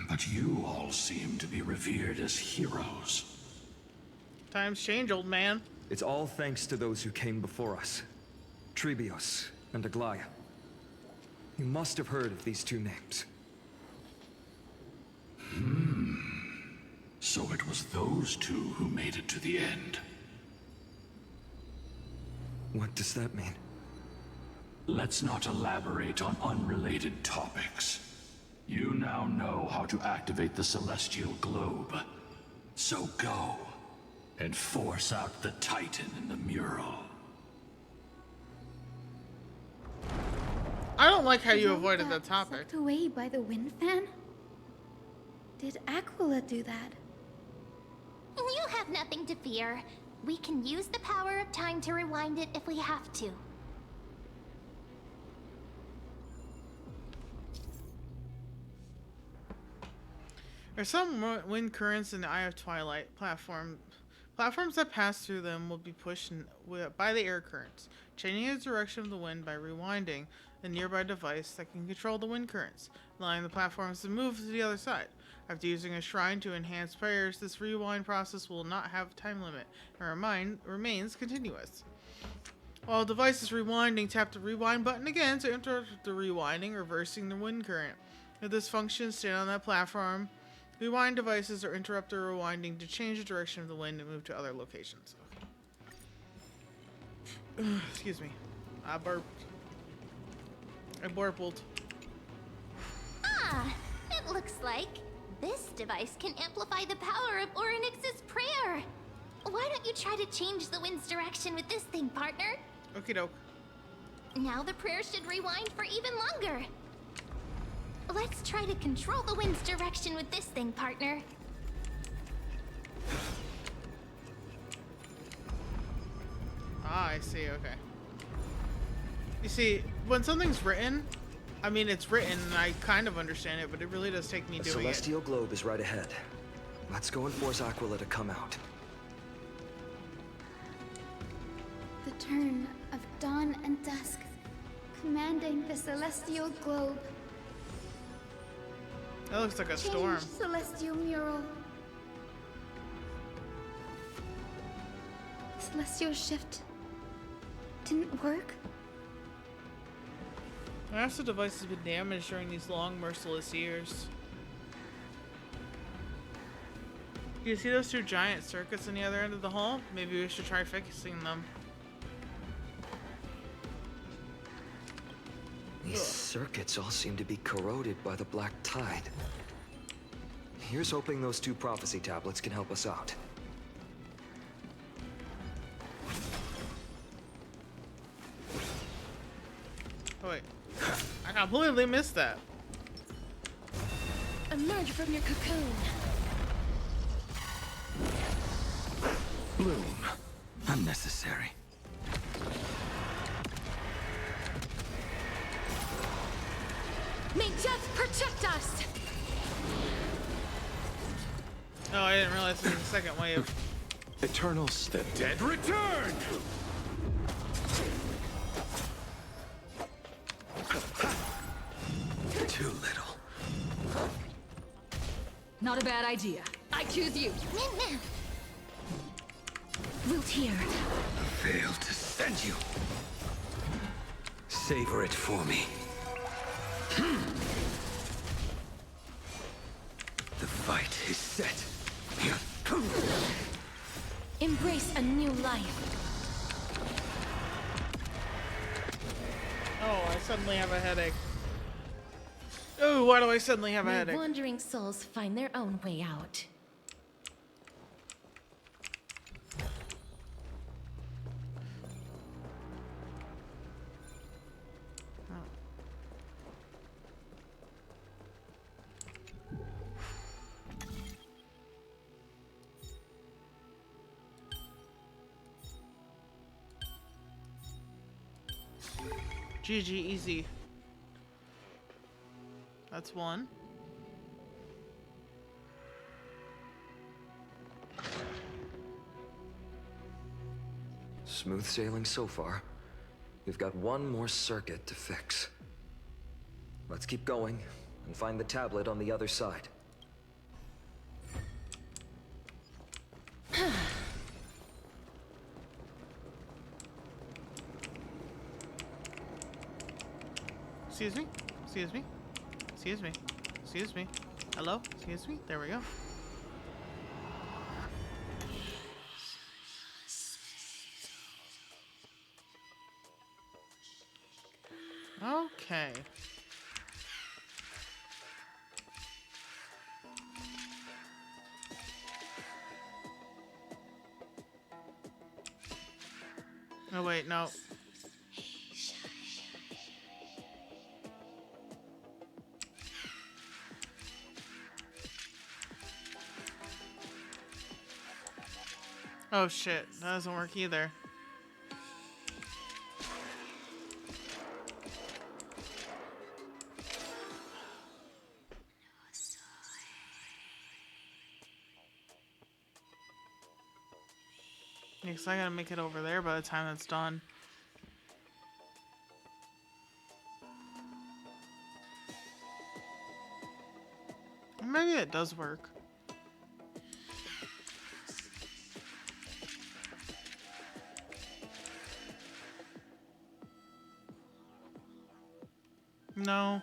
But you all seem to be revered as heroes. Times change, old man. It's all thanks to those who came before us. Trebios and Aglaya. You must have heard of these two names. So it was those two who made it to the end. What does that mean? Let's not elaborate on unrelated topics. You now know how to activate the Celestial Globe. So go, and force out the Titan in the mural. I don't like how you avoided the topic. Sucked away by the wind fan? Did Aquila do that? You have nothing to fear. We can use the power of time to rewind it if we have to. There's some wind currents in the Eye of Twilight platform. Platforms that pass through them will be pushed by the air currents, changing the direction of the wind by rewinding a nearby device that can control the wind currents, allowing the platforms to move to the other side. After using a shrine to enhance prayers, this rewind process will not have a time limit and remains continuous. While the device is rewinding, tap the rewind button again to interrupt the rewinding, reversing the wind current. If this functions, stand on that platform. Rewind devices are interrupt the rewinding to change the direction of the wind and move to other locations. Okay. Excuse me. I burped. I burpled. Ah, it looks like this device can amplify the power of Orynyx's prayer. Why don't you try to change the wind's direction with this thing, partner? Okie doke. Now the prayer should rewind for even longer. Let's try to control the wind's direction with this thing, partner. Ah, I see, okay. You see, when something's written, I mean, it's written and I kind of understand it, but it really does take me The doing Celestial Globe is right ahead. Let's go and force Aquila to come out. The turn of dawn and dusk commanding the celestial globe. That looks like a Change storm. celestial mural. Celestial shift didn't work. The master device has been damaged during these long, merciless years. Do you see those two giant circuits on the other end of the hall? Maybe we should try fixing them. These circuits all seem to be corroded by the black tide. Here's hoping those two prophecy tablets can help us out. Oh, wait. I completely missed that. Emerge from your cocoon. Bloom. Unnecessary. May death protect us! Oh, I didn't realize there was a second wave. Eternals, the dead return! Too little. Not a bad idea. I choose you. Wiltier. Failed to send you. Savor it for me. The fight is set. Embrace a new life. Oh, I suddenly have a headache. Oh, why do I suddenly have a May headache? wandering souls find their own way out. GG, easy. That's one. Smooth sailing so far. We've got one more circuit to fix. Let's keep going and find the tablet on the other side. Excuse me? Excuse me? Excuse me? Excuse me? Hello? Excuse me? There we go. Okay. Oh wait, no. Oh shit, that doesn't work either. Yeah, 'cause I gotta make it over there by the time it's done. Maybe it does work. No.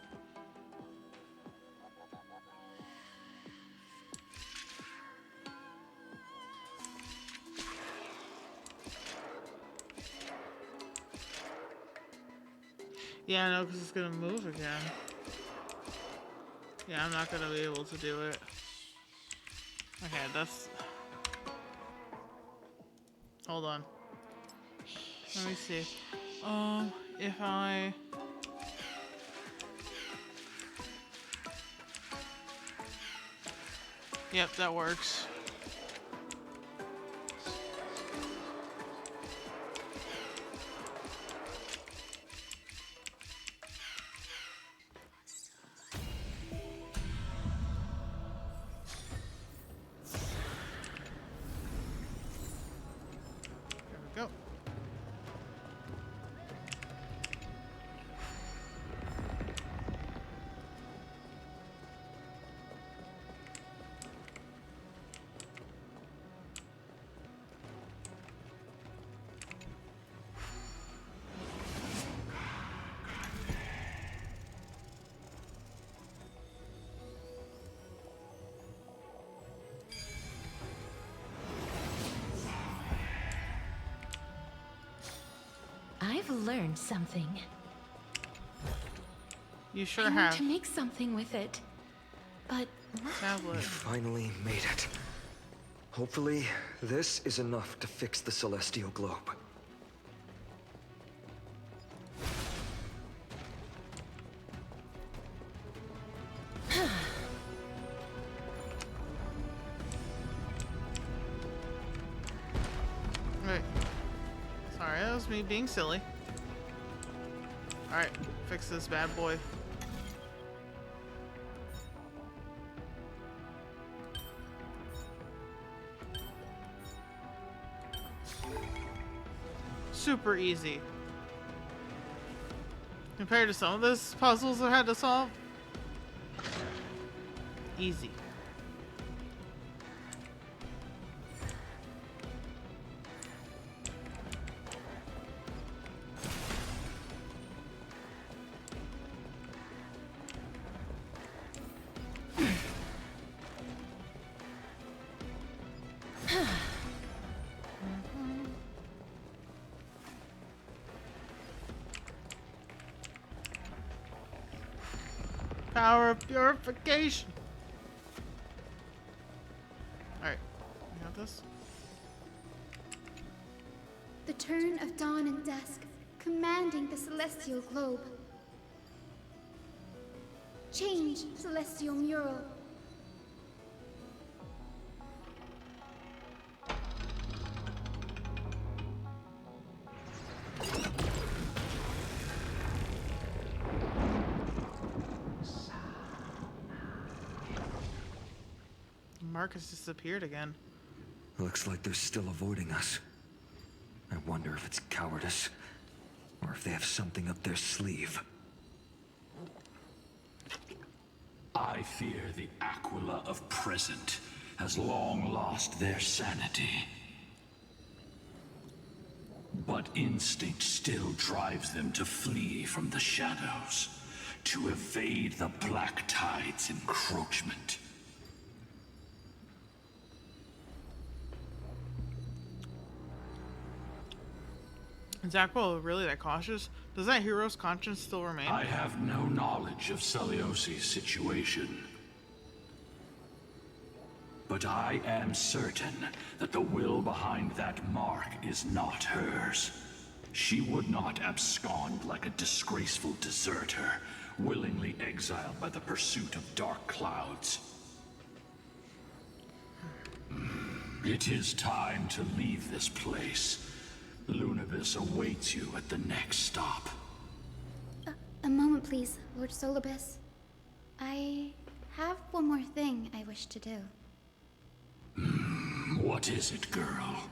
Yeah, no, because it's gonna move again. Yeah, I'm not gonna be able to do it. Okay, that's... Hold on. Let me see. If I... Yep, that works. There we go. I've learned something. You sure I have. want to make something with it. But Tablet. We finally made it. Hopefully, this is enough to fix the Celestial Globe. Wait. Sorry, that was me being silly. Alright, fix this bad boy. Super easy. Compared to some of those puzzles I had to solve. Easy. Power of purification. Alright, you got this? The turn of dawn and dusk, commanding the celestial globe. Change, celestial mural. Marcus disappeared again. Looks like they're still avoiding us. I wonder if it's cowardice, or if they have something up their sleeve. I fear the Aquila of present has long lost their sanity. But instinct still drives them to flee from the shadows, to evade the Black Tide's encroachment. Is Aquila really that cautious? Does that hero's conscience still remain? I have no knowledge of Celiosi's situation. But I am certain that the will behind that mark is not hers. She would not abscond like a disgraceful deserter, willingly exiled by the pursuit of dark clouds. It is time to leave this place. Lunibus awaits you at the next stop. A moment, please, Lord Solibus. I have one more thing I wish to do. What is it, girl?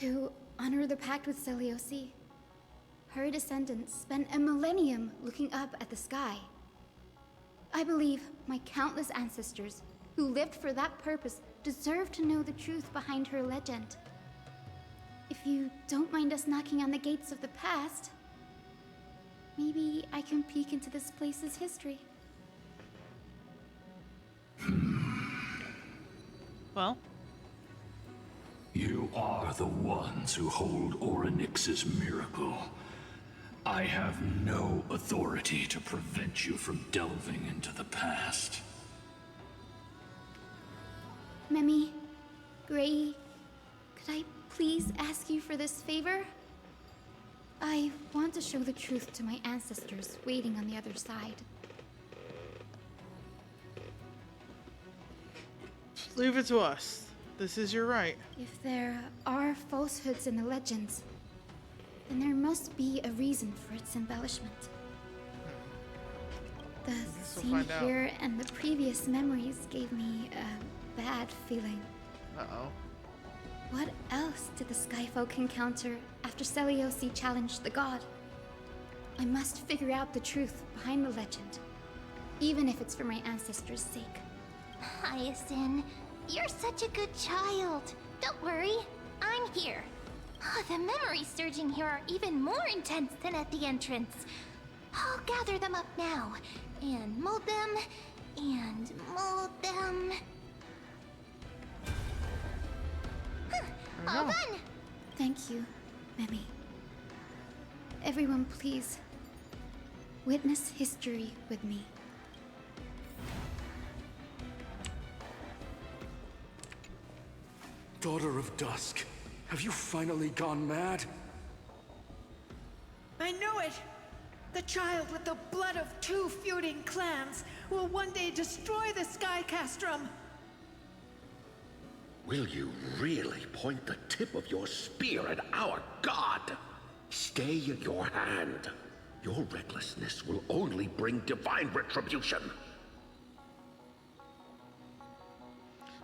To honor the pact with Celiosi. Her descendants spent a millennium looking up at the sky. I believe my countless ancestors who lived for that purpose deserve to know the truth behind her legend. If you don't mind us knocking on the gates of the past, maybe I can peek into this place's history. Well? You are the ones who hold Orynyx's miracle. I have no authority to prevent you from delving into the past. Memi, Gray, could I please ask you for this favor? I want to show the truth to my ancestors waiting on the other side. Leave it to us. This is your right. If there are falsehoods in the legends, then there must be a reason for its embellishment. The scene here and the previous memories gave me a bad feeling. Uh-oh. What else did the Skyfolk encounter after Celiosi challenged the god? I must figure out the truth behind the legend, even if it's for my ancestors' sake. Hyacinth, you're such a good child. Don't worry, I'm here. Oh, the memories surging here are even more intense than at the entrance. I'll gather them up now, and mold them, and mold them. Huh, all done! Thank you. Mimi. Everyone, please. Witness history with me. Daughter of Dusk, have you finally gone mad? I knew it! The child with the blood of 2 feuding clans will one day destroy the Sky Castrum! Will you really point the tip of your spear at our god? Stay your hand. Your recklessness will only bring divine retribution.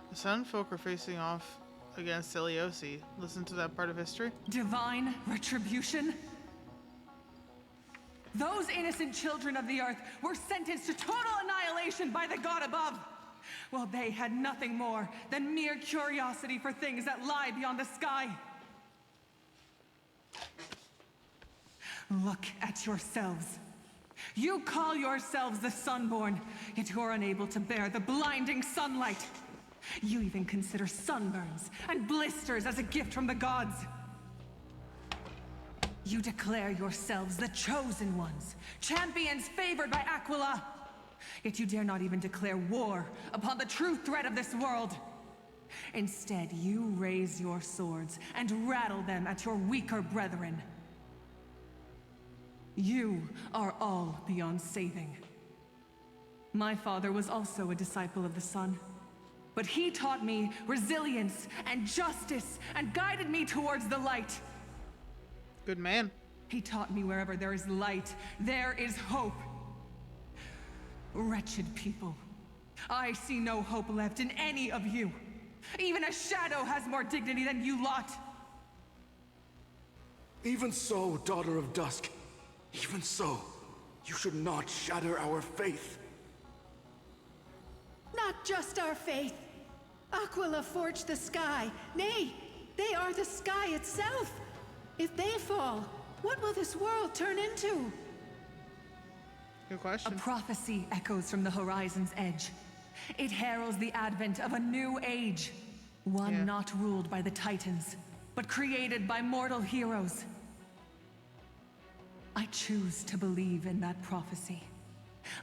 The Sun Folk are facing off against Eliosi. Listen to that part of history. Divine retribution? Those innocent children of the Earth were sentenced to total annihilation by the god above. Well, they had nothing more than mere curiosity for things that lie beyond the sky. Look at yourselves. You call yourselves the Sunborn, yet you're unable to bear the blinding sunlight. You even consider sunburns and blisters as a gift from the gods. You declare yourselves the chosen ones, champions favored by Aquila. Yet you dare not even declare war upon the true threat of this world. Instead, you raise your swords and rattle them at your weaker brethren. You are all beyond saving. My father was also a disciple of the sun, but he taught me resilience and justice and guided me towards the light. Good man. He taught me wherever there is light, there is hope. Wretched people. I see no hope left in any of you. Even a shadow has more dignity than you lot. Even so, Daughter of Dusk. Even so, you should not shatter our faith. Not just our faith. Aquila forged the sky. Nay, they are the sky itself. If they fall, what will this world turn into? Good question. A prophecy echoes from the horizon's edge. It heralds the advent of a new age. One not ruled by the Titans, but created by mortal heroes. I choose to believe in that prophecy.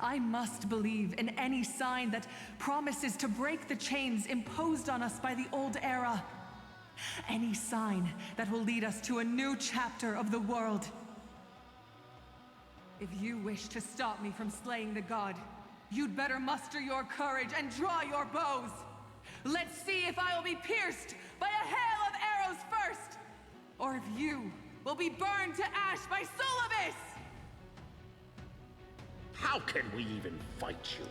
I must believe in any sign that promises to break the chains imposed on us by the old era. Any sign that will lead us to a new chapter of the world. If you wish to stop me from slaying the god, you'd better muster your courage and draw your bows. Let's see if I will be pierced by a hail of arrows first, or if you will be burned to ash by Solobis! How can we even fight you?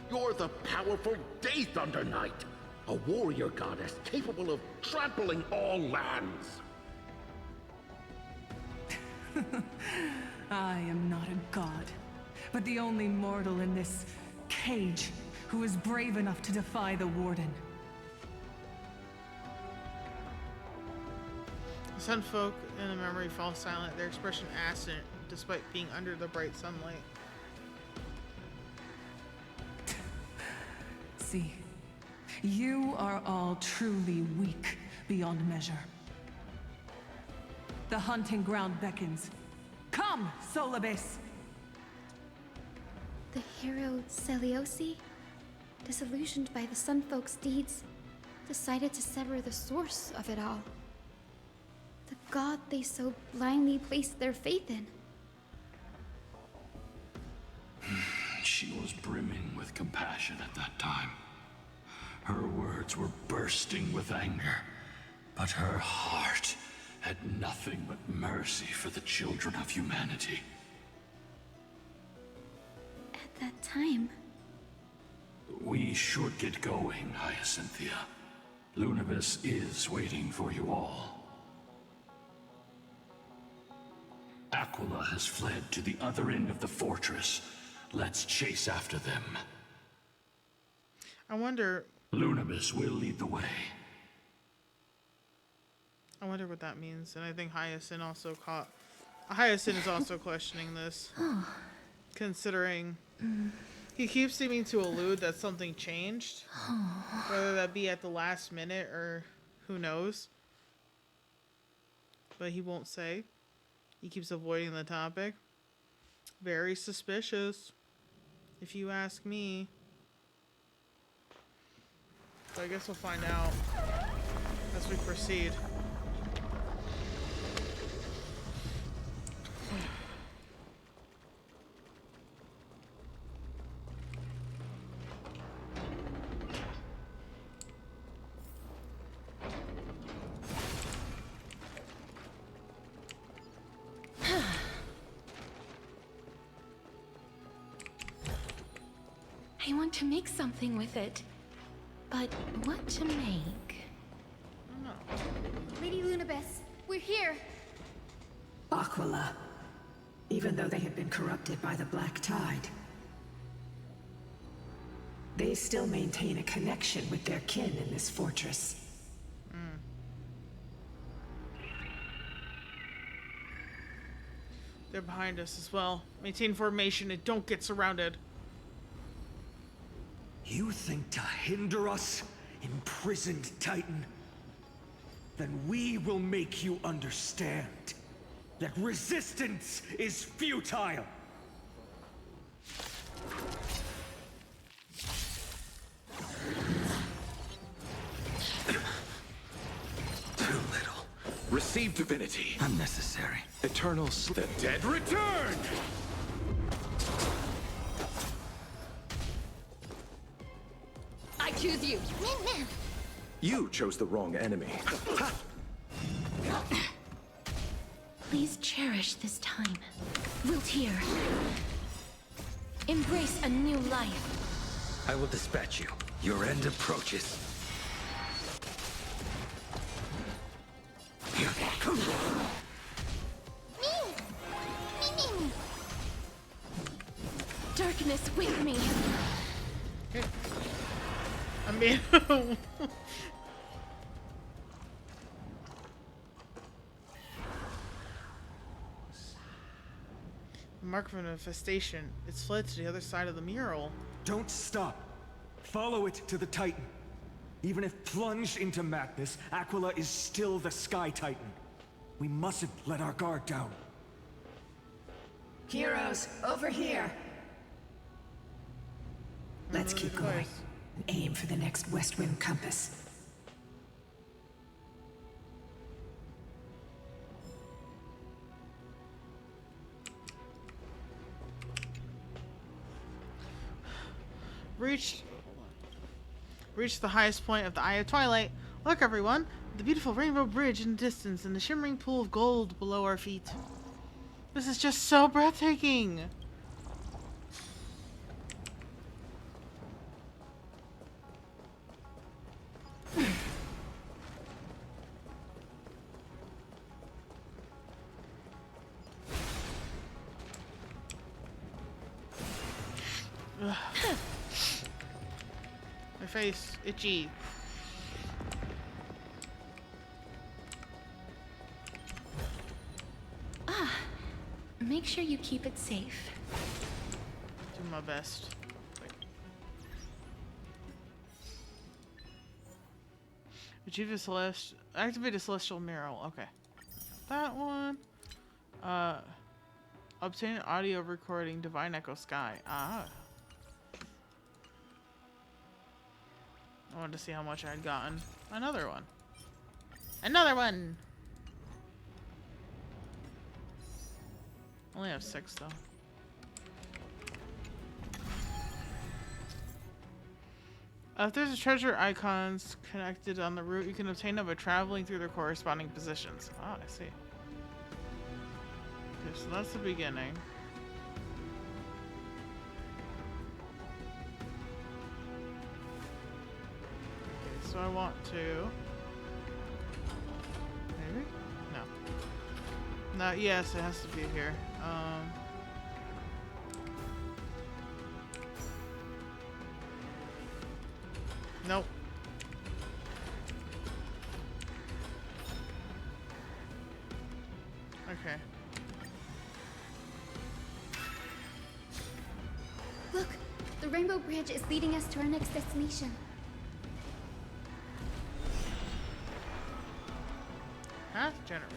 You're the powerful Day Thunder Knight, a warrior goddess capable of trampling all lands. I am not a god, but the only mortal in this cage who is brave enough to defy the Warden. The Sun Folk in the memory fall silent, their expression absent despite being under the bright sunlight. See, you are all truly weak beyond measure. The hunting ground beckons. Come, Solobis! The hero Seliosi, disillusioned by the Sunfolk's deeds, decided to sever the source of it all. The god they so blindly placed their faith in. She was brimming with compassion at that time. Her words were bursting with anger, but her heart had nothing but mercy for the children of humanity. At that time... We should get going, Hyacinthia. Lunabis is waiting for you all. Aquila has fled to the other end of the fortress. Let's chase after them. I wonder... Lunabis will lead the way. I wonder what that means, and I think Hyacinth is also questioning this, considering he keeps seeming to allude that something changed, whether that be at the last minute or who knows. but he won't say. He keeps avoiding the topic. Very suspicious, if you ask me. So I guess we'll find out as we proceed. I want to make something with it. But what to make? Lady Lunabis, we're here. Aquila. Even though they have been corrupted by the Black Tide, they still maintain a connection with their kin in this fortress. They're behind us as well. Maintain formation and don't get surrounded. You think to hinder us, imprisoned Titan? Then we will make you understand that resistance is futile! Too little. Receive divinity. Unnecessary. Eternal The dead return! I choose you. You chose the wrong enemy. Please cherish this time. Wiltir. Embrace a new life. I will dispatch you. Your end approaches. Darkness with me. I mean, mark of an infestation. It's fled to the other side of the mural. Don't stop. Follow it to the Titan. Even if plunged into madness, Aquila is still the Sky Titan. We mustn't let our guard down. Heroes, over here. Let's keep going. And aim for the next West Wind compass. Reach the highest point of the Eye of Twilight. Look, everyone! The beautiful rainbow bridge in the distance and the shimmering pool of gold below our feet. This is just so breathtaking! My face, itchy. Make sure you keep it safe. Do my best. Achieve a celestial. Activate a celestial mural. Okay, that one. Obtain audio recording. Divine Echo Sky. Ah. I wanted to see how much I had gotten. Another one. Another one! Only have 6 though. If there's a treasure icons connected on the route, you can obtain them by traveling through their corresponding positions. Ah, I see. Okay, so that's the beginning. So I want to... Maybe? No. No, yes, it has to be here. Nope. Okay. Look, the Rainbow Bridge is leading us to our next destination. Path generated.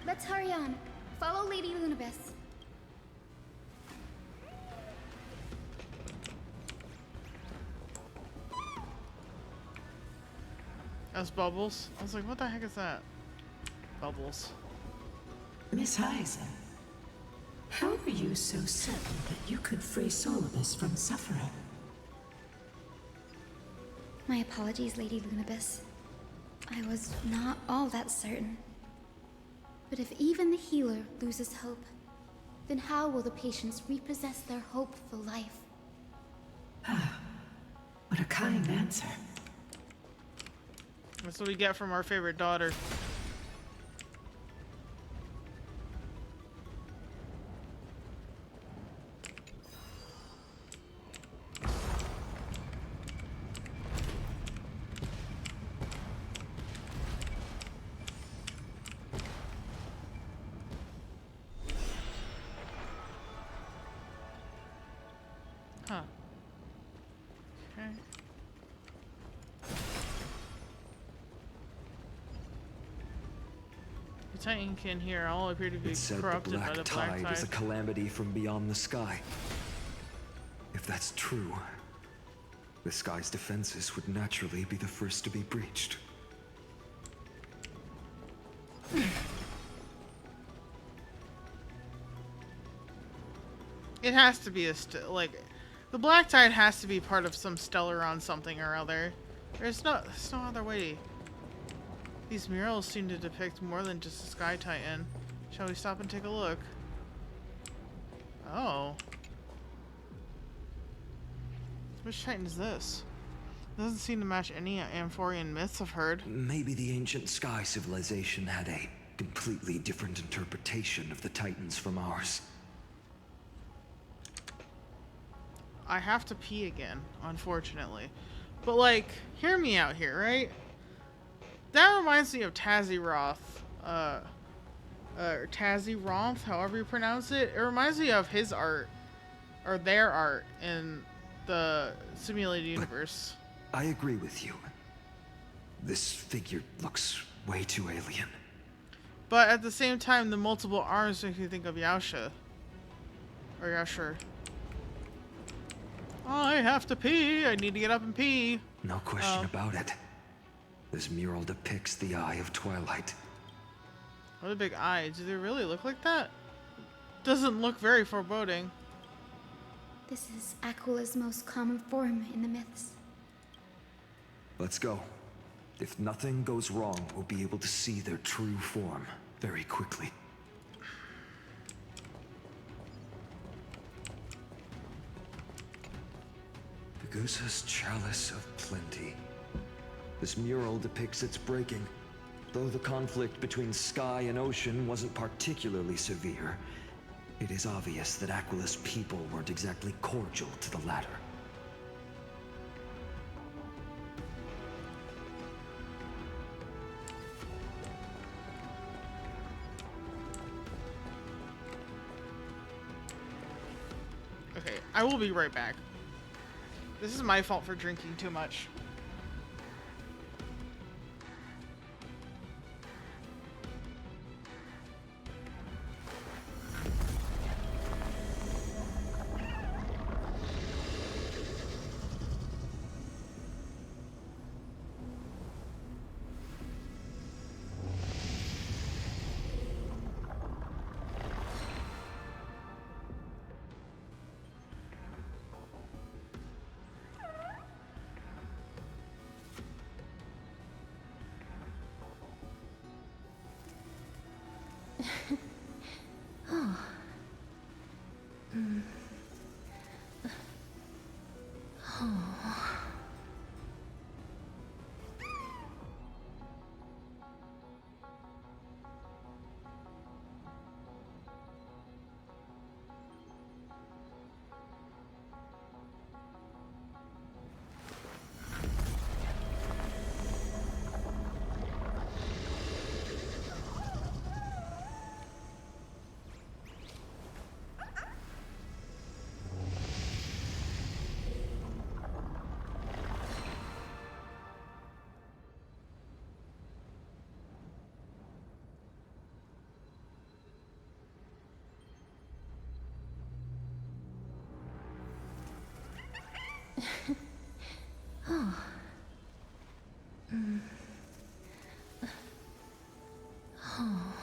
Let's hurry on. Follow Lady Lunibus. That's Bubbles. I was like, what the heck is that? Bubbles. Miss Heiser, how are you so certain that you could free Solibus from suffering? My apologies, Lady Lunibus. I was not all that certain. But if even the healer loses hope, then how will the patients repossess their hope for life? What a kind answer. That's what we get from our favorite daughter. Huh. Okay. The Titankin here all appear to be It said the corrupted by Black the Black Tide is a Tide. calamity from beyond the sky. If that's true, the sky's defenses would naturally be the first to be breached. It has to be like the Black Tide has to be part of some Stellaron something or other. There's no other way. These murals seem to depict more than just a Sky Titan. Shall we stop and take a look? Oh. Which Titan is this? Doesn't seem to match any Amphorian myths I've heard. Maybe the ancient sky civilization had a completely different interpretation of the Titans from ours. I have to pee again, unfortunately. But like, hear me out here, right? That reminds me of Taziroth. Or Taziroth, however you pronounce it. It reminds me of his art. Or their art in the simulated universe. I agree with you. This figure looks way too alien. But at the same time, the multiple arms make me think of Yasha. Or Yashur. I have to pee. I need to get up and pee. No question about it. This mural depicts the Eye of Twilight. What a big eye. Do they really look like that? Doesn't look very foreboding. This is Aquala's most common form in the myths. Let's go. If nothing goes wrong, we'll be able to see their true form very quickly. Gusa's Chalice of Plenty. This mural depicts its breaking. Though the conflict between sky and ocean wasn't particularly severe, it is obvious that Aquala's people weren't exactly cordial to the latter. Okay, I will be right back. This is my fault for drinking too much. Oh. Oh. Oh. Oh. Oh.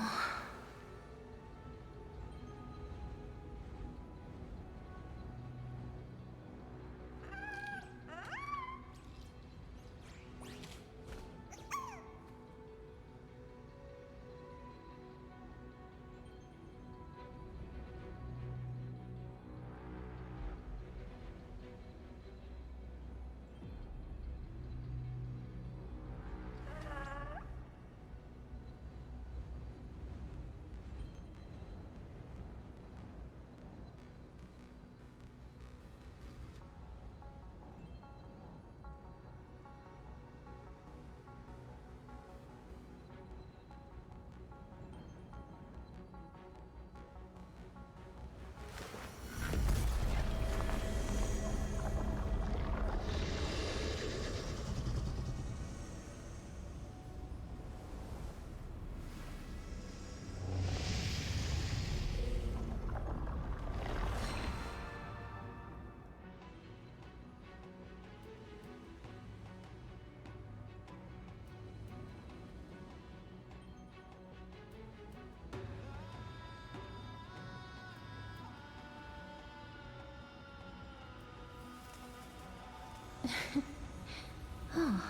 Oh.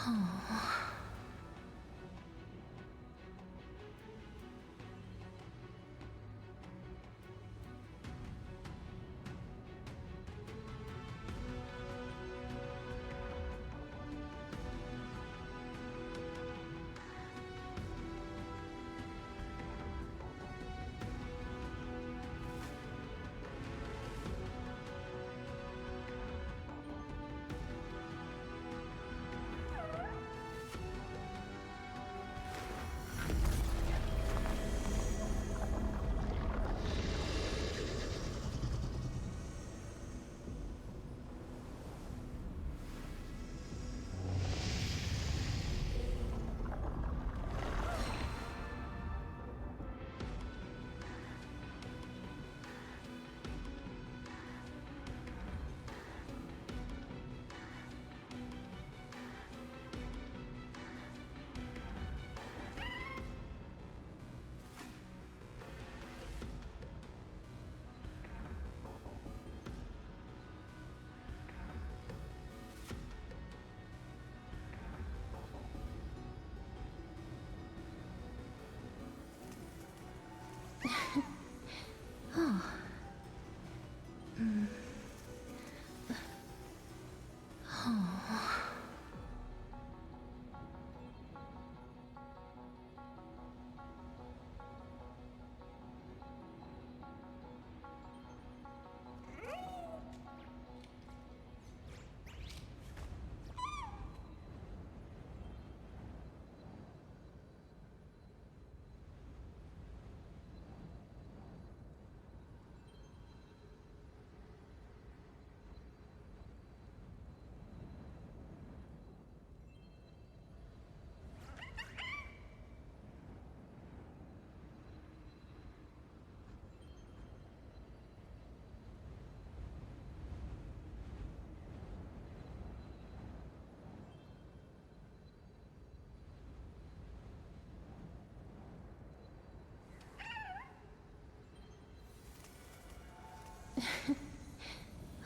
Oh. Oh. Oh.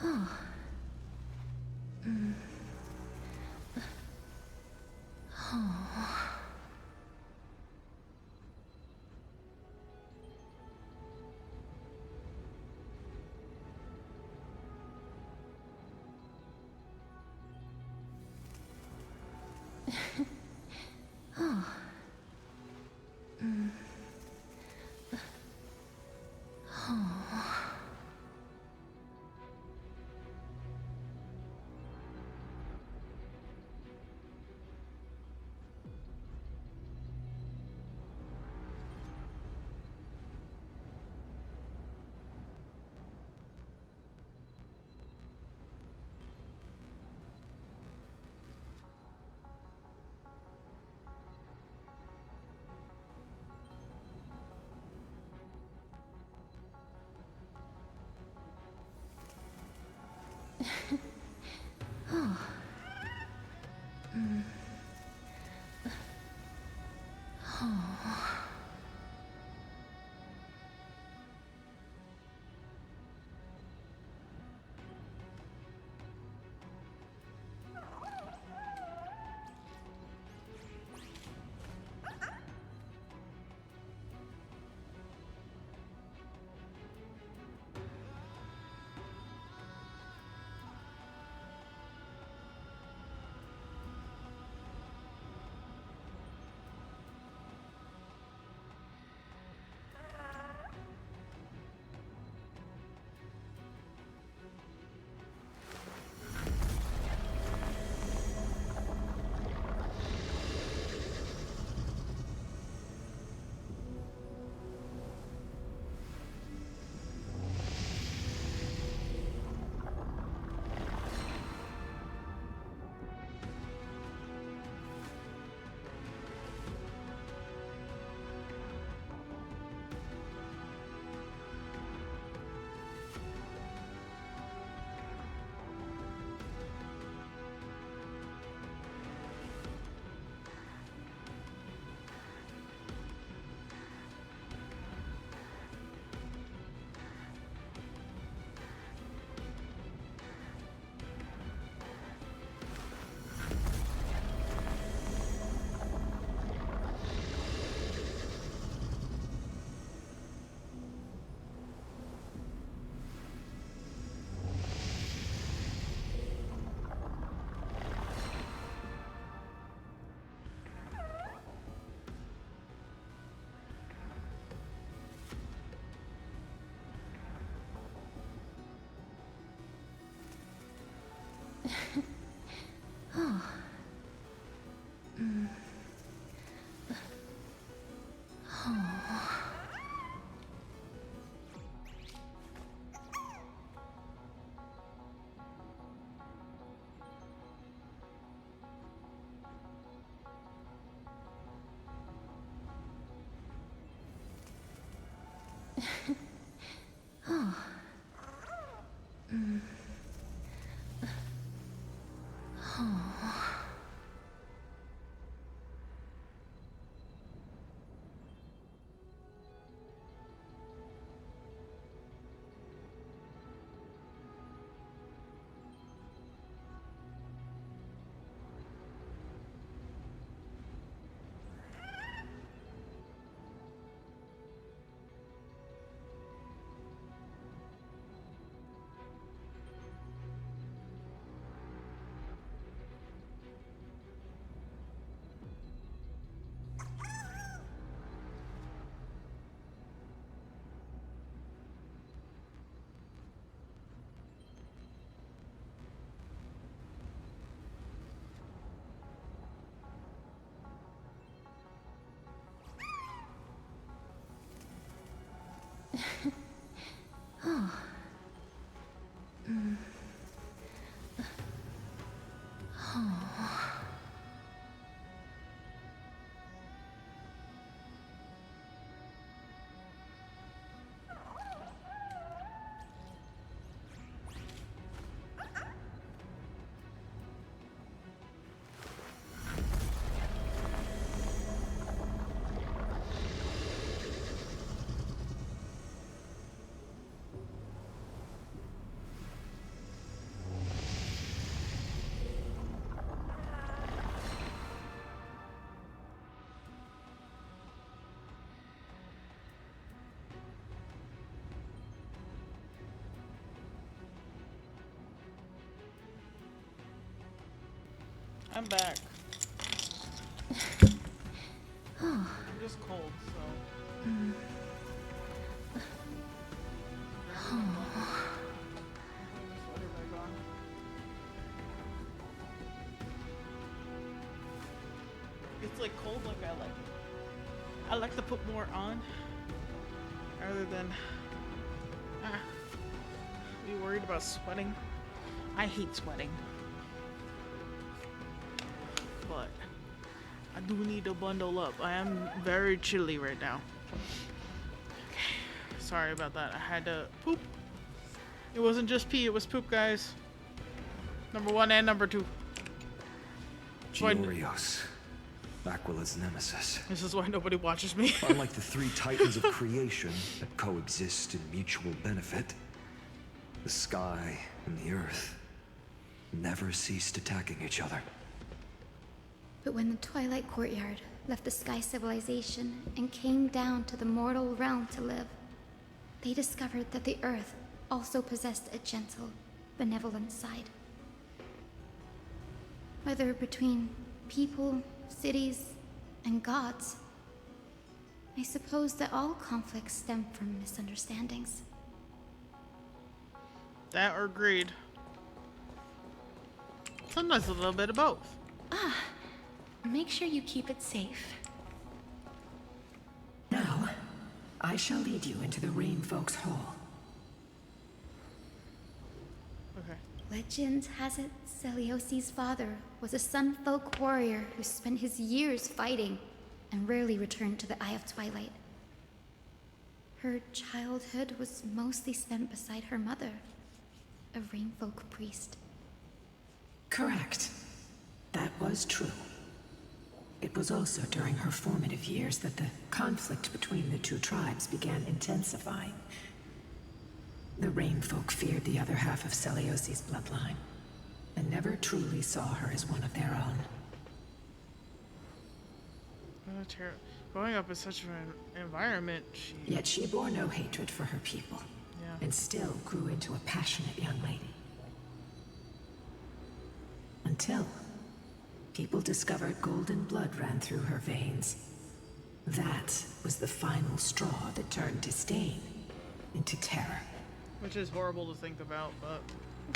Oh. Oh. Oh. Oh. Oh. Oh. Oh. Oh. Oh. I'm back. Oh. I'm just cold, so. It's like cold like I like it. I like to put more on rather than be worried about sweating. I hate sweating. But I do need to bundle up. I am very chilly right now. Okay. Sorry about that. I had to poop. It wasn't just pee, it was poop, guys. Number 1 and number 2. why Giorios, Aquila's nemesis. this is why nobody watches me. Unlike the three titans of creation that coexist in mutual benefit, the sky and the earth never ceased attacking each other. But when the Twilight Courtyard left the Sky Civilization and came down to the mortal realm to live, they discovered that the Earth also possessed a gentle, benevolent side. Whether between people, cities, and gods, I suppose that all conflicts stem from misunderstandings. That or greed. Sometimes a little bit of both. Make sure you keep it safe. Now, I shall lead you into the Rain Folks Hall. Okay. Legend has it Celiosi's father was a Sunfolk warrior who spent his years fighting and rarely returned to the Eye of Twilight. Her childhood was mostly spent beside her mother, a Rainfolk priest. Correct. That was true. It was also during her formative years that the conflict between the two tribes began intensifying. The Rainfolk feared the other half of Celiosi's bloodline, and never truly saw her as one of their own. Growing up in such an environment, Yet she bore no hatred for her people, and still grew into a passionate young lady. Until people discovered golden blood ran through her veins. That was the final straw that turned disdain into terror. Which is horrible to think about, but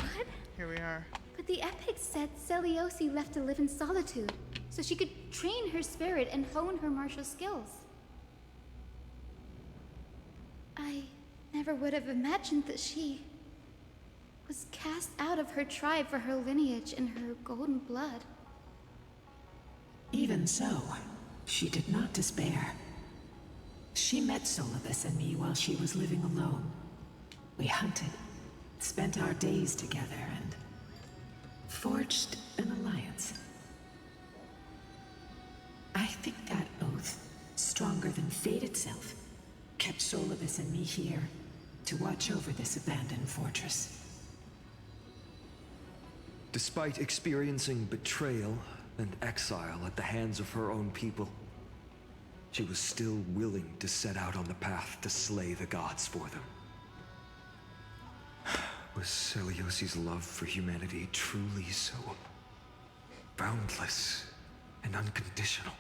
What? here we are. But the epics said Celiosi left to live in solitude, so she could train her spirit and hone her martial skills. I never would have imagined that she was cast out of her tribe for her lineage and her golden blood. Even so, she did not despair. She met Solibus and me while she was living alone. We hunted, spent our days together, and forged an alliance. I think that oath, stronger than fate itself, kept Solibus and me here to watch over this abandoned fortress. Despite experiencing betrayal and exile at the hands of her own people, she was still willing to set out on the path to slay the gods for them. Was Celiosi's love for humanity truly so boundless and unconditional?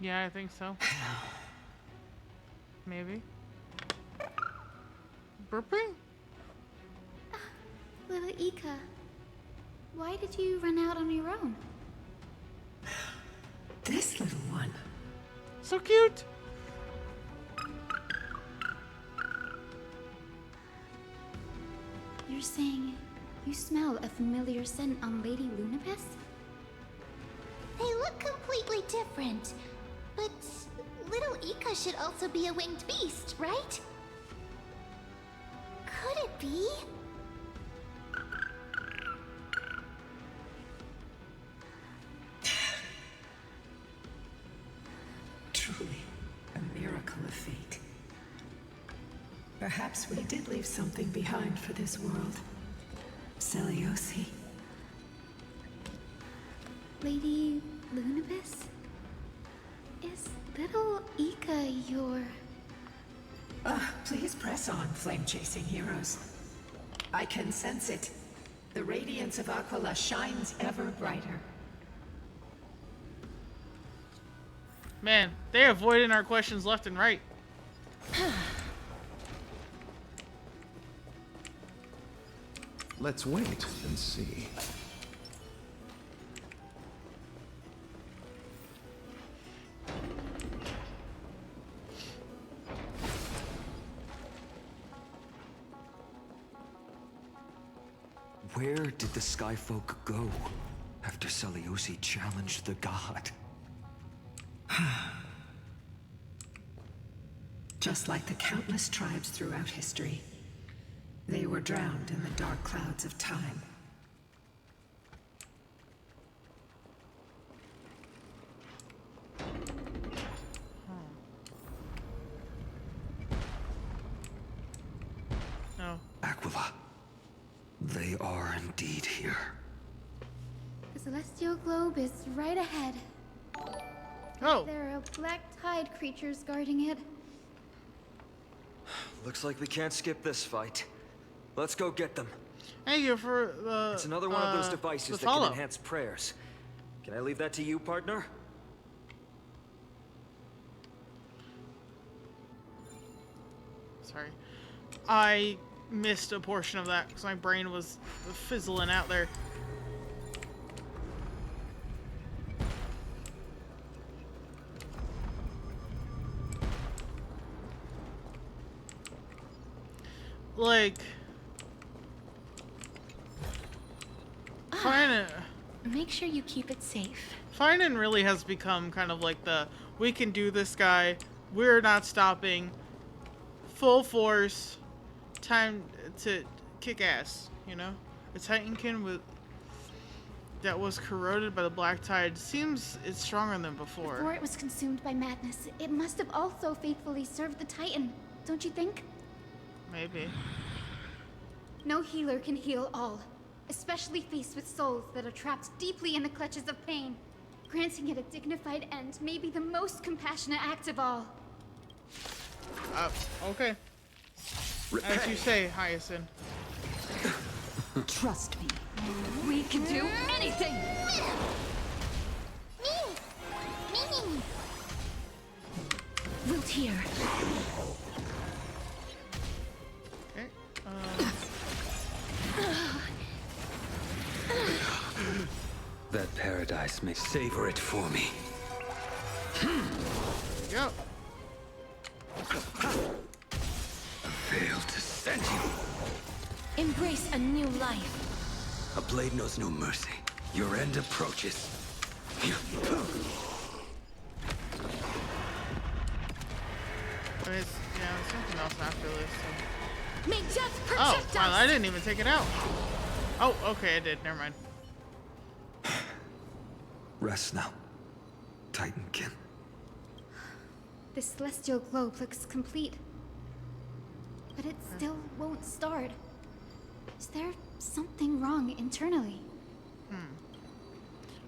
Yeah, I think so. Maybe. Burping? Little Ika, why did you run out on your own? This little one. So cute! You're saying you smell a familiar scent on Lady Lunibus? They look completely different. But little Ika should also be a winged beast, right? Could it be? Truly, a miracle of fate. Perhaps we did leave something behind for this world. Celiosi. Lady Lunibus? Is little Ika your... Please press on, flame-chasing heroes. I can sense it. The radiance of Aquila shines ever brighter. Man, they're avoiding our questions left and right. Let's wait and see. Where did the Skyfolk go after Celiosi challenged the god? Just like the countless tribes throughout history, they were drowned in the dark clouds of time. are indeed here. The celestial globe is right ahead. Oh. There are black tide creatures guarding it. Looks like we can't skip this fight. Let's go get them. Thank you for the. It's another one of those devices that follow. can enhance prayers. Can I leave that to you, partner? Sorry. I missed a portion of that because my brain was fizzling out there. Like, Make sure you keep it safe. Finan really has become kind of like the we can do this guy. We're not stopping. Full force. Time to kick ass. You know, a Titankin with that was corroded by the black tide seems it's stronger than before. Before it was consumed by madness, it must have also faithfully served the Titan, don't you think? Maybe. No healer can heal all, especially faced with souls that are trapped deeply in the clutches of pain. Granting it a dignified end may be the most compassionate act of all. Okay. As you say, Hyacinth. Trust me. We can do anything! Wilt here. Okay. That paradise may savor it for me. Go. A veil to send you. Embrace a new life. A blade knows no mercy. Your end approaches. There's something else after this. So. May death protect Oh, us! wow, I didn't even take it out. Oh, okay, I did. Never mind. Rest now, Titankin. The celestial globe looks complete. But it still won't start. Is there something wrong internally?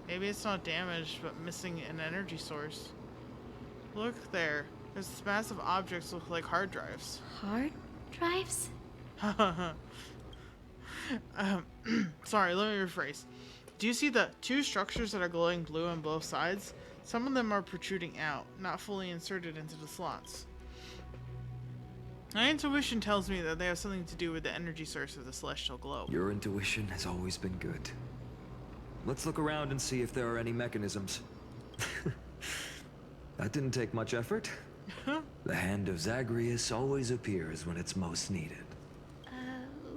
Maybe it's not damaged, but missing an energy source. Look there. There's massive objects look like hard drives. Hard drives? Sorry, let me rephrase. Do you see the two structures that are glowing blue on both sides? Some of them are protruding out, not fully inserted into the slots. My intuition tells me that they have something to do with the energy source of the celestial globe. Your intuition has always been good. Let's look around and see if there are any mechanisms. That didn't take much effort. The hand of Zagreus always appears when it's most needed.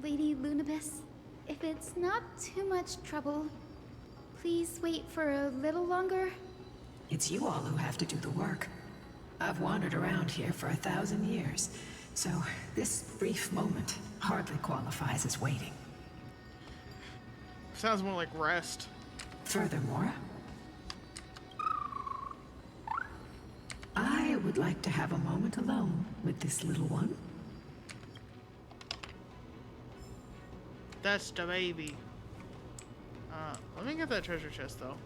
Lady Lunibus, if it's not too much trouble, please wait for a little longer. It's you all who have to do the work. I've wandered around here for 1,000 years, so this brief moment hardly qualifies as waiting. Sounds more like rest. Furthermore, I would like to have a moment alone with this little one. That's the baby. Let me get that treasure chest though.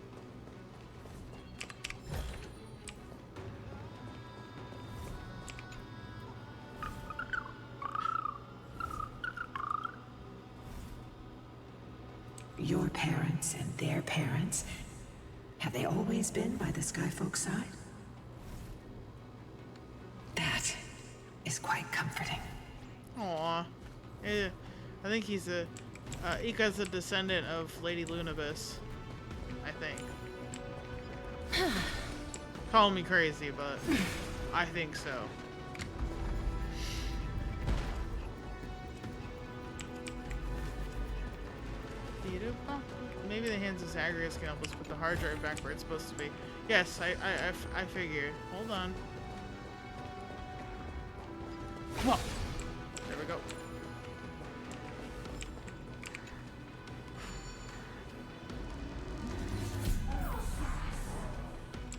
Your parents and their parents, have they always been by the Skyfolk's side? That is quite comforting. Aw. Yeah, I think he's Ika's a descendant of Lady Lunibus. I think. Call me crazy, but I think so. Maybe the hands of Zagreus can help us put the hard drive back where it's supposed to be. Yes, I figured. Hold on. Whoa. There we go.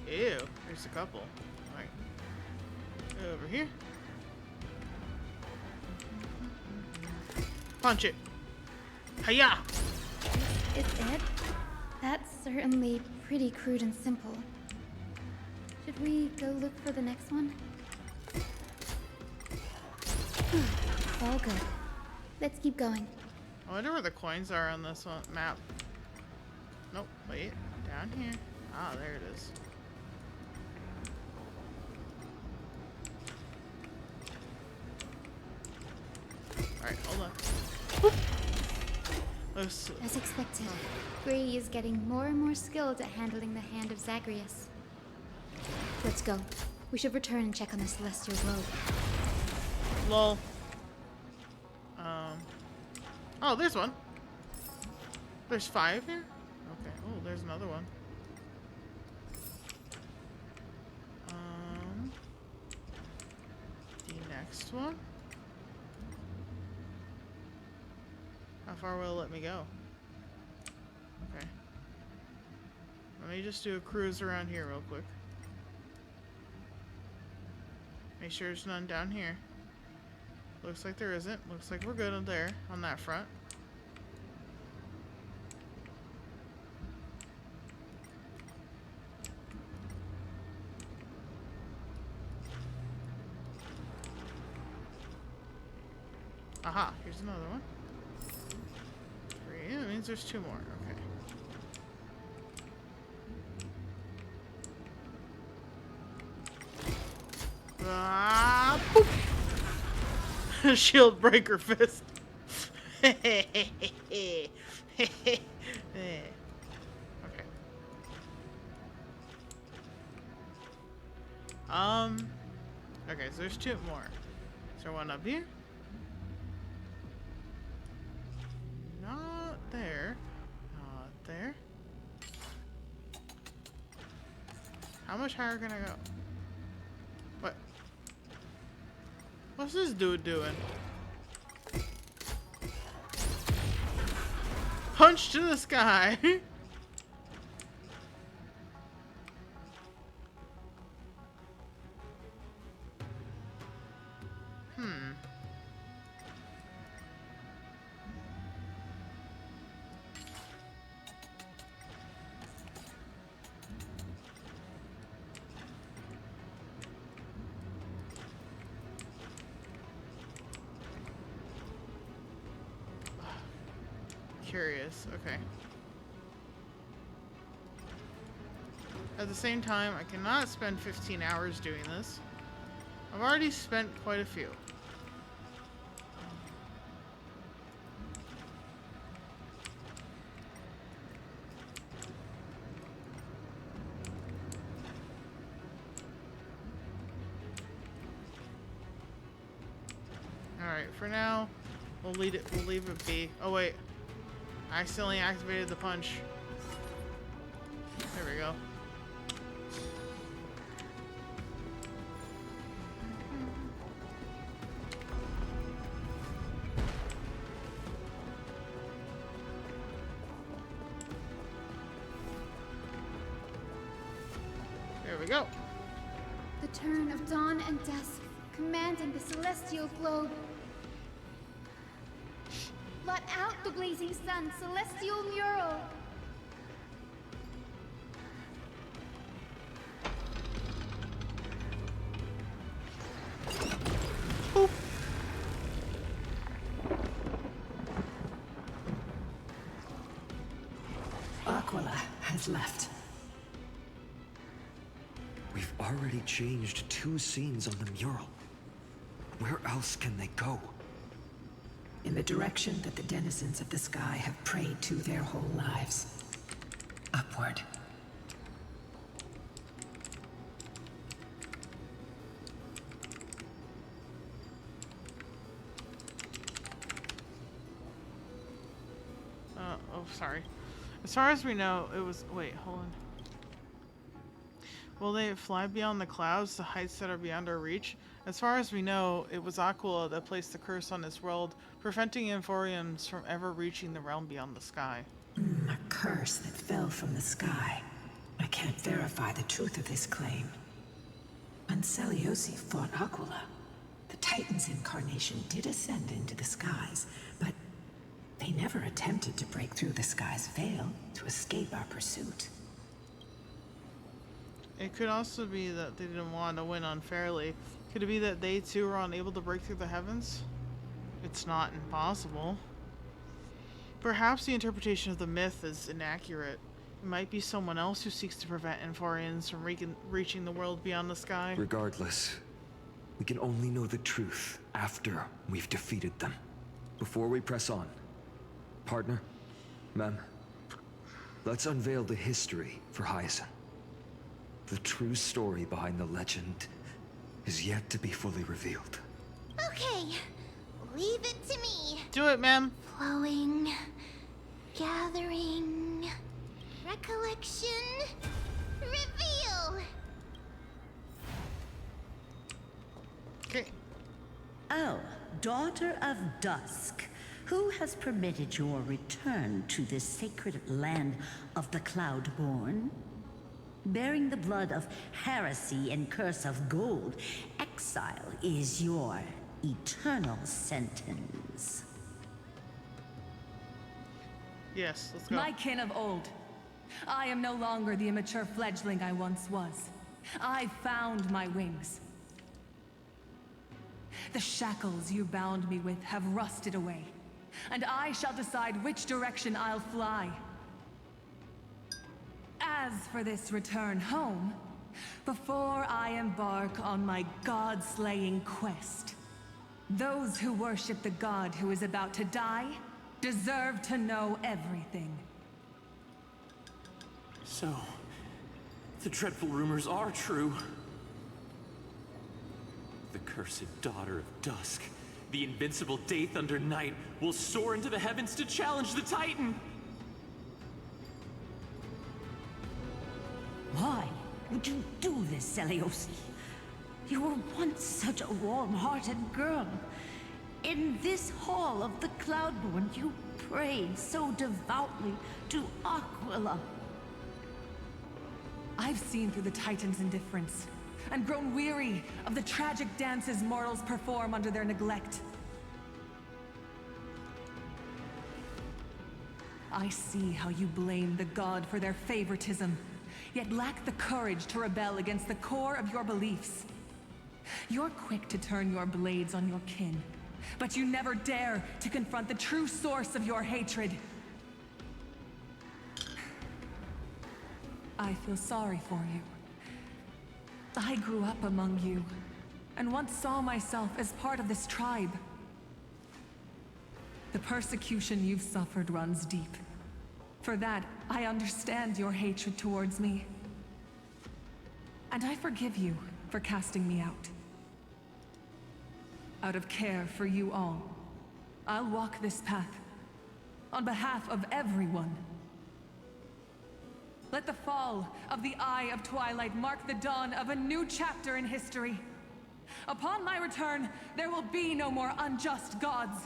Ew, there's a couple. Alright. Over here. Punch it. Hiya! Is it? That's certainly pretty crude and simple. Should we go look for the next one? All good. Let's keep going. I wonder where the coins are on this one map. Nope, wait. Down here. Ah, there it is. Alright, hold on. As expected, Grady is getting more and more skilled at handling the hand of Zagreus. Let's go. We should return and check on the Celestial Globe. Lol. Oh, there's one. There's 5 here? Okay. Oh, there's another one. The next one? How far will it let me go? Okay. Let me just do a cruise around here real quick. Make sure there's none down here. Looks like there isn't. Looks like we're good on there, on that front. Aha, here's another one. 3, that means there's 2 more, okay. Ah, boop! Shield breaker fist. Okay. Okay, so there's 2 more. Is there one up here? Not there. Not there. How much higher can I go? What? What's this dude doing? Punch to the sky. Curious. Okay. At the same time, I cannot spend 15 hours doing this. I've already spent quite a few. Alright, for now, we'll leave it be. Oh wait. I accidentally activated the punch. There we go. There we go. The turn of dawn and dusk, commanding the celestial globe. Blot out the blazing sun, celestial mural. Boop. Aquila has left. We've already changed 2 scenes on the mural. Where else can they go? In the direction that the denizens of the sky have prayed to their whole lives. Upward. Oh, sorry. As far as we know, it was... Wait, hold on. Will they fly beyond the clouds to heights that are beyond our reach? As far as we know, it was Aquila that placed the curse on this world, preventing Amphorians from ever reaching the realm beyond the sky. A curse that fell from the sky. I can't verify the truth of this claim. When Celiosi fought Aquila, the Titan's incarnation did ascend into the skies, but They never attempted to break through the sky's veil to escape our pursuit. It could also be that they didn't want to win unfairly. Could it be that they too were unable to break through the heavens? It's not impossible. Perhaps the interpretation of the myth is inaccurate. It might be someone else who seeks to prevent Amphorians from reaching the world beyond the sky. Regardless, we can only know the truth after we've defeated them. Before we press on, partner, ma'am, let's unveil the history for Hyacinth. The true story behind the legend is yet to be fully revealed. Okay, leave it to me. Do it, ma'am. Flowing, gathering, recollection, reveal. Okay. Oh, Daughter of Dusk, who has permitted your return to this sacred land of the Cloudborn? Bearing the blood of heresy and curse of gold, exile is your eternal sentence. Yes, let's go. My kin of old. I am no longer the immature fledgling I once was. I found my wings. The shackles you bound me with have rusted away, and I shall decide which direction I'll fly. As for this return home, before I embark on my god-slaying quest, those who worship the god who is about to die deserve to know everything. So, the dreadful rumors are true. The cursed Daughter of Dusk, the invincible Day Thunder Knight, will soar into the heavens to challenge the Titan! Why would you do this, Seliosi? You were once such a warm-hearted girl. In this hall of the Cloudborn, you prayed so devoutly to Aquila. I've seen through the Titan's indifference, and grown weary of the tragic dances mortals perform under their neglect. I see how you blame the god for their favoritism, yet lack the courage to rebel against the core of your beliefs. You're quick to turn your blades on your kin, but you never dare to confront the true source of your hatred. I feel sorry for you. I grew up among you, and once saw myself as part of this tribe. The persecution you've suffered runs deep. For that, I understand your hatred towards me. And I forgive you for casting me out. Out of care for you all, I'll walk this path, on behalf of everyone. Let the fall of the Eye of Twilight mark the dawn of a new chapter in history. Upon my return, there will be no more unjust gods.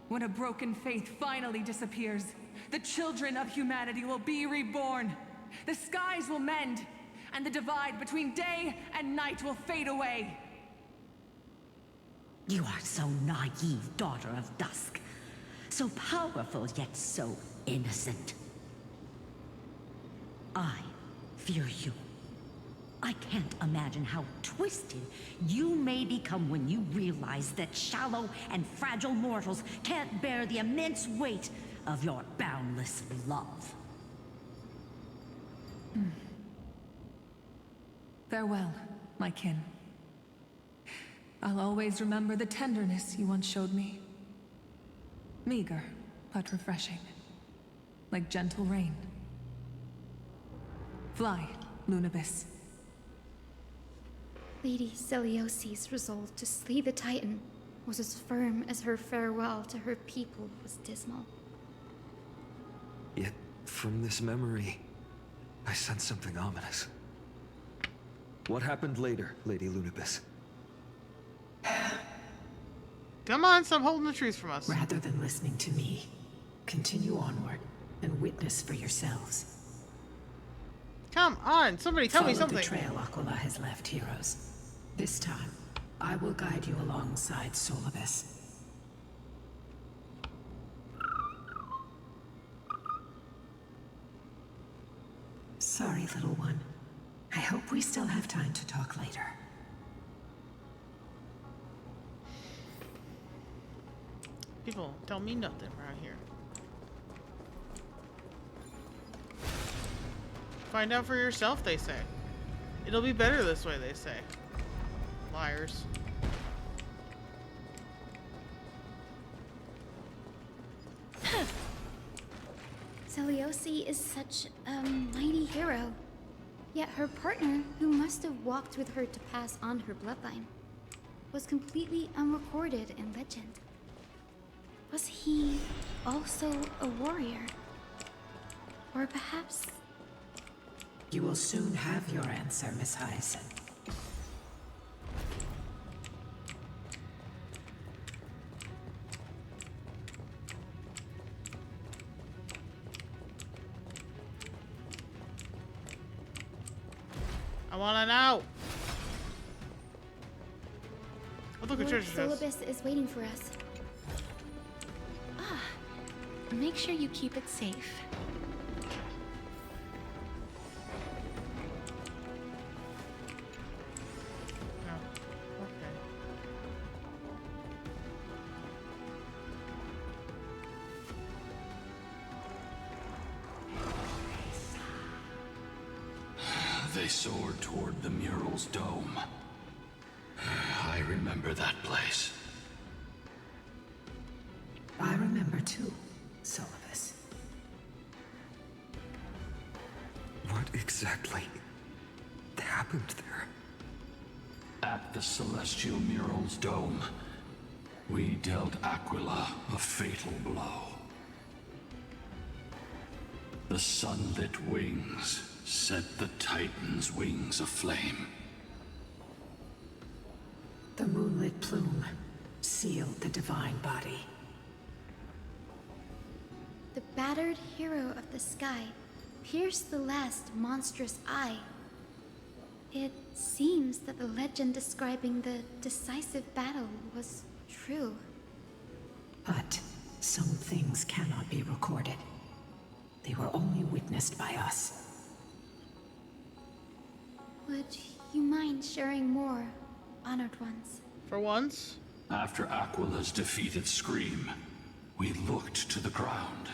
When a broken faith finally disappears, the children of humanity will be reborn. The skies will mend, and the divide between day and night will fade away. You are so naive, Daughter of Dusk. So powerful, yet so innocent. I fear you. I can't imagine how twisted you may become when you realize that shallow and fragile mortals can't bear the immense weight of your boundless love. Farewell, my kin. I'll always remember the tenderness you once showed me. Meager, but refreshing. Like gentle rain. Fly, Lunibis. Lady Celiosi's resolve to slay the Titan was as firm as her farewell to her people was dismal. Yet, from this memory, I sense something ominous. What happened later, Lady Lunibis? Come on, stop holding the truth from us. Rather than listening to me, continue onward and witness for yourselves. Come on, somebody tell me something. Follow the trail Aquila has left, heroes. This time, I will guide you alongside Solibus. little one. I hope we still have time to talk later. People tell me nothing around here. Find out for yourself, they say. It'll be better this way, they say. Liars. Celiosi is such a mighty hero. Yet her partner, who must have walked with her to pass on her bloodline, was completely unrecorded in legend. Was he also a warrior? Or perhaps... You will soon have your answer, Miss Hyacinth. I wanna know. Oh, look at Lord treasure chest. Solibus is waiting for us. Ah, make sure you keep it safe. They soared toward the mural's dome. I remember that place. I remember too, Solibus. What exactly happened there? At the celestial mural's dome, we dealt Aquila a fatal blow. The sunlit wings set the Titan's wings aflame. The moonlit plume sealed the divine body. The battered hero of the sky pierced the last monstrous eye. It seems that the legend describing the decisive battle was true. But some things cannot be recorded. They were only witnessed by us. Would you mind sharing more, honored ones? For once? After Aquila's defeated scream, we looked to the ground.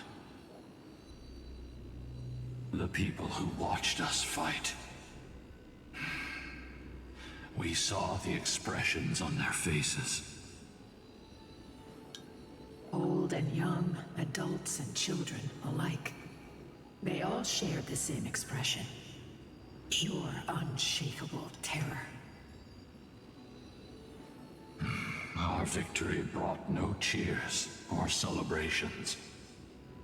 The people who watched us fight. We saw the expressions on their faces. Old and young, adults and children alike. They all shared the same expression. Pure, unshakable terror. Our victory brought no cheers or celebrations.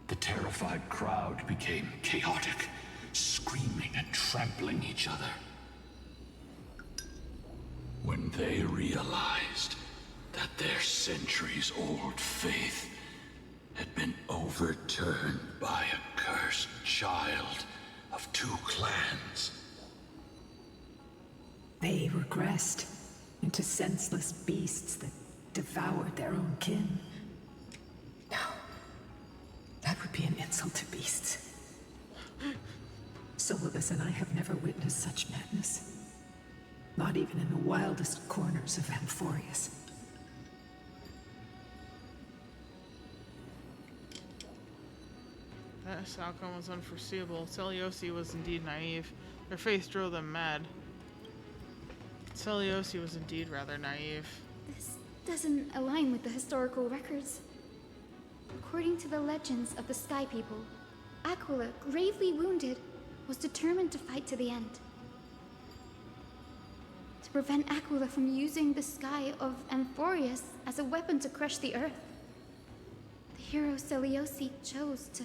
The terrified crowd became chaotic, screaming and trampling each other. When they realized that their centuries-old faith had been overturned by a cursed child of two clans. They regressed into senseless beasts that devoured their own kin. No. That would be an insult to beasts. Solibus and I have never witnessed such madness. Not even in the wildest corners of Amphorius. This outcome was unforeseeable. Celiosi was indeed naive. Their faith drove them mad. Celiosi was indeed rather naive. This doesn't align with the historical records. According to the legends of the Sky People, Aquila, gravely wounded, was determined to fight to the end. To prevent Aquila from using the sky of Amphorius as a weapon to crush the earth, the hero Celiosi chose to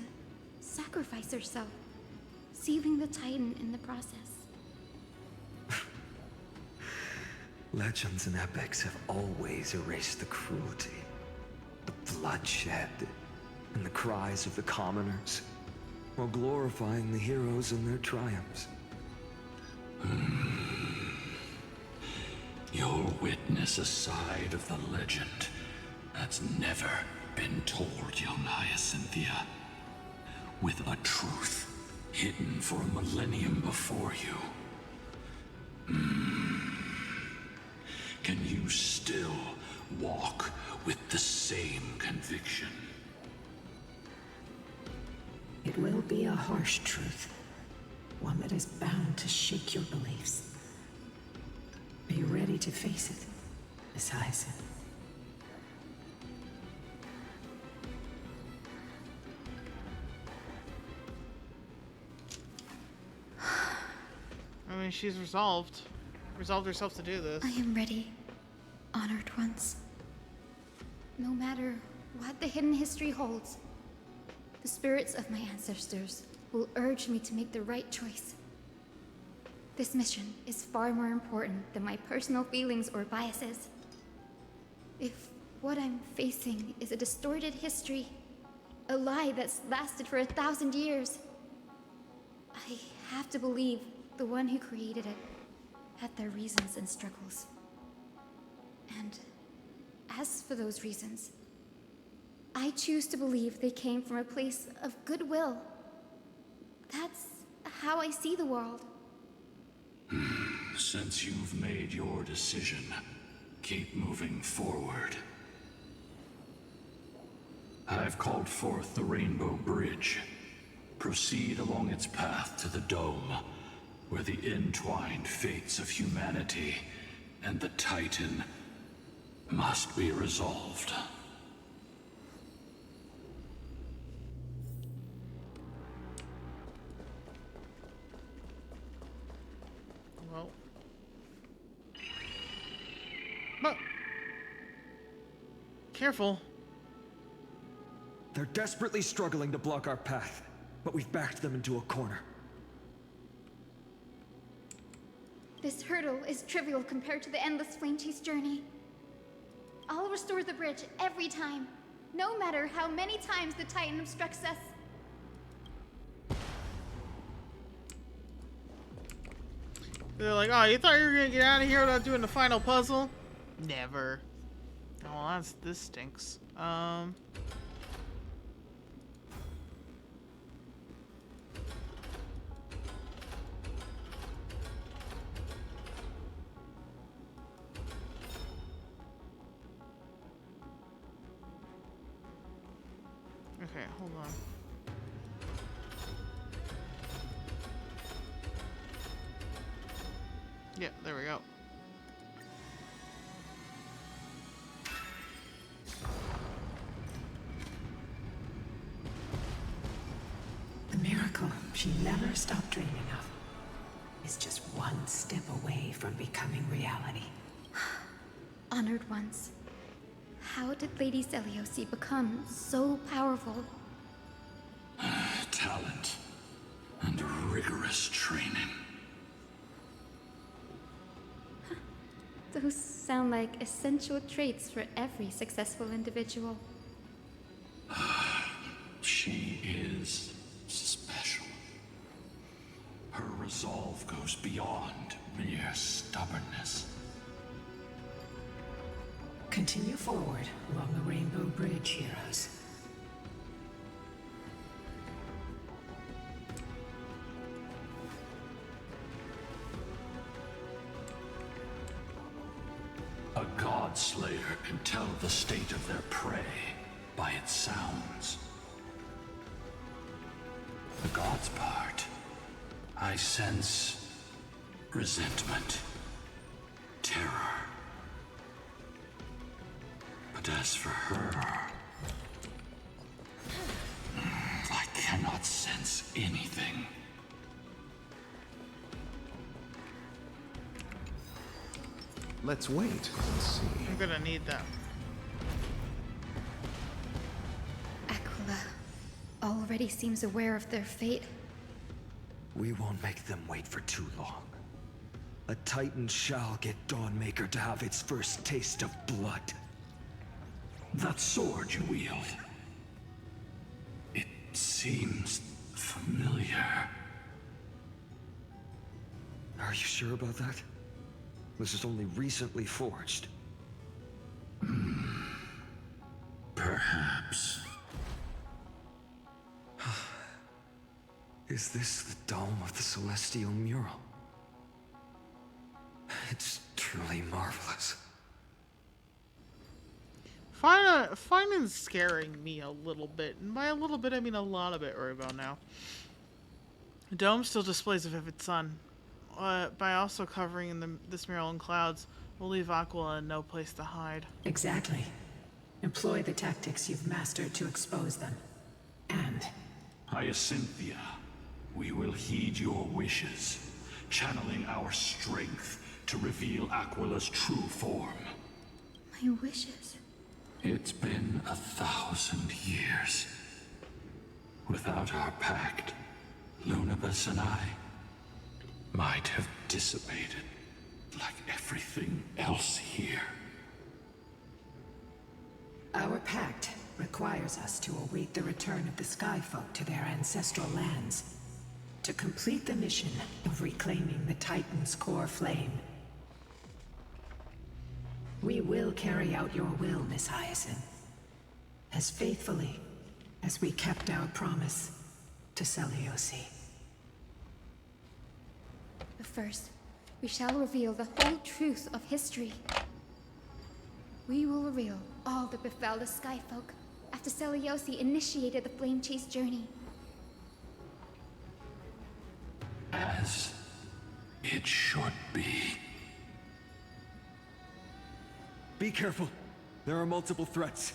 sacrifice herself, sealing the Titan in the process. Legends and epics have always erased the cruelty, the bloodshed, and the cries of the commoners, while glorifying the heroes and their triumphs. You'll witness a side of the legend that's never been told, young Hyacinthia. With a truth hidden for a millennium before you. Can you still walk with the same conviction? It will be a harsh truth, one that is bound to shake your beliefs. Be ready to face it, Miss Hyacinth. I mean, she's resolved herself to do this. I am ready, honored ones. No matter what the hidden history holds, the spirits of my ancestors will urge me to make the right choice. This mission is far more important than my personal feelings or biases. If what I'm facing is a distorted history, a lie that's lasted for 1,000 years, I have to believe the one who created it had their reasons and struggles. And as for those reasons, I choose to believe they came from a place of goodwill. That's how I see the world. Since you've made your decision, keep moving forward. I've called forth the Rainbow Bridge. Proceed along its path to the Dome, where the entwined fates of humanity and the Titan must be resolved. Well. But careful. They're desperately struggling to block our path, but we've backed them into a corner. This hurdle is trivial compared to the endless flame chase journey. I'll restore the bridge every time, no matter how many times the Titan obstructs us. They're like, oh, you thought you were gonna get out of here without doing the final puzzle? Never. Oh, well, this stinks. Okay, hold on. Yeah, there we go. The miracle she never stopped dreaming of is just one step away from becoming reality. Honored ones, how did Lady Zeliosi become so powerful? Talent and rigorous training. Those sound like essential traits for every successful individual. She is special. Her resolve goes beyond mere stubbornness. Continue forward along the Rainbow Bridge, heroes. A Godslayer can tell the state of their prey by its sounds. The God's part, I sense resentment, terror. But as for her, I cannot sense anything. Let's wait and see. I'm gonna need that. Aquila already seems aware of their fate. We won't make them wait for too long. A Titan shall get Dawnmaker to have its first taste of blood. That sword you wield, it seems familiar. Are you sure about that? This is only recently forged. Perhaps. Is Is this the dome of the Celestial Mural? It's truly marvelous. Finance scaring me a little bit, and by a little bit I mean a lot of it right about now. The dome still displays a vivid sun. By also covering this mural in clouds, we'll leave Aquila in no place to hide. Exactly. Employ the tactics you've mastered to expose them. And... Hyacinthia, we will heed your wishes, channeling our strength to reveal Aquila's true form. My wishes? It's been 1,000 years. Without our pact, Lunabus and I might have dissipated like everything else here. Our pact requires us to await the return of the Skyfolk to their ancestral lands, to complete the mission of reclaiming the Titan's core flame. We will carry out your will, Miss Hyacinth, as faithfully as we kept our promise to Seliosi. But first, we shall reveal the whole truth of history. We will reveal all that befell the Skyfolk after Seliosi initiated the Flame Chase journey. As it should be. Be careful. There are multiple threats.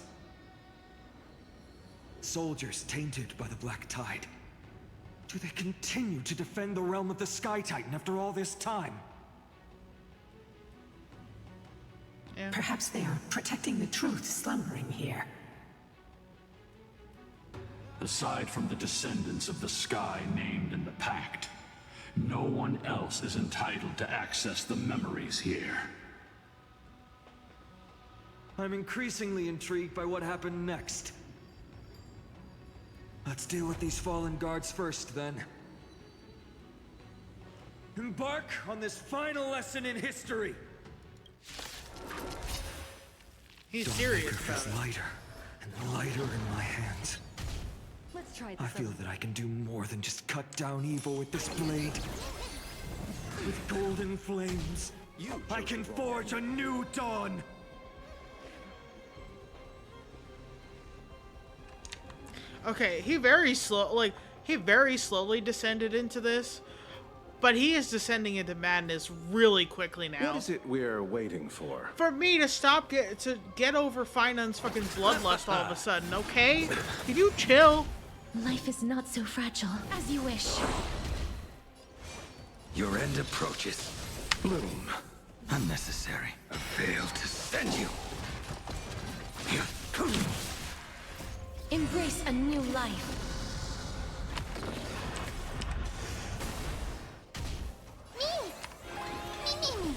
Soldiers tainted by the Black Tide. Do they continue to defend the realm of the Sky Titan after all this time? Yeah. Perhaps they are protecting the truth slumbering here. Aside from the descendants of the sky named in the pact, no one else is entitled to access the memories here. I'm increasingly intrigued by what happened next. Let's deal with these fallen guards first, then. Embark on this final lesson in history! He's serious about it. Lighter and lighter in my hands. Let's try this. I feel that I can do more than just cut down evil with this blade. With golden flames, I can forge a new dawn! Okay, he very slowly descended into this, but he is descending into madness really quickly now. What is it we're waiting for? For me to get over Finance fucking bloodlust all of a sudden, okay? Can you chill? Life is not so fragile. As you wish. Your end approaches. Bloom. Unnecessary. I failed to send you. Embrace a new life. Me.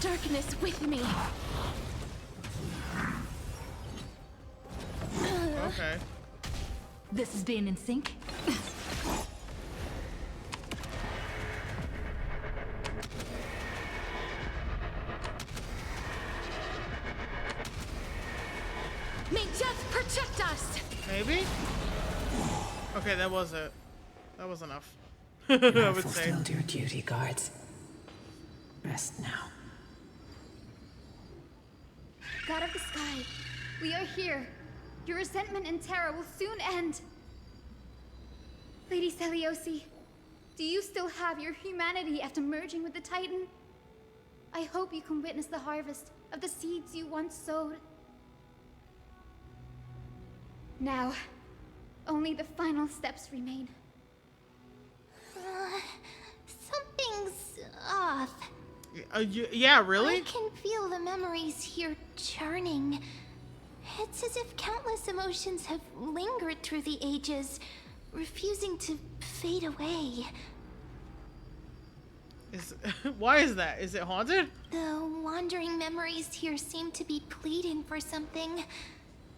Darkness with me. Okay. This is being in sync. May death protect us! Maybe? Okay, that was it. That was enough. You I have would say. fulfilled your duty, guards. Rest now. God of the Sky, we are here. Your resentment and terror will soon end. Lady Seliosi, do you still have your humanity after merging with the Titan? I hope you can witness the harvest of the seeds you once sowed. Now, only the final steps remain. Something's off. Yeah, really? I can feel the memories here churning. It's as if countless emotions have lingered through the ages, refusing to fade away. Why is that? Is it haunted? The wandering memories here seem to be pleading for something,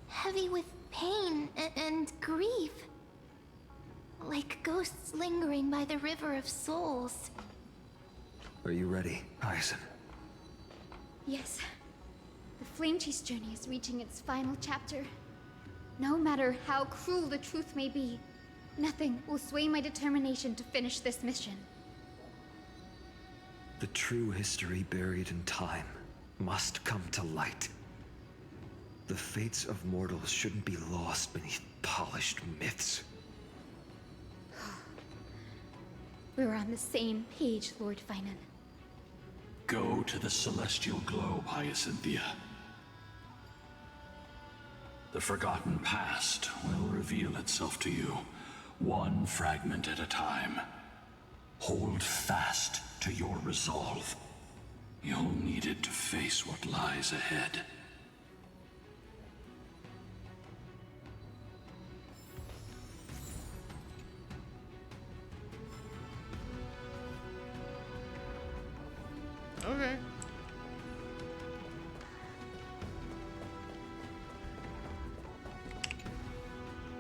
heavy with pain and grief. Like ghosts lingering by the River of Souls. Are you ready, Hyacinth? Yes. The Flame Chase journey is reaching its final chapter. No matter how cruel the truth may be, Nothing will sway my determination to finish this mission. The true history buried in time must come to light. The fates of mortals shouldn't be lost beneath polished myths. We're on the same page, Lord Finan. Go to the celestial globe, Hyacinthia. The forgotten past will reveal itself to you, one fragment at a time. Hold fast to your resolve. You'll need it to face what lies ahead. Okay.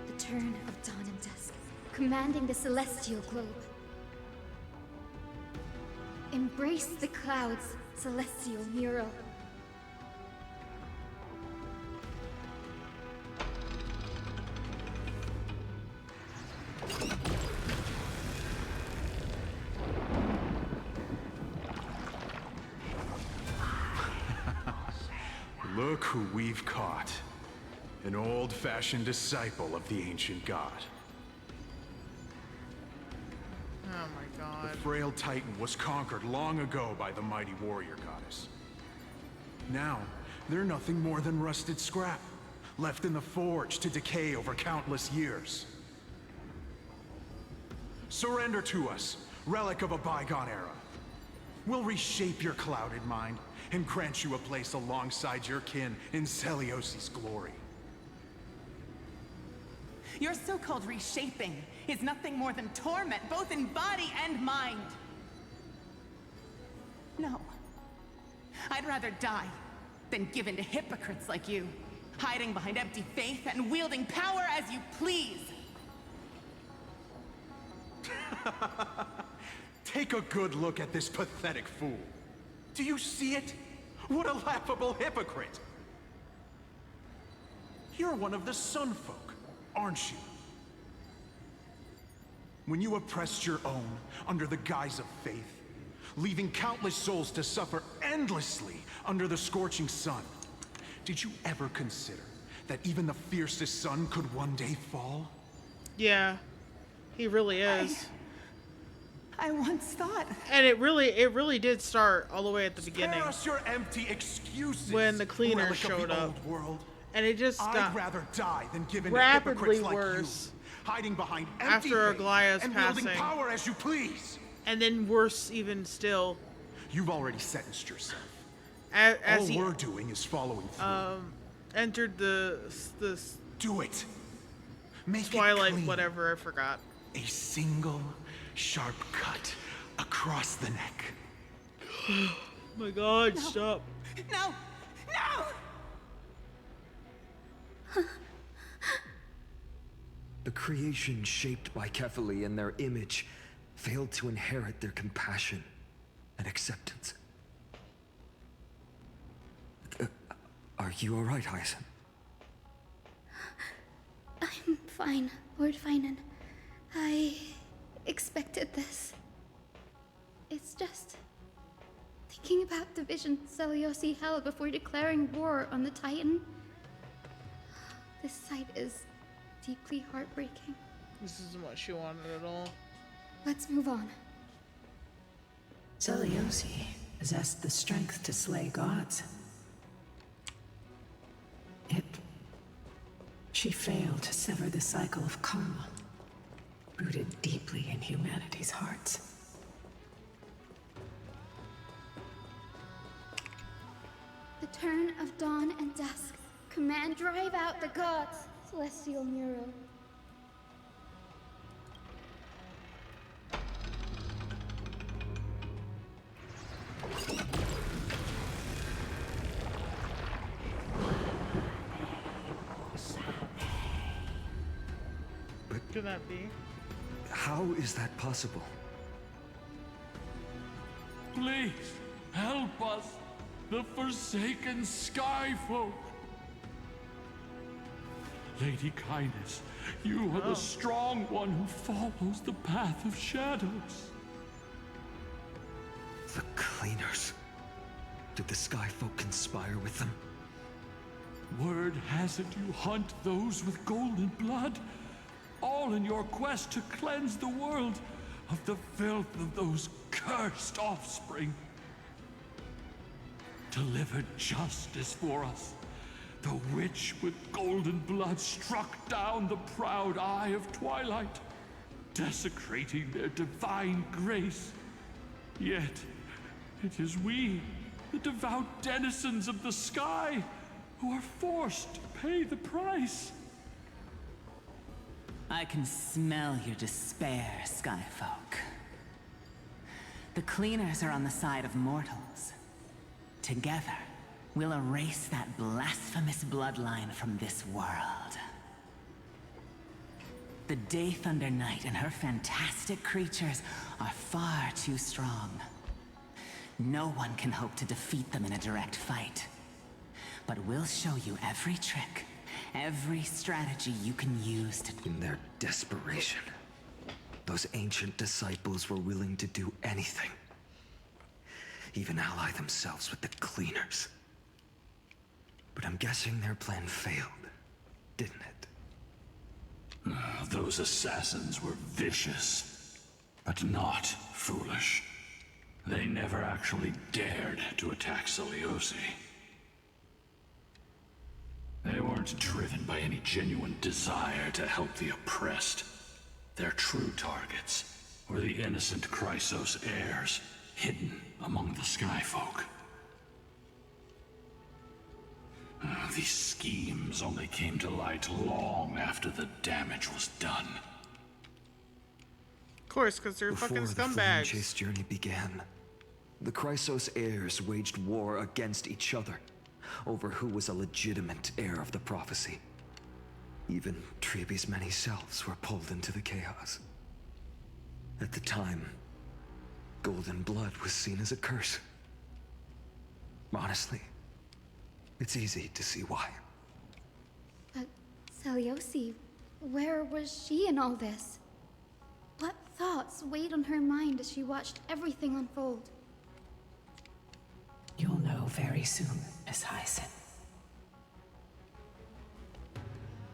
The turn of dawn and dusk, commanding the celestial globe. Embrace the clouds, celestial mural. Look who we've caught. An old-fashioned disciple of the ancient god. Oh my god. The frail Titan was conquered long ago by the mighty warrior goddess. Now, they're nothing more than rusted scrap, left in the forge to decay over countless years. Surrender to us, relic of a bygone era. We'll reshape your clouded mind and grant you a place alongside your kin in Celiosi's glory. Your so-called reshaping is nothing more than torment, both in body and mind. No. I'd rather die than give in to hypocrites like you, hiding behind empty faith and wielding power as you please. Take a good look at this pathetic fool. Do you see it? What a laughable hypocrite! You're one of the Sun Folk, aren't you? When you oppressed your own under the guise of faith, leaving countless souls to suffer endlessly under the scorching sun, did you ever consider that even the fiercest sun could one day fall? Yeah, he really is. I once thought. And it really did start all the way at the beginning. Spare us your empty excuses. When the cleaners relic showed of the up. old world. And it just I'd got rather die than give in to rapidly hypocrites like worse you, hiding behind empty after faith Aglaya's and passing. wielding power as you please. And then worse even still. You've already sentenced yourself. As All he we're doing is following through. entered the Do it. Make Twilight, it clean. whatever, I forgot. A single sharp cut across the neck. Oh my god, stop. No! No! The creation shaped by Kefali in their image failed to inherit their compassion and acceptance. Are you alright, Hyacinth? I'm fine, Lord Finan. I expected this. It's just thinking about the vision Celiosi held before declaring war on the Titan. This sight is deeply heartbreaking. This isn't what she wanted at all. Let's move on. Celiosi possessed the strength to slay gods. Yet, she failed to sever the cycle of karma, rooted deeply in humanity's hearts. The turn of dawn and dusk. Command drive out the gods, celestial mural. Could that be? How is that possible? Please, help us, the forsaken Skyfolk. Lady Kindness, you are the strong one who follows the path of shadows. The Cleaners. Did the Skyfolk conspire with them? Word has it you hunt those with golden blood, all in your quest to cleanse the world of the filth of those cursed offspring. Delivered justice for us. The witch with golden blood struck down the proud Eye of Twilight, desecrating their divine grace. Yet, it is we, the devout denizens of the sky, who are forced to pay the price. I can smell your despair, Skyfolk. The Cleaners are on the side of mortals. Together, we'll erase that blasphemous bloodline from this world. The Day Thunder Knight and her fantastic creatures are far too strong. No one can hope to defeat them in a direct fight. But we'll show you every trick, every strategy you can use to... In their desperation, those ancient disciples were willing to do anything. Even ally themselves with the Cleaners. But I'm guessing their plan failed, didn't it? Those assassins were vicious, but not foolish. They never actually dared to attack Seliosi. They weren't driven by any genuine desire to help the oppressed. Their true targets were the innocent Chrysos heirs, hidden among the Skyfolk. These schemes only came to light long after the damage was done. Of course, because they're fucking Before the Flame scumbags. Chase journey began, the Chrysos heirs waged war against each other over who was a legitimate heir of the prophecy. Even Trebi's many selves were pulled into the chaos. At the time, golden blood was seen as a curse. Honestly, it's easy to see why. But Seliosi, where was she in all this? What thoughts weighed on her mind as she watched everything unfold? You'll know very soon, Miss Hyacin.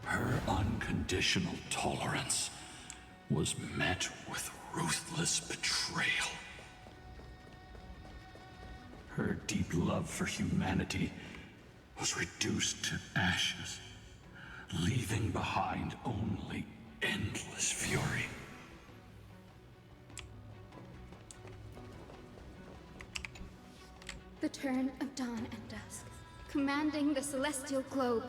Her unconditional tolerance was met with ruthless betrayal. Her deep love for humanity was reduced to ashes, leaving behind only endless fury. The turn of dawn and dusk, commanding the celestial globe.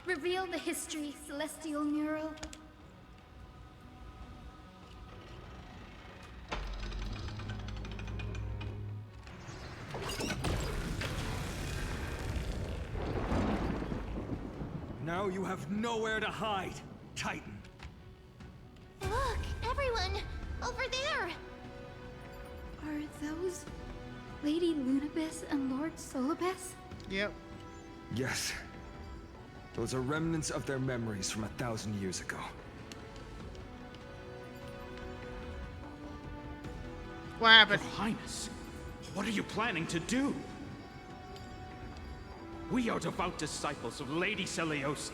Reveal the history, celestial mural. Now you have nowhere to hide, Titan. Look, everyone! Over there! Are those Lady Lunabis and Lord Solibus? Yep. Yes. Those are remnants of their memories from 1,000 years ago. What happened? Your Highness, what are you planning to do? We are devout disciples of Lady Seliosi.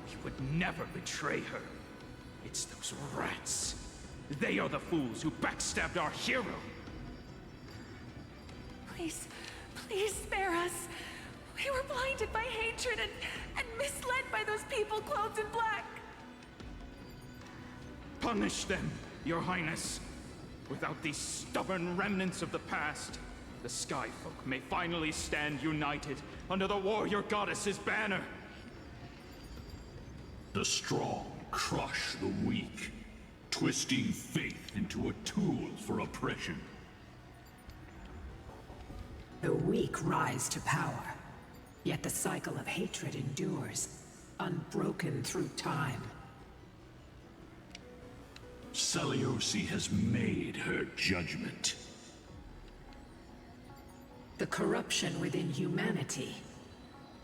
We would never betray her. It's those rats. They are the fools who backstabbed our hero. Please, please spare us. We were blinded by hatred and misled by those people clothed in black. Punish them, Your Highness. Without these stubborn remnants of the past, the Skyfolk may finally stand united under the warrior goddess's banner. The strong crush the weak, twisting faith into a tool for oppression. The weak rise to power, yet the cycle of hatred endures, unbroken through time. Seliosi has made her judgment. The corruption within humanity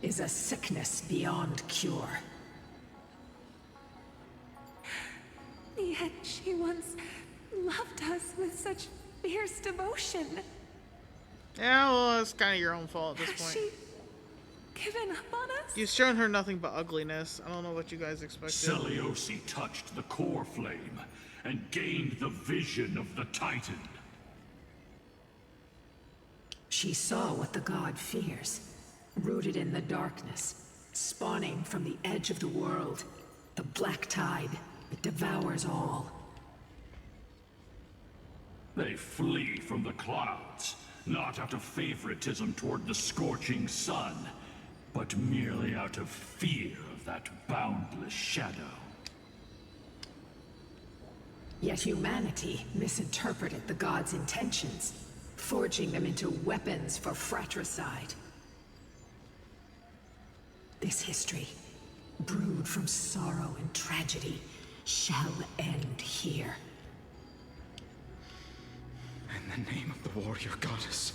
is a sickness beyond cure. Yet she once loved us with such fierce devotion. Yeah, well, it's kind of your own fault at this Has point. she given up on us? You've shown her nothing but ugliness. I don't know what you guys expected. Seliosi touched the core flame and gained the vision of the Titan. She saw what the god fears, rooted in the darkness, spawning from the edge of the world, the black tide that devours all. They flee from the clouds, not out of favoritism toward the scorching sun, but merely out of fear of that boundless shadow. Yet humanity misinterpreted the gods' intentions, forging them into weapons for fratricide. This history, brewed from sorrow and tragedy, shall end here. In the name of the warrior goddess.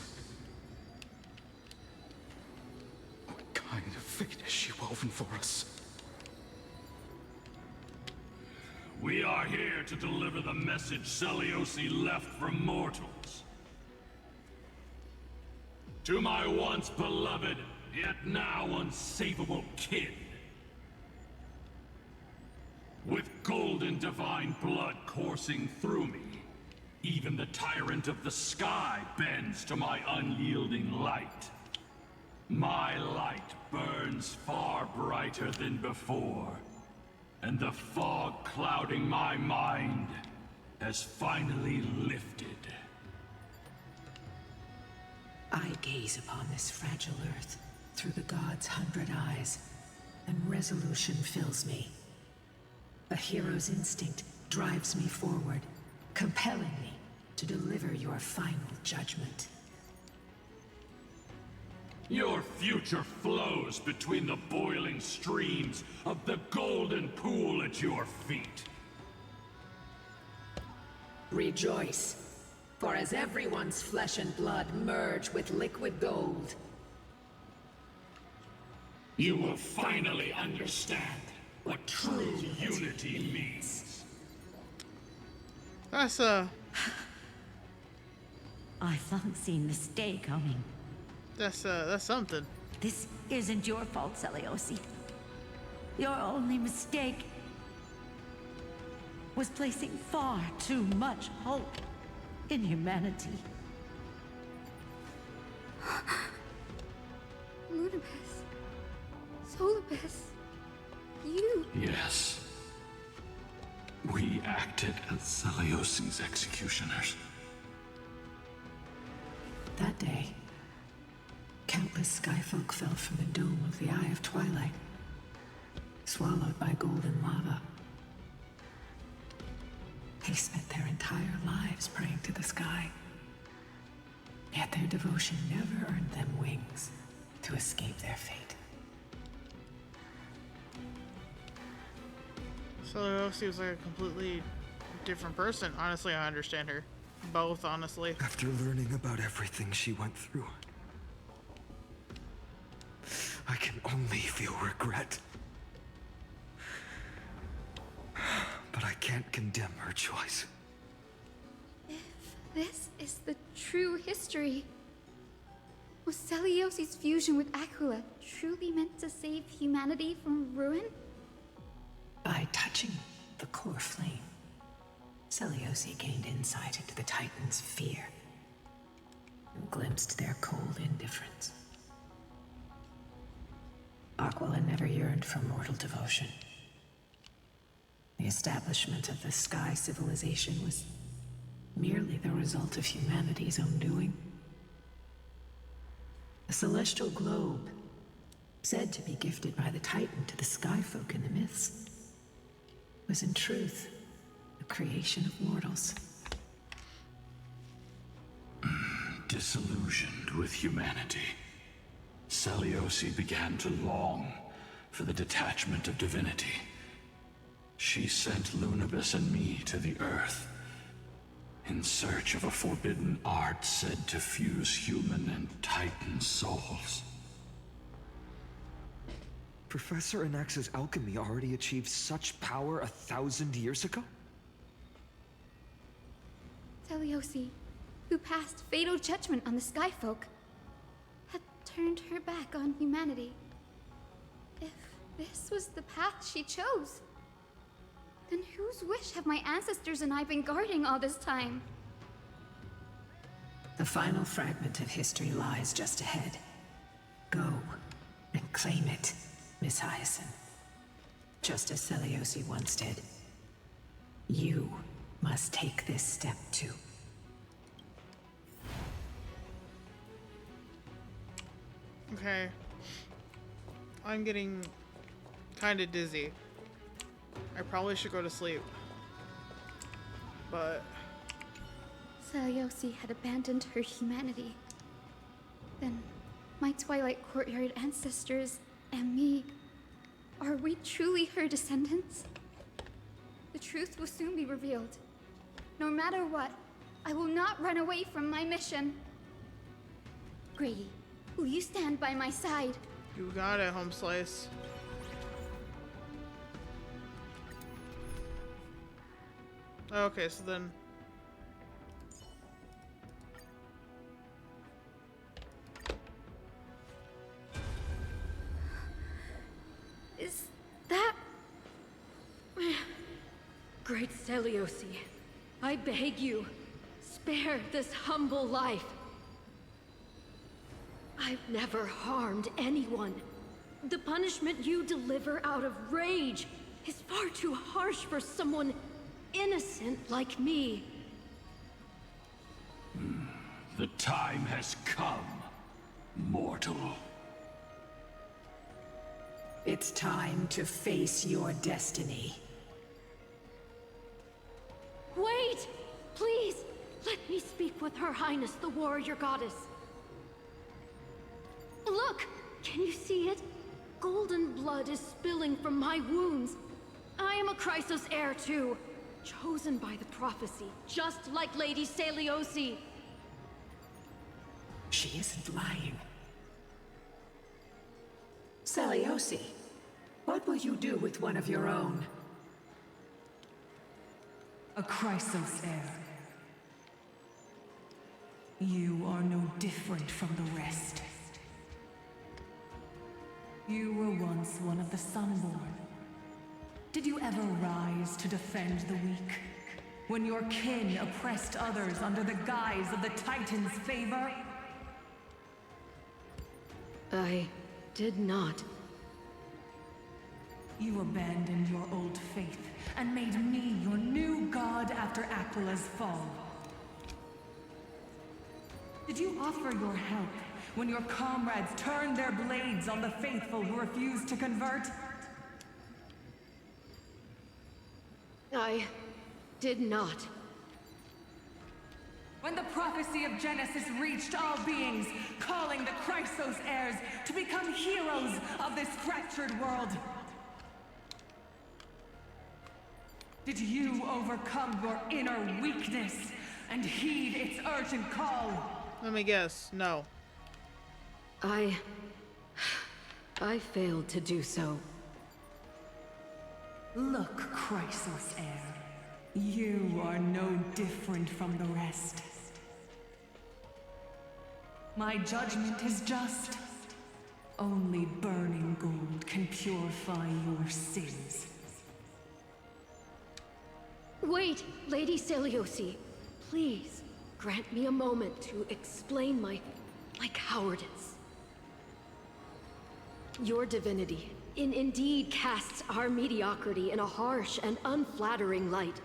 What kind of fate has she woven for us? We are here to deliver the message Seliosi left for mortals. To my once beloved, yet now unsavable kin. With golden divine blood coursing through me, even the tyrant of the sky bends to my unyielding light. My light burns far brighter than before, and the fog clouding my mind has finally lifted. I gaze upon this fragile earth through the gods' 100 eyes, and resolution fills me. A hero's instinct drives me forward, compelling me to deliver your final judgment. Your future flows between the boiling streams of the golden pool at your feet. Rejoice, for as everyone's flesh and blood merge with liquid gold, you will finally understand what true unity means. That's I thought seen this day coming. That's something. This isn't your fault, Seliosi. Your only mistake was placing far too much hope in humanity. Lunibus. Solibus. You. Yes. We acted as Seliosi's executioners. that day, countless skyfolk fell from the dome of the Eye of Twilight, swallowed by golden lava. They spent their entire lives praying to the sky, yet their devotion never earned them wings to escape their fate. So she was like a completely different person. Honestly, I understand her. Both, honestly. After learning about everything she went through, I can only feel regret. But I can't condemn her choice. If this is the true history, was Seliosi's fusion with Aquila truly meant to save humanity from ruin? By touching the core flame, Seliosi gained insight into the Titans' fear and glimpsed their cold indifference. Aquila never yearned for mortal devotion. The establishment of the Sky Civilization was merely the result of humanity's own doing. The celestial globe, said to be gifted by the Titan to the Skyfolk in the myths, was in truth a creation of mortals. Disillusioned with humanity, Seliosi began to long for the detachment of divinity. She sent Lunibus and me to the Earth in search of a forbidden art said to fuse human and Titan souls. Professor Anax's alchemy already achieved such power 1,000 years ago? Seliosi, who passed fatal judgment on the Skyfolk, had turned her back on humanity. If this was the path she chose, then whose wish have my ancestors and I been guarding all this time? The final fragment of history lies just ahead. Go and claim it, Miss Hyacinth. Just as Seliosi once did. You must take this step too. Okay. I'm getting kind of dizzy. I probably should go to sleep. But Seliosi had abandoned her humanity. Then, my Twilight Courtyard ancestors and me, are we truly her descendants? The truth will soon be revealed. No matter what, I will not run away from my mission. Grady, will you stand by my side? You got it, Home Slice. Okay, so then... Is that... Great Seliosi, I beg you, spare this humble life. I've never harmed anyone. The punishment you deliver out of rage is far too harsh for someone innocent like me. The time has come, mortal. It's time to face your destiny. Wait! Please, let me speak with Her Highness, the warrior goddess. Look! Can you see it? Golden blood is spilling from my wounds. I am a Chrysos heir too, chosen by the prophecy, just like Lady Seliosi. She isn't lying. Seliosi, what will you do with one of your own? A Chrysos heir. You are no different from the rest. You were once one of the Sunborn. Did you ever rise to defend the weak? When your kin oppressed others under the guise of the Titan's favor? I did not. You abandoned your old faith and made me your new god after Aquila's fall. Did you offer your help when your comrades turned their blades on the faithful who refused to convert? I did not. When the prophecy of Genesis reached all beings, calling the Chrysos heirs to become heroes of this fractured world, did you overcome your inner weakness and heed its urgent call? Let me guess, no. I failed to do so. Look, Chrysos heir. You are no different from the rest. My judgment is just. Only burning gold can purify your sins. Wait, Lady Seliosi. Please, grant me a moment to explain my cowardice. Your divinity indeed casts our mediocrity in a harsh and unflattering light.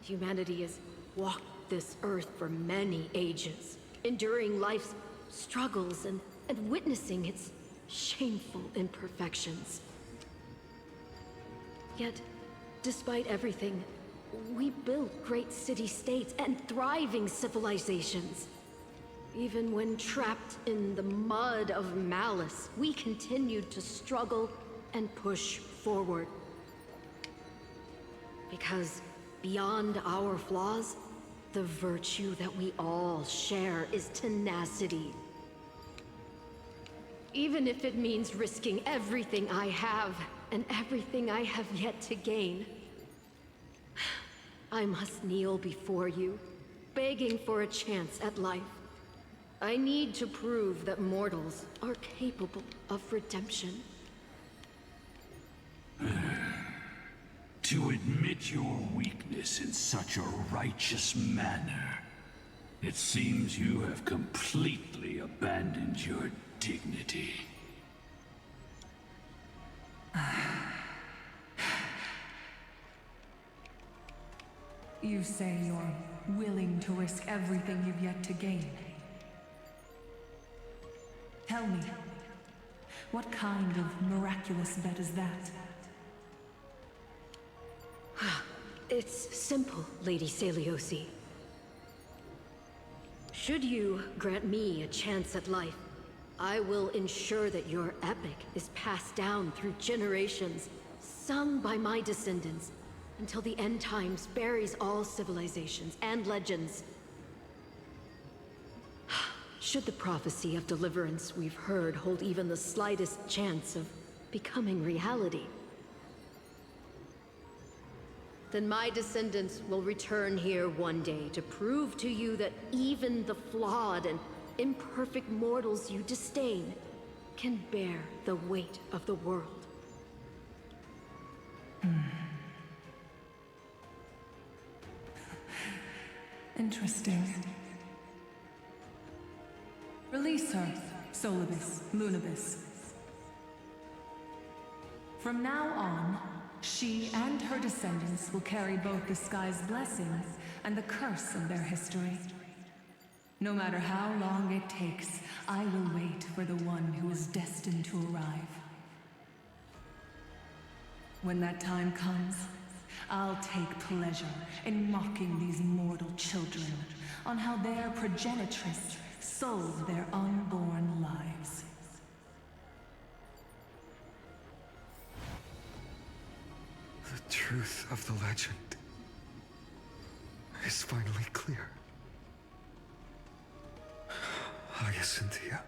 Humanity has walked this earth for many ages, enduring life's struggles and witnessing its shameful imperfections. Yet, despite everything, we built great city-states and thriving civilizations. Even when trapped in the mud of malice, we continued to struggle and push forward. Because beyond our flaws, the virtue that we all share is tenacity. Even if it means risking everything I have and everything I have yet to gain. I must kneel before you, begging for a chance at life. I need to prove that mortals are capable of redemption. To admit your weakness in such a righteous manner, it seems you have completely abandoned your dignity. You say you're willing to risk everything you've yet to gain. Tell me, what kind of miraculous bet is that? It's simple, Lady Celiosi. Should you grant me a chance at life, I will ensure that your epic is passed down through generations, sung by my descendants, until the end times buries all civilizations and legends. Should the prophecy of deliverance we've heard hold even the slightest chance of becoming reality, then my descendants will return here one day to prove to you that even the flawed and imperfect mortals you disdain can bear the weight of the world. Interesting. Release her, Solibus, Lunibus. From now on, she and her descendants will carry both the sky's blessings and the curse of their history. No matter how long it takes, I will wait for the one who is destined to arrive. When that time comes, I'll take pleasure in mocking these mortal children on how their progenitress sold their unborn lives. The truth of the legend is finally clear. Hyacinthia.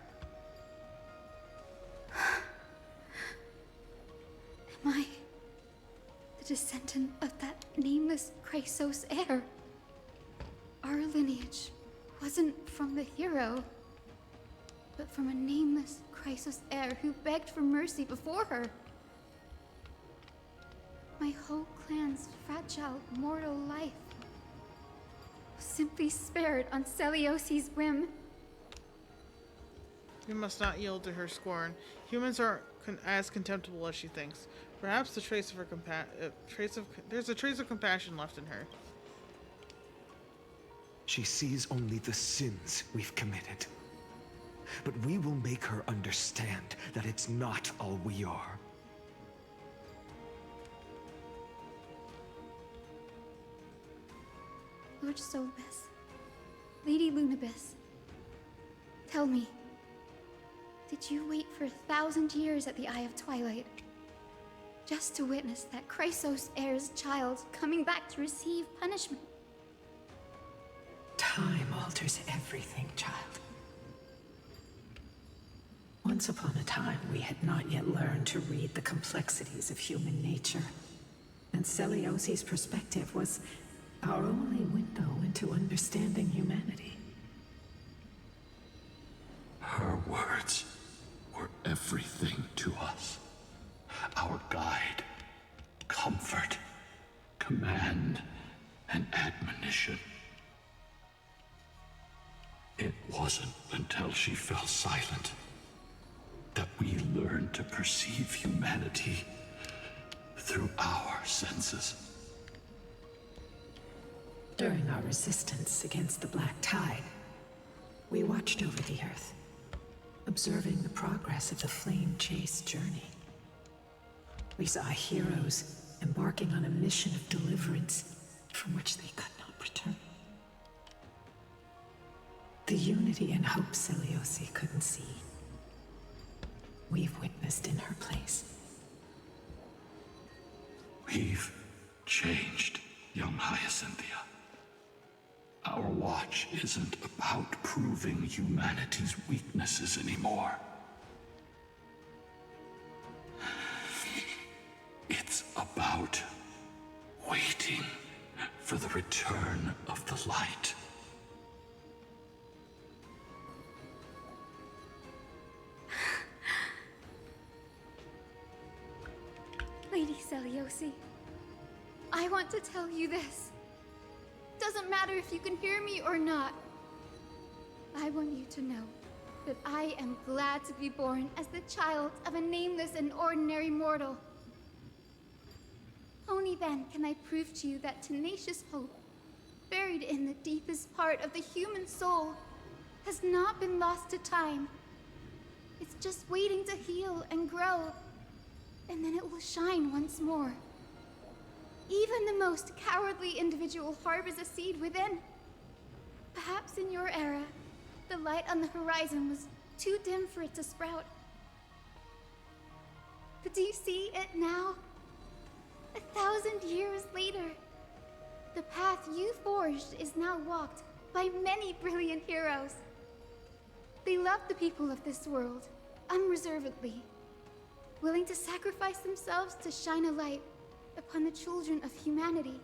Am I the descendant of that nameless Chrysos heir? Our lineage wasn't from the hero, but from a nameless Chrysos heir who begged for mercy before her. My whole clan's fragile mortal life was simply spared on Celiosi's whim. You must not yield to her scorn. Humans aren't as contemptible as she thinks. Perhaps the trace of her there's a trace of compassion left in her. She sees only the sins we've committed. But we will make her understand that it's not all we are. Lord Solibus, Lady Lunibus, tell me, did you wait for 1,000 years at the Eye of Twilight just to witness that Chrysos heir's child coming back to receive punishment? Time alters everything, child. Once upon a time, we had not yet learned to read the complexities of human nature. And Celiosi's perspective was our only window into understanding humanity. Her words were everything to us. Our guide, comfort, command, and admonition. It wasn't until she fell silent that we learned to perceive humanity through our senses. During our resistance against the Black Tide, we watched over the Earth, observing the progress of the Flame Chase journey. We saw heroes embarking on a mission of deliverance from which they could not return. The unity and hope Celiosi couldn't see, we've witnessed in her place. We've changed, young Hyacinthia. Our watch isn't about proving humanity's weaknesses anymore. the light. Lady Celiosi, I want to tell you this. Doesn't matter if you can hear me or not. I want you to know that I am glad to be born as the child of a nameless and ordinary mortal. Only then can I prove to you that tenacious hope, buried in the deepest part of the human soul, has not been lost to time. It's just waiting to heal and grow, and then it will shine once more. Even the most cowardly individual harbors a seed within. Perhaps in your era, the light on the horizon was too dim for it to sprout. But do you see it now? 1,000 years later, the path you forged is now walked by many brilliant heroes. They love the people of this world, unreservedly, willing to sacrifice themselves to shine a light upon the children of humanity.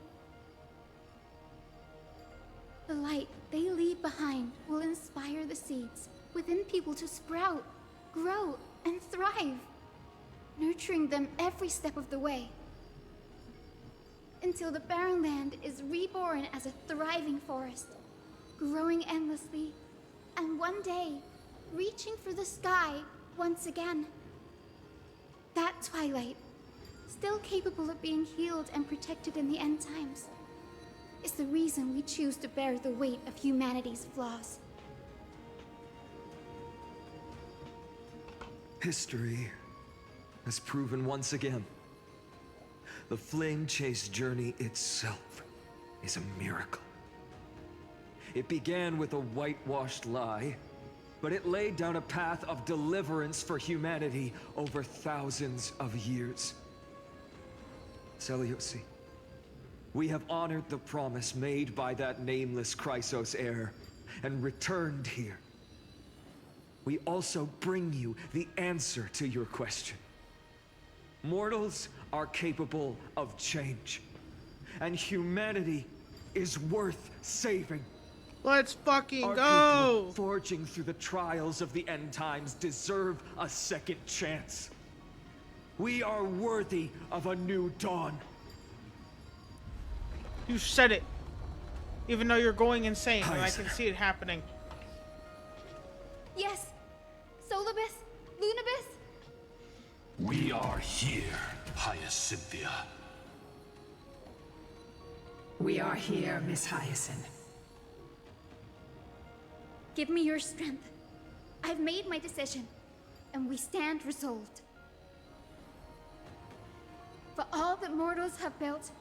The light they leave behind will inspire the seeds within people to sprout, grow, and thrive, nurturing them every step of the way, until the barren land is reborn as a thriving forest, growing endlessly, and one day, reaching for the sky once again. That twilight, still capable of being healed and protected in the end times, is the reason we choose to bear the weight of humanity's flaws. History has proven once again, the Flame Chase journey itself is a miracle. It began with a whitewashed lie, but it laid down a path of deliverance for humanity over thousands of years. Celiosi, we have honored the promise made by that nameless Chrysos heir and returned here. We also bring you the answer to your question. Mortals are capable of change, and humanity is worth saving. Let's fucking Our go! people forging through the trials of the end times deserve a second chance. We are worthy of a new dawn. You said it. Even though you're going insane, and I can see it happening. Yes, Solibus, Lunibus. We are here, Hyacinthia. We are here, Miss Hyacinth. Give me your strength. I've made my decision, and we stand resolved. For all that mortals have built,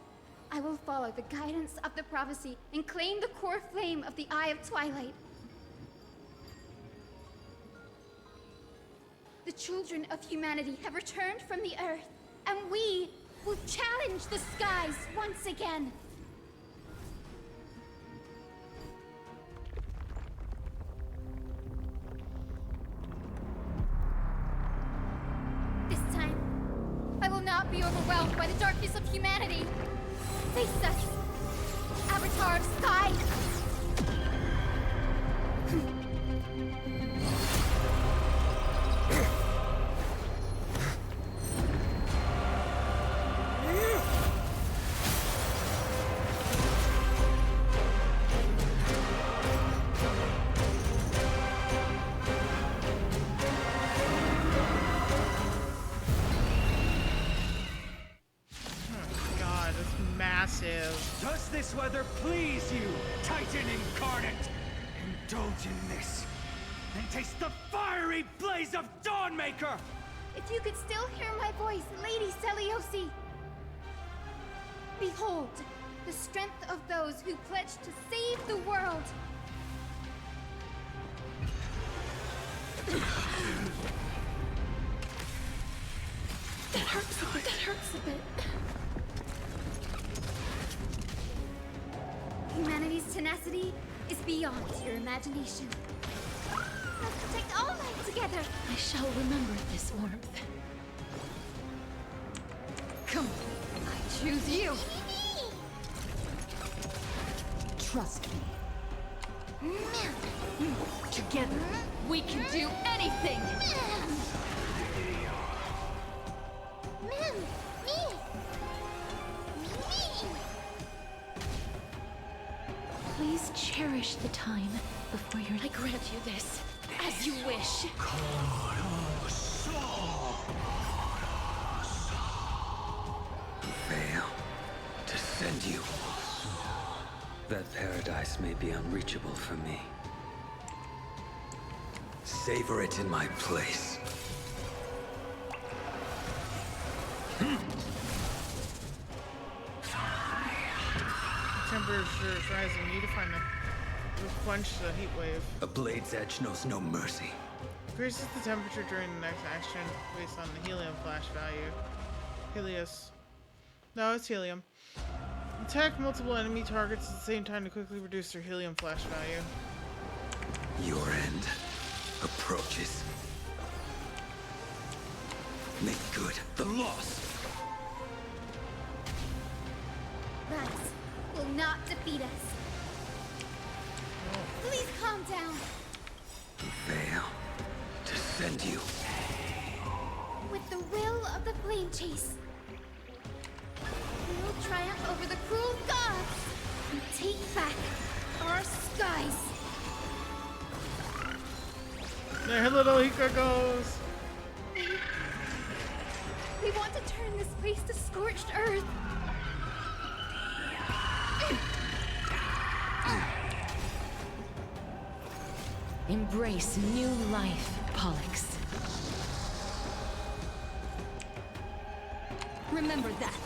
I will follow the guidance of the prophecy and claim the core flame of the Eye of Twilight. The children of humanity have returned from the earth, and we will challenge the skies once again. This time, I will not be overwhelmed by the darkness of humanity. Face us, Avatar of Sky! God, it's massive. Does this weather please you, Titan incarnate? Indulge in this, and taste the fiery blaze of Dawnmaker! If you could still hear my voice, Lady Celiosi! Behold, the strength of those who pledged to save the world! That hurts a bit. That hurts a bit. Humanity's tenacity is beyond your imagination. Let's protect all life together! I shall remember this warmth. Come, I choose you! Trust me. Together, we can do anything! Please cherish the time before you're... I grant you this, as you wish. Fail to send you. That paradise may be unreachable for me. Savor it in my place. Temperature is rising. You need to find a quench the heat wave. A blade's edge knows no mercy. Increases the temperature during the next action based on the helium flash value. Helios. No, it's helium. Attack multiple enemy targets at the same time to quickly reduce their helium flash value. Your end approaches. Make good the loss. Rats will not defeat us. Please calm down. Fail to send you. With the will of the flame chase, we will triumph over the cruel gods and take back our skies. There little Hika goes. We want to turn this place to scorched earth. Embrace new life, Pollux. Remember that.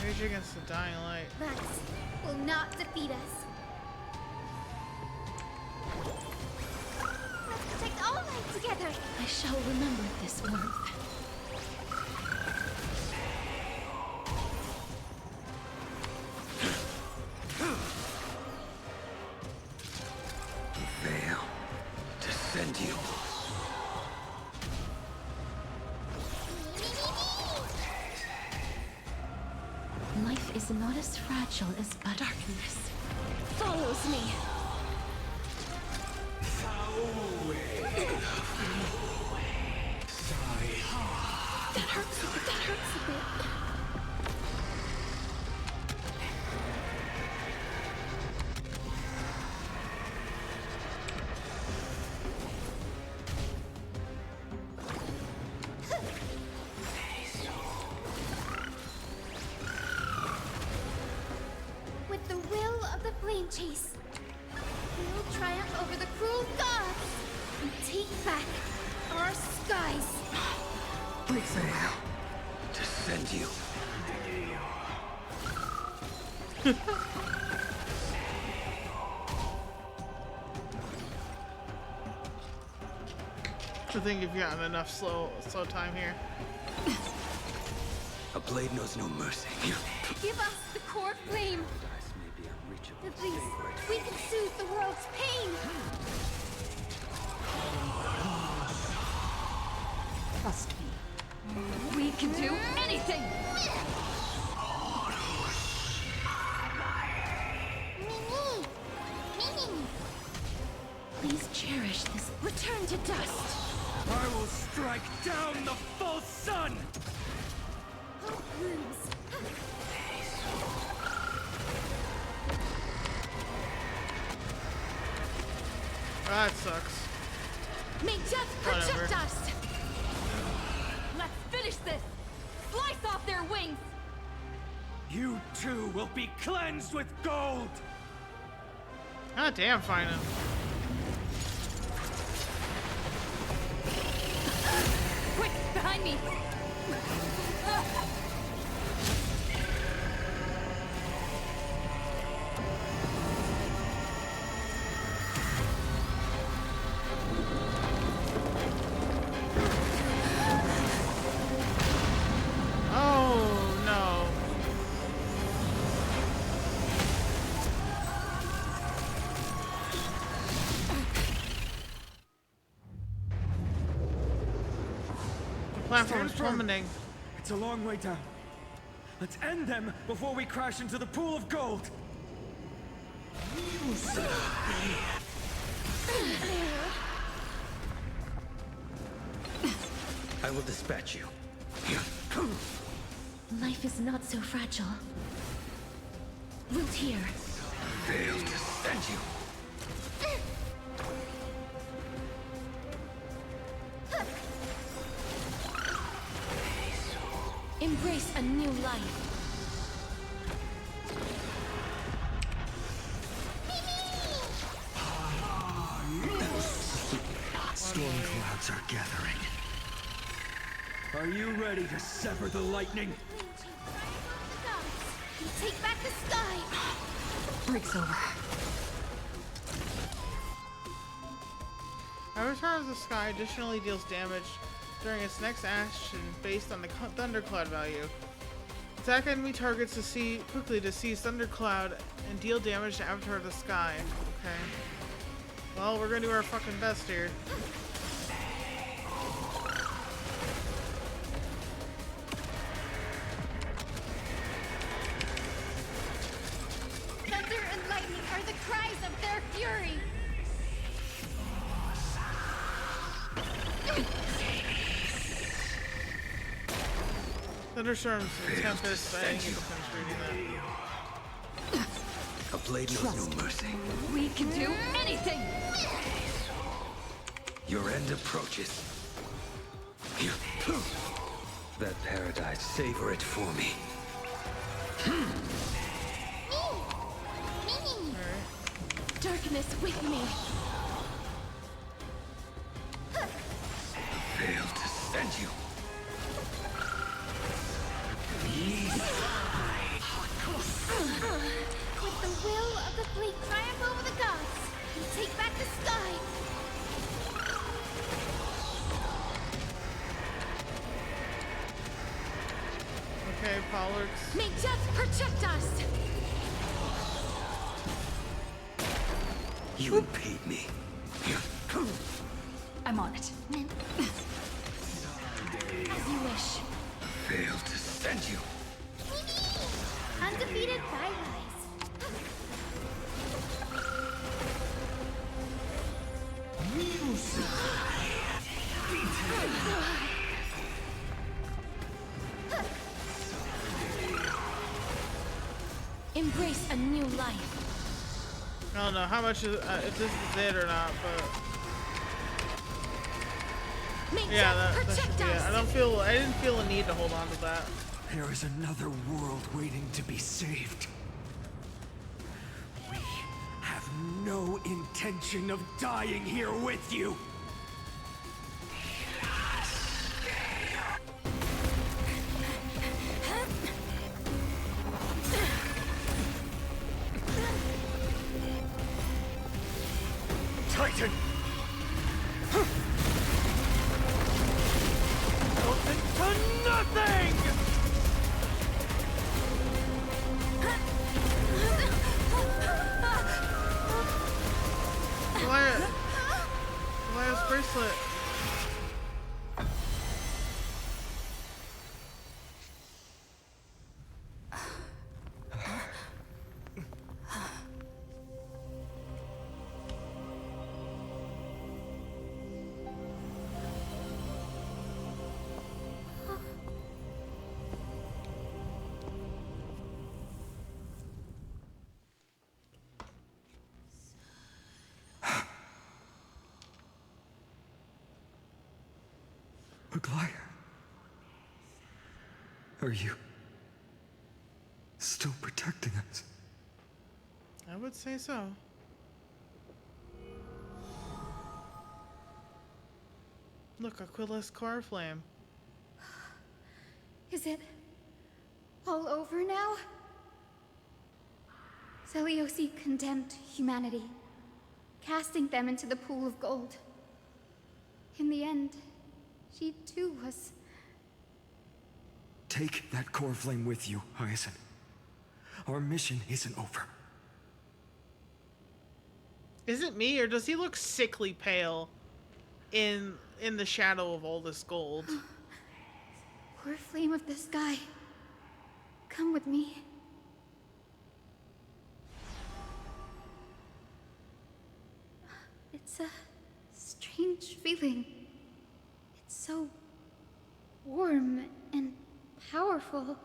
Rage against the dying light. Rats will not defeat us. Let's protect all life together. I shall remember this warmth. Fail to send you. Life is not as fragile as darkness. Follows me. That hurts a bit. With the will of the flame chase, we will triumph over the cruel gods and take back our skies. Fail to send you. I think you've gotten enough slow time here. A blade knows no mercy. Give us the core flame. At least we can soothe the world's pain. Trust me. We can do anything! Please cherish this. Return to dust! I will strike down the false sun! Hope blooms. That sucks. May death Whatever. protect us! Let's finish this! Slice off their wings! You too will be cleansed with gold! God damn, Final. Quick, behind me! Oh no. platform is Stand firm. plummeting. It's a long way down. Let's end them before we crash into the pool of gold. I will dispatch you. Life is not so fragile. Root here. Fail to send you. Embrace a new life. Storm clouds are gathering. Are you ready to sever the lightning? Take back the sky! Break's over. Avatar of the Sky additionally deals damage during its next action based on the Thundercloud value. Attack enemy targets quickly to seize Thundercloud and deal damage to Avatar of the Sky. Okay. Well, we're gonna do our fucking best here. Thunder and lightning are the cries of their fury! Thunderstorms and Tempest, I didn't get to finish reading that. A blade knows no mercy. We can do anything! Your end approaches. That paradise, savor it for me. Darkness with me! Fail to send you. With the will of the fleet triumph over the gods, we take back the sky! Okay, Pollux. May death protect us! You impede me. I'm on it. As you wish. Fail to send you. Undefeated bye-byes. Embrace a new life. I don't know how much if this is it or not, but yeah, that should be it. I didn't feel a need to hold on to that. There is another world waiting to be saved. We have no intention of dying here with you. Titan! Melted to nothing! Elias bracelet. Aglaya, are you still protecting us? I would say so. Look, Aquila's car flame. Is it all over now? Zeliosi condemned humanity, casting them into the pool of gold. In the end, she too was... Take that core flame with you, Hyacinth. Our mission isn't over. Is it me, or does he look sickly pale in the shadow of all this gold? Poor flame of the sky. Come with me. It's a strange feeling. It's so warm and powerful.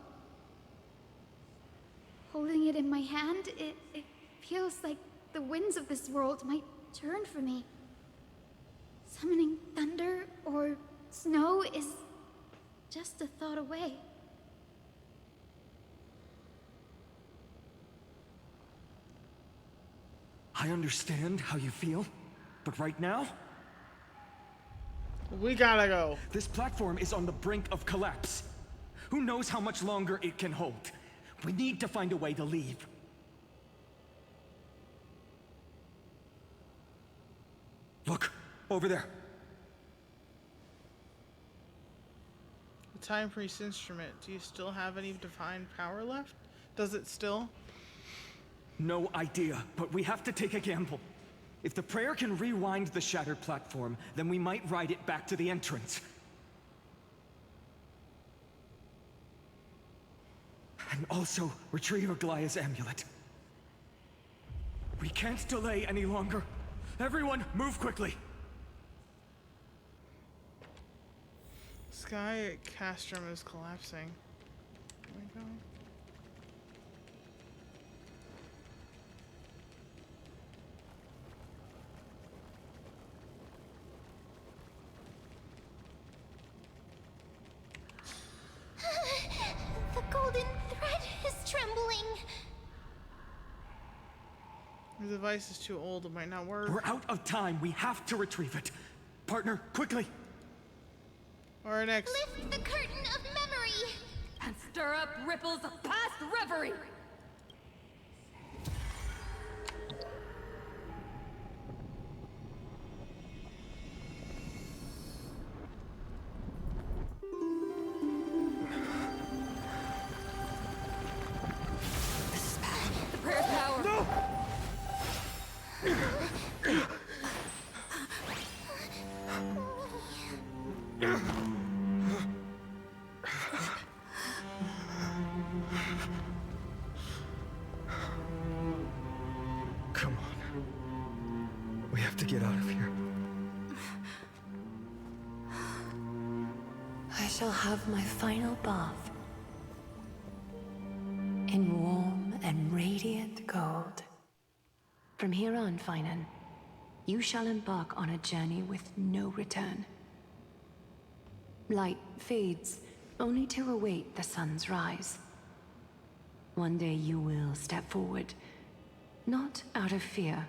Holding it in my hand, it feels like the winds of this world might turn for me. Summoning thunder or snow is just a thought away. I understand how you feel, but right now, we gotta go. This platform is on the brink of collapse. Who knows how much longer it can hold? We need to find a way to leave. Look, over there. The time priest instrument. Do you still have any divine power left? Does it still? No idea, but we have to take a gamble. If the prayer can rewind the shattered platform, then we might ride it back to the entrance. And also retrieve Aglaya's amulet. We can't delay any longer. Everyone, move quickly! Sky at Castrum is collapsing. There we go. The golden thread is trembling. The device is too old, it might not work. We're out of time. We have to retrieve it. Partner, quickly! Or next. Lift the curtain of memory! And stir up ripples of past reverie! The prayer's power! No! Come on. We have to get out of here. I shall have my final bath in warm and radiant gold. From here on, Finan, you shall embark on a journey with no return. Light fades, only to await the sun's rise. One day you will step forward, not out of fear,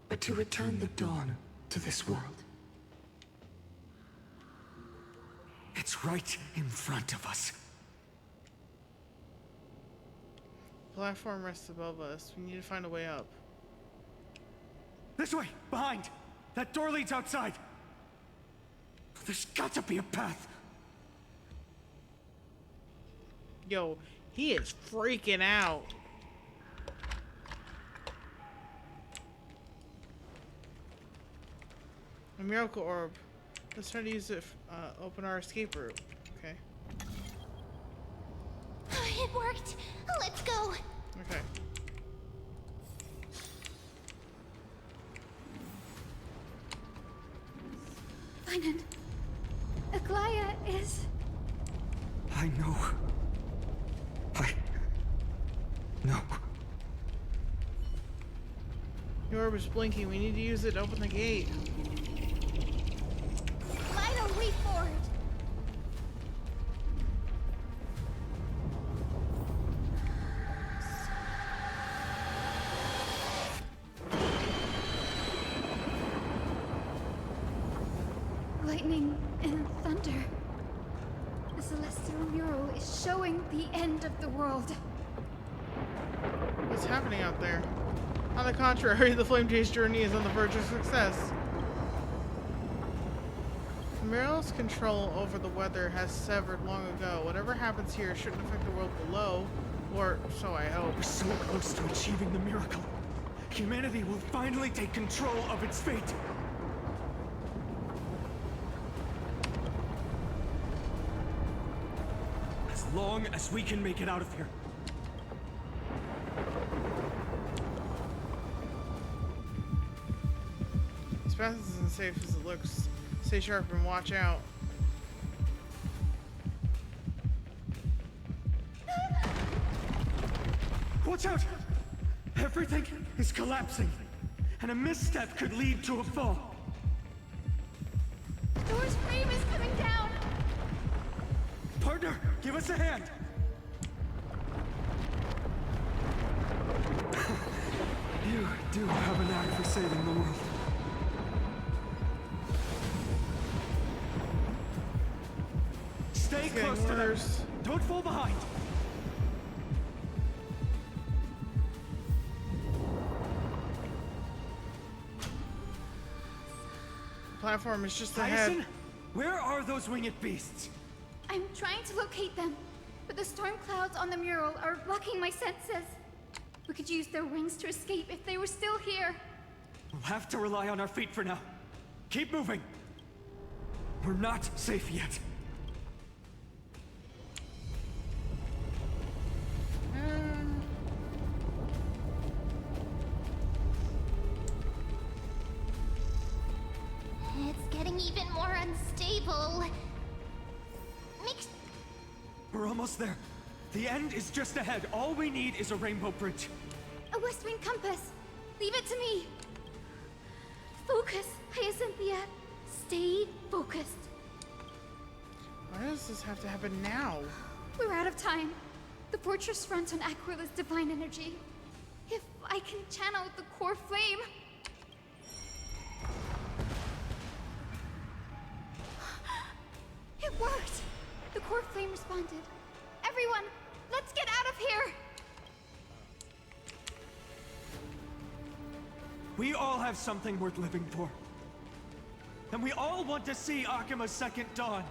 but to return the dawn to this world. It's right in front of us. Platform rests above us. We need to find a way up. This way! Behind! That door leads outside! There's got to be a path! Yo, he is freaking out. A miracle orb. Let's try to use it. Open our escape route. Okay. It worked. Let's go. Okay. Finan, Aglaya is... I know. No. The orb is blinking. We need to use it to open the gate. Lino, leap forward. Lightning and thunder. The celestial mural is showing the end of the world. What's happening out there? On the contrary, the Flame Chase journey is on the verge of success. Meryl's control over the weather has severed long ago. Whatever happens here shouldn't affect the world below, or so I hope. We're so close to achieving the miracle. Humanity will finally take control of its fate. long as we can make it out of here. This path isn't as safe as it looks. Stay sharp and watch out. Watch out! Everything is collapsing, and a misstep could lead to a fall. Door's frame is coming down! Partner, give us a hand! You do have an knack for saving the world. Stay close to them. Don't fall behind. The platform is just ahead. Tyson, where are those winged beasts? I'm trying to locate them, but the storm clouds on the mural are blocking my senses. We could use their wings to escape if they were still here. We'll have to rely on our feet for now. Keep moving. We're not safe yet. It's getting even more unstable. We're almost there. The end is just ahead. All we need is a rainbow bridge. A West Wing compass. Leave it to me. Focus, Hyacinthia. Stay focused. Why does this have to happen now? We're out of time. The fortress runs on Aqurila's divine energy. If I can channel the core flame... It worked! The core flame responded. Everyone, let's get out of here! We all have something worth living for. And we all want to see Akima's second dawn.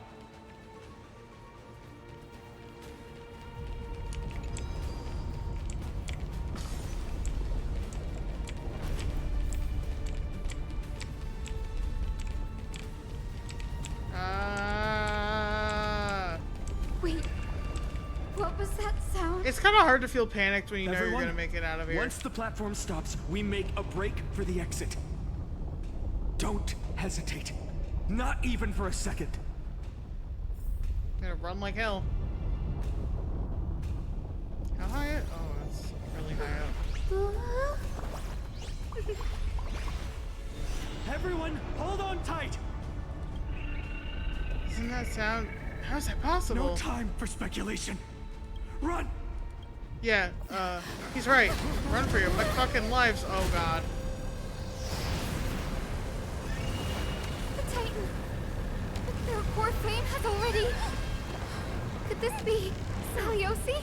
Wait, what was that sound? It's kind of hard to feel panicked when you know Everyone, you're gonna make it out of here. Once the platform stops, we make a break for the exit. Don't hesitate. Not even for a second. Gonna run like hell. How high? Oh, that's really high up. Everyone, hold on tight. Doesn't that sound? How's that possible? No time for speculation. Run! Yeah, he's right. Run for your fucking lives. Oh god. The Titan. Their core flame has already... Could this be Saliosi?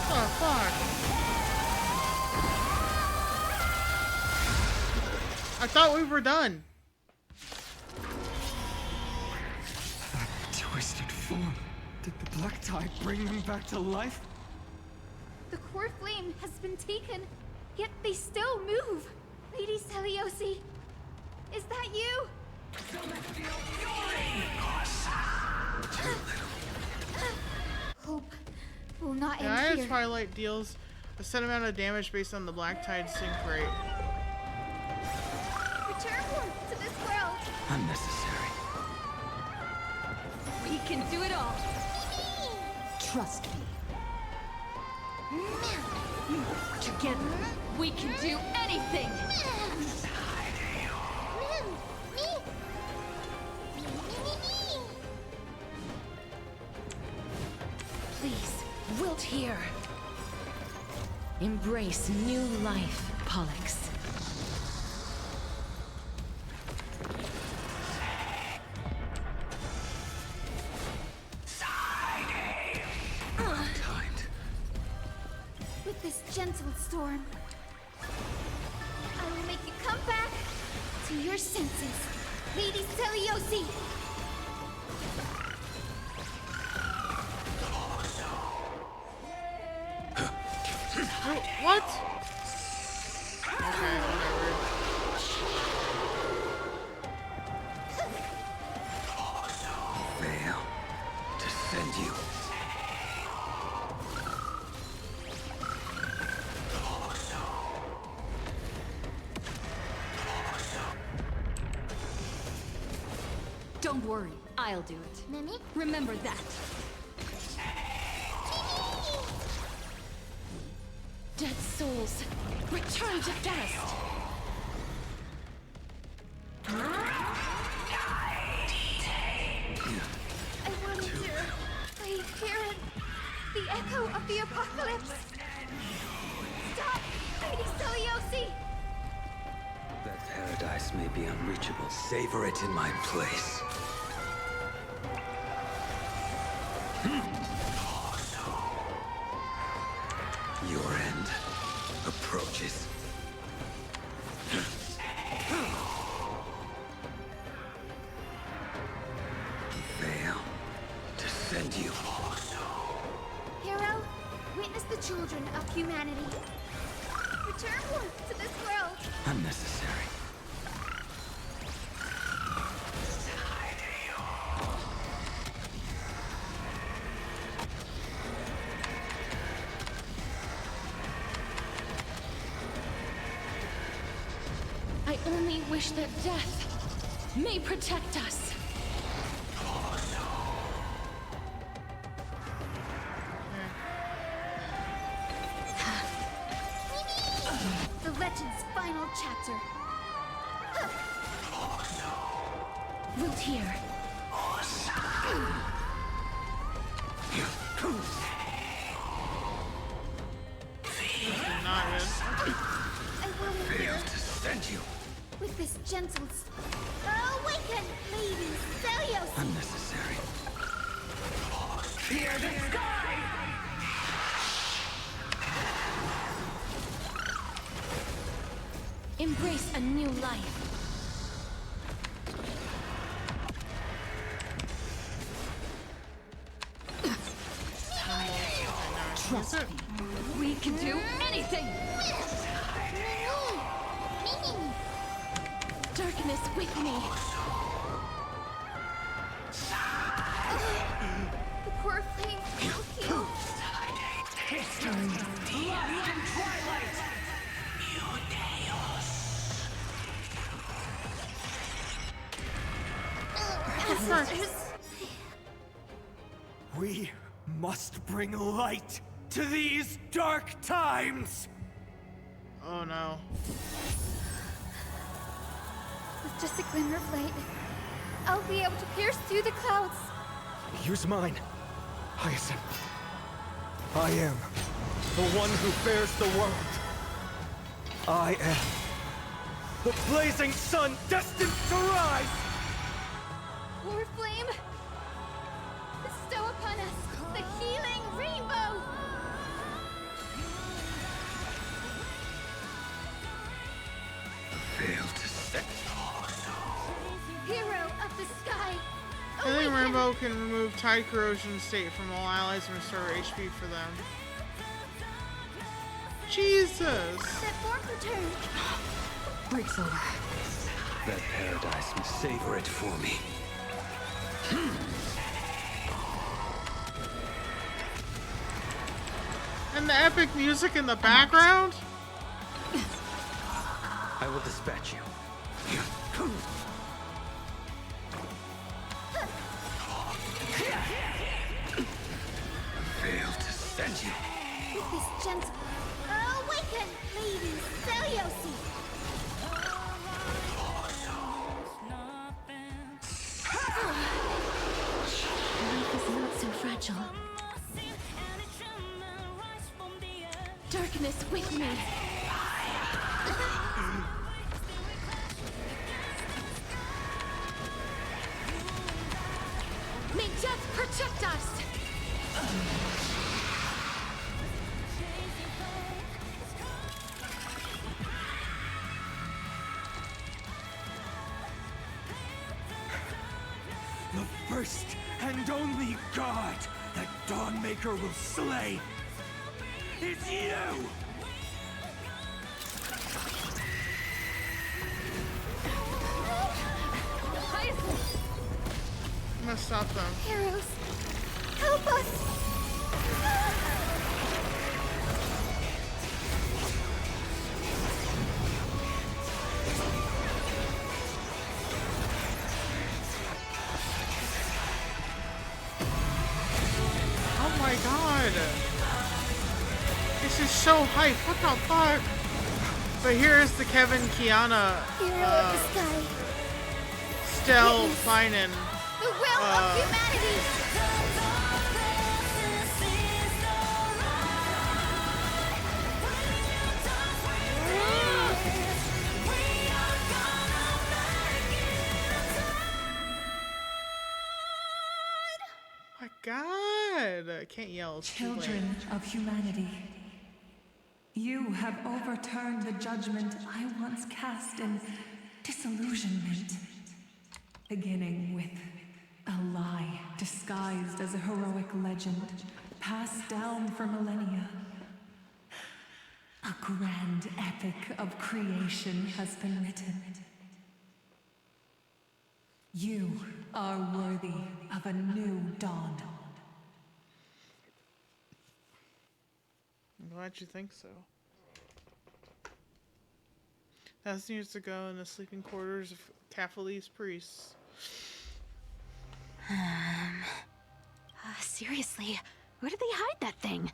Oh fuck. I thought we were done. That twisted form. Did the Black Tide bring them back to life? The core flame has been taken, yet they still move. Lady Saliosi, is that you? Hope will not The end Eye of here. Twilight deals a set amount of damage based on the Black Tide sink rate. Return to this world. Unnecessary. We can do it all. Trust me. Together, we can do anything. Please, wilt here. Embrace new life, Pollux. With this gentle storm, I will make you come back to your senses, Lady Celiosi. What? Okay, whatever. Fail to send you. Don't worry, I'll do it. Mimi? Remember that. Dead souls, return to dust. I wanted to. I hear it. The echo of the apocalypse. Stop, Lady Celiosi! That paradise may be unreachable. Savor it in my place. Your end approaches. Fail to send you. Hero, witness the children of humanity. Return warmth to this world. Unnecessary. I only wish that death may protect us. The legend's final chapter. Root here. Not good. I will Fail to send you. with this gentle awaken, Lady Celios. Unnecessary. Fear the sky. Embrace a new life. Trust me. We can do anything. Darkness with me. The poor flame will heal. History. Light and twilight. New chaos. Ancestors. We must bring light to these dark times. Oh no. With just a glimmer of light, I'll be able to pierce through the clouds. Use mine, Hyacinth. I am the one who bears the world. I am the blazing sun destined to rise. Poor flame, bestow upon us the healing rainbow. Fail to send. Hero of the sky. Healing Rainbow can remove tide corrosion state from all allies and restore HP for them. Jesus! That form return. Breaks over. That paradise must savor it for me. And the epic music in the background? I will dispatch you. Fail to send you. With this gentle awaken, Lady Celiosi. Life is not so fragile. Darkness with me. May death protect us. The first and only god that Dawnmaker will slay is you! must stop them. Heroes, help us! Oh my god! This is so hype. What the fuck? But here is the Kevin Kiana Hero of the sky. Stell Finan. The will of humanity! My god! I can't yell. It's too late. Children of humanity, you have overturned the judgment I once cast in disillusionment, beginning with a lie disguised as a heroic legend passed down for millennia. A grand epic of creation has been written. You are worthy of a new dawn. I'm glad you think so. That needs to go in the sleeping quarters of Catholi's priests. Seriously, where did they hide that thing?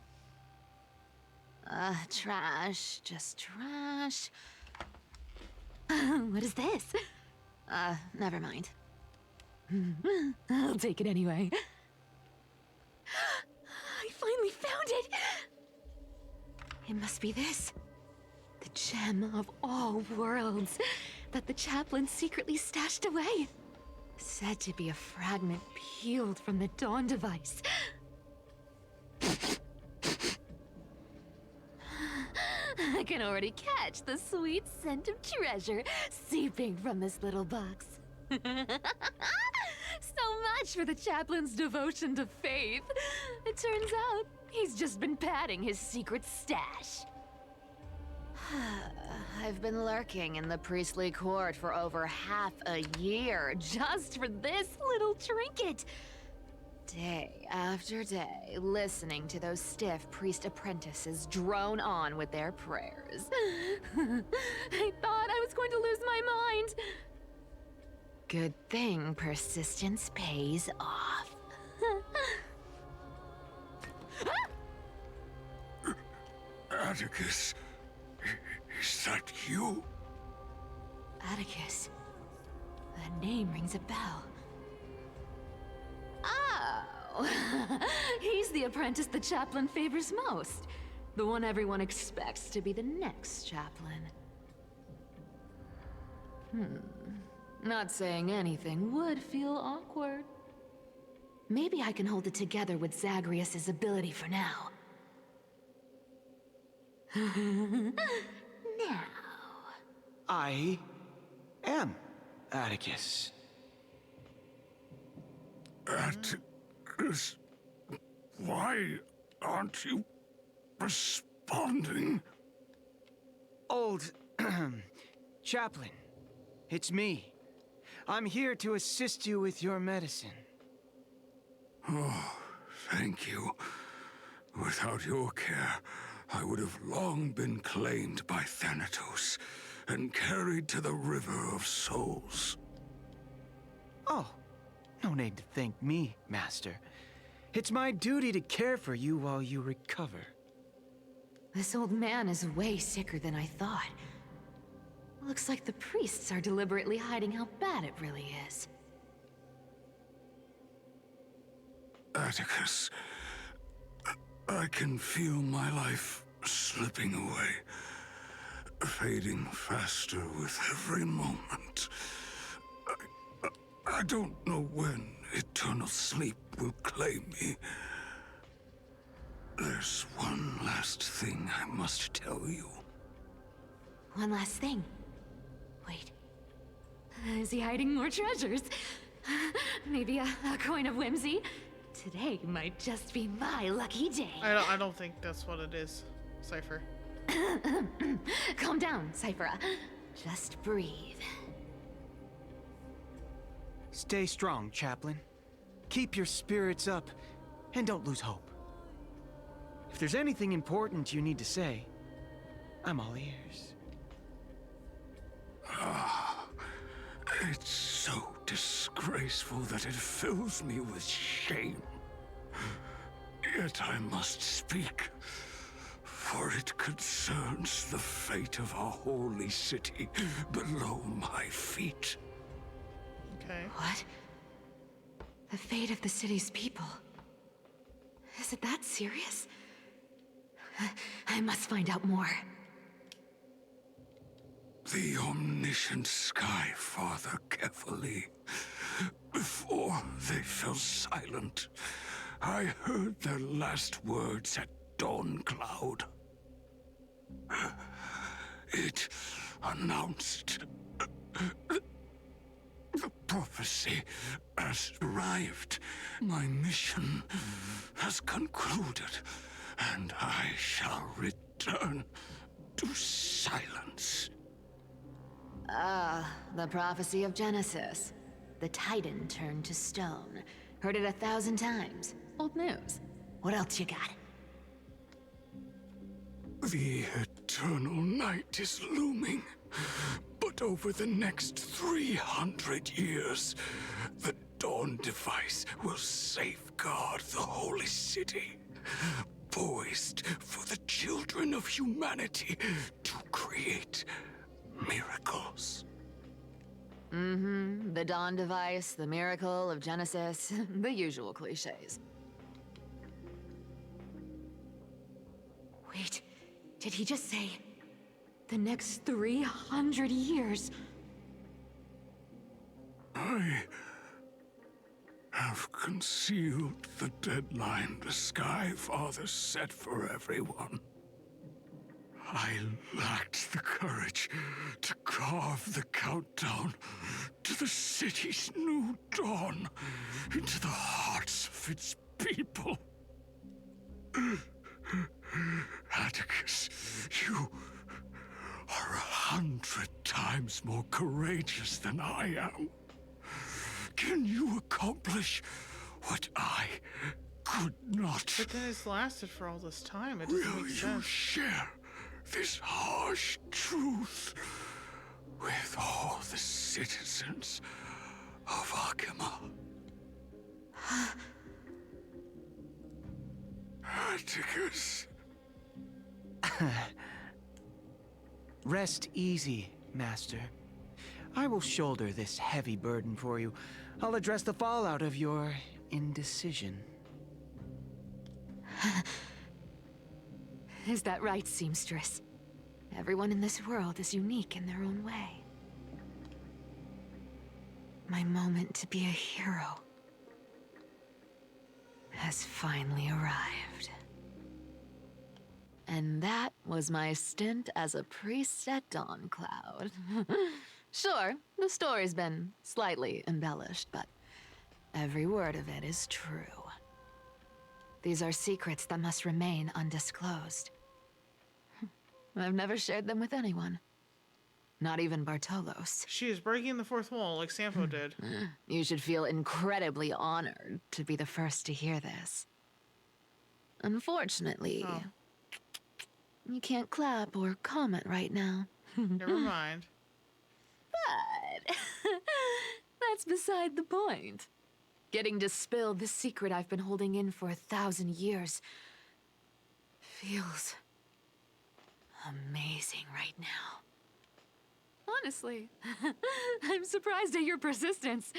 Trash. Just trash. What is this? Never mind. I'll take it anyway. I finally found it! It must be this. The gem of all worlds that the chaplain secretly stashed away. Said to be a fragment peeled from the Dawn device. I can already catch the sweet scent of treasure seeping from this little box. So much for the chaplain's devotion to faith. It turns out he's just been padding his secret stash. I've been lurking in the priestly court for over half a year just for this little trinket. Day after day, listening to those stiff priest apprentices drone on with their prayers. I thought I was going to lose my mind. Good thing persistence pays off. Atticus, is that you? Atticus. That name rings a bell. Oh! He's the apprentice the chaplain favors most. The one everyone expects to be the next chaplain. Not saying anything would feel awkward. Maybe I can hold it together with Zagreus' ability for now. Now. I am Atticus. Atticus, why aren't you responding? Old chaplain, it's me. I'm here to assist you with your medicine. Oh, thank you. Without your care, I would have long been claimed by Thanatos and carried to the River of Souls. Oh, no need to thank me, Master. It's my duty to care for you while you recover. This old man is way sicker than I thought. Looks like the priests are deliberately hiding how bad it really is. Atticus, I can feel my life slipping away, fading faster with every moment. I don't know when eternal sleep will claim me. There's one last thing I must tell you. One last thing. Wait. Is he hiding more treasures? Maybe a coin of whimsy? Today might just be my lucky day. I don't think that's what it is, Cypher. Calm down, Cyphera. Just breathe. Stay strong, chaplain. keep your spirits up and don't lose hope. If there's anything important you need to say, I'm all ears. It's so disgraceful that it fills me with shame. Yet I must speak, for it concerns the fate of our holy city below my feet. Okay. What? The fate of the city's people? Is it that serious? I must find out more. The omniscient Sky Father Kefali. Before they fell silent, I heard their last words at Dawn Cloud. It announced the prophecy has arrived. My mission has concluded, and I shall return to silence. The prophecy of Genesis. The Titan turned to stone. Heard it 1,000 times. Old news. What else you got? The eternal night is looming. But over the next 300 years, the Dawn device will safeguard the holy city, poised for the children of humanity to create miracles. The Dawn device, the miracle of Genesis, the usual cliches. Wait, did he just say the next 300 years? I have concealed the deadline the Sky Father set for everyone. I lacked the courage to carve the countdown to the city's new dawn into the hearts of its people. Atticus, you are 100 times more courageous than I am. Can you accomplish what I could not? But then it's lasted for all this time. It doesn't Will make you sense. share this harsh truth with all the citizens of Akima? Atticus. Rest easy, Master. I will shoulder this heavy burden for you. I'll address the fallout of your indecision. Is that right, Seamstress? Everyone in this world is unique in their own way. My moment to be a hero has finally arrived. And that was my stint as a priest at Dawn Cloud. Sure, the story's been slightly embellished, but every word of it is true. These are secrets that must remain undisclosed. I've never shared them with anyone. Not even Bartolos. She is breaking the fourth wall like Sampo did. You should feel incredibly honored to be the first to hear this. Unfortunately, you can't clap or comment right now. Never mind. But that's beside the point. Getting to spill the secret I've been holding in for 1,000 years feels amazing right now. Honestly, I'm surprised at your persistence.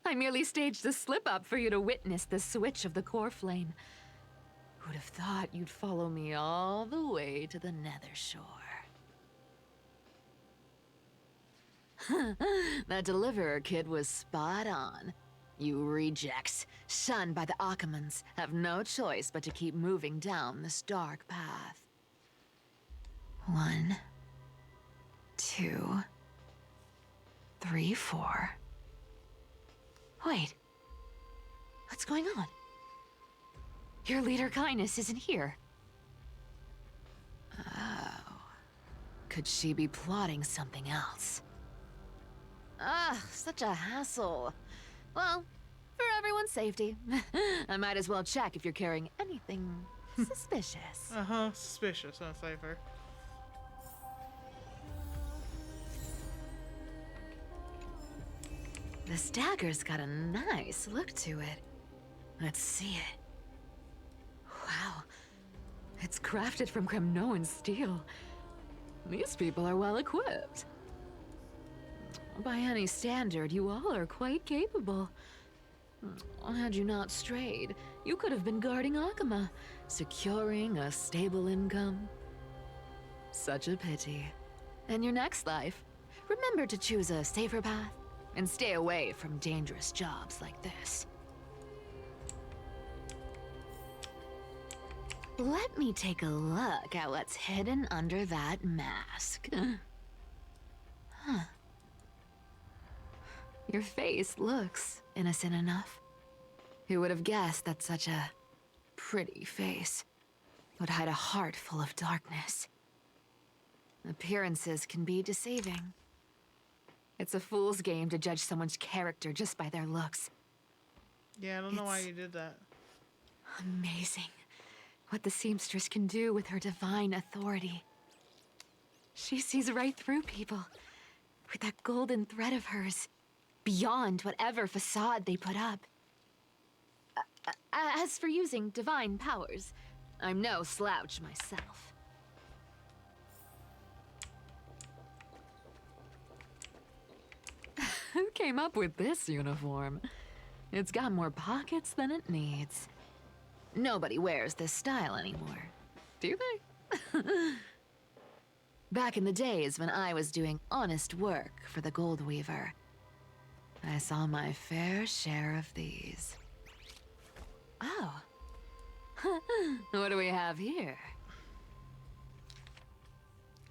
I merely staged a slip-up for you to witness the switch of the core flame. Who'd have thought you'd follow me all the way to the Nether Shore? That Deliverer kid was spot on. You rejects, shunned by the Akimans, have no choice but to keep moving down this dark path. 1, 2, 3, 4. Wait. What's going on? Your leader Kindness isn't here. Oh. Could she be plotting something else? Such a hassle. Well, For everyone's safety, I might as well check if you're carrying anything suspicious. Uh-huh, suspicious, huh, Cypher? This dagger's got a nice look to it. Let's see it. Wow. It's crafted from Kremnoan steel. These people are well equipped. By any standard, you all are quite capable. Had you not strayed, you could have been guarding Akama, securing a stable income. Such a pity. In your next life, remember to choose a safer path and stay away from dangerous jobs like this. Let me take a look at what's hidden under that mask. Huh. Your face looks innocent enough. Who would have guessed that such a pretty face would hide a heart full of darkness? Appearances can be deceiving. It's a fool's game to judge someone's character just by their looks. Yeah, I don't know why you did that. Amazing what the seamstress can do with her divine authority. She sees right through people with that golden thread of hers, beyond whatever facade they put up. As for using divine powers, I'm no slouch myself. Who came up with this uniform? It's got more pockets than it needs. Nobody wears this style anymore, do they? Back in the days when I was doing honest work for the Gold Weaver, I saw my fair share of these. Oh. What do we have here?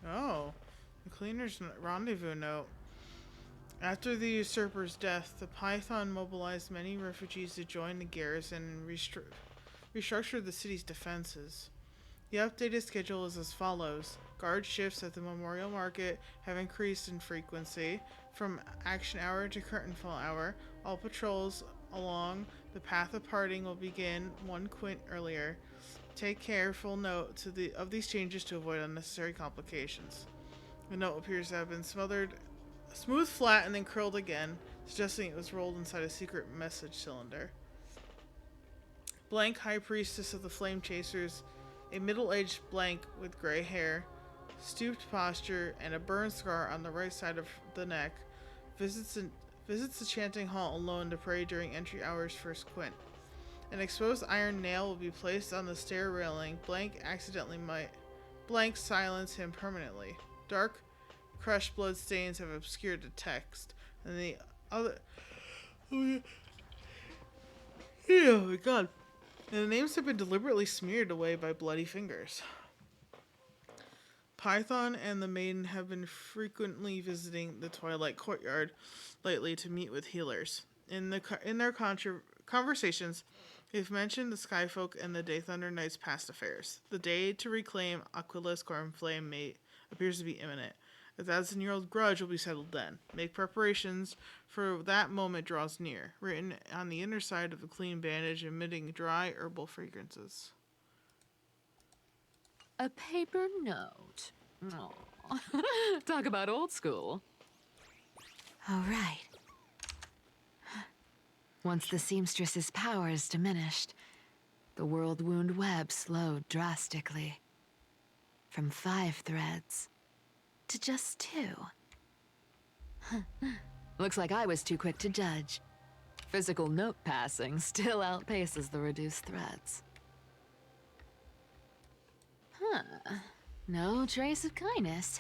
Oh, the cleaner's rendezvous note. After the usurper's death, the Python mobilized many refugees to join the garrison and restructured the city's defenses. The updated schedule is as follows. Guard shifts at the Memorial Market have increased in frequency from action hour to curtainfall hour. All patrols along the path of parting will begin 1 quint earlier. Take careful note of these changes to avoid unnecessary complications. The note appears to have been smooth flat and then curled again, suggesting it was rolled inside a secret message cylinder. Blank, High Priestess of the Flame Chasers, a middle-aged Blank with gray hair, stooped posture, and a burn scar on the right side of the neck, visits the chanting hall alone to pray during entry hours 1st quint. An exposed iron nail will be placed on the stair railing. Blank silence him permanently. Dark, crushed blood stains have obscured the text, and the other... Oh my god. And the names have been deliberately smeared away by bloody fingers. Python and the Maiden have been frequently visiting the Twilight Courtyard lately to meet with healers. In their conversations, they've mentioned the Skyfolk and the Day Thunder Knights' past affairs. The day to reclaim Aquila's Cornflame mate appears to be imminent. A 1,000-year-old grudge will be settled then. Make preparations for that moment draws near. Written on the inner side of a clean bandage, emitting dry herbal fragrances. A paper note. Aw. Talk about old school. All right. Once the seamstress's power is diminished, the world wound web slowed drastically. From 5 threads to just 2. Looks like I was too quick to judge. Physical note passing still outpaces the reduced threads. No trace of kindness.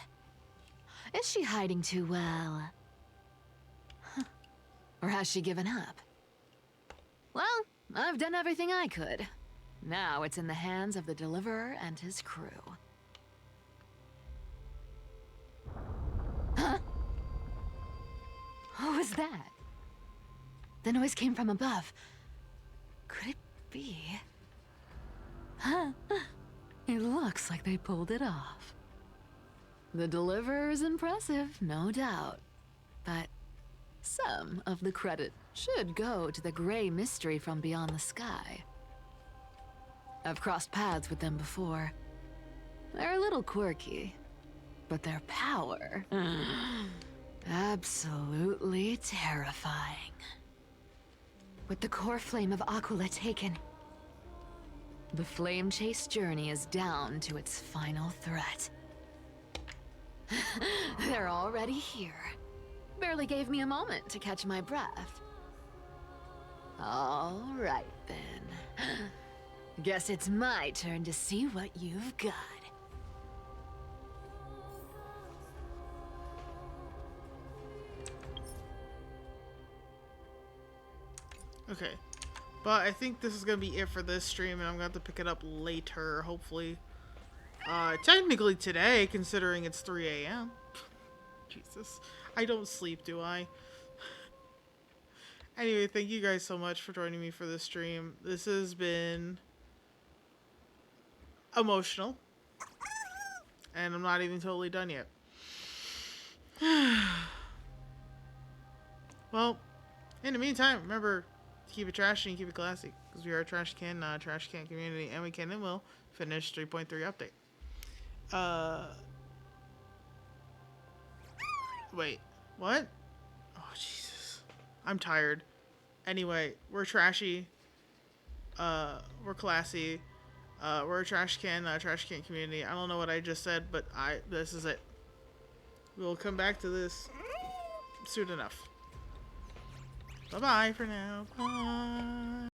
Is she hiding too well? Or has she given up? Well, I've done everything I could. Now it's in the hands of the Deliverer and his crew. Huh? What was that? The noise came from above. Could it be? Huh? It looks like they pulled it off. The Deliverer is impressive, no doubt. But Some of the credit should go to the gray mystery from beyond the sky. I've crossed paths with them before. They're a little quirky, but their power... absolutely terrifying. With the core flame of Aquila taken, the flame chase journey is down to its final threat. They're already here. Barely gave me a moment to catch my breath. All right then. Guess it's my turn to see what you've got. Okay. But I think this is gonna be it for this stream, and I'm gonna have to pick it up later, hopefully. Technically today, considering it's 3 a.m. Jesus. I don't sleep, do I? Anyway, thank you guys so much for joining me for this stream. This has been emotional. And I'm not even totally done yet. Well, in the meantime, remember, keep it trashy and keep it classy. Because we are a trash can, not a trash can community. And we can and will finish 3.3 update. Wait, what? Oh, Jesus. I'm tired. Anyway, we're trashy. We're classy. We're a trash can, not a trash can community. I don't know what I just said, but this is it. We'll come back to this soon enough. Bye-bye for now. Bye.